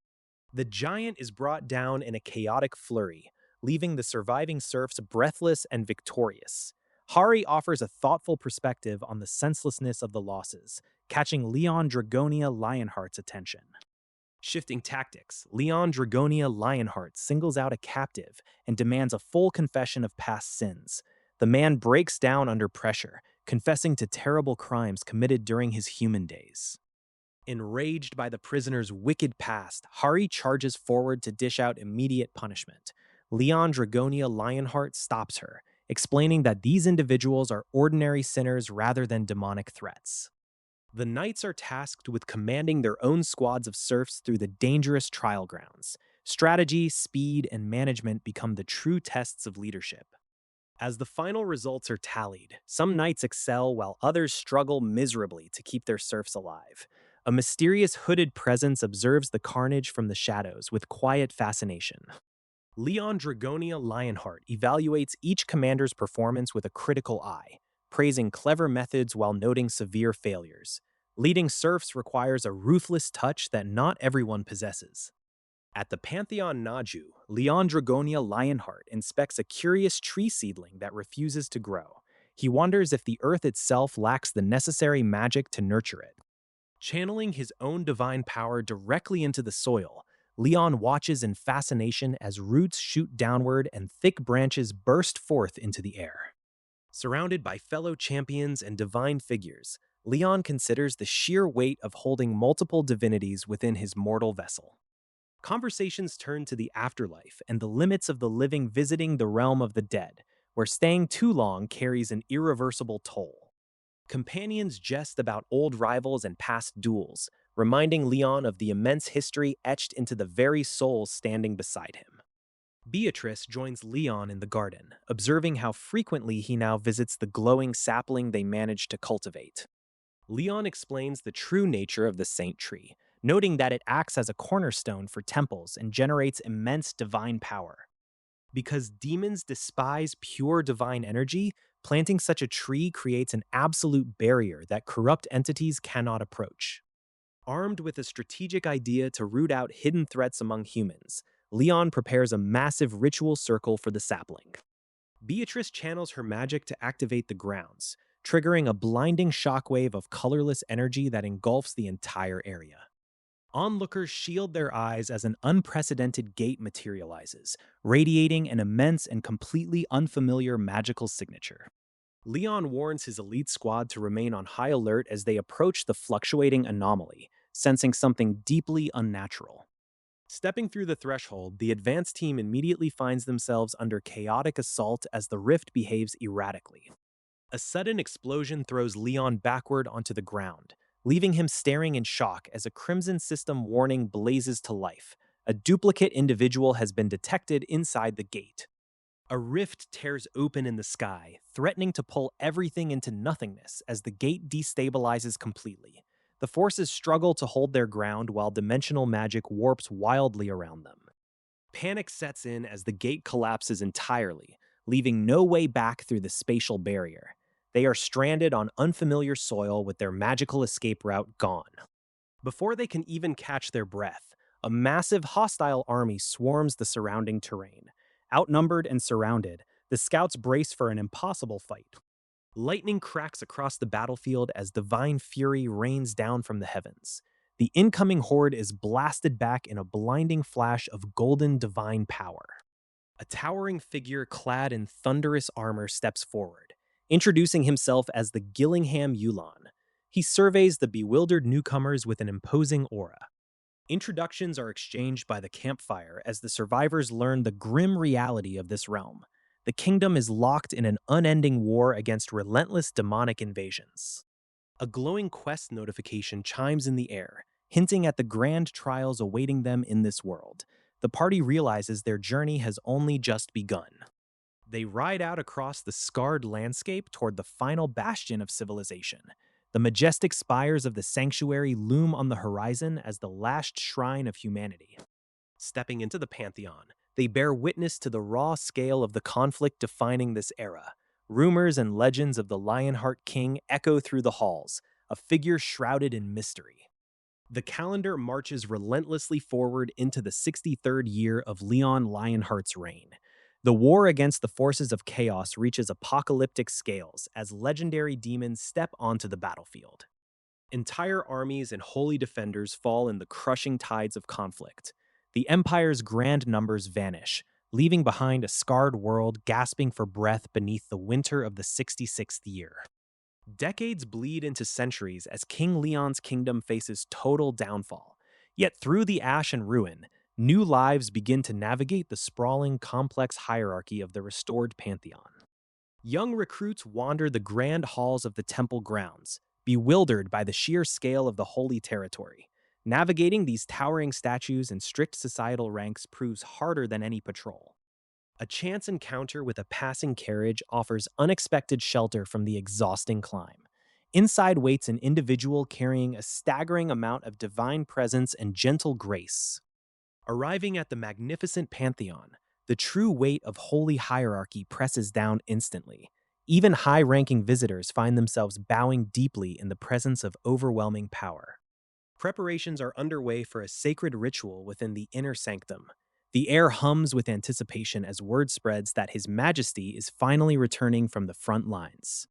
The giant is brought down in a chaotic flurry, leaving the surviving serfs breathless and victorious. Hari offers a thoughtful perspective on the senselessness of the losses, catching Leon Dragonia Lionheart's attention. Shifting tactics, Leon Dragonia Lionheart singles out a captive and demands a full confession of past sins. The man breaks down under pressure, confessing to terrible crimes committed during his human days. Enraged by the prisoner's wicked past, Hari charges forward to dish out immediate punishment. Leon Dragonia Lionheart stops her, explaining that these individuals are ordinary sinners rather than demonic threats. The knights are tasked with commanding their own squads of serfs through the dangerous trial grounds. Strategy, speed, and management become the true tests of leadership. As the final results are tallied, some knights excel while others struggle miserably to keep their serfs alive. A mysterious hooded presence observes the carnage from the shadows with quiet fascination. Leon Dragonia Lionheart evaluates each commander's performance with a critical eye, praising clever methods while noting severe failures. Leading serfs requires a ruthless touch that not everyone possesses. At the Pantheon Naju, Leon Dragonia Lionheart inspects a curious tree seedling that refuses to grow. He wonders if the earth itself lacks the necessary magic to nurture it. Channeling his own divine power directly into the soil, Leon watches in fascination as roots shoot downward and thick branches burst forth into the air. Surrounded by fellow champions and divine figures, Leon considers the sheer weight of holding multiple divinities within his mortal vessel. Conversations turn to the afterlife and the limits of the living visiting the realm of the dead, where staying too long carries an irreversible toll. Companions jest about old rivals and past duels, reminding Leon of the immense history etched into the very souls standing beside him. Beatrice joins Leon in the garden, observing how frequently he now visits the glowing sapling they managed to cultivate. Leon explains the true nature of the saint tree, noting that it acts as a cornerstone for temples and generates immense divine power. Because demons despise pure divine energy, planting such a tree creates an absolute barrier that corrupt entities cannot approach. Armed with a strategic idea to root out hidden threats among humans, Leon prepares a massive ritual circle for the sapling. Beatrice channels her magic to activate the grounds, triggering a blinding shockwave of colorless energy that engulfs the entire area. Onlookers shield their eyes as an unprecedented gate materializes, radiating an immense and completely unfamiliar magical signature. Leon warns his elite squad to remain on high alert as they approach the fluctuating anomaly, sensing something deeply unnatural. Stepping through the threshold, the advance team immediately finds themselves under chaotic assault as the rift behaves erratically. A sudden explosion throws Leon backward onto the ground, leaving him staring in shock as a Crimson System warning blazes to life. A duplicate individual has been detected inside the gate. A rift tears open in the sky, threatening to pull everything into nothingness as the gate destabilizes completely. The forces struggle to hold their ground while dimensional magic warps wildly around them. Panic sets in as the gate collapses entirely, leaving no way back through the spatial barrier. They are stranded on unfamiliar soil with their magical escape route gone. Before they can even catch their breath, a massive hostile army swarms the surrounding terrain. Outnumbered and surrounded, the scouts brace for an impossible fight. Lightning cracks across the battlefield as divine fury rains down from the heavens. The incoming horde is blasted back in a blinding flash of golden divine power. A towering figure clad in thunderous armor steps forward, introducing himself as the Gillingham Yulan. He surveys the bewildered newcomers with an imposing aura. Introductions are exchanged by the campfire as the survivors learn the grim reality of this realm. The kingdom is locked in an unending war against relentless demonic invasions. A glowing quest notification chimes in the air, hinting at the grand trials awaiting them in this world. The party realizes their journey has only just begun. They ride out across the scarred landscape toward the final bastion of civilization. The majestic spires of the sanctuary loom on the horizon as the last shrine of humanity. Stepping into the Pantheon, they bear witness to the raw scale of the conflict defining this era. Rumors and legends of the Lionheart King echo through the halls, a figure shrouded in mystery. The calendar marches relentlessly forward into the 63rd year of Leon Lionheart's reign. The war against the forces of chaos reaches apocalyptic scales as legendary demons step onto the battlefield. Entire armies and holy defenders fall in the crushing tides of conflict. The Empire's grand numbers vanish, leaving behind a scarred world gasping for breath beneath the winter of the 66th year. Decades bleed into centuries as King Leon's kingdom faces total downfall. Yet through the ash and ruin, new lives begin to navigate the sprawling, complex hierarchy of the restored pantheon. Young recruits wander the grand halls of the temple grounds, bewildered by the sheer scale of the holy territory. Navigating these towering statues and strict societal ranks proves harder than any patrol. A chance encounter with a passing carriage offers unexpected shelter from the exhausting climb. Inside waits an individual carrying a staggering amount of divine presence and gentle grace. Arriving at the magnificent Pantheon, the true weight of holy hierarchy presses down instantly. Even high ranking visitors find themselves bowing deeply in the presence of overwhelming power. Preparations are underway for a sacred ritual within the inner sanctum. The air hums with anticipation as word spreads that His Majesty is finally returning from the front lines.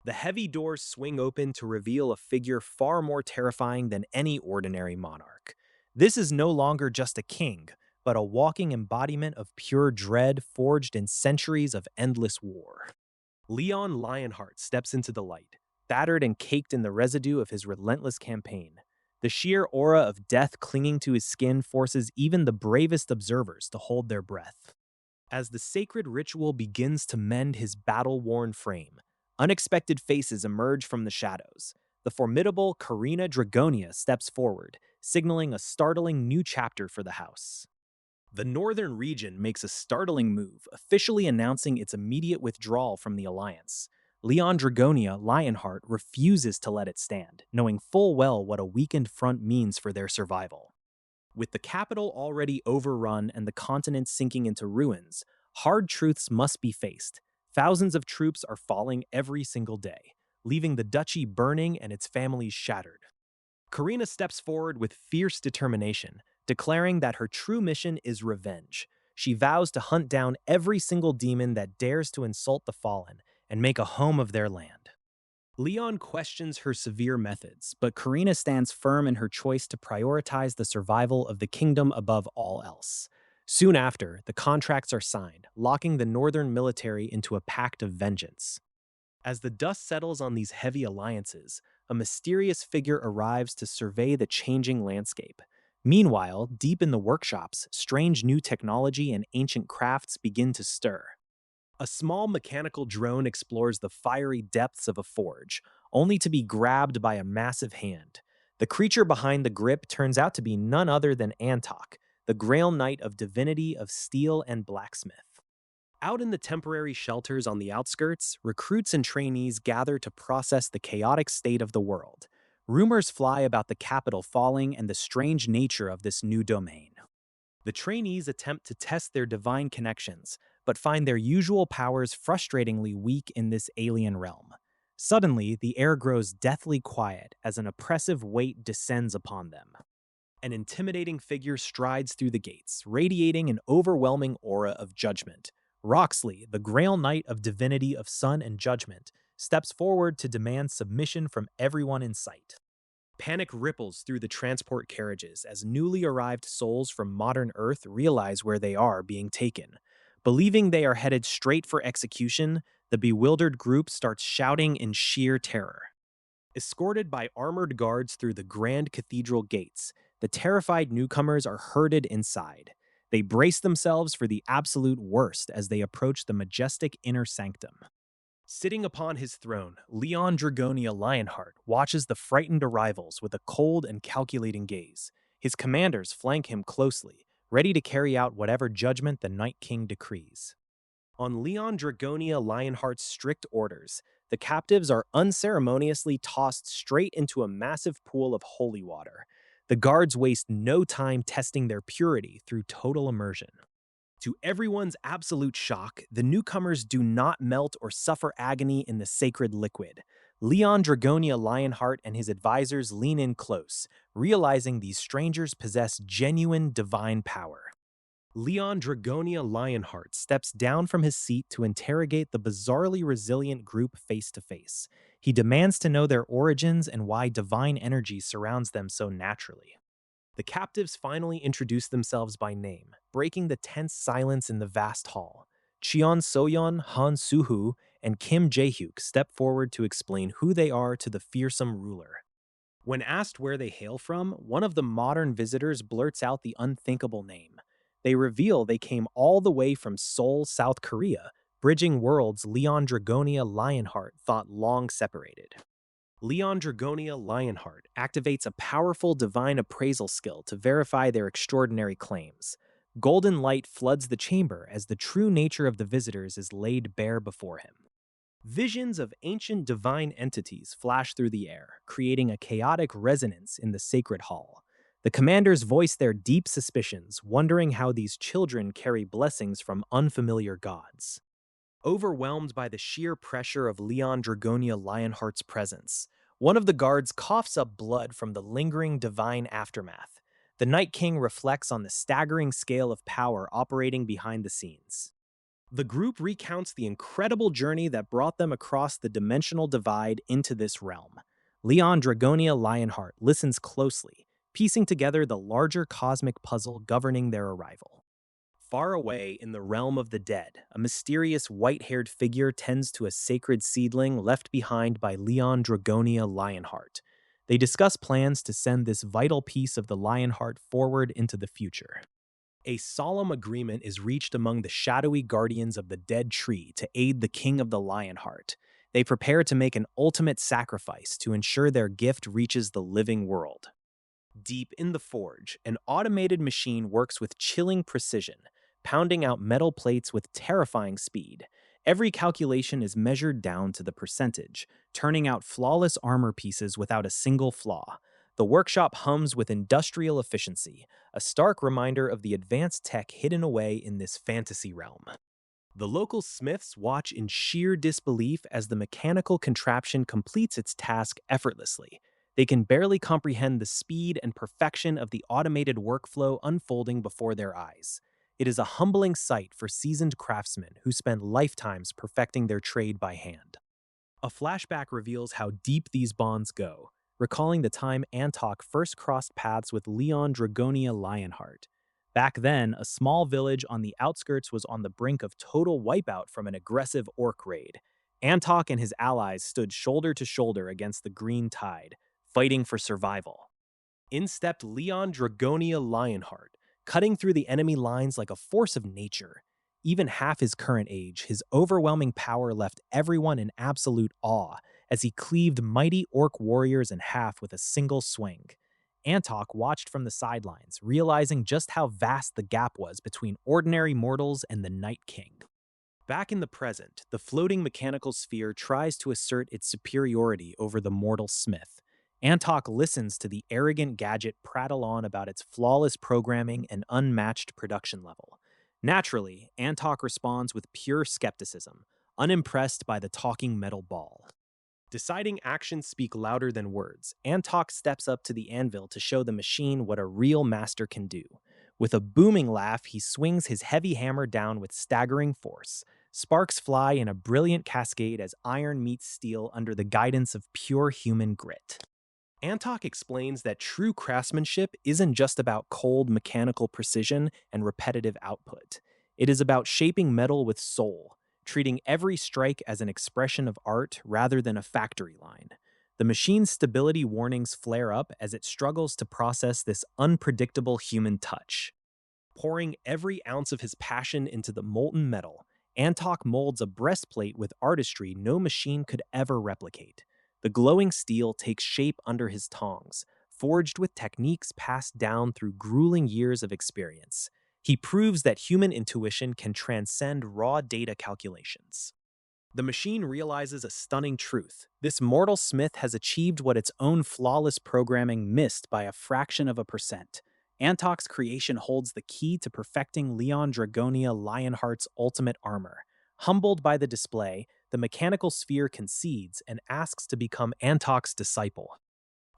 The heavy doors swing open to reveal a figure far more terrifying than any ordinary monarch. This is no longer just a king, but a walking embodiment of pure dread forged in centuries of endless war. Leon Lionheart steps into the light, battered and caked in the residue of his relentless campaign. The sheer aura of death clinging to his skin forces even the bravest observers to hold their breath. As the sacred ritual begins to mend his battle-worn frame, unexpected faces emerge from the shadows. The formidable Karina Dragonia steps forward, signaling a startling new chapter for the house. The northern region makes a startling move, officially announcing its immediate withdrawal from the alliance. Leon Dragonia Lionheart refuses to let it stand, knowing full well what a weakened front means for their survival. With the capital already overrun and the continent sinking into ruins, hard truths must be faced. Thousands of troops are falling every single day, leaving the duchy burning and its families shattered. Karina steps forward with fierce determination, declaring that her true mission is revenge. She vows to hunt down every single demon that dares to insult the fallen and make a home of their land. Leon questions her severe methods, but Karina stands firm in her choice to prioritize the survival of the kingdom above all else. Soon after, the contracts are signed, locking the northern military into a pact of vengeance. As the dust settles on these heavy alliances, a mysterious figure arrives to survey the changing landscape. Meanwhile, deep in the workshops, strange new technology and ancient crafts begin to stir. A small mechanical drone explores the fiery depths of a forge, only to be grabbed by a massive hand. The creature behind the grip turns out to be none other than Antok, the Grail Knight of divinity of steel and blacksmith. Out in the temporary shelters on the outskirts, recruits and trainees gather to process the chaotic state of the world. Rumors fly about the capital falling and the strange nature of this new domain. The trainees attempt to test their divine connections, but find their usual powers frustratingly weak in this alien realm. Suddenly, the air grows deathly quiet as an oppressive weight descends upon them. An intimidating figure strides through the gates, radiating an overwhelming aura of judgment. Roxley, the Grail Knight of Divinity of Sun and Judgment, steps forward to demand submission from everyone in sight. Panic ripples through the transport carriages as newly arrived souls from modern Earth realize where they are being taken. Believing they are headed straight for execution, the bewildered group starts shouting in sheer terror. Escorted by armored guards through the grand cathedral gates, the terrified newcomers are herded inside. They brace themselves for the absolute worst as they approach the majestic inner sanctum. Sitting upon his throne, Leon Dragonia Lionheart watches the frightened arrivals with a cold and calculating gaze. His commanders flank him closely, ready to carry out whatever judgment the Night King decrees. On Leon Dragonia Lionheart's strict orders, the captives are unceremoniously tossed straight into a massive pool of holy water. The guards waste no time testing their purity through total immersion. To everyone's absolute shock, the newcomers do not melt or suffer agony in the sacred liquid. Leon Dragonia Lionheart and his advisors lean in close, realizing these strangers possess genuine divine power. Leon Dragonia Lionheart steps down from his seat to interrogate the bizarrely resilient group face to face. He demands to know their origins and why divine energy surrounds them so naturally. The captives finally introduce themselves by name, breaking the tense silence in the vast hall. Cheon Soyeon, Han Suhu, and Kim Jae-hyuk step forward to explain who they are to the fearsome ruler. When asked where they hail from, one of the modern visitors blurts out the unthinkable name. They reveal they came all the way from Seoul, South Korea, bridging worlds Leon Dragonia Lionheart thought long separated. Leon Dragonia Lionheart activates a powerful divine appraisal skill to verify their extraordinary claims. Golden light floods the chamber as the true nature of the visitors is laid bare before him. Visions of ancient divine entities flash through the air, creating a chaotic resonance in the sacred hall. The commanders voice their deep suspicions, wondering how these children carry blessings from unfamiliar gods. Overwhelmed by the sheer pressure of Leon Dragonia Lionheart's presence, one of the guards coughs up blood from the lingering divine aftermath. The Night King reflects on the staggering scale of power operating behind the scenes. The group recounts the incredible journey that brought them across the dimensional divide into this realm. Leon Dragonia Lionheart listens closely, piecing together the larger cosmic puzzle governing their arrival. Far away in the realm of the dead, a mysterious white-haired figure tends to a sacred seedling left behind by Leon Dragonia Lionheart. They discuss plans to send this vital piece of the Lionheart forward into the future. A solemn agreement is reached among the shadowy guardians of the dead tree to aid the King of the Lionheart. They prepare to make an ultimate sacrifice to ensure their gift reaches the living world. Deep in the forge, an automated machine works with chilling precision, pounding out metal plates with terrifying speed. Every calculation is measured down to the percentage, turning out flawless armor pieces without a single flaw. The workshop hums with industrial efficiency, a stark reminder of the advanced tech hidden away in this fantasy realm. The local smiths watch in sheer disbelief as the mechanical contraption completes its task effortlessly. They can barely comprehend the speed and perfection of the automated workflow unfolding before their eyes. It is a humbling sight for seasoned craftsmen who spend lifetimes perfecting their trade by hand. A flashback reveals how deep these bonds go, recalling the time Antok first crossed paths with Leon Dragonia Lionheart. Back then, a small village on the outskirts was on the brink of total wipeout from an aggressive orc raid. Antok and his allies stood shoulder to shoulder against the green tide, fighting for survival. In stepped Leon Dragonia Lionheart, cutting through the enemy lines like a force of nature. Even half his current age, his overwhelming power left everyone in absolute awe as he cleaved mighty orc warriors in half with a single swing. Antok watched from the sidelines, realizing just how vast the gap was between ordinary mortals and the Night King. Back in the present, the floating mechanical sphere tries to assert its superiority over the mortal smith. Antok listens to the arrogant gadget prattle on about its flawless programming and unmatched production level. Naturally, Antok responds with pure skepticism, unimpressed by the talking metal ball. Deciding actions speak louder than words, Antok steps up to the anvil to show the machine what a real master can do. With a booming laugh, he swings his heavy hammer down with staggering force. Sparks fly in a brilliant cascade as iron meets steel under the guidance of pure human grit. Antok explains that true craftsmanship isn't just about cold mechanical precision and repetitive output. It is about shaping metal with soul, treating every strike as an expression of art rather than a factory line. The machine's stability warnings flare up as it struggles to process this unpredictable human touch. Pouring every ounce of his passion into the molten metal, Antok molds a breastplate with artistry no machine could ever replicate. The glowing steel takes shape under his tongs, forged with techniques passed down through grueling years of experience. He proves that human intuition can transcend raw data calculations. The machine realizes a stunning truth. This mortal smith has achieved what its own flawless programming missed by a fraction of a percent. Antok's creation holds the key to perfecting Leon Dragonia Lionheart's ultimate armor. Humbled by the display, the mechanical sphere concedes and asks to become Antok's disciple.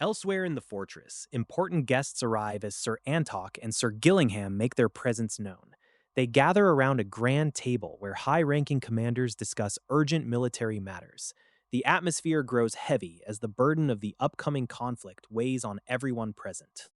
Elsewhere in the fortress, important guests arrive as Sir Antok and Sir Gillingham make their presence known. They gather around a grand table where high-ranking commanders discuss urgent military matters. The atmosphere grows heavy as the burden of the upcoming conflict weighs on everyone present.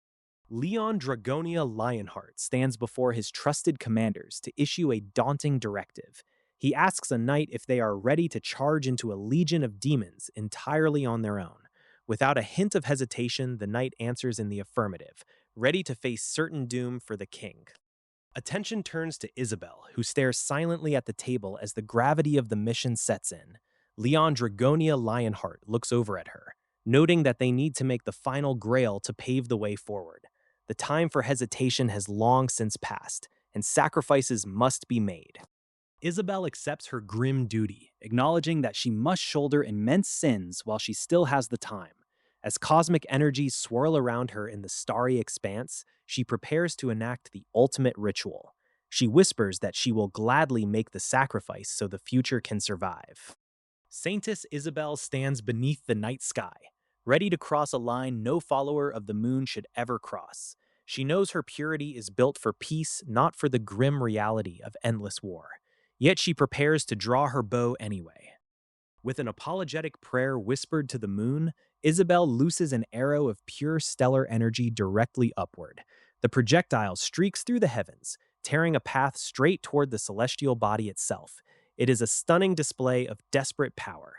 Leon Dragonia Lionheart stands before his trusted commanders to issue a daunting directive. He asks a knight if they are ready to charge into a legion of demons entirely on their own. Without a hint of hesitation, the knight answers in the affirmative, ready to face certain doom for the king. Attention turns to Isabel, who stares silently at the table as the gravity of the mission sets in. Leon Dragonia Lionheart looks over at her. noting that they need to make the final grail to pave the way forward. The time for hesitation has long since passed, and sacrifices must be made. Isabel accepts her grim duty, acknowledging that she must shoulder immense sins while she still has the time. As cosmic energies swirl around her in the starry expanse, she prepares to enact the ultimate ritual. She whispers that she will gladly make the sacrifice so the future can survive. Saintess Isabel stands beneath the night sky, ready to cross a line no follower of the moon should ever cross. She knows her purity is built for peace, not for the grim reality of endless war. Yet she prepares to draw her bow anyway. With an apologetic prayer whispered to the moon, Isabel looses an arrow of pure stellar energy directly upward. The projectile streaks through the heavens, tearing a path straight toward the celestial body itself. It is a stunning display of desperate power.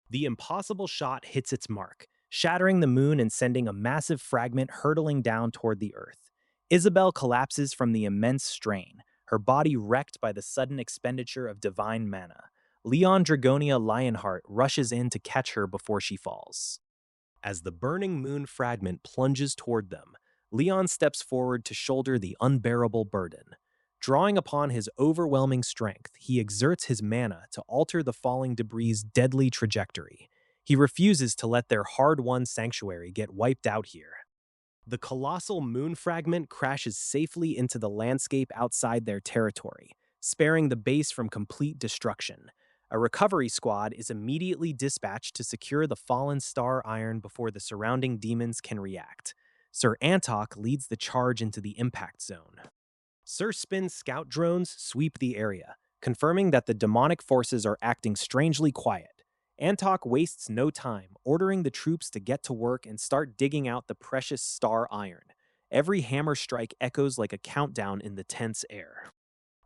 The impossible shot hits its mark, shattering the moon and sending a massive fragment hurtling down toward the earth. Isabel collapses from the immense strain, her body wrecked by the sudden expenditure of divine mana. Leon Dragonia Lionheart rushes in to catch her before she falls. As the burning moon fragment plunges toward them, Leon steps forward to shoulder the unbearable burden. Drawing upon his overwhelming strength, he exerts his mana to alter the falling debris' deadly trajectory. He refuses to let their hard-won sanctuary get wiped out here. The colossal moon fragment crashes safely into the landscape outside their territory, sparing the base from complete destruction. A recovery squad is immediately dispatched to secure the fallen star iron before the surrounding demons can react. Sir Antok leads the charge into the impact zone. Sir Spin's scout drones sweep the area, confirming that the demonic forces are acting strangely quiet. Antok wastes no time, ordering the troops to get to work and start digging out the precious star iron. Every hammer strike echoes like a countdown in the tense air.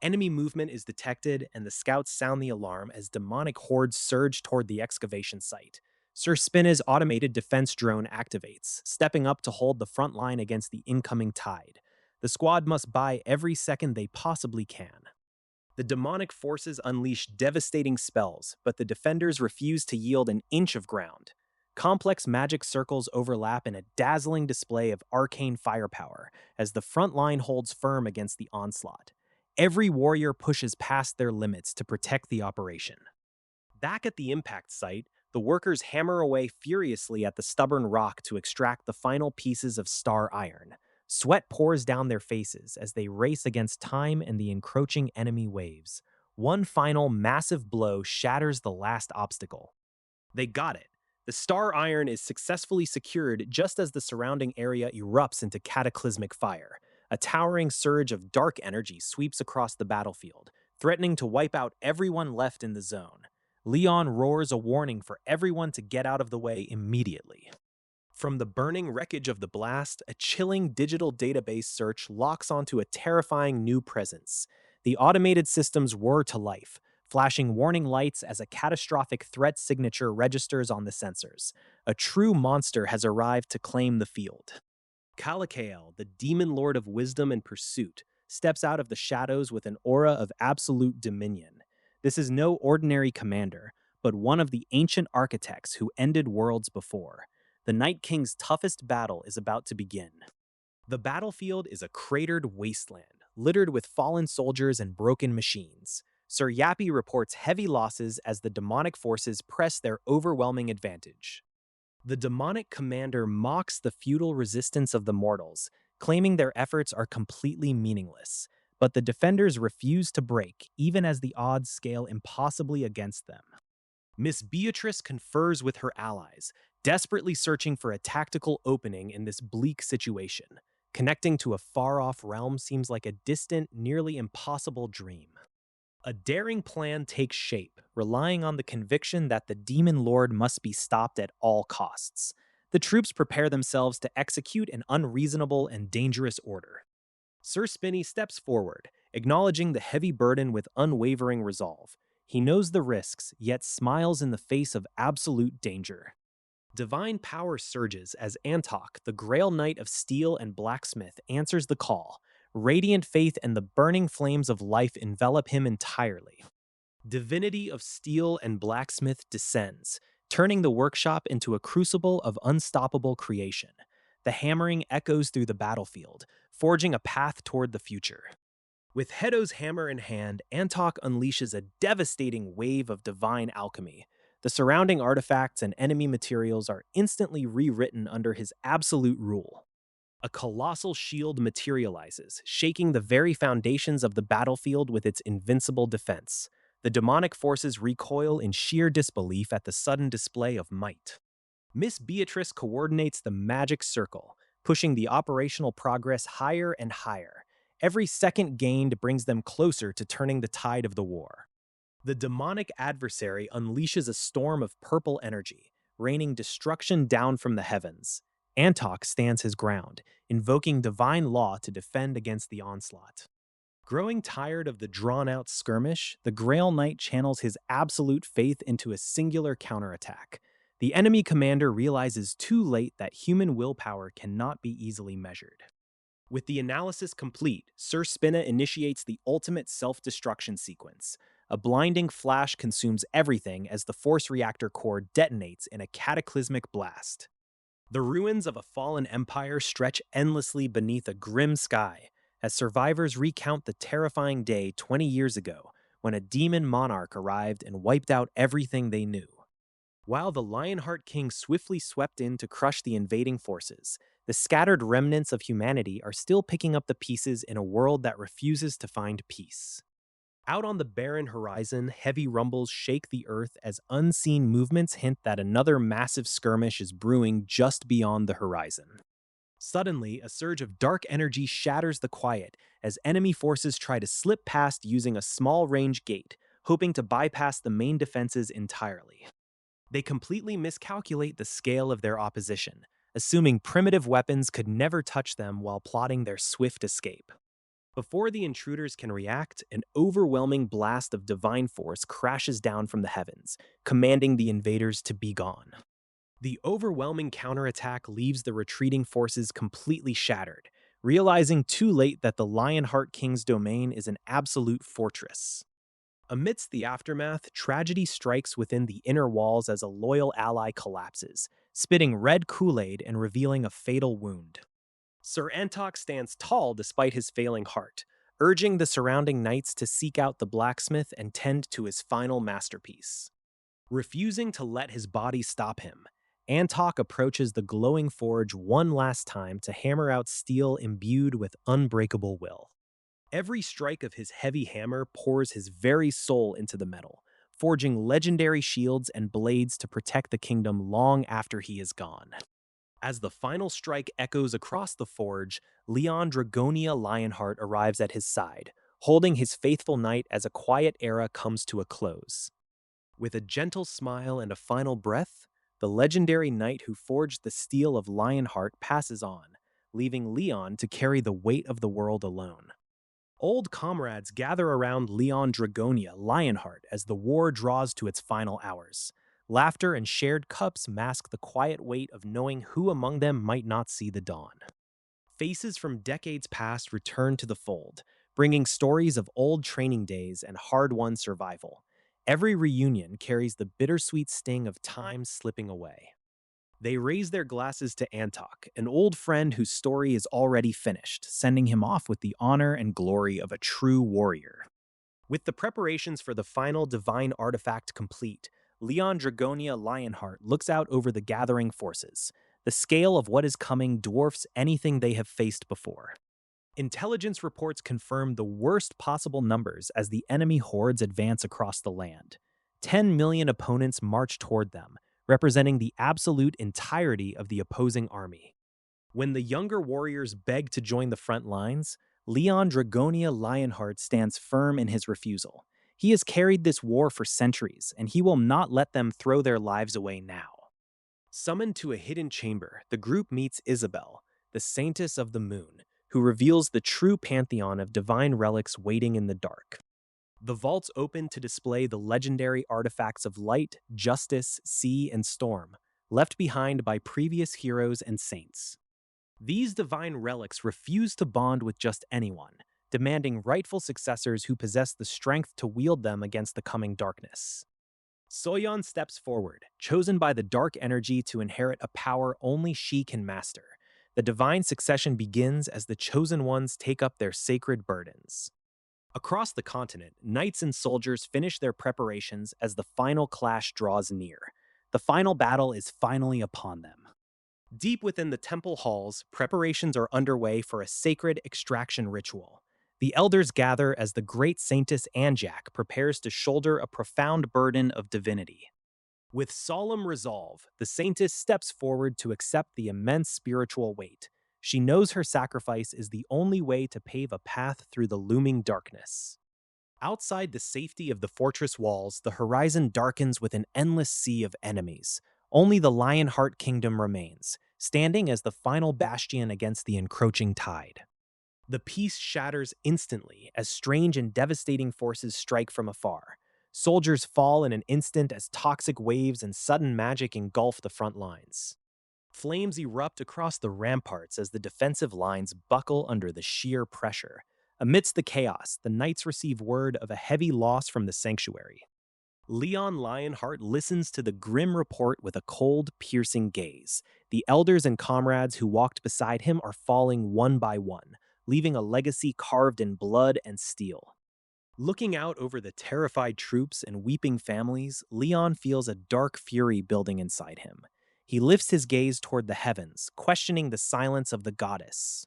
Enemy movement is detected, and the scouts sound the alarm as demonic hordes surge toward the excavation site. Sir Spin's automated defense drone activates, stepping up to hold the front line against the incoming tide. The squad must buy every second they possibly can. The demonic forces unleash devastating spells, but the defenders refuse to yield an inch of ground. Complex magic circles overlap in a dazzling display of arcane firepower as the front line holds firm against the onslaught. Every warrior pushes past their limits to protect the operation. Back at the impact site, the workers hammer away furiously at the stubborn rock to extract the final pieces of star iron. Sweat pours down their faces as they race against time and the encroaching enemy waves. One final massive blow shatters the last obstacle. They got it. The star iron is successfully secured just as the surrounding area erupts into cataclysmic fire. A towering surge of dark energy sweeps across the battlefield, threatening to wipe out everyone left in the zone. Leon roars a warning for everyone to get out of the way immediately. From the burning wreckage of the blast, a chilling digital database search locks onto a terrifying new presence. The automated systems whir to life, flashing warning lights as a catastrophic threat signature registers on the sensors. A true monster has arrived to claim the field. Kalakael, the demon lord of wisdom and pursuit, steps out of the shadows with an aura of absolute dominion. This is no ordinary commander, but one of the ancient architects who ended worlds before. The Night King's toughest battle is about to begin. The battlefield is a cratered wasteland, littered with fallen soldiers and broken machines. Sir Yappy reports heavy losses as the demonic forces press their overwhelming advantage. The demonic commander mocks the futile resistance of the mortals, claiming their efforts are completely meaningless. But the defenders refuse to break, even as the odds scale impossibly against them. Miss Beatrice confers with her allies, desperately searching for a tactical opening in this bleak situation. Connecting to a far-off realm seems like a distant, nearly impossible dream. A daring plan takes shape, relying on the conviction that the Demon Lord must be stopped at all costs. The troops prepare themselves to execute an unreasonable and dangerous order. Sir Spinny steps forward, acknowledging the heavy burden with unwavering resolve. He knows the risks, yet smiles in the face of absolute danger. Divine power surges as Antok, the Grail Knight of Steel and Blacksmith, answers the call. Radiant faith and the burning flames of life envelop him entirely. Divinity of Steel and Blacksmith descends, turning the workshop into a crucible of unstoppable creation. The hammering echoes through the battlefield, forging a path toward the future. With Hedo's hammer in hand, Antok unleashes a devastating wave of divine alchemy. The surrounding artifacts and enemy materials are instantly rewritten under his absolute rule. A colossal shield materializes, shaking the very foundations of the battlefield with its invincible defense. The demonic forces recoil in sheer disbelief at the sudden display of might. Miss Beatrice coordinates the magic circle, pushing the operational progress higher and higher. Every second gained brings them closer to turning the tide of the war. The demonic adversary unleashes a storm of purple energy, raining destruction down from the heavens. Antok stands his ground, invoking divine law to defend against the onslaught. Growing tired of the drawn-out skirmish, the Grail Knight channels his absolute faith into a singular counterattack. The enemy commander realizes too late that human willpower cannot be easily measured. With the analysis complete, Sir Spinna initiates the ultimate self-destruction sequence. A blinding flash consumes everything as the Force Reactor core detonates in a cataclysmic blast. The ruins of a fallen empire stretch endlessly beneath a grim sky, as survivors recount the terrifying day 20 years ago when a demon monarch arrived and wiped out everything they knew. While the Lionheart King swiftly swept in to crush the invading forces, the scattered remnants of humanity are still picking up the pieces in a world that refuses to find peace. Out on the barren horizon, heavy rumbles shake the earth as unseen movements hint that another massive skirmish is brewing just beyond the horizon. Suddenly, a surge of dark energy shatters the quiet as enemy forces try to slip past using a small-range gate, hoping to bypass the main defenses entirely. They completely miscalculate the scale of their opposition, assuming primitive weapons could never touch them while plotting their swift escape. Before the intruders can react, an overwhelming blast of divine force crashes down from the heavens, commanding the invaders to be gone. The overwhelming counterattack leaves the retreating forces completely shattered, realizing too late that the Lionheart King's domain is an absolute fortress. Amidst the aftermath, tragedy strikes within the inner walls as a loyal ally collapses, spitting red Kool-Aid and revealing a fatal wound. Sir Antok stands tall despite his failing heart, urging the surrounding knights to seek out the blacksmith and tend to his final masterpiece. Refusing to let his body stop him, Antok approaches the glowing forge one last time to hammer out steel imbued with unbreakable will. Every strike of his heavy hammer pours his very soul into the metal, forging legendary shields and blades to protect the kingdom long after he is gone. As the final strike echoes across the forge, Leon Dragonia Lionheart arrives at his side, holding his faithful knight as a quiet era comes to a close. With a gentle smile and a final breath, the legendary knight who forged the steel of Lionheart passes on, leaving Leon to carry the weight of the world alone. Old comrades gather around Leon Dragonia Lionheart as the war draws to its final hours. Laughter and shared cups mask the quiet weight of knowing who among them might not see the dawn. Faces from decades past return to the fold, bringing stories of old training days and hard-won survival. Every reunion carries the bittersweet sting of time slipping away. They raise their glasses to Antok, an old friend whose story is already finished, sending him off with the honor and glory of a true warrior. With the preparations for the final divine artifact complete, Leon Dragonia Lionheart looks out over the gathering forces. The scale of what is coming dwarfs anything they have faced before. Intelligence reports confirm the worst possible numbers as the enemy hordes advance across the land. 10 million opponents march toward them, representing the absolute entirety of the opposing army. When the younger warriors beg to join the front lines, Leon Dragonia Lionheart stands firm in his refusal. He has carried this war for centuries, and he will not let them throw their lives away now. Summoned to a hidden chamber, the group meets Isabel, the Saintess of the Moon, who reveals the true pantheon of divine relics waiting in the dark. The vaults open to display the legendary artifacts of light, justice, sea, and storm, left behind by previous heroes and saints. These divine relics refuse to bond with just anyone, demanding rightful successors who possess the strength to wield them against the coming darkness. Soyeon steps forward, chosen by the dark energy to inherit a power only she can master. The divine succession begins as the chosen ones take up their sacred burdens. Across the continent, knights and soldiers finish their preparations as the final clash draws near. The final battle is finally upon them. Deep within the temple halls, preparations are underway for a sacred extraction ritual. The elders gather as the great saintess Anjak prepares to shoulder a profound burden of divinity. With solemn resolve, the saintess steps forward to accept the immense spiritual weight. She knows her sacrifice is the only way to pave a path through the looming darkness. Outside the safety of the fortress walls, the horizon darkens with an endless sea of enemies. Only the Lionheart Kingdom remains, standing as the final bastion against the encroaching tide. The peace shatters instantly as strange and devastating forces strike from afar. Soldiers fall in an instant as toxic waves and sudden magic engulf the front lines. Flames erupt across the ramparts as the defensive lines buckle under the sheer pressure. Amidst the chaos, the knights receive word of a heavy loss from the sanctuary. Leon Lionheart listens to the grim report with a cold, piercing gaze. The elders and comrades who walked beside him are falling one by one, leaving a legacy carved in blood and steel. Looking out over the terrified troops and weeping families, Leon feels a dark fury building inside him. He lifts his gaze toward the heavens, questioning the silence of the goddess.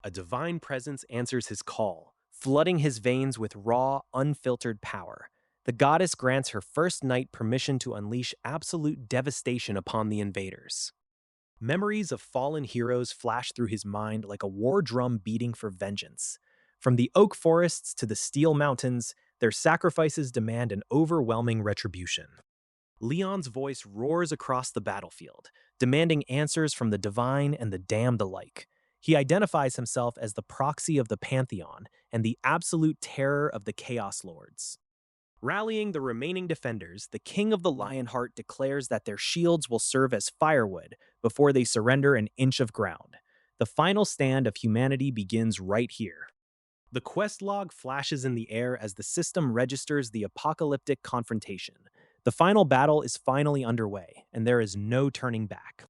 A divine presence answers his call, flooding his veins with raw, unfiltered power. The goddess grants her first knight permission to unleash absolute devastation upon the invaders. Memories of fallen heroes flash through his mind like a war drum beating for vengeance. From the oak forests to the steel mountains, their sacrifices demand an overwhelming retribution. Leon's voice roars across the battlefield, demanding answers from the divine and the damned alike. He identifies himself as the proxy of the Pantheon and the absolute terror of the Chaos Lords. Rallying the remaining defenders, the King of the Lionheart declares that their shields will serve as firewood before they surrender an inch of ground. The final stand of humanity begins right here. The quest log flashes in the air as the system registers the apocalyptic confrontation. The final battle is finally underway, and there is no turning back.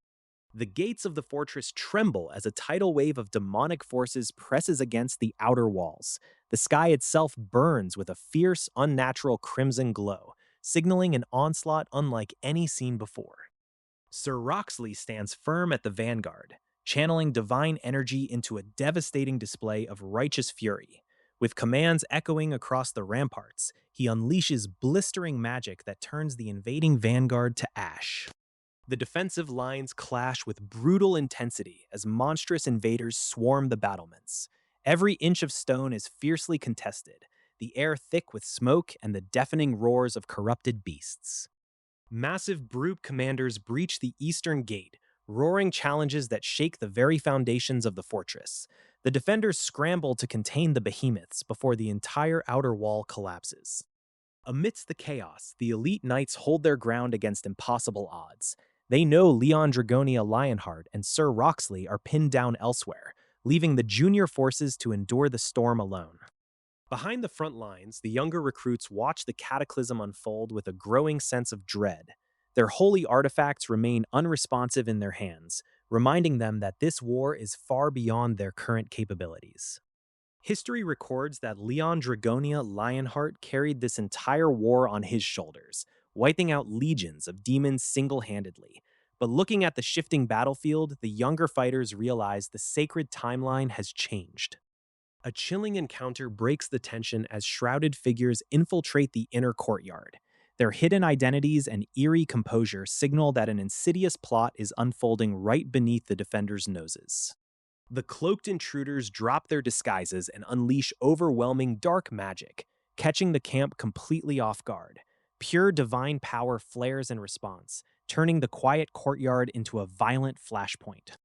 The gates of the fortress tremble as a tidal wave of demonic forces presses against the outer walls. The sky itself burns with a fierce, unnatural crimson glow, signaling an onslaught unlike any seen before. Sir Roxley stands firm at the vanguard, channeling divine energy into a devastating display of righteous fury. With commands echoing across the ramparts, he unleashes blistering magic that turns the invading vanguard to ash. The defensive lines clash with brutal intensity as monstrous invaders swarm the battlements. Every inch of stone is fiercely contested, the air thick with smoke and the deafening roars of corrupted beasts. Massive brute commanders breach the eastern gate, roaring challenges that shake the very foundations of the fortress. The defenders scramble to contain the behemoths before the entire outer wall collapses. Amidst the chaos, the elite knights hold their ground against impossible odds. They know Leon Dragonia Lionheart and Sir Roxley are pinned down elsewhere, leaving the junior forces to endure the storm alone. Behind the front lines, the younger recruits watch the cataclysm unfold with a growing sense of dread. Their holy artifacts remain unresponsive in their hands, reminding them that this war is far beyond their current capabilities. History records that Leon Dragonia Lionheart carried this entire war on his shoulders, wiping out legions of demons single-handedly. But looking at the shifting battlefield, the younger fighters realize the sacred timeline has changed. A chilling encounter breaks the tension as shrouded figures infiltrate the inner courtyard. Their hidden identities and eerie composure signal that an insidious plot is unfolding right beneath the defenders' noses. The cloaked intruders drop their disguises and unleash overwhelming dark magic, catching the camp completely off guard. Pure divine power flares in response, turning the quiet courtyard into a violent flashpoint.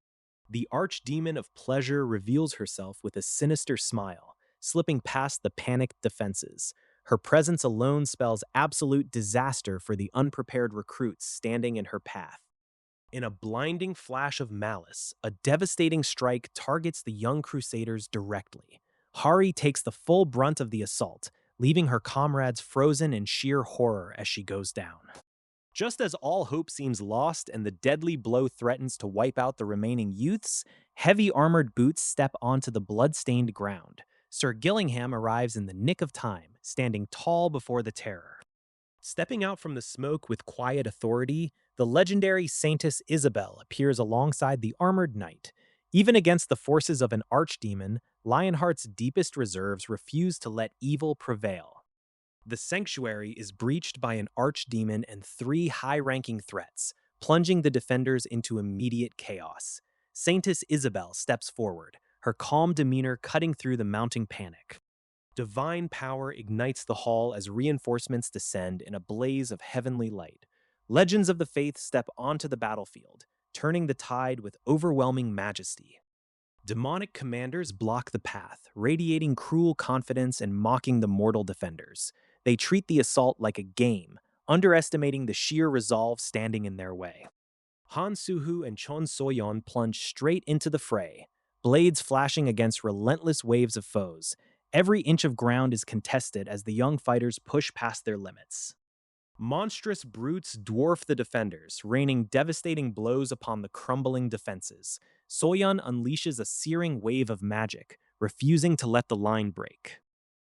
The archdemon of pleasure reveals herself with a sinister smile, slipping past the panicked defenses. Her presence alone spells absolute disaster for the unprepared recruits standing in her path. In a blinding flash of malice, a devastating strike targets the young crusaders directly. Hari takes the full brunt of the assault, leaving her comrades frozen in sheer horror as she goes down. Just as all hope seems lost and the deadly blow threatens to wipe out the remaining youths, heavy armored boots step onto the blood-stained ground. Sir Gillingham arrives in the nick of time, standing tall before the terror. Stepping out from the smoke with quiet authority, the legendary Saintess Isabel appears alongside the armored knight. Even against the forces of an archdemon, Lionheart's deepest reserves refuse to let evil prevail. The sanctuary is breached by an archdemon and three high-ranking threats, plunging the defenders into immediate chaos. Saintess Isabel steps forward, her calm demeanor cutting through the mounting panic. Divine power ignites the hall as reinforcements descend in a blaze of heavenly light. Legends of the Faith step onto the battlefield, turning the tide with overwhelming majesty. Demonic commanders block the path, radiating cruel confidence and mocking the mortal defenders. They treat the assault like a game, underestimating the sheer resolve standing in their way. Han Suhu and Chon Soyeon plunge straight into the fray, blades flashing against relentless waves of foes. Every inch of ground is contested as the young fighters push past their limits. Monstrous brutes dwarf the defenders, raining devastating blows upon the crumbling defenses. Soyeon unleashes a searing wave of magic, refusing to let the line break.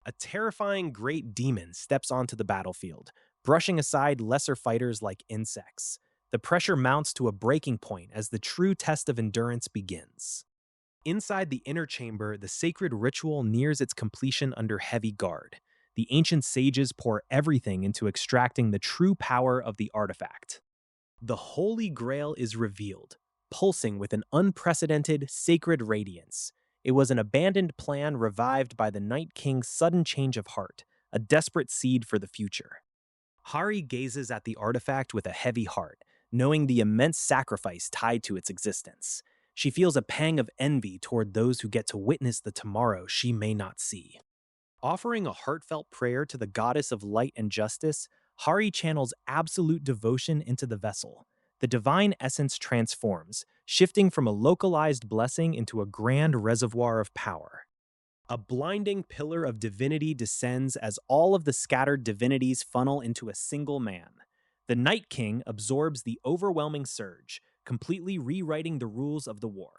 A terrifying great demon steps onto the battlefield, brushing aside lesser fighters like insects. The pressure mounts to a breaking point as the true test of endurance begins. Inside the inner chamber, the sacred ritual nears its completion under heavy guard. The ancient sages pour everything into extracting the true power of the artifact. The Holy Grail is revealed, pulsing with an unprecedented, sacred radiance. It was an abandoned plan revived by the Night King's sudden change of heart, a desperate seed for the future. Hari gazes at the artifact with a heavy heart, knowing the immense sacrifice tied to its existence. She feels a pang of envy toward those who get to witness the tomorrow she may not see. Offering a heartfelt prayer to the goddess of light and justice, Hari channels absolute devotion into the vessel. The divine essence transforms, shifting from a localized blessing into a grand reservoir of power. A blinding pillar of divinity descends as all of the scattered divinities funnel into a single man. The Night King absorbs the overwhelming surge, completely rewriting the rules of the war.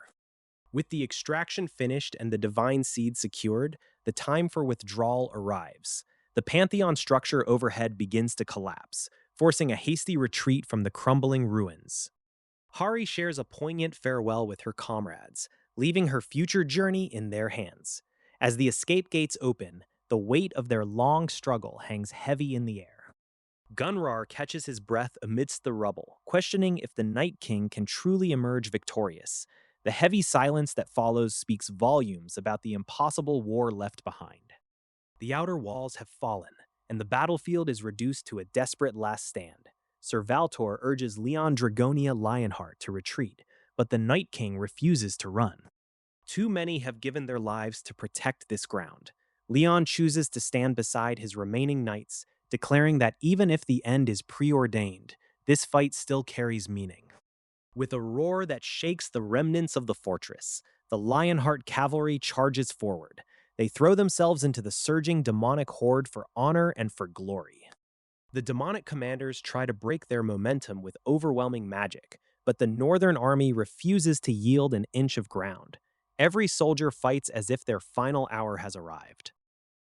With the extraction finished and the divine seed secured, the time for withdrawal arrives. The Pantheon structure overhead begins to collapse, forcing a hasty retreat from the crumbling ruins. Hari shares a poignant farewell with her comrades, leaving her future journey in their hands. As the escape gates open, the weight of their long struggle hangs heavy in the air. Gunrar catches his breath amidst the rubble, questioning if the Night King can truly emerge victorious. The heavy silence that follows speaks volumes about the impossible war left behind. The outer walls have fallen, and the battlefield is reduced to a desperate last stand. Sir Valtor urges Leon Dragonia Lionheart to retreat, but the Night King refuses to run. Too many have given their lives to protect this ground. Leon chooses to stand beside his remaining knights, declaring that even if the end is preordained, this fight still carries meaning. With a roar that shakes the remnants of the fortress, the Lionheart cavalry charges forward. They throw themselves into the surging demonic horde for honor and for glory. The demonic commanders try to break their momentum with overwhelming magic, but the Northern Army refuses to yield an inch of ground. Every soldier fights as if their final hour has arrived.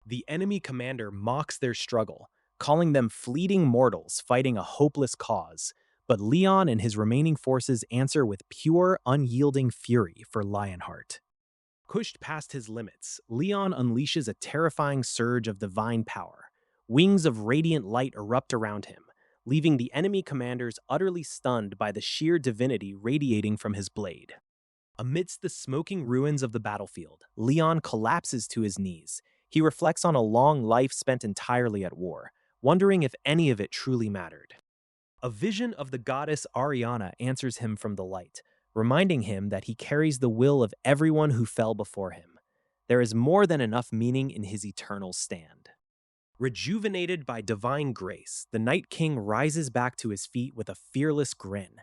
The enemy commander mocks their struggle, calling them fleeting mortals fighting a hopeless cause. But Leon and his remaining forces answer with pure, unyielding fury for Lionheart. Pushed past his limits, Leon unleashes a terrifying surge of divine power. Wings of radiant light erupt around him, leaving the enemy commanders utterly stunned by the sheer divinity radiating from his blade. Amidst the smoking ruins of the battlefield, Leon collapses to his knees. He reflects on a long life spent entirely at war, wondering if any of it truly mattered. A vision of the goddess Ariana answers him from the light, reminding him that he carries the will of everyone who fell before him. There is more than enough meaning in his eternal stand. Rejuvenated by divine grace, the Night King rises back to his feet with a fearless grin.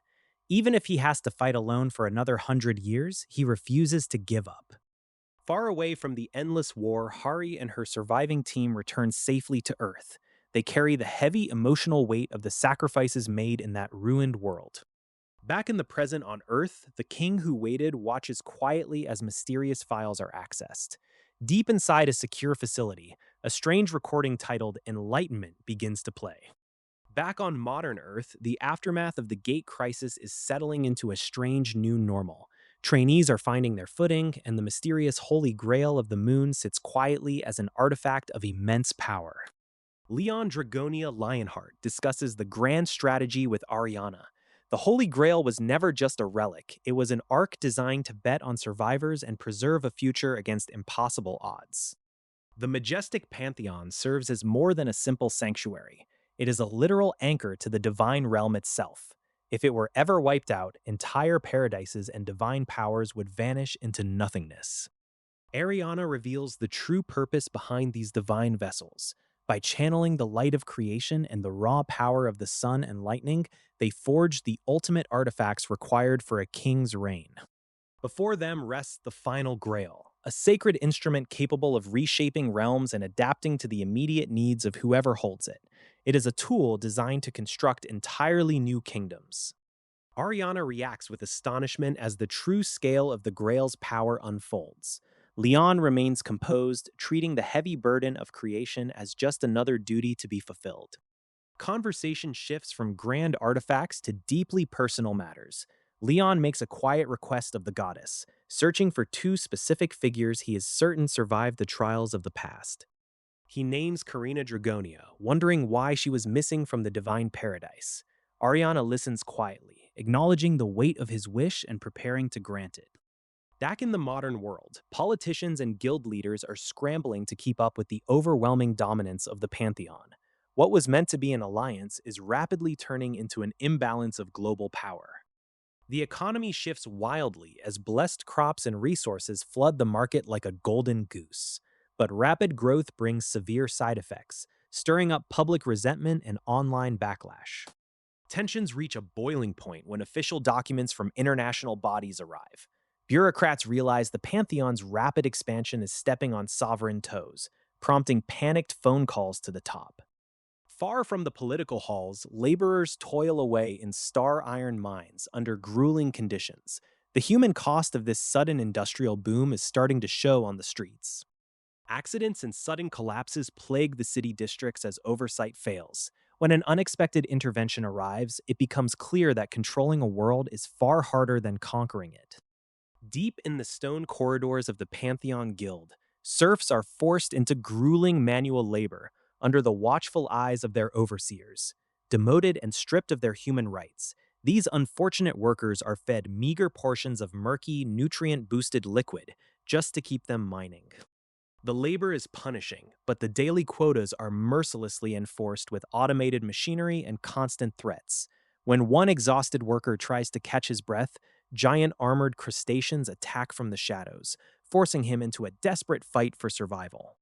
Even if he has to fight alone for another 100 years, he refuses to give up. Far away from the endless war, Hari and her surviving team return safely to Earth. They carry the heavy emotional weight of the sacrifices made in that ruined world. Back in the present on Earth, the king who waited watches quietly as mysterious files are accessed. Deep inside a secure facility, a strange recording titled Enlightenment begins to play. Back on modern Earth, the aftermath of the Gate Crisis is settling into a strange new normal. Trainees are finding their footing, and the mysterious Holy Grail of the Moon sits quietly as an artifact of immense power. Leon Dragonia Lionheart discusses the grand strategy with Ariana. The Holy Grail was never just a relic, it was an ark designed to bet on survivors and preserve a future against impossible odds. The majestic pantheon serves as more than a simple sanctuary. It is a literal anchor to the divine realm itself. If it were ever wiped out, entire paradises and divine powers would vanish into nothingness. Ariana reveals the true purpose behind these divine vessels. By channeling the light of creation and the raw power of the sun and lightning, they forge the ultimate artifacts required for a king's reign. Before them rests the final grail, a sacred instrument capable of reshaping realms and adapting to the immediate needs of whoever holds it. It is a tool designed to construct entirely new kingdoms. Ariana reacts with astonishment as the true scale of the Grail's power unfolds. Leon remains composed, treating the heavy burden of creation as just another duty to be fulfilled. Conversation shifts from grand artifacts to deeply personal matters. Leon makes a quiet request of the goddess, searching for two specific figures he is certain survived the trials of the past. He names Karina Dragonia, wondering why she was missing from the divine paradise. Ariana listens quietly, acknowledging the weight of his wish and preparing to grant it. Back in the modern world, politicians and guild leaders are scrambling to keep up with the overwhelming dominance of the Pantheon. What was meant to be an alliance is rapidly turning into an imbalance of global power. The economy shifts wildly as blessed crops and resources flood the market like a golden goose. But rapid growth brings severe side effects, stirring up public resentment and online backlash. Tensions reach a boiling point when official documents from international bodies arrive. Bureaucrats realize the Pantheon's rapid expansion is stepping on sovereign toes, prompting panicked phone calls to the top. Far from the political halls, laborers toil away in star iron mines under grueling conditions. The human cost of this sudden industrial boom is starting to show on the streets. Accidents and sudden collapses plague the city districts as oversight fails. When an unexpected intervention arrives, it becomes clear that controlling a world is far harder than conquering it. Deep in the stone corridors of the Pantheon Guild, serfs are forced into grueling manual labor under the watchful eyes of their overseers. Demoted and stripped of their human rights, these unfortunate workers are fed meager portions of murky, nutrient-boosted liquid just to keep them mining. The labor is punishing, but the daily quotas are mercilessly enforced with automated machinery and constant threats. When one exhausted worker tries to catch his breath, giant armored crustaceans attack from the shadows, forcing him into a desperate fight for survival.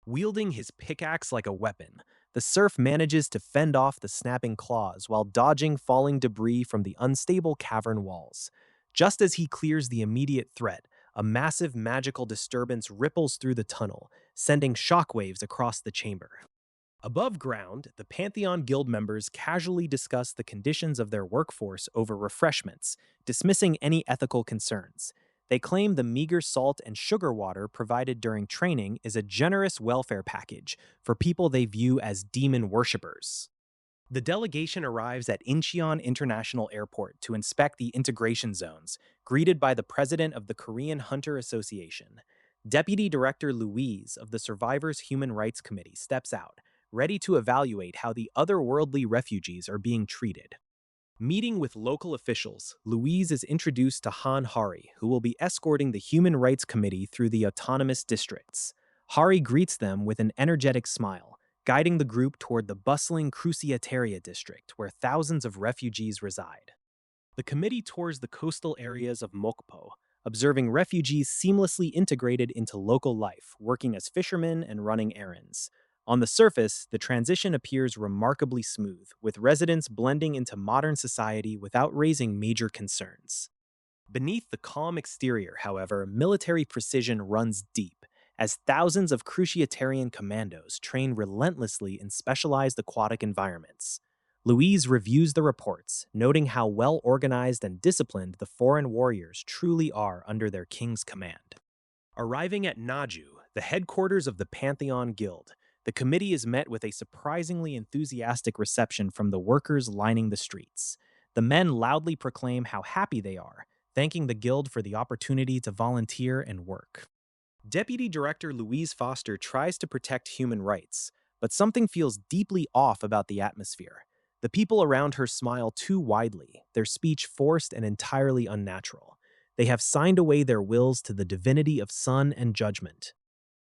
Wielding his pickaxe like a weapon, the serf manages to fend off the snapping claws while dodging falling debris from the unstable cavern walls. Just as he clears the immediate threat, a massive magical disturbance ripples through the tunnel, sending shockwaves across the chamber. Above ground, the Pantheon Guild members casually discuss the conditions of their workforce over refreshments, dismissing any ethical concerns. They claim the meager salt and sugar water provided during training is a generous welfare package for people they view as demon worshippers. The delegation arrives at Incheon International Airport to inspect the integration zones, greeted by the president of the Korean Hunter Association. Deputy Director Louise of the Survivors Human Rights Committee steps out, ready to evaluate how the otherworldly refugees are being treated. Meeting with local officials, Louise is introduced to Han Hari, who will be escorting the Human Rights Committee through the autonomous districts. Hari greets them with an energetic smile, guiding the group toward the bustling Cruciataria district, where thousands of refugees reside. The committee tours the coastal areas of Mokpo, observing refugees seamlessly integrated into local life, working as fishermen and running errands. On the surface, the transition appears remarkably smooth, with residents blending into modern society without raising major concerns. Beneath the calm exterior, however, military precision runs deep. as thousands of Cruciatarian commandos train relentlessly in specialized aquatic environments. Louise reviews the reports, noting how well organized and disciplined the foreign warriors truly are under their king's command. Arriving at Naju, the headquarters of the Pantheon Guild, the committee is met with a surprisingly enthusiastic reception from the workers lining the streets. The men loudly proclaim how happy they are, thanking the guild for the opportunity to volunteer and work. Deputy Director Louise Foster tries to protect human rights, but something feels deeply off about the atmosphere. The people around her smile too widely, their speech forced and entirely unnatural. They have signed away their wills to the divinity of sun and judgment.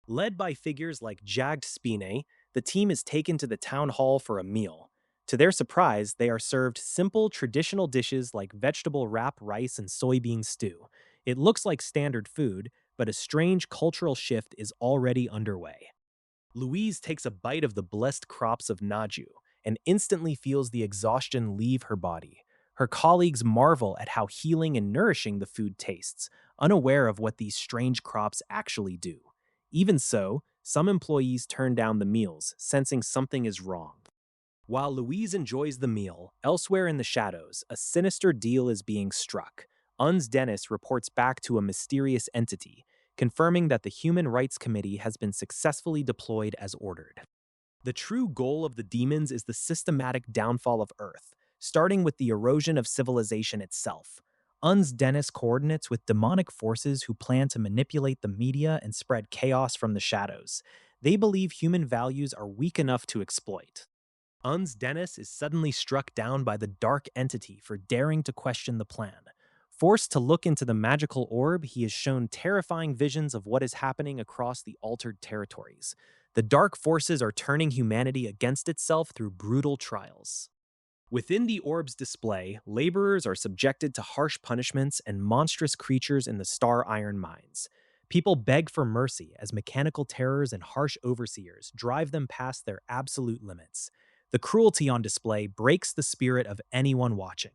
Led by figures like Jagd Spine, the team is taken to the town hall for a meal. To their surprise, they are served simple, traditional dishes like vegetable wrap rice and soybean stew. It looks like standard food, but a strange cultural shift is already underway. Louise takes a bite of the blessed crops of Naju and instantly feels the exhaustion leave her body. Her colleagues marvel at how healing and nourishing the food tastes, unaware of what these strange crops actually do. Even so, some employees turn down the meals, sensing something is wrong. While Louise enjoys the meal, elsewhere in the shadows, a sinister deal is being struck. Uns Dennis reports back to a mysterious entity, confirming that the Human Rights Committee has been successfully deployed as ordered. The true goal of the demons is the systematic downfall of Earth, starting with the erosion of civilization itself. Uns Dennis coordinates with demonic forces who plan to manipulate the media and spread chaos from the shadows. They believe human values are weak enough to exploit. Uns Dennis is suddenly struck down by the dark entity for daring to question the plan. Forced to look into the magical orb, he is shown terrifying visions of what is happening across the altered territories. The dark forces are turning humanity against itself through brutal trials. Within the orb's display, laborers are subjected to harsh punishments and monstrous creatures in the star iron mines. People beg for mercy as mechanical terrors and harsh overseers drive them past their absolute limits. The cruelty on display breaks the spirit of anyone watching.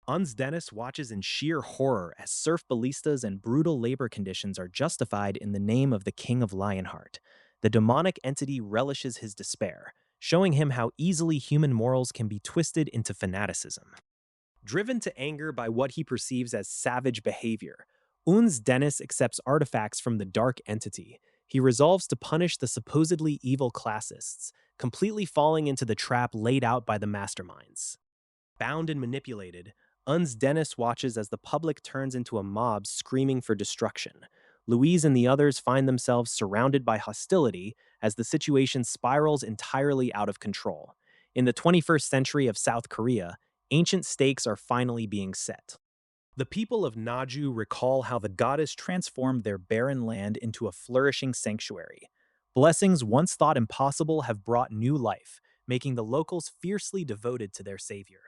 Uns Dennis watches in sheer horror as surf ballistas and brutal labor conditions are justified in the name of the King of Lionheart. The demonic entity relishes his despair, showing him how easily human morals can be twisted into fanaticism. Driven to anger by what he perceives as savage behavior, Uns Dennis accepts artifacts from the dark entity. He resolves to punish the supposedly evil classists, completely falling into the trap laid out by the masterminds. Bound and manipulated, Uns Dennis watches as the public turns into a mob screaming for destruction. Louise and the others find themselves surrounded by hostility as the situation spirals entirely out of control. In the 21st century of South Korea, ancient stakes are finally being set. The people of Naju recall how the goddess transformed their barren land into a flourishing sanctuary. Blessings once thought impossible have brought new life, making the locals fiercely devoted to their savior.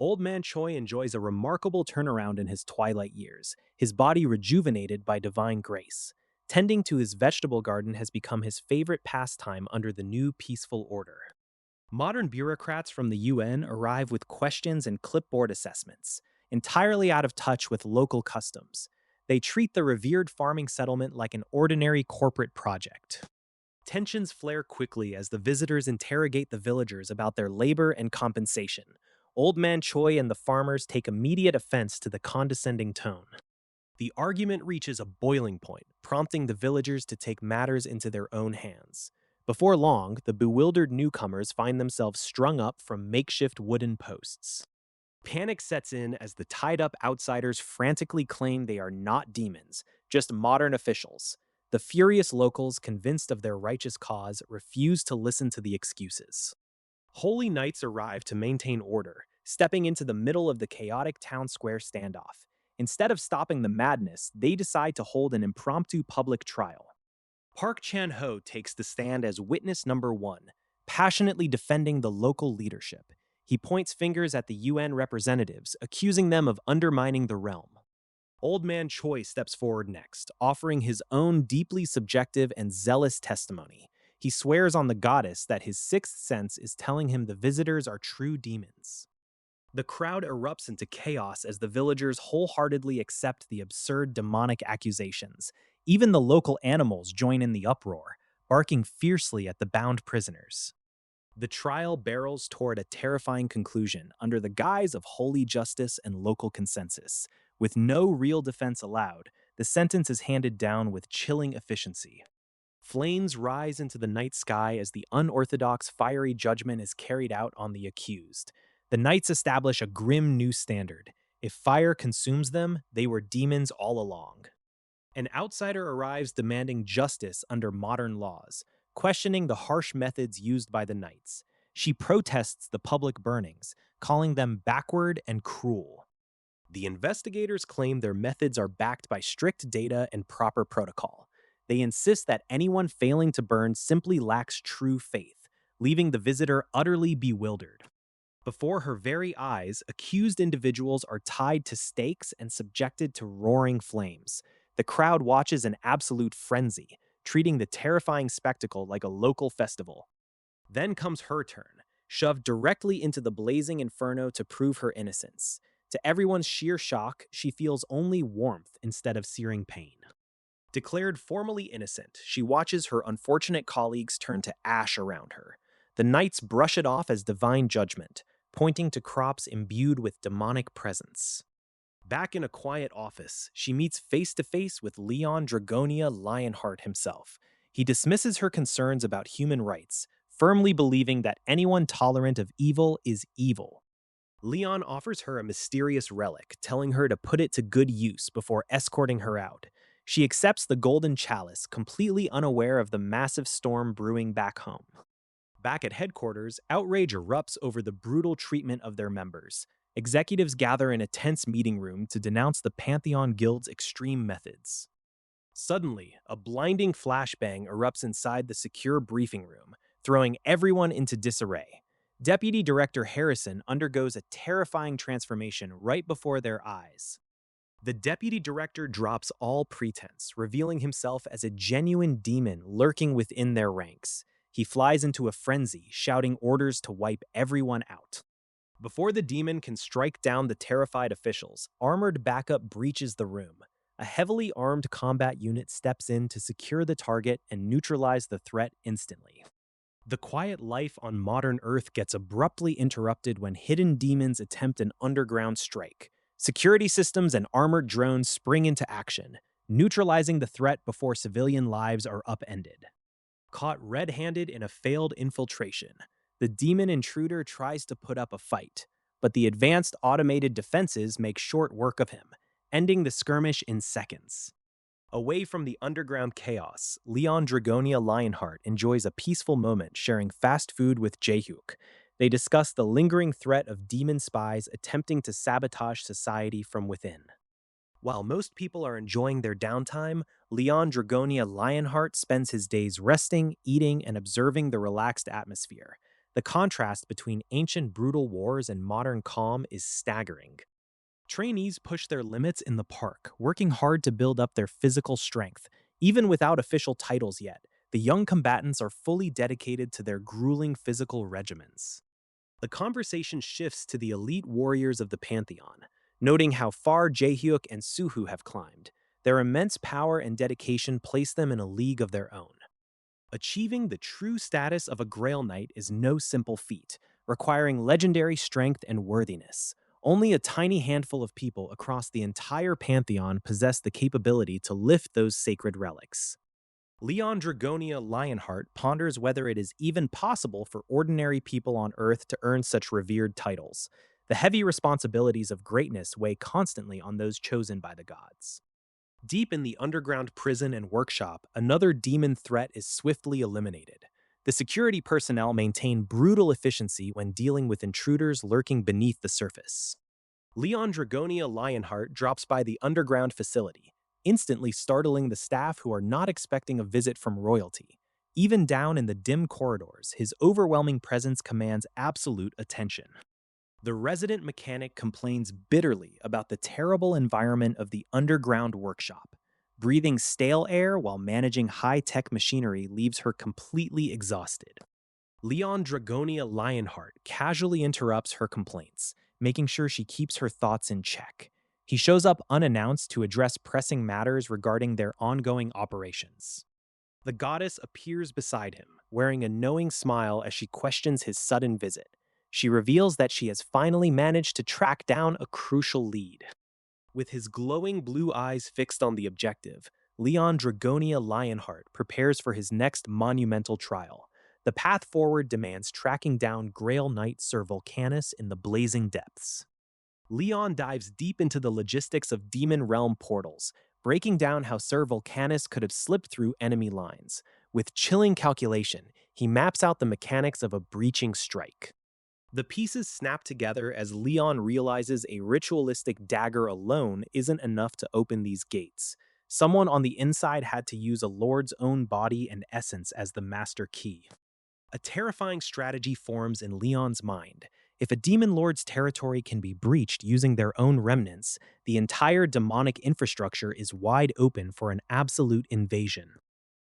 Old Man Choi enjoys a remarkable turnaround in his twilight years, his body rejuvenated by divine grace. Tending to his vegetable garden has become his favorite pastime under the new peaceful order. Modern bureaucrats from the UN arrive with questions and clipboard assessments, entirely out of touch with local customs. They treat the revered farming settlement like an ordinary corporate project. Tensions flare quickly as the visitors interrogate the villagers about their labor and compensation. Old Man Choi and the farmers take immediate offense to the condescending tone. The argument reaches a boiling point, prompting the villagers to take matters into their own hands. Before long, the bewildered newcomers find themselves strung up from makeshift wooden posts. Panic sets in as the tied-up outsiders frantically claim they are not demons, just modern officials. The furious locals, convinced of their righteous cause, refuse to listen to the excuses. Holy knights arrive to maintain order, stepping into the middle of the chaotic town square standoff. Instead of stopping the madness, they decide to hold an impromptu public trial. Park Chan-ho takes the stand as witness number one, passionately defending the local leadership. He points fingers at the UN representatives, accusing them of undermining the realm. Old Man Choi steps forward next, offering his own deeply subjective and zealous testimony. He swears on the goddess that his sixth sense is telling him the visitors are true demons. The crowd erupts into chaos as the villagers wholeheartedly accept the absurd demonic accusations. Even the local animals join in the uproar, barking fiercely at the bound prisoners. The trial barrels toward a terrifying conclusion under the guise of holy justice and local consensus. With no real defense allowed, the sentence is handed down with chilling efficiency. Flames rise into the night sky as the unorthodox fiery judgment is carried out on the accused. The knights establish a grim new standard. If fire consumes them, they were demons all along. An outsider arrives demanding justice under modern laws, questioning the harsh methods used by the knights. She protests the public burnings, calling them backward and cruel. The investigators claim their methods are backed by strict data and proper protocol. They insist that anyone failing to burn simply lacks true faith, leaving the visitor utterly bewildered. Before her very eyes, accused individuals are tied to stakes and subjected to roaring flames. The crowd watches in absolute frenzy, treating the terrifying spectacle like a local festival. Then comes her turn, shoved directly into the blazing inferno to prove her innocence. To everyone's sheer shock, she feels only warmth instead of searing pain. Declared formally innocent, she watches her unfortunate colleagues turn to ash around her. The knights brush it off as divine judgment, pointing to crops imbued with demonic presence. Back in a quiet office, she meets face to face with Leon Dragonia Lionheart himself. He dismisses her concerns about human rights, firmly believing that anyone tolerant of evil is evil. Leon offers her a mysterious relic, telling her to put it to good use before escorting her out. She accepts the golden chalice, completely unaware of the massive storm brewing back home. Back at headquarters, outrage erupts over the brutal treatment of their members. Executives gather in a tense meeting room to denounce the Pantheon Guild's extreme methods. Suddenly, a blinding flashbang erupts inside the secure briefing room, throwing everyone into disarray. Deputy Director Harrison undergoes a terrifying transformation right before their eyes. The deputy director drops all pretense, revealing himself as a genuine demon lurking within their ranks. He flies into a frenzy, shouting orders to wipe everyone out. Before the demon can strike down the terrified officials, armored backup breaches the room. A heavily armed combat unit steps in to secure the target and neutralize the threat instantly. The quiet life on modern Earth gets abruptly interrupted when hidden demons attempt an underground strike. Security systems and armored drones spring into action, neutralizing the threat before civilian lives are upended. Caught red-handed in a failed infiltration, the demon intruder tries to put up a fight, but the advanced automated defenses make short work of him, ending the skirmish in seconds. Away from the underground chaos, Leon Dragonia Lionheart enjoys a peaceful moment sharing fast food with Jaehyuk. They discuss the lingering threat of demon spies attempting to sabotage society from within. While most people are enjoying their downtime, Leon Dragonia Lionheart spends his days resting, eating, and observing the relaxed atmosphere. The contrast between ancient brutal wars and modern calm is staggering. Trainees push their limits in the park, working hard to build up their physical strength. Even without official titles yet, the young combatants are fully dedicated to their grueling physical regimens. The conversation shifts to the elite warriors of the Pantheon, noting how far Jaehyuk and Suhu have climbed. Their immense power and dedication place them in a league of their own. Achieving the true status of a Grail Knight is no simple feat, requiring legendary strength and worthiness. Only a tiny handful of people across the entire Pantheon possess the capability to lift those sacred relics. Leon Dragonia Lionheart ponders whether it is even possible for ordinary people on Earth to earn such revered titles. The heavy responsibilities of greatness weigh constantly on those chosen by the gods. Deep in the underground prison and workshop, another demon threat is swiftly eliminated. The security personnel maintain brutal efficiency when dealing with intruders lurking beneath the surface. Leon Dragonia Lionheart drops by the underground facility, instantly startling the staff who are not expecting a visit from royalty. Even down in the dim corridors, his overwhelming presence commands absolute attention. The resident mechanic complains bitterly about the terrible environment of the underground workshop. Breathing stale air while managing high-tech machinery leaves her completely exhausted. Leon Dragonia Lionheart casually interrupts her complaints, making sure she keeps her thoughts in check. He shows up unannounced to address pressing matters regarding their ongoing operations. The goddess appears beside him, wearing a knowing smile as she questions his sudden visit. She reveals that she has finally managed to track down a crucial lead. With his glowing blue eyes fixed on the objective, Leon Dragonia Lionheart prepares for his next monumental trial. The path forward demands tracking down Grail Knight Sir Volcanus in the blazing depths. Leon dives deep into the logistics of Demon Realm portals, breaking down how Sir Volcanus could have slipped through enemy lines. With chilling calculation, he maps out the mechanics of a breaching strike. The pieces snap together as Leon realizes a ritualistic dagger alone isn't enough to open these gates. Someone on the inside had to use a lord's own body and essence as the master key. A terrifying strategy forms in Leon's mind. If a demon lord's territory can be breached using their own remnants, the entire demonic infrastructure is wide open for an absolute invasion.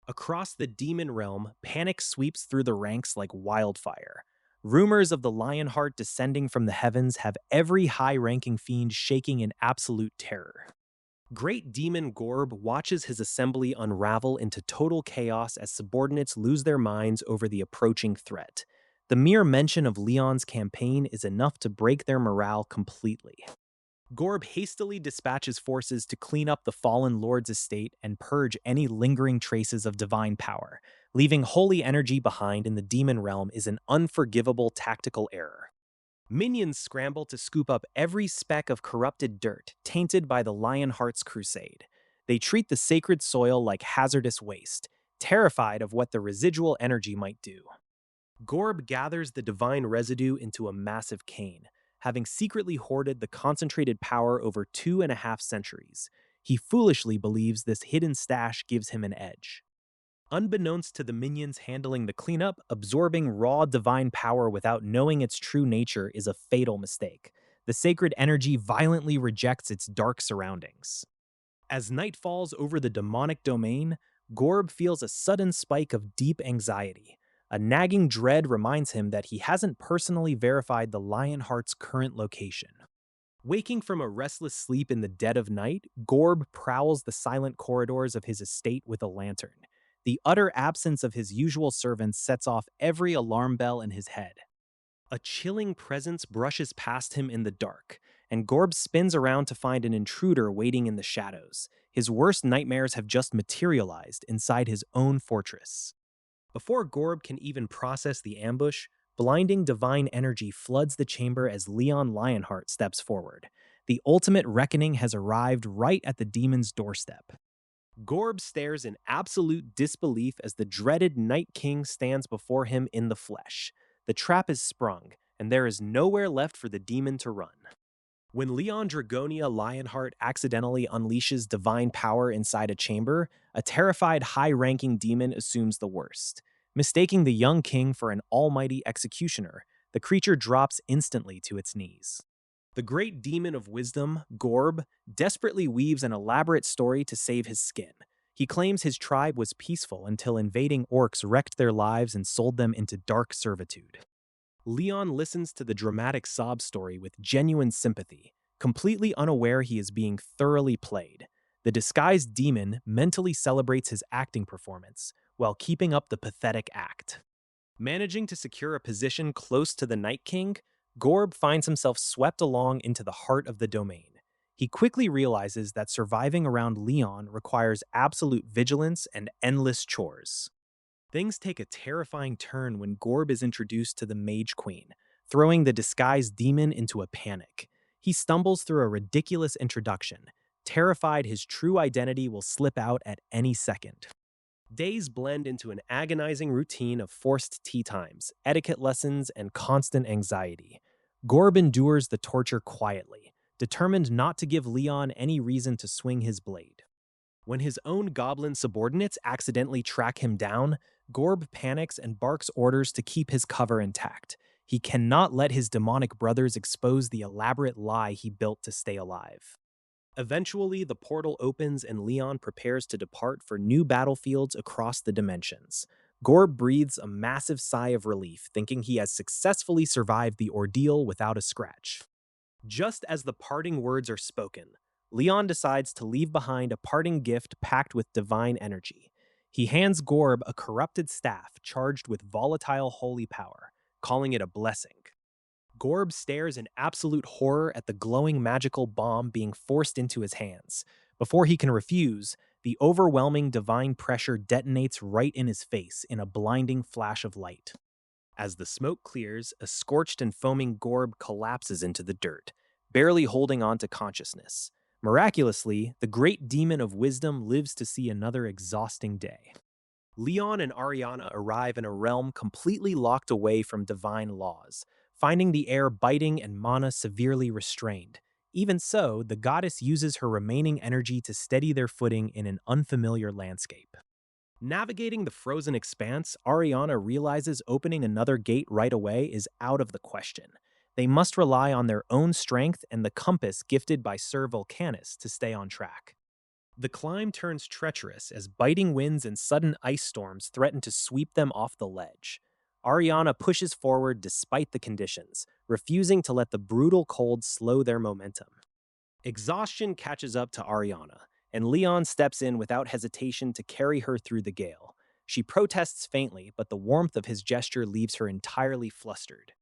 Across the demon realm, panic sweeps through the ranks like wildfire. Rumors of the Lionheart descending from the heavens have every high-ranking fiend shaking in absolute terror. Great Demon Gorb watches his assembly unravel into total chaos as subordinates lose their minds over the approaching threat. The mere mention of Leon's campaign is enough to break their morale completely. Gorb hastily dispatches forces to clean up the fallen lord's estate and purge any lingering traces of divine power. Leaving holy energy behind in the demon realm is an unforgivable tactical error. Minions scramble to scoop up every speck of corrupted dirt tainted by the Lionheart's crusade. They treat the sacred soil like hazardous waste, terrified of what the residual energy might do. Gorb gathers the divine residue into a massive cane, having secretly hoarded the concentrated power over 2.5 centuries. He foolishly believes this hidden stash gives him an edge. Unbeknownst to the minions handling the cleanup, absorbing raw divine power without knowing its true nature is a fatal mistake. The sacred energy violently rejects its dark surroundings. As night falls over the demonic domain, Gorb feels a sudden spike of deep anxiety. A nagging dread reminds him that he hasn't personally verified the Lionheart's current location. Waking from a restless sleep in the dead of night, Gorb prowls the silent corridors of his estate with a lantern. The utter absence of his usual servants sets off every alarm bell in his head. A chilling presence brushes past him in the dark, and Gorb spins around to find an intruder waiting in the shadows. His worst nightmares have just materialized inside his own fortress. Before Gorb can even process the ambush, blinding divine energy floods the chamber as Leon Lionheart steps forward. The ultimate reckoning has arrived right at the demon's doorstep. Gorb stares in absolute disbelief as the dreaded Night King stands before him in the flesh. The trap is sprung, and there is nowhere left for the demon to run. When Leon Dragonia Lionheart accidentally unleashes divine power inside a chamber, a terrified high-ranking demon assumes the worst. Mistaking the young king for an almighty executioner, the creature drops instantly to its knees. The great demon of wisdom, Gorb, desperately weaves an elaborate story to save his skin. He claims his tribe was peaceful until invading orcs wrecked their lives and sold them into dark servitude. Leon listens to the dramatic sob story with genuine sympathy, completely unaware he is being thoroughly played. The disguised demon mentally celebrates his acting performance, while keeping up the pathetic act. Managing to secure a position close to the Night King, Gorb finds himself swept along into the heart of the domain. He quickly realizes that surviving around Leon requires absolute vigilance and endless chores. Things take a terrifying turn when Gorb is introduced to the Mage Queen, throwing the disguised demon into a panic. He stumbles through a ridiculous introduction, terrified his true identity will slip out at any second. Days blend into an agonizing routine of forced tea times, etiquette lessons, and constant anxiety. Gorb endures the torture quietly, determined not to give Leon any reason to swing his blade. When his own goblin subordinates accidentally track him down, Gorb panics and barks orders to keep his cover intact. He cannot let his demonic brothers expose the elaborate lie he built to stay alive. Eventually, the portal opens and Leon prepares to depart for new battlefields across the dimensions. Gorb breathes a massive sigh of relief, thinking he has successfully survived the ordeal without a scratch. Just as the parting words are spoken, Leon decides to leave behind a parting gift packed with divine energy. He hands Gorb a corrupted staff charged with volatile holy power, calling it a blessing. Gorb stares in absolute horror at the glowing magical bomb being forced into his hands. Before he can refuse, the overwhelming divine pressure detonates right in his face in a blinding flash of light. As the smoke clears, a scorched and foaming Gorb collapses into the dirt, barely holding on to consciousness. Miraculously, the great demon of wisdom lives to see another exhausting day. Leon and Ariana arrive in a realm completely locked away from divine laws, finding the air biting and mana severely restrained. Even so, the goddess uses her remaining energy to steady their footing in an unfamiliar landscape. Navigating the frozen expanse, Ariana realizes opening another gate right away is out of the question. They must rely on their own strength and the compass gifted by Sir Volcanus to stay on track. The climb turns treacherous as biting winds and sudden ice storms threaten to sweep them off the ledge. Ariana pushes forward despite the conditions, refusing to let the brutal cold slow their momentum. Exhaustion catches up to Ariana, and Leon steps in without hesitation to carry her through the gale. She protests faintly, but the warmth of his gesture leaves her entirely flustered.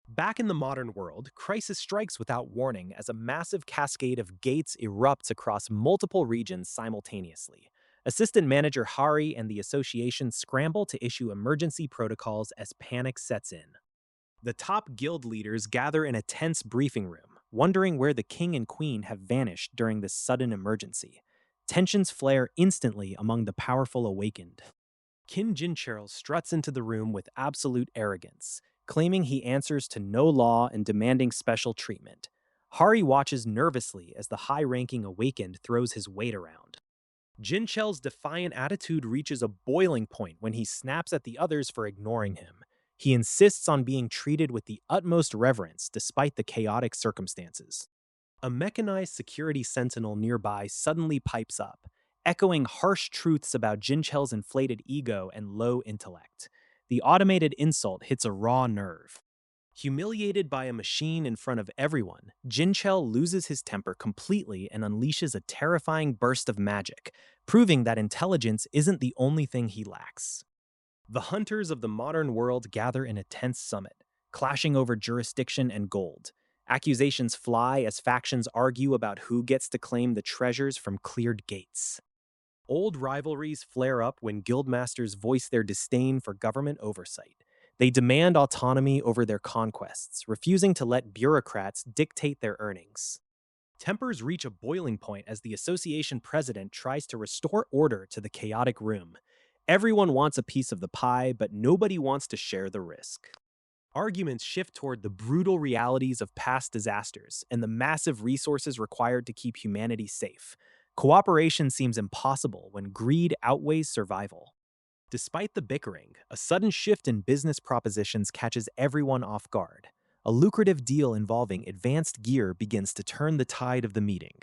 Back in the modern world, crisis strikes without warning as a massive cascade of gates erupts across multiple regions simultaneously. Assistant Manager Hari and the association scramble to issue emergency protocols as panic sets in. The top guild leaders gather in a tense briefing room, wondering where the king and queen have vanished during this sudden emergency. Tensions flare instantly among the powerful awakened. Qin Jinchurl struts into the room with absolute arrogance, claiming he answers to no law and demanding special treatment. Hari watches nervously as the high-ranking awakened throws his weight around. Jinchell's defiant attitude reaches a boiling point when he snaps at the others for ignoring him. He insists on being treated with the utmost reverence despite the chaotic circumstances. A mechanized security sentinel nearby suddenly pipes up, echoing harsh truths about Jinchell's inflated ego and low intellect. The automated insult hits a raw nerve. Humiliated by a machine in front of everyone, Jinchell loses his temper completely and unleashes a terrifying burst of magic, proving that intelligence isn't the only thing he lacks. The hunters of the modern world gather in a tense summit, clashing over jurisdiction and gold. Accusations fly as factions argue about who gets to claim the treasures from cleared gates. Old rivalries flare up when guildmasters voice their disdain for government oversight. They demand autonomy over their conquests, refusing to let bureaucrats dictate their earnings. Tempers reach a boiling point as the association president tries to restore order to the chaotic room. Everyone wants a piece of the pie, but nobody wants to share the risk. Arguments shift toward the brutal realities of past disasters and the massive resources required to keep humanity safe. Cooperation seems impossible when greed outweighs survival. Despite the bickering, a sudden shift in business propositions catches everyone off guard. A lucrative deal involving advanced gear begins to turn the tide of the meeting.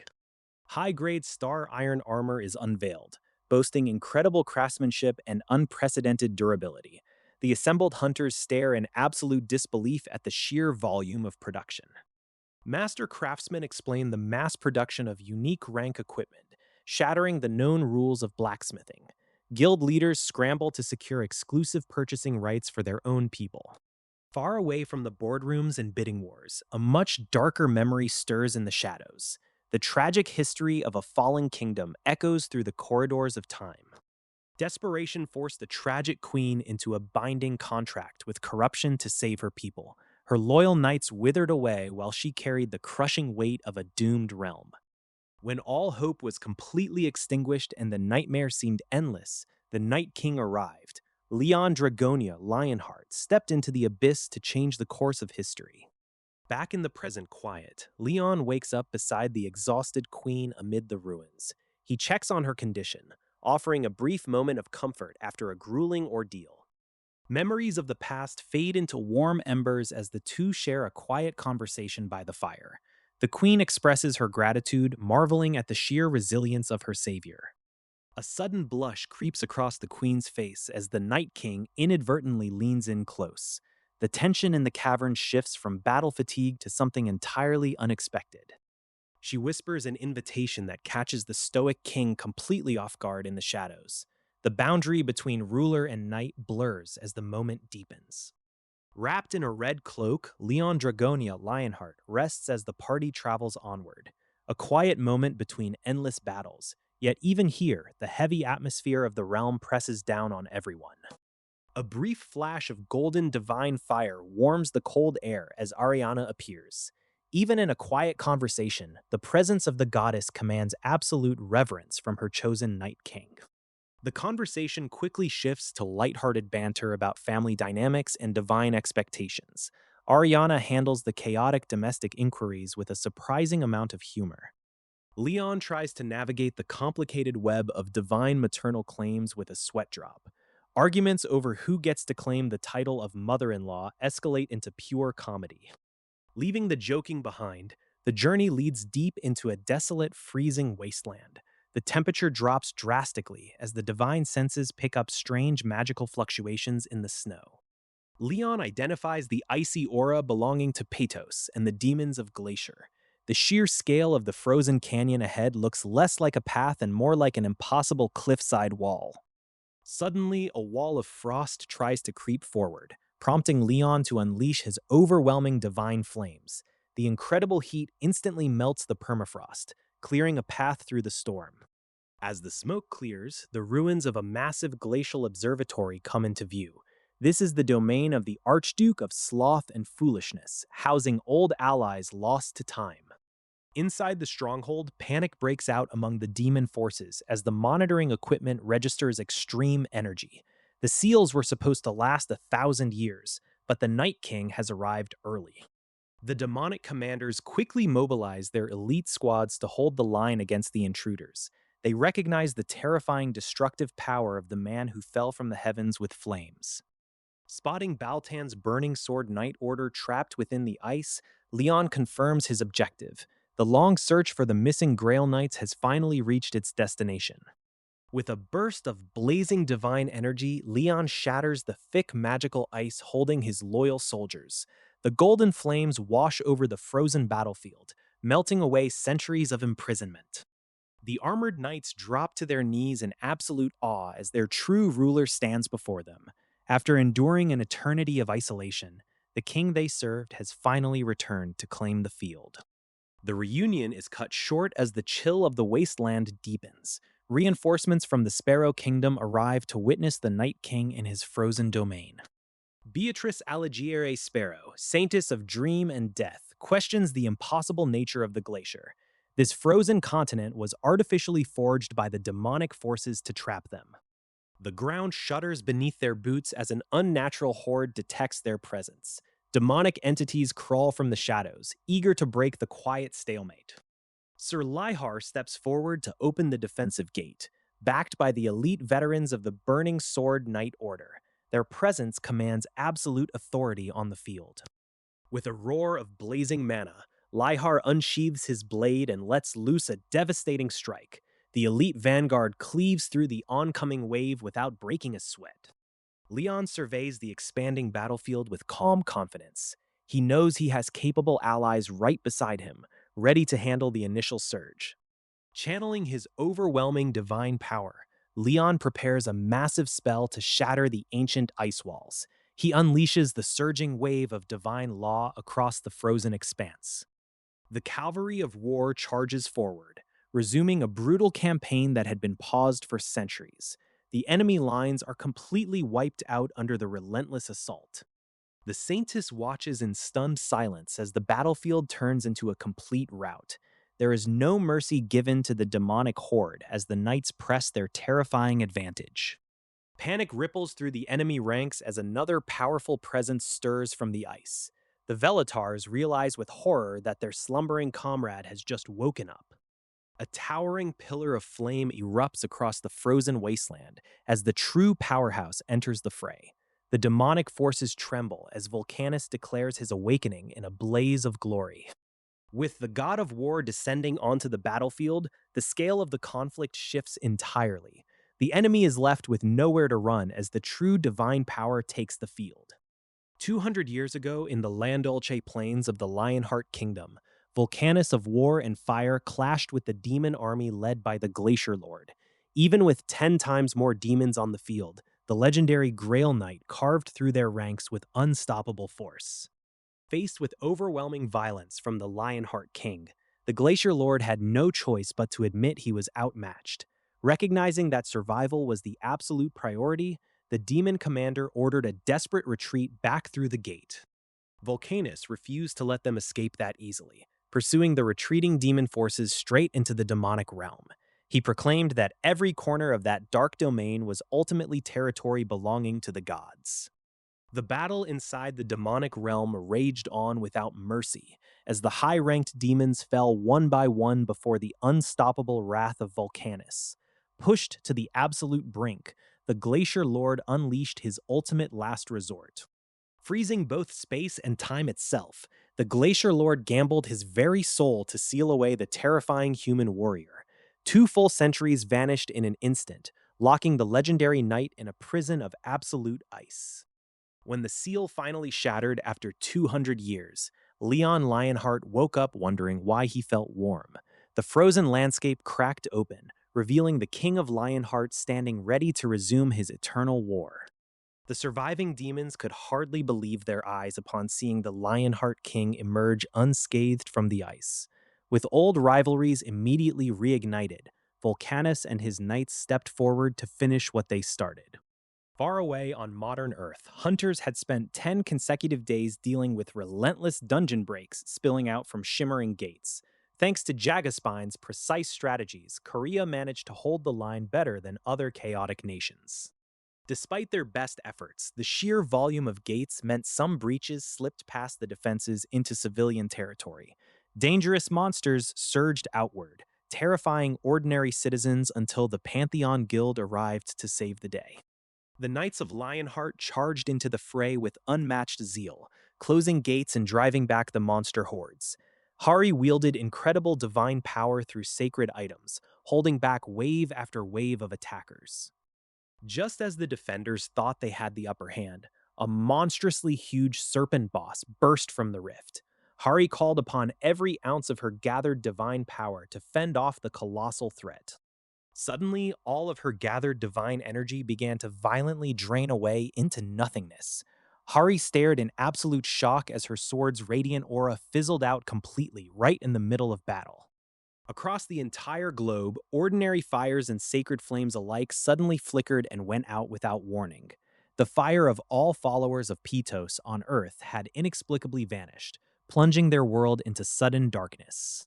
High-grade star iron armor is unveiled, boasting incredible craftsmanship and unprecedented durability. The assembled hunters stare in absolute disbelief at the sheer volume of production. Master craftsmen explain the mass production of unique rank equipment, shattering the known rules of blacksmithing. Guild leaders scramble to secure exclusive purchasing rights for their own people. Far away from the boardrooms and bidding wars, a much darker memory stirs in the shadows. The tragic history of a fallen kingdom echoes through the corridors of time. Desperation forced the tragic queen into a binding contract with corruption to save her people. Her loyal knights withered away while she carried the crushing weight of a doomed realm. When all hope was completely extinguished and the nightmare seemed endless, the Night King arrived. Leon Dragonia Lionheart stepped into the abyss to change the course of history. Back in the present quiet, Leon wakes up beside the exhausted queen amid the ruins. He checks on her condition, offering a brief moment of comfort after a grueling ordeal. Memories of the past fade into warm embers as the two share a quiet conversation by the fire. The queen expresses her gratitude, marveling at the sheer resilience of her savior. A sudden blush creeps across the queen's face as the Night King inadvertently leans in close. The tension in the cavern shifts from battle fatigue to something entirely unexpected. She whispers an invitation that catches the stoic king completely off guard in the shadows. The boundary between ruler and knight blurs as the moment deepens. Wrapped in a red cloak, Leon Dragonia Lionheart rests as the party travels onward. A quiet moment between endless battles, yet even here, the heavy atmosphere of the realm presses down on everyone. A brief flash of golden divine fire warms the cold air as Ariana appears. Even in a quiet conversation, the presence of the goddess commands absolute reverence from her chosen Night King. The conversation quickly shifts to lighthearted banter about family dynamics and divine expectations. Ariana handles the chaotic domestic inquiries with a surprising amount of humor. Leon tries to navigate the complicated web of divine maternal claims with a sweat drop. Arguments over who gets to claim the title of mother-in-law escalate into pure comedy. Leaving the joking behind, the journey leads deep into a desolate, freezing wasteland. The temperature drops drastically as the divine senses pick up strange magical fluctuations in the snow. Leon identifies the icy aura belonging to Patos and the demons of Glacier. The sheer scale of the frozen canyon ahead looks less like a path and more like an impossible cliffside wall. Suddenly, a wall of frost tries to creep forward, prompting Leon to unleash his overwhelming divine flames. The incredible heat instantly melts the permafrost, clearing a path through the storm. As the smoke clears, the ruins of a massive glacial observatory come into view. This is the domain of the Archduke of Sloth and Foolishness, housing old allies lost to time. Inside the stronghold, panic breaks out among the demon forces as the monitoring equipment registers extreme energy. The seals were supposed to last 1,000 years, but the Night King has arrived early. The demonic commanders quickly mobilize their elite squads to hold the line against the intruders. They recognize the terrifying destructive power of the man who fell from the heavens with flames. Spotting Baltan's burning sword Knight Order trapped within the ice, Leon confirms his objective. The long search for the missing Grail Knights has finally reached its destination. With a burst of blazing divine energy, Leon shatters the thick magical ice holding his loyal soldiers. The golden flames wash over the frozen battlefield, melting away centuries of imprisonment. The armored knights drop to their knees in absolute awe as their true ruler stands before them. After enduring an eternity of isolation, the king they served has finally returned to claim the field. The reunion is cut short as the chill of the wasteland deepens. Reinforcements from the Sparrow Kingdom arrive to witness the Night King in his frozen domain. Beatrice Alighieri Sparrow, saintess of dream and death, questions the impossible nature of the glacier. This frozen continent was artificially forged by the demonic forces to trap them. The ground shudders beneath their boots as an unnatural horde detects their presence. Demonic entities crawl from the shadows, eager to break the quiet stalemate. Sir Lyhar steps forward to open the defensive gate, backed by the elite veterans of the Burning Sword Knight Order. Their presence commands absolute authority on the field. With a roar of blazing mana, Lyhar unsheathes his blade and lets loose a devastating strike. The elite vanguard cleaves through the oncoming wave without breaking a sweat. Leon surveys the expanding battlefield with calm confidence. He knows he has capable allies right beside him, ready to handle the initial surge. Channeling his overwhelming divine power, Leon prepares a massive spell to shatter the ancient ice walls. He unleashes the surging wave of divine law across the frozen expanse. The cavalry of war charges forward, resuming a brutal campaign that had been paused for centuries. The enemy lines are completely wiped out under the relentless assault. The Saintess watches in stunned silence as the battlefield turns into a complete rout. There is no mercy given to the demonic horde as the knights press their terrifying advantage. Panic ripples through the enemy ranks as another powerful presence stirs from the ice. The Velatars realize with horror that their slumbering comrade has just woken up. A towering pillar of flame erupts across the frozen wasteland as the true powerhouse enters the fray. The demonic forces tremble as Volcanus declares his awakening in a blaze of glory. With the god of war descending onto the battlefield, the scale of the conflict shifts entirely. The enemy is left with nowhere to run as the true divine power takes the field. 200 years ago, in the Landolce plains of the Lionheart Kingdom, Volcanus of War and Fire clashed with the demon army led by the Glacier Lord. Even with 10 times more demons on the field, the legendary Grail Knight carved through their ranks with unstoppable force. Faced with overwhelming violence from the Lionheart King, the Glacier Lord had no choice but to admit he was outmatched. Recognizing that survival was the absolute priority, the demon commander ordered a desperate retreat back through the gate. Volcanus refused to let them escape that easily, pursuing the retreating demon forces straight into the demonic realm. He proclaimed that every corner of that dark domain was ultimately territory belonging to the gods. The battle inside the demonic realm raged on without mercy, as the high-ranked demons fell one by one before the unstoppable wrath of Volcanus. Pushed to the absolute brink, the Glacier Lord unleashed his ultimate last resort. Freezing both space and time itself, the Glacier Lord gambled his very soul to seal away the terrifying human warrior. 2 full centuries vanished in an instant, locking the legendary knight in a prison of absolute ice. When the seal finally shattered after 200 years, Leon Lionheart woke up wondering why he felt warm. The frozen landscape cracked open, revealing the King of Lionheart standing ready to resume his eternal war. The surviving demons could hardly believe their eyes upon seeing the Lionheart King emerge unscathed from the ice. With old rivalries immediately reignited, Volcanus and his knights stepped forward to finish what they started. Far away on modern Earth, hunters had spent 10 consecutive days dealing with relentless dungeon breaks spilling out from shimmering gates. Thanks to Jagaspine's precise strategies, Korea managed to hold the line better than other chaotic nations. Despite their best efforts, the sheer volume of gates meant some breaches slipped past the defenses into civilian territory. Dangerous monsters surged outward, terrifying ordinary citizens until the Pantheon Guild arrived to save the day. The Knights of Lionheart charged into the fray with unmatched zeal, closing gates and driving back the monster hordes. Hari wielded incredible divine power through sacred items, holding back wave after wave of attackers. Just as the defenders thought they had the upper hand, a monstrously huge serpent boss burst from the rift. Hari called upon every ounce of her gathered divine power to fend off the colossal threat. Suddenly, all of her gathered divine energy began to violently drain away into nothingness. Hari stared in absolute shock as her sword's radiant aura fizzled out completely right in the middle of battle. Across the entire globe, ordinary fires and sacred flames alike suddenly flickered and went out without warning. The fire of all followers of Pitos on Earth had inexplicably vanished, plunging their world into sudden darkness.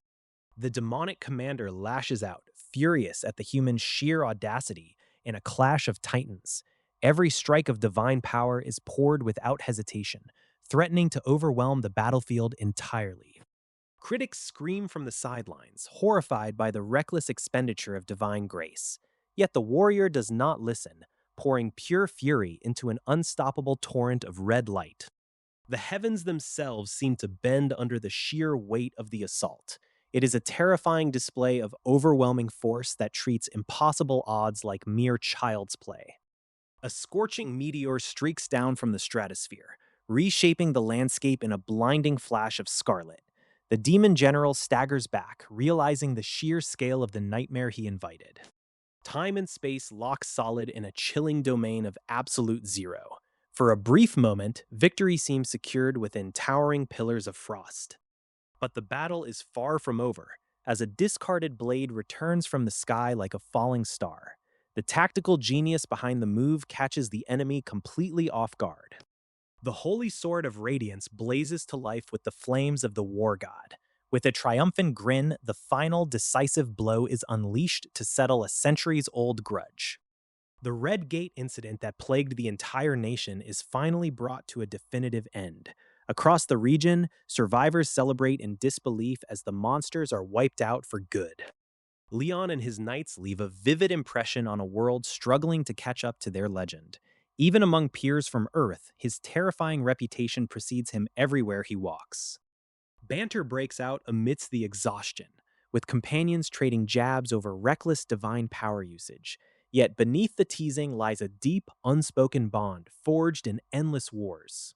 The demonic commander lashes out, furious at the human's sheer audacity in a clash of titans. Every strike of divine power is poured without hesitation, threatening to overwhelm the battlefield entirely. Critics scream from the sidelines, horrified by the reckless expenditure of divine grace. Yet the warrior does not listen, pouring pure fury into an unstoppable torrent of red light. The heavens themselves seem to bend under the sheer weight of the assault. It is a terrifying display of overwhelming force that treats impossible odds like mere child's play. A scorching meteor streaks down from the stratosphere, reshaping the landscape in a blinding flash of scarlet. The demon general staggers back, realizing the sheer scale of the nightmare he invited. Time and space lock solid in a chilling domain of absolute zero. For a brief moment, victory seems secured within towering pillars of frost. But the battle is far from over, as a discarded blade returns from the sky like a falling star. The tactical genius behind the move catches the enemy completely off guard. The Holy Sword of Radiance blazes to life with the flames of the War God. With a triumphant grin, the final decisive blow is unleashed to settle a centuries-old grudge. The Red Gate incident that plagued the entire nation is finally brought to a definitive end. Across the region, survivors celebrate in disbelief as the monsters are wiped out for good. Leon and his knights leave a vivid impression on a world struggling to catch up to their legend. Even among peers from Earth, his terrifying reputation precedes him everywhere he walks. Banter breaks out amidst the exhaustion, with companions trading jabs over reckless divine power usage. Yet beneath the teasing lies a deep, unspoken bond forged in endless wars.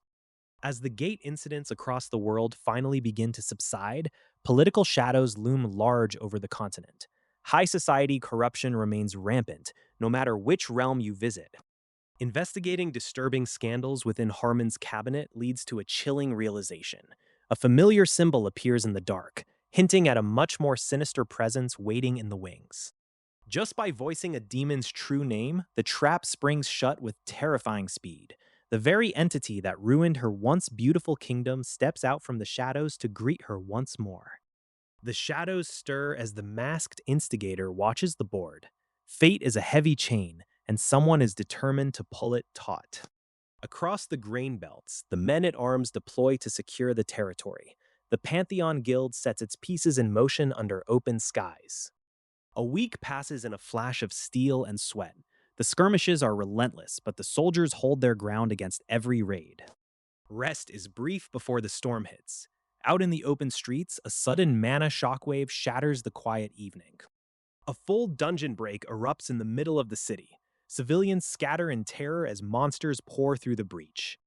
As the gate incidents across the world finally begin to subside, Political shadows loom large over the continent. High society corruption remains rampant, no matter which realm you visit. Investigating disturbing scandals within Harmon's cabinet leads to a chilling realization. A familiar symbol appears in the dark, hinting at a much more sinister presence waiting in the wings. Just by voicing a demon's true name, the trap springs shut with terrifying speed. The very entity that ruined her once beautiful kingdom steps out from the shadows to greet her once more. The shadows stir as the masked instigator watches the board. Fate is a heavy chain, and someone is determined to pull it taut. Across the grain belts, the men at arms deploy to secure the territory. The Pantheon Guild sets its pieces in motion under open skies. A week passes in a flash of steel and sweat. The skirmishes are relentless, but the soldiers hold their ground against every raid. Rest is brief before the storm hits. Out in the open streets, a sudden mana shockwave shatters the quiet evening. A full dungeon break erupts in the middle of the city. Civilians scatter in terror as monsters pour through the breach.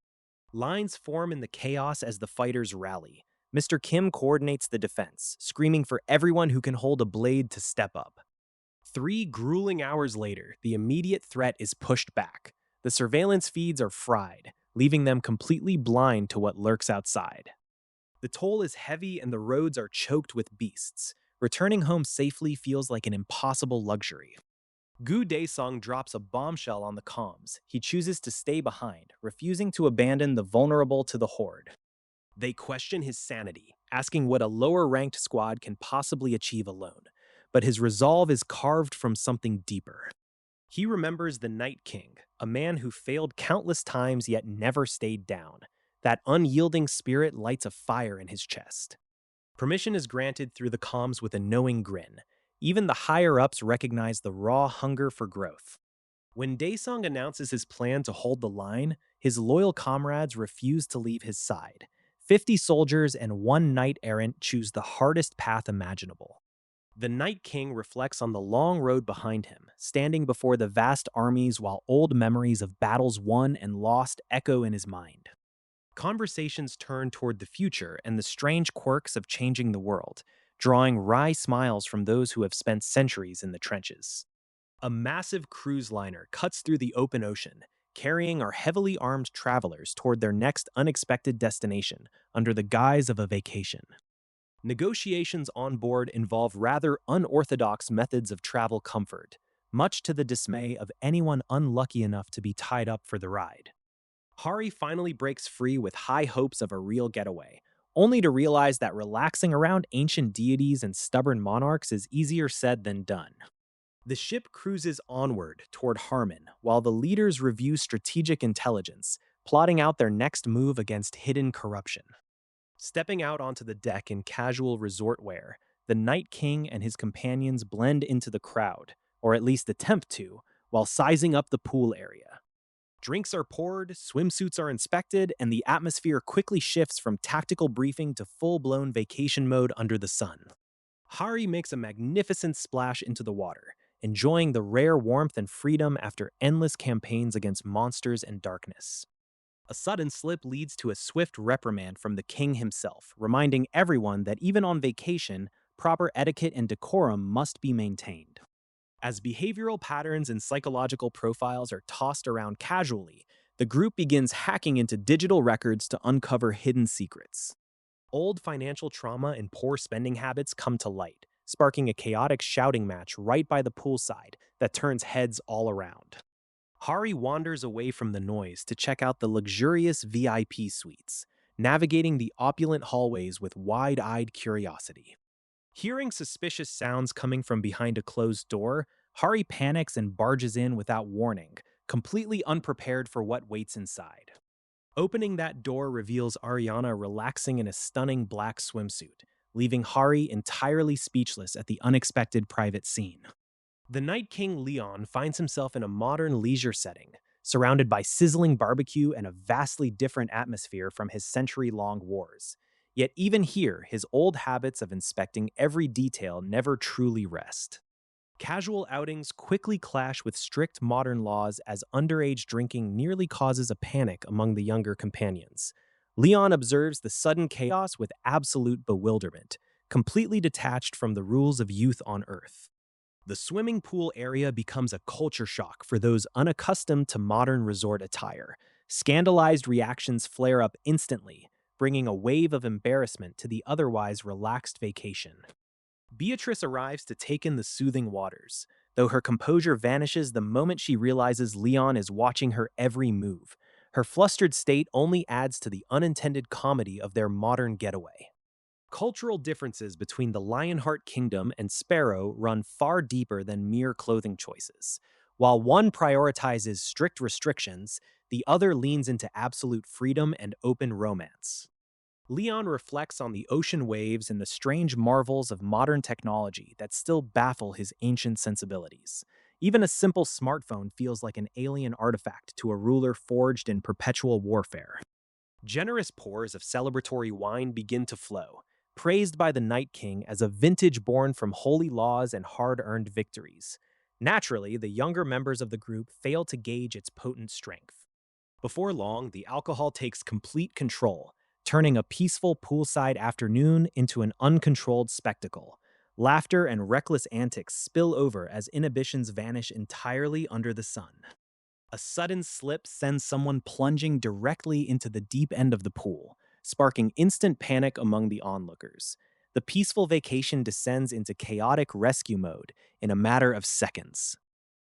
Lines form in the chaos as the fighters rally. Mr. Kim coordinates the defense, screaming for everyone who can hold a blade to step up. 3 grueling hours later, the immediate threat is pushed back. The surveillance feeds are fried, leaving them completely blind to what lurks outside. The toll is heavy and the roads are choked with beasts. Returning home safely feels like an impossible luxury. Gu Daesong drops a bombshell on the comms. He chooses to stay behind, refusing to abandon the vulnerable to the horde. They question his sanity, asking what a lower-ranked squad can possibly achieve alone. But his resolve is carved from something deeper. He remembers the Night King, a man who failed countless times yet never stayed down. That unyielding spirit lights a fire in his chest. Permission is granted through the comms with a knowing grin. Even the higher-ups recognize the raw hunger for growth. When Daesong announces his plan to hold the line, his loyal comrades refuse to leave his side. 50 soldiers and 1 knight-errant choose the hardest path imaginable. The Night King reflects on the long road behind him, standing before the vast armies while old memories of battles won and lost echo in his mind. Conversations turn toward the future and the strange quirks of changing the world, drawing wry smiles from those who have spent centuries in the trenches. A massive cruise liner cuts through the open ocean, carrying our heavily armed travelers toward their next unexpected destination under the guise of a vacation. Negotiations on board involve rather unorthodox methods of travel comfort, much to the dismay of anyone unlucky enough to be tied up for the ride. Hari finally breaks free with high hopes of a real getaway, only to realize that relaxing around ancient deities and stubborn monarchs is easier said than done. The ship cruises onward toward Harmon, while the leaders review strategic intelligence, plotting out their next move against hidden corruption. Stepping out onto the deck in casual resort wear, the Night King and his companions blend into the crowd, or at least attempt to, while sizing up the pool area. Drinks are poured, swimsuits are inspected, and the atmosphere quickly shifts from tactical briefing to full-blown vacation mode under the sun. Hari makes a magnificent splash into the water, enjoying the rare warmth and freedom after endless campaigns against monsters and darkness. A sudden slip leads to a swift reprimand from the king himself, reminding everyone that even on vacation, proper etiquette and decorum must be maintained. As behavioral patterns and psychological profiles are tossed around casually, the group begins hacking into digital records to uncover hidden secrets. Old financial trauma and poor spending habits come to light, sparking a chaotic shouting match right by the poolside that turns heads all around. Hari wanders away from the noise to check out the luxurious VIP suites, navigating the opulent hallways with wide-eyed curiosity. Hearing suspicious sounds coming from behind a closed door, Hari panics and barges in without warning, completely unprepared for what waits inside. Opening that door reveals Ariana relaxing in a stunning black swimsuit, leaving Hari entirely speechless at the unexpected private scene. The Night King Leon finds himself in a modern leisure setting, surrounded by sizzling barbecue and a vastly different atmosphere from his century-long wars. Yet even here, his old habits of inspecting every detail never truly rest. Casual outings quickly clash with strict modern laws as underage drinking nearly causes a panic among the younger companions. Leon observes the sudden chaos with absolute bewilderment, completely detached from the rules of youth on Earth. The swimming pool area becomes a culture shock for those unaccustomed to modern resort attire. Scandalized reactions flare up instantly, bringing a wave of embarrassment to the otherwise relaxed vacation. Beatrice arrives to take in the soothing waters, though her composure vanishes the moment she realizes Leon is watching her every move. Her flustered state only adds to the unintended comedy of their modern getaway. Cultural differences between the Lionheart Kingdom and Sparrow run far deeper than mere clothing choices. While one prioritizes strict restrictions, the other leans into absolute freedom and open romance. Leon reflects on the ocean waves and the strange marvels of modern technology that still baffle his ancient sensibilities. Even a simple smartphone feels like an alien artifact to a ruler forged in perpetual warfare. Generous pours of celebratory wine begin to flow, praised by the Night King as a vintage born from holy laws and hard-earned victories. Naturally, the younger members of the group fail to gauge its potent strength. Before long, the alcohol takes complete control, turning a peaceful poolside afternoon into an uncontrolled spectacle. Laughter and reckless antics spill over as inhibitions vanish entirely under the sun. A sudden slip sends someone plunging directly into the deep end of the pool, sparking instant panic among the onlookers. The peaceful vacation descends into chaotic rescue mode in a matter of seconds.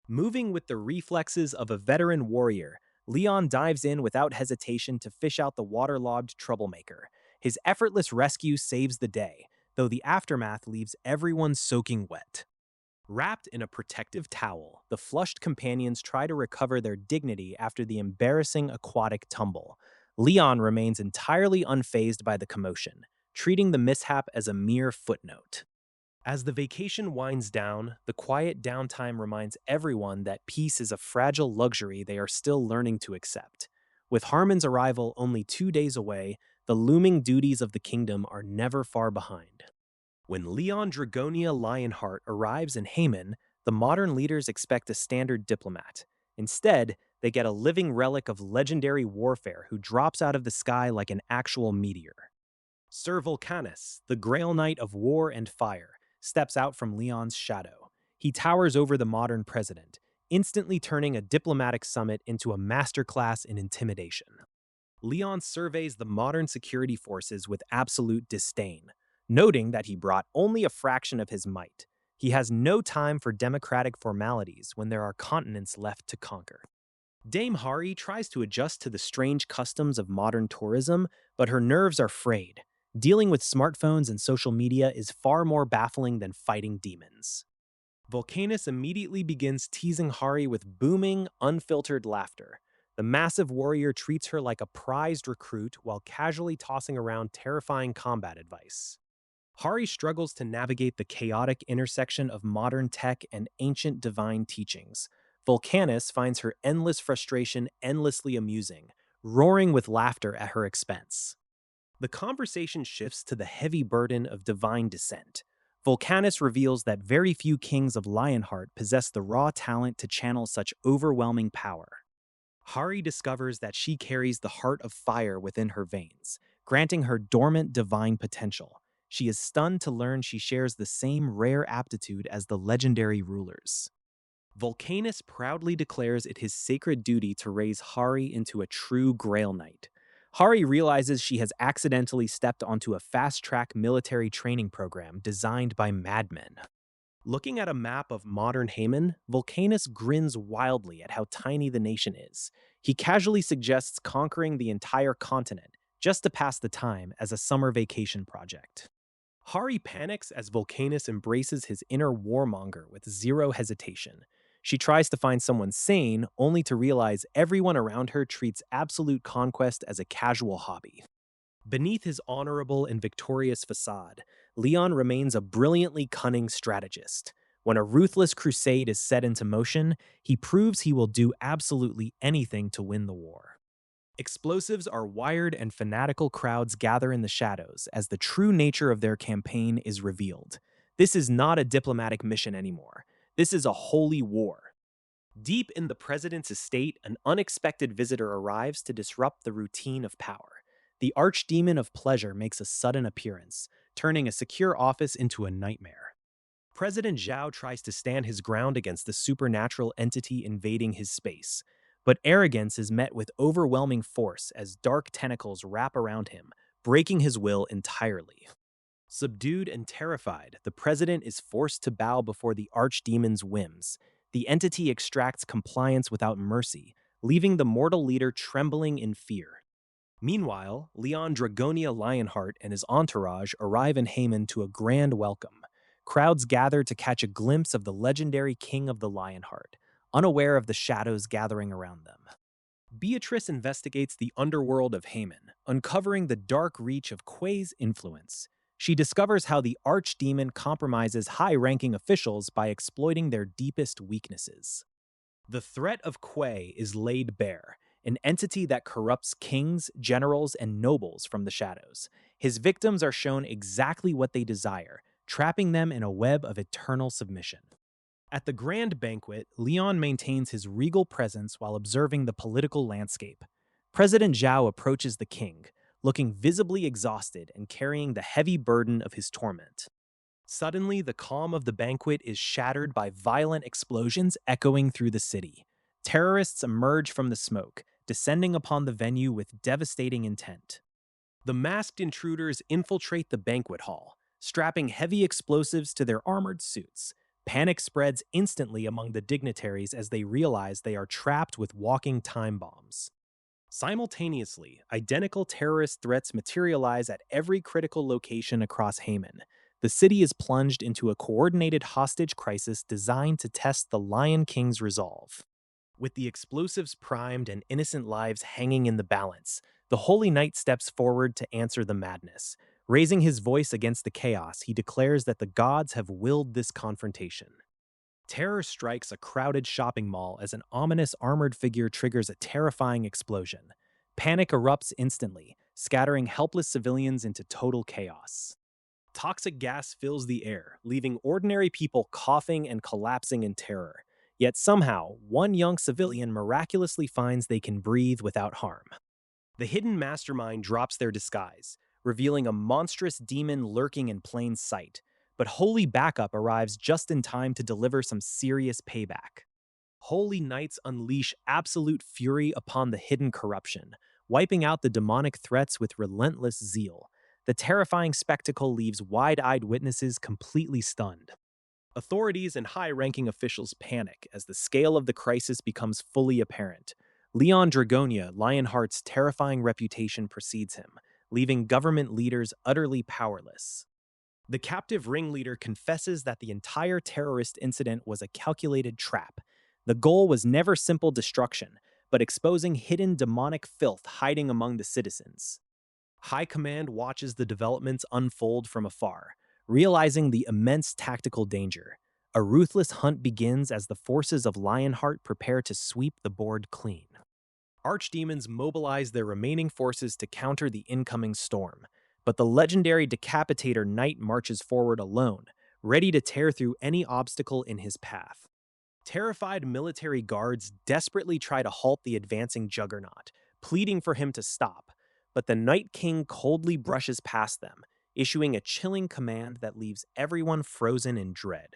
Moving with the reflexes of a veteran warrior, Leon dives in without hesitation to fish out the waterlogged troublemaker. His effortless rescue saves the day, though the aftermath leaves everyone soaking wet. Wrapped in a protective towel, the flushed companions try to recover their dignity after the embarrassing aquatic tumble. Leon remains entirely unfazed by the commotion, treating the mishap as a mere footnote. As the vacation winds down, the quiet downtime reminds everyone that peace is a fragile luxury they are still learning to accept. With Harmon's arrival only 2 days away, the looming duties of the kingdom are never far behind. When Leon Dragonia Lionheart arrives in Haman, the modern leaders expect a standard diplomat. Instead, they get a living relic of legendary warfare who drops out of the sky like an actual meteor. Sir Vulcanus, the Grail Knight of War and Fire, steps out from Leon's shadow. He towers over the modern president, instantly turning a diplomatic summit into a masterclass in intimidation. Leon surveys the modern security forces with absolute disdain, noting that he brought only a fraction of his might. He has no time for democratic formalities when there are continents left to conquer. Dame Hari tries to adjust to the strange customs of modern tourism, but her nerves are frayed. Dealing with smartphones and social media is far more baffling than fighting demons. Volcanus immediately begins teasing Hari with booming, unfiltered laughter. The massive warrior treats her like a prized recruit while casually tossing around terrifying combat advice. Hari struggles to navigate the chaotic intersection of modern tech and ancient divine teachings. Volcanus finds her endless frustration endlessly amusing, roaring with laughter at her expense. The conversation shifts to the heavy burden of divine descent. Volcanus reveals that very few kings of Lionheart possess the raw talent to channel such overwhelming power. Hari discovers that she carries the heart of fire within her veins, granting her dormant divine potential. She is stunned to learn she shares the same rare aptitude as the legendary rulers. Volcanus proudly declares it his sacred duty to raise Hari into a true Grail Knight. Hari realizes she has accidentally stepped onto a fast-track military training program designed by madmen. Looking at a map of modern Haman, Volcanus grins wildly at how tiny the nation is. He casually suggests conquering the entire continent, just to pass the time as a summer vacation project. Hari panics as Volcanus embraces his inner warmonger with zero hesitation. She tries to find someone sane, only to realize everyone around her treats absolute conquest as a casual hobby. Beneath his honorable and victorious facade, Leon remains a brilliantly cunning strategist. When a ruthless crusade is set into motion, he proves he will do absolutely anything to win the war. Explosives are wired and fanatical crowds gather in the shadows as the true nature of their campaign is revealed. This is not a diplomatic mission anymore. This is a holy war. Deep in the president's estate, an unexpected visitor arrives to disrupt the routine of power. the archdemon of pleasure makes a sudden appearance, turning a secure office into a nightmare. President Zhao tries to stand his ground against the supernatural entity invading his space, but arrogance is met with overwhelming force as dark tentacles wrap around him, breaking his will entirely. Subdued and terrified, the president is forced to bow before the archdemon's whims. The entity extracts compliance without mercy, leaving the mortal leader trembling in fear. Meanwhile, Leon Dragonia Lionheart and his entourage arrive in Haman to a grand welcome. Crowds gather to catch a glimpse of the legendary king of the Lionheart, unaware of the shadows gathering around them. Beatrice investigates the underworld of Haman, uncovering the dark reach of Quay's influence. She discovers how the archdemon compromises high-ranking officials by exploiting their deepest weaknesses. The threat of Quay is laid bare, an entity that corrupts kings, generals, and nobles from the shadows. His victims are shown exactly what they desire, trapping them in a web of eternal submission. At the grand banquet, Leon maintains his regal presence while observing the political landscape. President Zhao approaches the king, looking visibly exhausted and carrying the heavy burden of his torment. Suddenly, the calm of the banquet is shattered by violent explosions echoing through the city. Terrorists emerge from the smoke, descending upon the venue with devastating intent. The masked intruders infiltrate the banquet hall, strapping heavy explosives to their armored suits. Panic spreads instantly among the dignitaries as they realize they are trapped with walking time bombs. Simultaneously, identical terrorist threats materialize at every critical location across Haman. The city is plunged into a coordinated hostage crisis designed to test the Lion King's resolve. With the explosives primed and innocent lives hanging in the balance, the Holy Knight steps forward to answer the madness. Raising his voice against the chaos, he declares that the gods have willed this confrontation. Terror strikes a crowded shopping mall as an ominous armored figure triggers a terrifying explosion. Panic erupts instantly, scattering helpless civilians into total chaos. Toxic gas fills the air, leaving ordinary people coughing and collapsing in terror. Yet somehow, one young civilian miraculously finds they can breathe without harm. The hidden mastermind drops their disguise, revealing a monstrous demon lurking in plain sight. But Holy Backup arrives just in time to deliver some serious payback. Holy Knights unleash absolute fury upon the hidden corruption, wiping out the demonic threats with relentless zeal. The terrifying spectacle leaves wide-eyed witnesses completely stunned. Authorities and high-ranking officials panic as the scale of the crisis becomes fully apparent. Leon Dragonia, Lionheart's terrifying reputation precedes him, leaving government leaders utterly powerless. The captive ringleader confesses that the entire terrorist incident was a calculated trap. The goal was never simple destruction, but exposing hidden demonic filth hiding among the citizens. High Command watches the developments unfold from afar, realizing the immense tactical danger. A ruthless hunt begins as the forces of Lionheart prepare to sweep the board clean. Archdemons mobilize their remaining forces to counter the incoming storm, but the legendary Decapitator Knight marches forward alone, ready to tear through any obstacle in his path. Terrified military guards desperately try to halt the advancing Juggernaut, pleading for him to stop, but the Night King coldly brushes past them, issuing a chilling command that leaves everyone frozen in dread.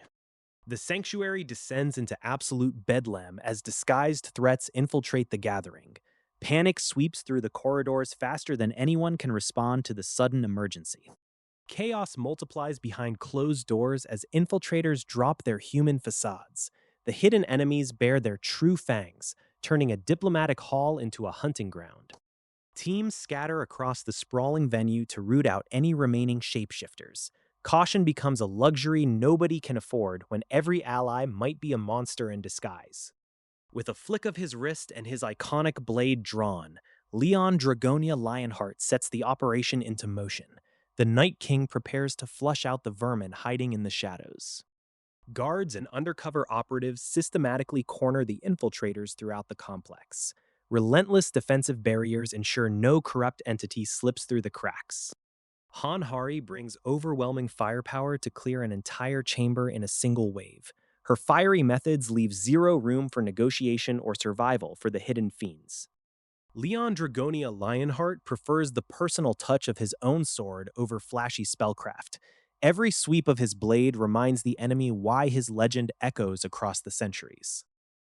The sanctuary descends into absolute bedlam as disguised threats infiltrate the gathering. Panic sweeps through the corridors faster than anyone can respond to the sudden emergency. Chaos multiplies behind closed doors as infiltrators drop their human facades. The hidden enemies bare their true fangs, turning a diplomatic hall into a hunting ground. Teams scatter across the sprawling venue to root out any remaining shapeshifters. Caution becomes a luxury nobody can afford when every ally might be a monster in disguise. With a flick of his wrist and his iconic blade drawn, Leon Dragonia Lionheart sets the operation into motion. The Night King prepares to flush out the vermin hiding in the shadows. Guards and undercover operatives systematically corner the infiltrators throughout the complex. Relentless defensive barriers ensure no corrupt entity slips through the cracks. Han Hari brings overwhelming firepower to clear an entire chamber in a single wave. Her fiery methods leave zero room for negotiation or survival for the hidden fiends. Leon Dragonia Lionheart prefers the personal touch of his own sword over flashy spellcraft. Every sweep of his blade reminds the enemy why his legend echoes across the centuries.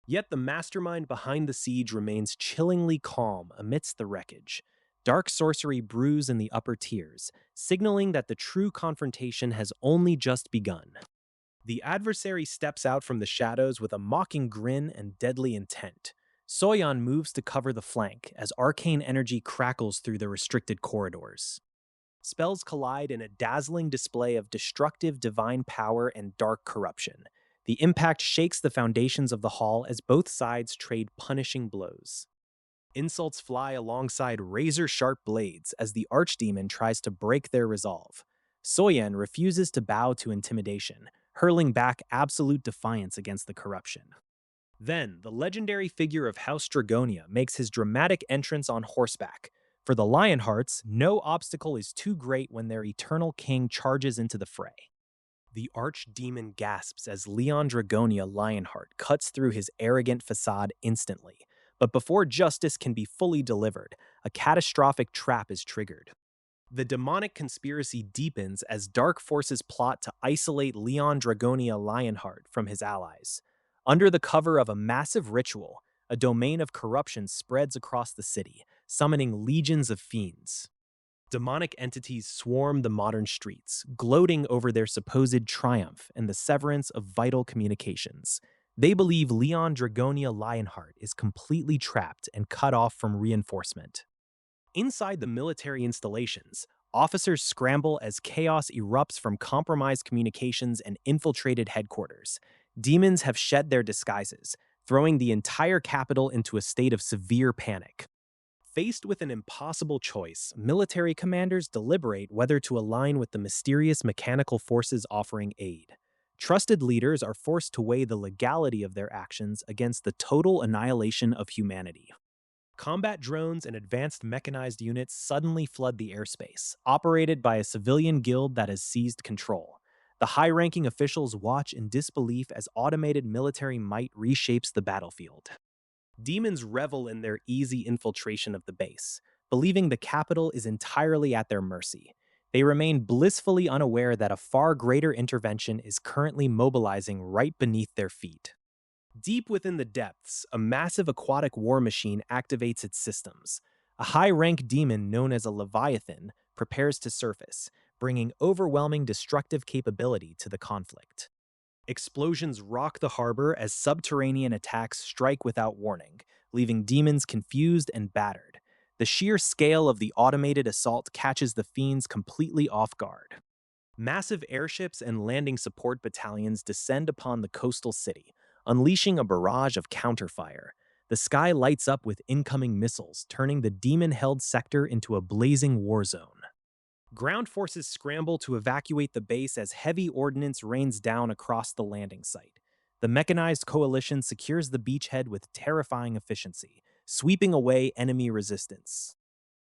Yet the mastermind behind the siege remains chillingly calm amidst the wreckage. Dark sorcery brews in the upper tiers, signaling that the true confrontation has only just begun. The adversary steps out from the shadows with a mocking grin and deadly intent. Soyan moves to cover the flank as arcane energy crackles through the restricted corridors. Spells collide in a dazzling display of destructive divine power and dark corruption. The impact shakes the foundations of the hall as both sides trade punishing blows. Insults fly alongside razor-sharp blades as the archdemon tries to break their resolve. Soyen refuses to bow to intimidation, hurling back absolute defiance against the corruption. Then, the legendary figure of House Dragonia makes his dramatic entrance on horseback. For the Lionhearts, no obstacle is too great when their eternal king charges into the fray. The archdemon gasps as Leon Dragonia Lionheart cuts through his arrogant facade instantly. But before justice can be fully delivered, a catastrophic trap is triggered. The demonic conspiracy deepens as dark forces plot to isolate Leon Dragonia Lionheart from his allies. Under the cover of a massive ritual, a domain of corruption spreads across the city, summoning legions of fiends. Demonic entities swarm the modern streets, gloating over their supposed triumph and the severance of vital communications. They believe Leon Dragonia Lionheart is completely trapped and cut off from reinforcement. Inside the military installations, officers scramble as chaos erupts from compromised communications and infiltrated headquarters. Demons have shed their disguises, throwing the entire capital into a state of severe panic. Faced with an impossible choice, military commanders deliberate whether to align with the mysterious mechanical forces offering aid. Trusted leaders are forced to weigh the legality of their actions against the total annihilation of humanity. Combat drones and advanced mechanized units suddenly flood the airspace, operated by a civilian guild that has seized control. The high-ranking officials watch in disbelief as automated military might reshapes the battlefield. Demons revel in their easy infiltration of the base, believing the capital is entirely at their mercy. They remain blissfully unaware that a far greater intervention is currently mobilizing right beneath their feet. Deep within the depths, a massive aquatic war machine activates its systems. A high-rank demon known as a Leviathan prepares to surface, bringing overwhelming destructive capability to the conflict. Explosions rock the harbor as subterranean attacks strike without warning, leaving demons confused and battered. The sheer scale of the automated assault catches the fiends completely off guard. Massive airships and landing support battalions descend upon the coastal city, unleashing a barrage of counterfire. The sky lights up with incoming missiles, turning the demon-held sector into a blazing war zone. Ground forces scramble to evacuate the base as heavy ordnance rains down across the landing site. The mechanized coalition secures the beachhead with terrifying efficiency, sweeping away enemy resistance.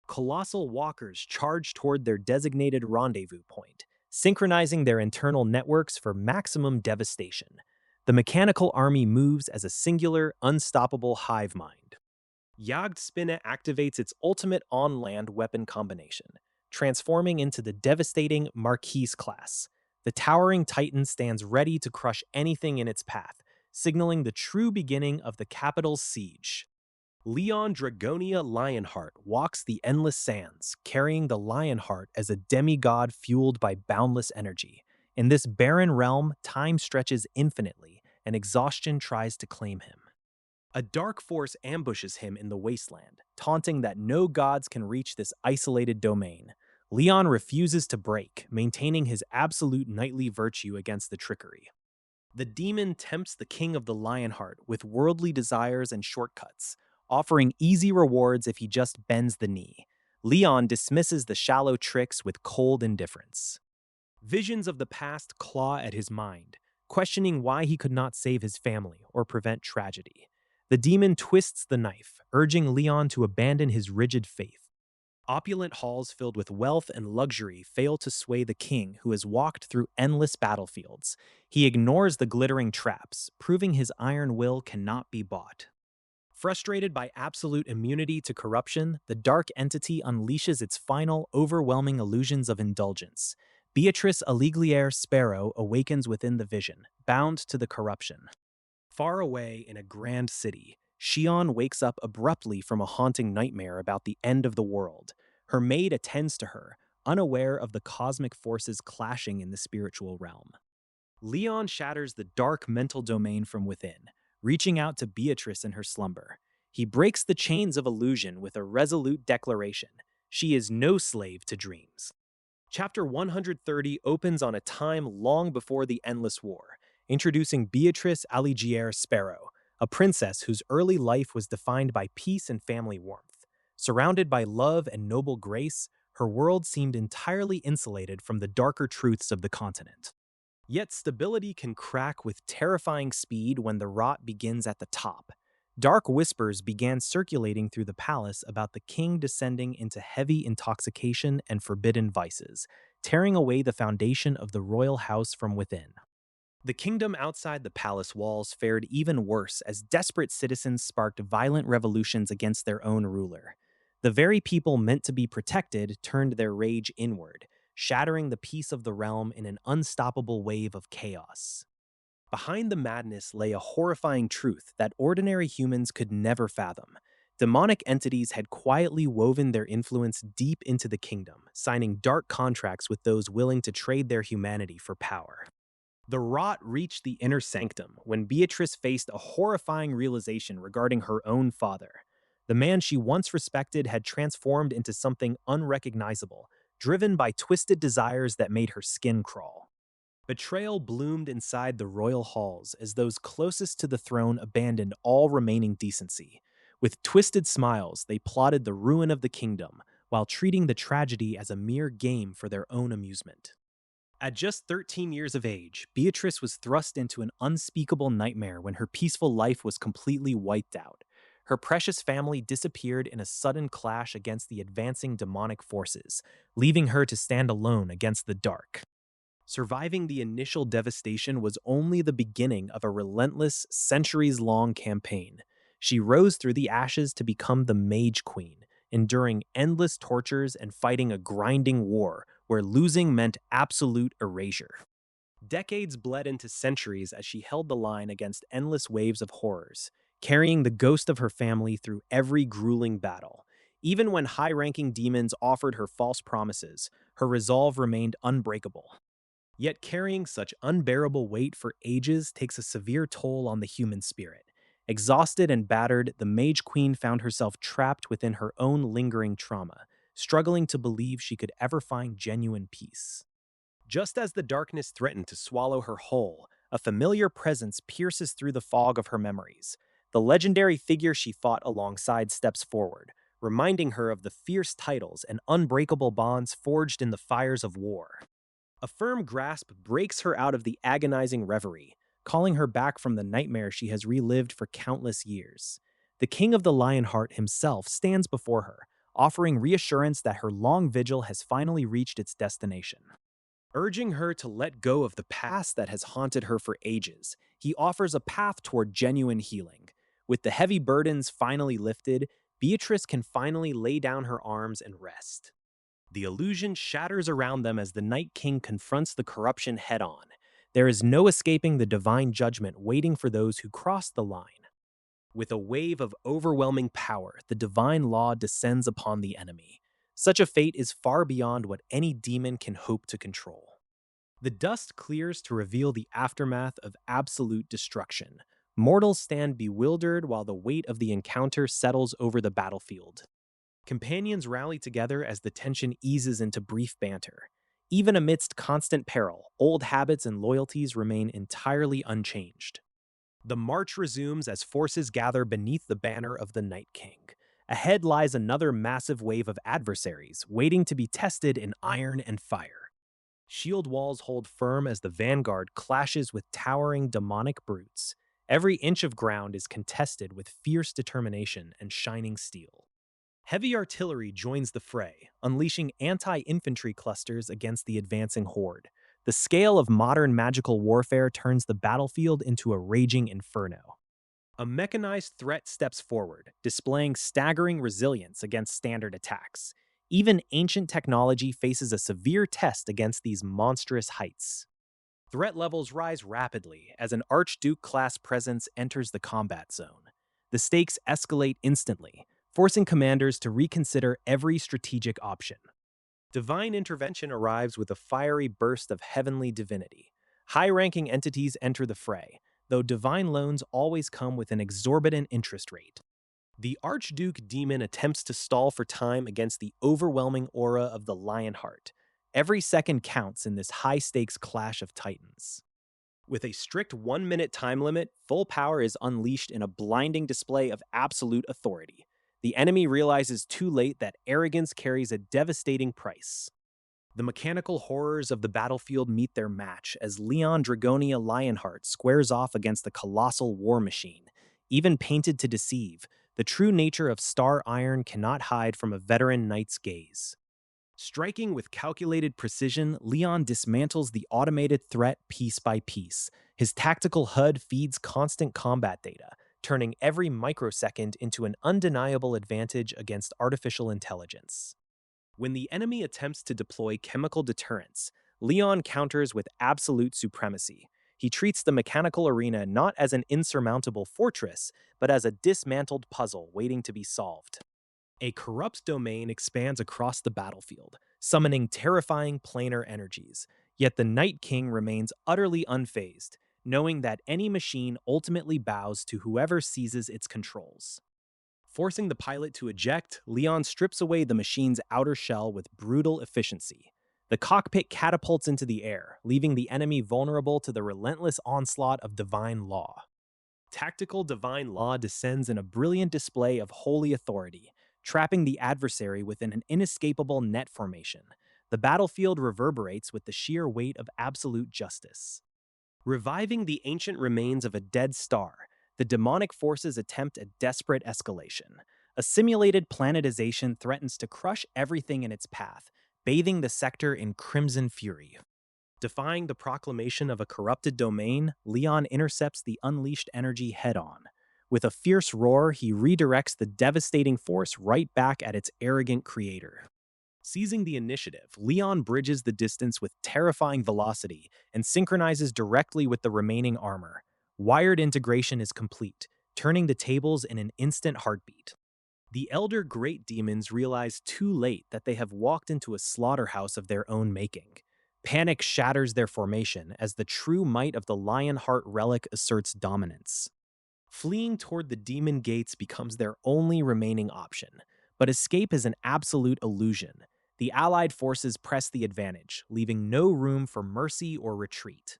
Colossal walkers charge toward their designated rendezvous point, synchronizing their internal networks for maximum devastation. The mechanical army moves as a singular, unstoppable hive mind. Jagdspinne activates its ultimate on-land weapon combination, transforming into the devastating Marquise class. The towering titan stands ready to crush anything in its path, signaling the true beginning of the capital's siege. Leon Dragonia Lionheart walks the endless sands, carrying the Lionheart as a demigod fueled by boundless energy. In this barren realm, time stretches infinitely, and exhaustion tries to claim him. A dark force ambushes him in the wasteland, taunting that no gods can reach this isolated domain. Leon refuses to break, maintaining his absolute knightly virtue against the trickery. The demon tempts the king of the Lionheart with worldly desires and shortcuts, offering easy rewards if he just bends the knee. Leon dismisses the shallow tricks with cold indifference. Visions of the past claw at his mind, questioning why he could not save his family or prevent tragedy. The demon twists the knife, urging Leon to abandon his rigid faith. Opulent halls filled with wealth and luxury fail to sway the king who has walked through endless battlefields. He ignores the glittering traps, proving his iron will cannot be bought. Frustrated by absolute immunity to corruption, the dark entity unleashes its final, overwhelming illusions of indulgence. Beatrice Aligliere Sparrow awakens within the vision, bound to the corruption. Far away in a grand city, Shion wakes up abruptly from a haunting nightmare about the end of the world. Her maid attends to her, unaware of the cosmic forces clashing in the spiritual realm. Leon shatters the dark mental domain from within, reaching out to Beatrice in her slumber. He breaks the chains of illusion with a resolute declaration: she is no slave to dreams. Chapter 130 opens on a time long before the Endless War, introducing Beatrice Aligiere Sparrow, a princess whose early life was defined by peace and family warmth. Surrounded by love and noble grace, her world seemed entirely insulated from the darker truths of the continent. Yet stability can crack with terrifying speed when the rot begins at the top. Dark whispers began circulating through the palace about the king descending into heavy intoxication and forbidden vices, tearing away the foundation of the royal house from within. The kingdom outside the palace walls fared even worse as desperate citizens sparked violent revolutions against their own ruler. The very people meant to be protected turned their rage inward, shattering the peace of the realm in an unstoppable wave of chaos. Behind the madness lay a horrifying truth that ordinary humans could never fathom. Demonic entities had quietly woven their influence deep into the kingdom, signing dark contracts with those willing to trade their humanity for power. The rot reached the inner sanctum when Beatrice faced a horrifying realization regarding her own father. The man she once respected had transformed into something unrecognizable, driven by twisted desires that made her skin crawl. Betrayal bloomed inside the royal halls as those closest to the throne abandoned all remaining decency. With twisted smiles, they plotted the ruin of the kingdom, while treating the tragedy as a mere game for their own amusement. At just 13 years of age, Beatrice was thrust into an unspeakable nightmare when her peaceful life was completely wiped out. Her precious family disappeared in a sudden clash against the advancing demonic forces, leaving her to stand alone against the dark. Surviving the initial devastation was only the beginning of a relentless, centuries-long campaign. She rose through the ashes to become the Mage Queen, enduring endless tortures and fighting a grinding war where losing meant absolute erasure. Decades bled into centuries as she held the line against endless waves of horrors, carrying the ghost of her family through every grueling battle. Even when high-ranking demons offered her false promises, her resolve remained unbreakable. Yet carrying such unbearable weight for ages takes a severe toll on the human spirit. Exhausted and battered, the Mage Queen found herself trapped within her own lingering trauma, struggling to believe she could ever find genuine peace. Just as the darkness threatened to swallow her whole, a familiar presence pierces through the fog of her memories. The legendary figure she fought alongside steps forward, reminding her of the fierce titles and unbreakable bonds forged in the fires of war. A firm grasp breaks her out of the agonizing reverie, calling her back from the nightmare she has relived for countless years. The King of the Lionheart himself stands before her, offering reassurance that her long vigil has finally reached its destination. Urging her to let go of the past that has haunted her for ages, he offers a path toward genuine healing. With the heavy burdens finally lifted, Beatrice can finally lay down her arms and rest. The illusion shatters around them as the Night King confronts the corruption head-on. There is no escaping the divine judgment waiting for those who cross the line. With a wave of overwhelming power, the divine law descends upon the enemy. Such a fate is far beyond what any demon can hope to control. The dust clears to reveal the aftermath of absolute destruction. Mortals stand bewildered while the weight of the encounter settles over the battlefield. Companions rally together as the tension eases into brief banter. Even amidst constant peril, old habits and loyalties remain entirely unchanged. The march resumes as forces gather beneath the banner of the Night King. Ahead lies another massive wave of adversaries, waiting to be tested in iron and fire. Shield walls hold firm as the vanguard clashes with towering demonic brutes. Every inch of ground is contested with fierce determination and shining steel. Heavy artillery joins the fray, unleashing anti-infantry clusters against the advancing horde. The scale of modern magical warfare turns the battlefield into a raging inferno. A mechanized threat steps forward, displaying staggering resilience against standard attacks. Even ancient technology faces a severe test against these monstrous heights. Threat levels rise rapidly as an Archduke class presence enters the combat zone. The stakes escalate instantly, forcing commanders to reconsider every strategic option. Divine intervention arrives with a fiery burst of heavenly divinity. High ranking entities enter the fray, though divine loans always come with an exorbitant interest rate. The Archduke demon attempts to stall for time against the overwhelming aura of the Lionheart. Every second counts in this high stakes clash of titans. With a strict 1 minute time limit, full power is unleashed in a blinding display of absolute authority. The enemy realizes too late that arrogance carries a devastating price. The mechanical horrors of the battlefield meet their match as Leon Dragonia Lionheart squares off against the colossal war machine. Even painted to deceive, the true nature of Star Iron cannot hide from a veteran knight's gaze. Striking with calculated precision, Leon dismantles the automated threat piece by piece. His tactical HUD feeds constant combat data, turning every microsecond into an undeniable advantage against artificial intelligence. When the enemy attempts to deploy chemical deterrence, Leon counters with absolute supremacy. He treats the mechanical arena not as an insurmountable fortress, but as a dismantled puzzle waiting to be solved. A corrupt domain expands across the battlefield, summoning terrifying planar energies. Yet the Night King remains utterly unfazed, knowing that any machine ultimately bows to whoever seizes its controls. Forcing the pilot to eject, Leon strips away the machine's outer shell with brutal efficiency. The cockpit catapults into the air, leaving the enemy vulnerable to the relentless onslaught of divine law. Tactical divine law descends in a brilliant display of holy authority, trapping the adversary within an inescapable net formation. The battlefield reverberates with the sheer weight of absolute justice. Reviving the ancient remains of a dead star, the demonic forces attempt a desperate escalation. A simulated planetization threatens to crush everything in its path, bathing the sector in crimson fury. Defying the proclamation of a corrupted domain, Leon intercepts the unleashed energy head-on. With a fierce roar, he redirects the devastating force right back at its arrogant creator. Seizing the initiative, Leon bridges the distance with terrifying velocity and synchronizes directly with the remaining armor. Wired integration is complete, turning the tables in an instant heartbeat. The Elder Great Demons realize too late that they have walked into a slaughterhouse of their own making. Panic shatters their formation as the true might of the Lionheart relic asserts dominance. Fleeing toward the demon gates becomes their only remaining option, but escape is an absolute illusion. The Allied forces press the advantage, leaving no room for mercy or retreat.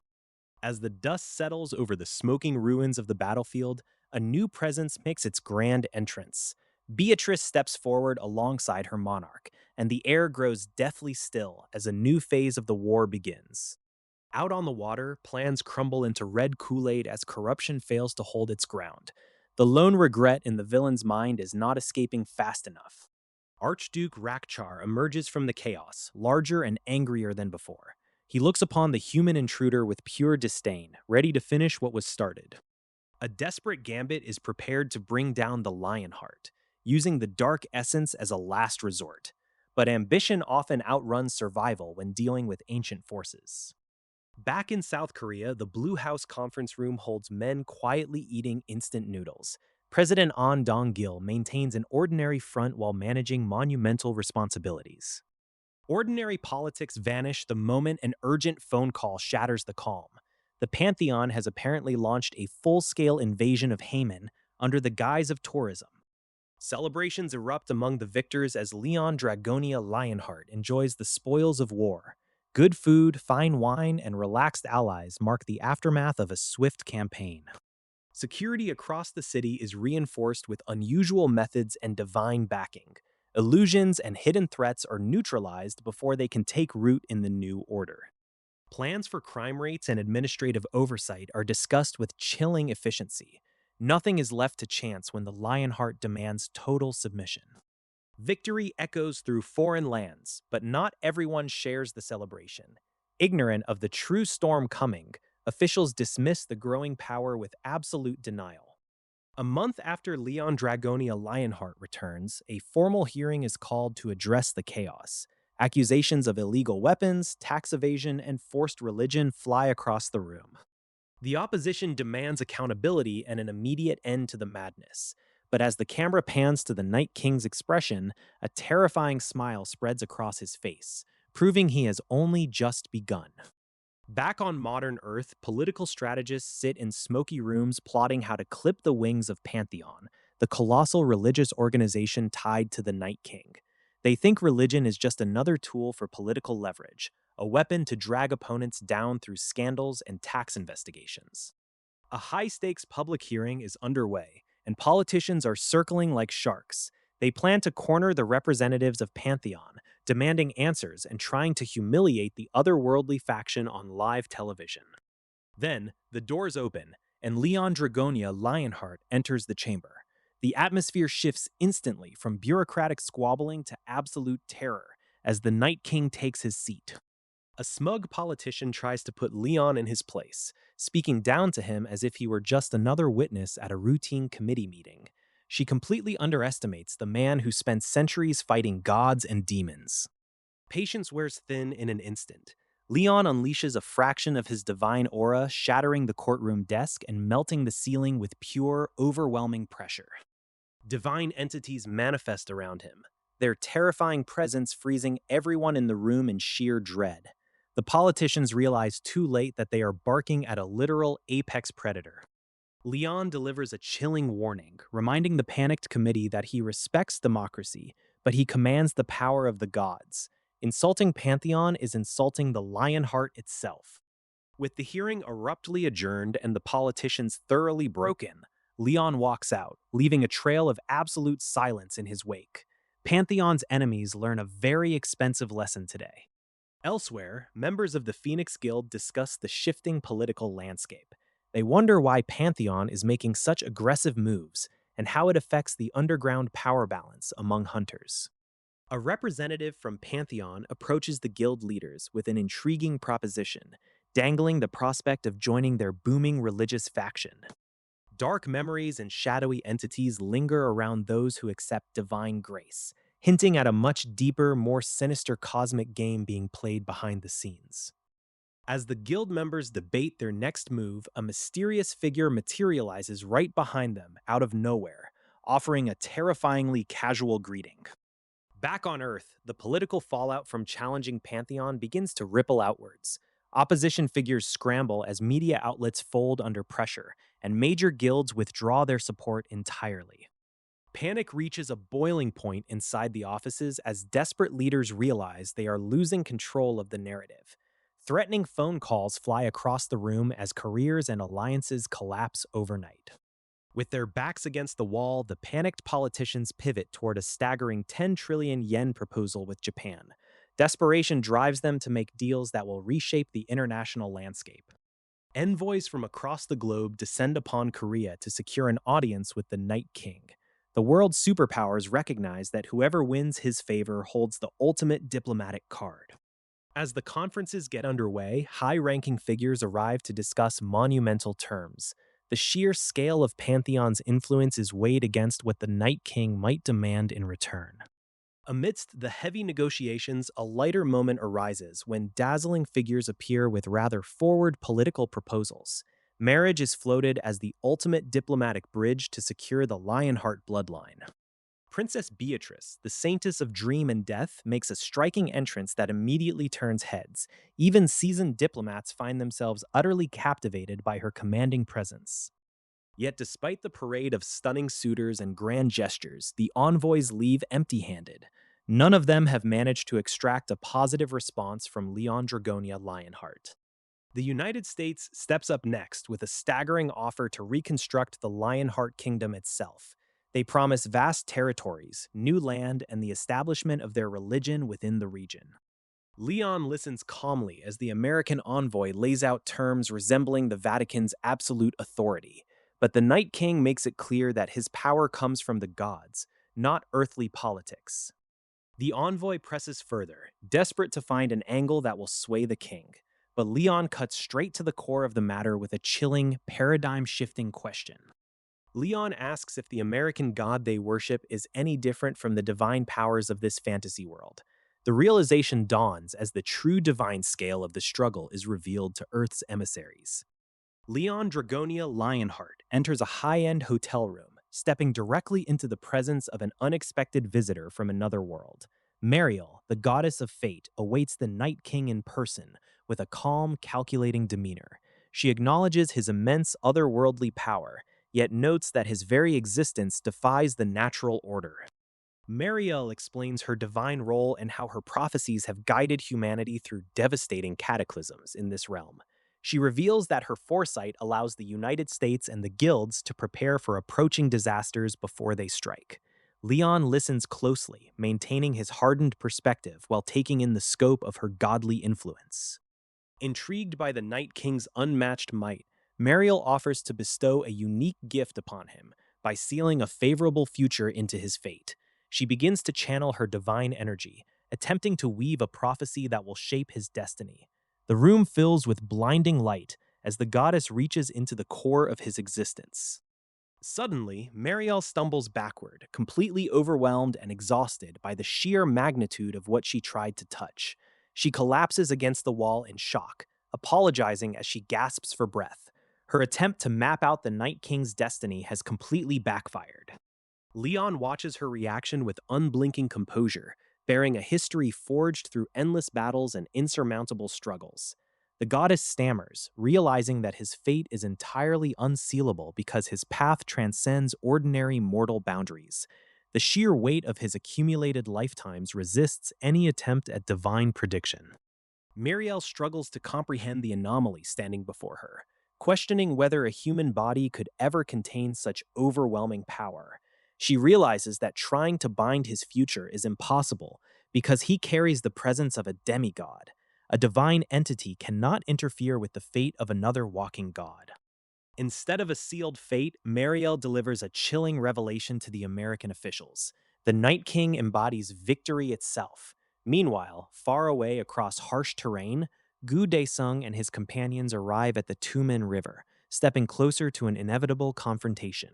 As the dust settles over the smoking ruins of the battlefield, a new presence makes its grand entrance. Beatrice steps forward alongside her monarch, and the air grows deathly still as a new phase of the war begins. Out on the water, plans crumble into red Kool-Aid as corruption fails to hold its ground. The lone regret in the villain's mind is not escaping fast enough. Archduke Rakchar emerges from the chaos, larger and angrier than before. He looks upon the human intruder with pure disdain, ready to finish what was started. A desperate gambit is prepared to bring down the Lionheart, using the dark essence as a last resort. But ambition often outruns survival when dealing with ancient forces. Back in South Korea, the Blue House conference room holds men quietly eating instant noodles. President Ahn Dong-gil maintains an ordinary front while managing monumental responsibilities. Ordinary politics vanish the moment an urgent phone call shatters the calm. The Pantheon has apparently launched a full-scale invasion of Haman under the guise of tourism. Celebrations erupt among the victors as Leon Dragonia Lionheart enjoys the spoils of war. Good food, fine wine, and relaxed allies mark the aftermath of a swift campaign. Security across the city is reinforced with unusual methods and divine backing. Illusions and hidden threats are neutralized before they can take root in the new order. Plans for crime rates and administrative oversight are discussed with chilling efficiency. Nothing is left to chance when the Lionheart demands total submission. Victory echoes through foreign lands, but not everyone shares the celebration. Ignorant of the true storm coming, officials dismiss the growing power with absolute denial. A month after Leon Dragonia Lionheart returns, a formal hearing is called to address the chaos. Accusations of illegal weapons, tax evasion, and forced religion fly across the room. The opposition demands accountability and an immediate end to the madness. But as the camera pans to the Night King's expression, a terrifying smile spreads across his face, proving he has only just begun. Back on modern Earth, political strategists sit in smoky rooms plotting how to clip the wings of Pantheon, the colossal religious organization tied to the Night King. They think religion is just another tool for political leverage, a weapon to drag opponents down through scandals and tax investigations. A high stakes public hearing is underway, and politicians are circling like sharks. They plan to corner the representatives of Pantheon, demanding answers and trying to humiliate the otherworldly faction on live television. Then, the doors open, and Leon Dragonia Lionheart enters the chamber. The atmosphere shifts instantly from bureaucratic squabbling to absolute terror as the Night King takes his seat. A smug politician tries to put Leon in his place, speaking down to him as if he were just another witness at a routine committee meeting. She completely underestimates the man who spent centuries fighting gods and demons. Patience wears thin in an instant. Leon unleashes a fraction of his divine aura, shattering the courtroom desk and melting the ceiling with pure, overwhelming pressure. Divine entities manifest around him, their terrifying presence freezing everyone in the room in sheer dread. The politicians realize too late that they are barking at a literal apex predator. Leon delivers a chilling warning, reminding the panicked committee that he respects democracy, but he commands the power of the gods. Insulting Pantheon is insulting the Lionheart itself. With the hearing abruptly adjourned and the politicians thoroughly broken, Leon walks out, leaving a trail of absolute silence in his wake. Pantheon's enemies learn a very expensive lesson today. Elsewhere, members of the Phoenix Guild discuss the shifting political landscape. They wonder why Pantheon is making such aggressive moves and how it affects the underground power balance among hunters. A representative from Pantheon approaches the guild leaders with an intriguing proposition, dangling the prospect of joining their booming religious faction. Dark memories and shadowy entities linger around those who accept divine grace, hinting at a much deeper, more sinister cosmic game being played behind the scenes. As the guild members debate their next move, a mysterious figure materializes right behind them, out of nowhere, offering a terrifyingly casual greeting. Back on Earth, the political fallout from challenging Pantheon begins to ripple outwards. Opposition figures scramble as media outlets fold under pressure, and major guilds withdraw their support entirely. Panic reaches a boiling point inside the offices as desperate leaders realize they are losing control of the narrative. Threatening phone calls fly across the room as careers and alliances collapse overnight. With their backs against the wall, the panicked politicians pivot toward a staggering 10 trillion yen proposal with Japan. Desperation drives them to make deals that will reshape the international landscape. Envoys from across the globe descend upon Korea to secure an audience with the Night King. The world's superpowers recognize that whoever wins his favor holds the ultimate diplomatic card. As the conferences get underway, high-ranking figures arrive to discuss monumental terms. The sheer scale of Pantheon's influence is weighed against what the Night King might demand in return. Amidst the heavy negotiations, a lighter moment arises when dazzling figures appear with rather forward political proposals. Marriage is floated as the ultimate diplomatic bridge to secure the Lionheart bloodline. Princess Beatrice, the saintess of dream and death, makes a striking entrance that immediately turns heads. Even seasoned diplomats find themselves utterly captivated by her commanding presence. Yet despite the parade of stunning suitors and grand gestures, the envoys leave empty-handed. None of them have managed to extract a positive response from Leon Dragonia Lionheart. The United States steps up next with a staggering offer to reconstruct the Lionheart Kingdom itself. They promise vast territories, new land, and the establishment of their religion within the region. Leon listens calmly as the American envoy lays out terms resembling the Vatican's absolute authority, but the Night King makes it clear that his power comes from the gods, not earthly politics. The envoy presses further, desperate to find an angle that will sway the king, but Leon cuts straight to the core of the matter with a chilling, paradigm-shifting question. Leon asks if the American god they worship is any different from the divine powers of this fantasy world. The realization dawns as the true divine scale of the struggle is revealed to Earth's emissaries. Leon Dragonia Lionheart enters a high end hotel room, stepping directly into the presence of an unexpected visitor from another world. Mariel, the goddess of fate, awaits the Night King in person with a calm, calculating demeanor. She acknowledges his immense otherworldly power, yet notes that his very existence defies the natural order. Mariel explains her divine role and how her prophecies have guided humanity through devastating cataclysms in this realm. She reveals that her foresight allows the United States and the guilds to prepare for approaching disasters before they strike. Leon listens closely, maintaining his hardened perspective while taking in the scope of her godly influence. Intrigued by the Night King's unmatched might, Mariel offers to bestow a unique gift upon him by sealing a favorable future into his fate. She begins to channel her divine energy, attempting to weave a prophecy that will shape his destiny. The room fills with blinding light as the goddess reaches into the core of his existence. Suddenly, Mariel stumbles backward, completely overwhelmed and exhausted by the sheer magnitude of what she tried to touch. She collapses against the wall in shock, apologizing as she gasps for breath. Her attempt to map out the Night King's destiny has completely backfired. Leon watches her reaction with unblinking composure, bearing a history forged through endless battles and insurmountable struggles. The goddess stammers, realizing that his fate is entirely unsealable because his path transcends ordinary mortal boundaries. The sheer weight of his accumulated lifetimes resists any attempt at divine prediction. Miriel struggles to comprehend the anomaly standing before her, questioning whether a human body could ever contain such overwhelming power. She realizes that trying to bind his future is impossible because he carries the presence of a demigod. A divine entity cannot interfere with the fate of another walking god. Instead of a sealed fate, Mariel delivers a chilling revelation to the American officials. The Night King embodies victory itself. Meanwhile, far away across harsh terrain, Gu Daesung and his companions arrive at the Tumen River, stepping closer to an inevitable confrontation.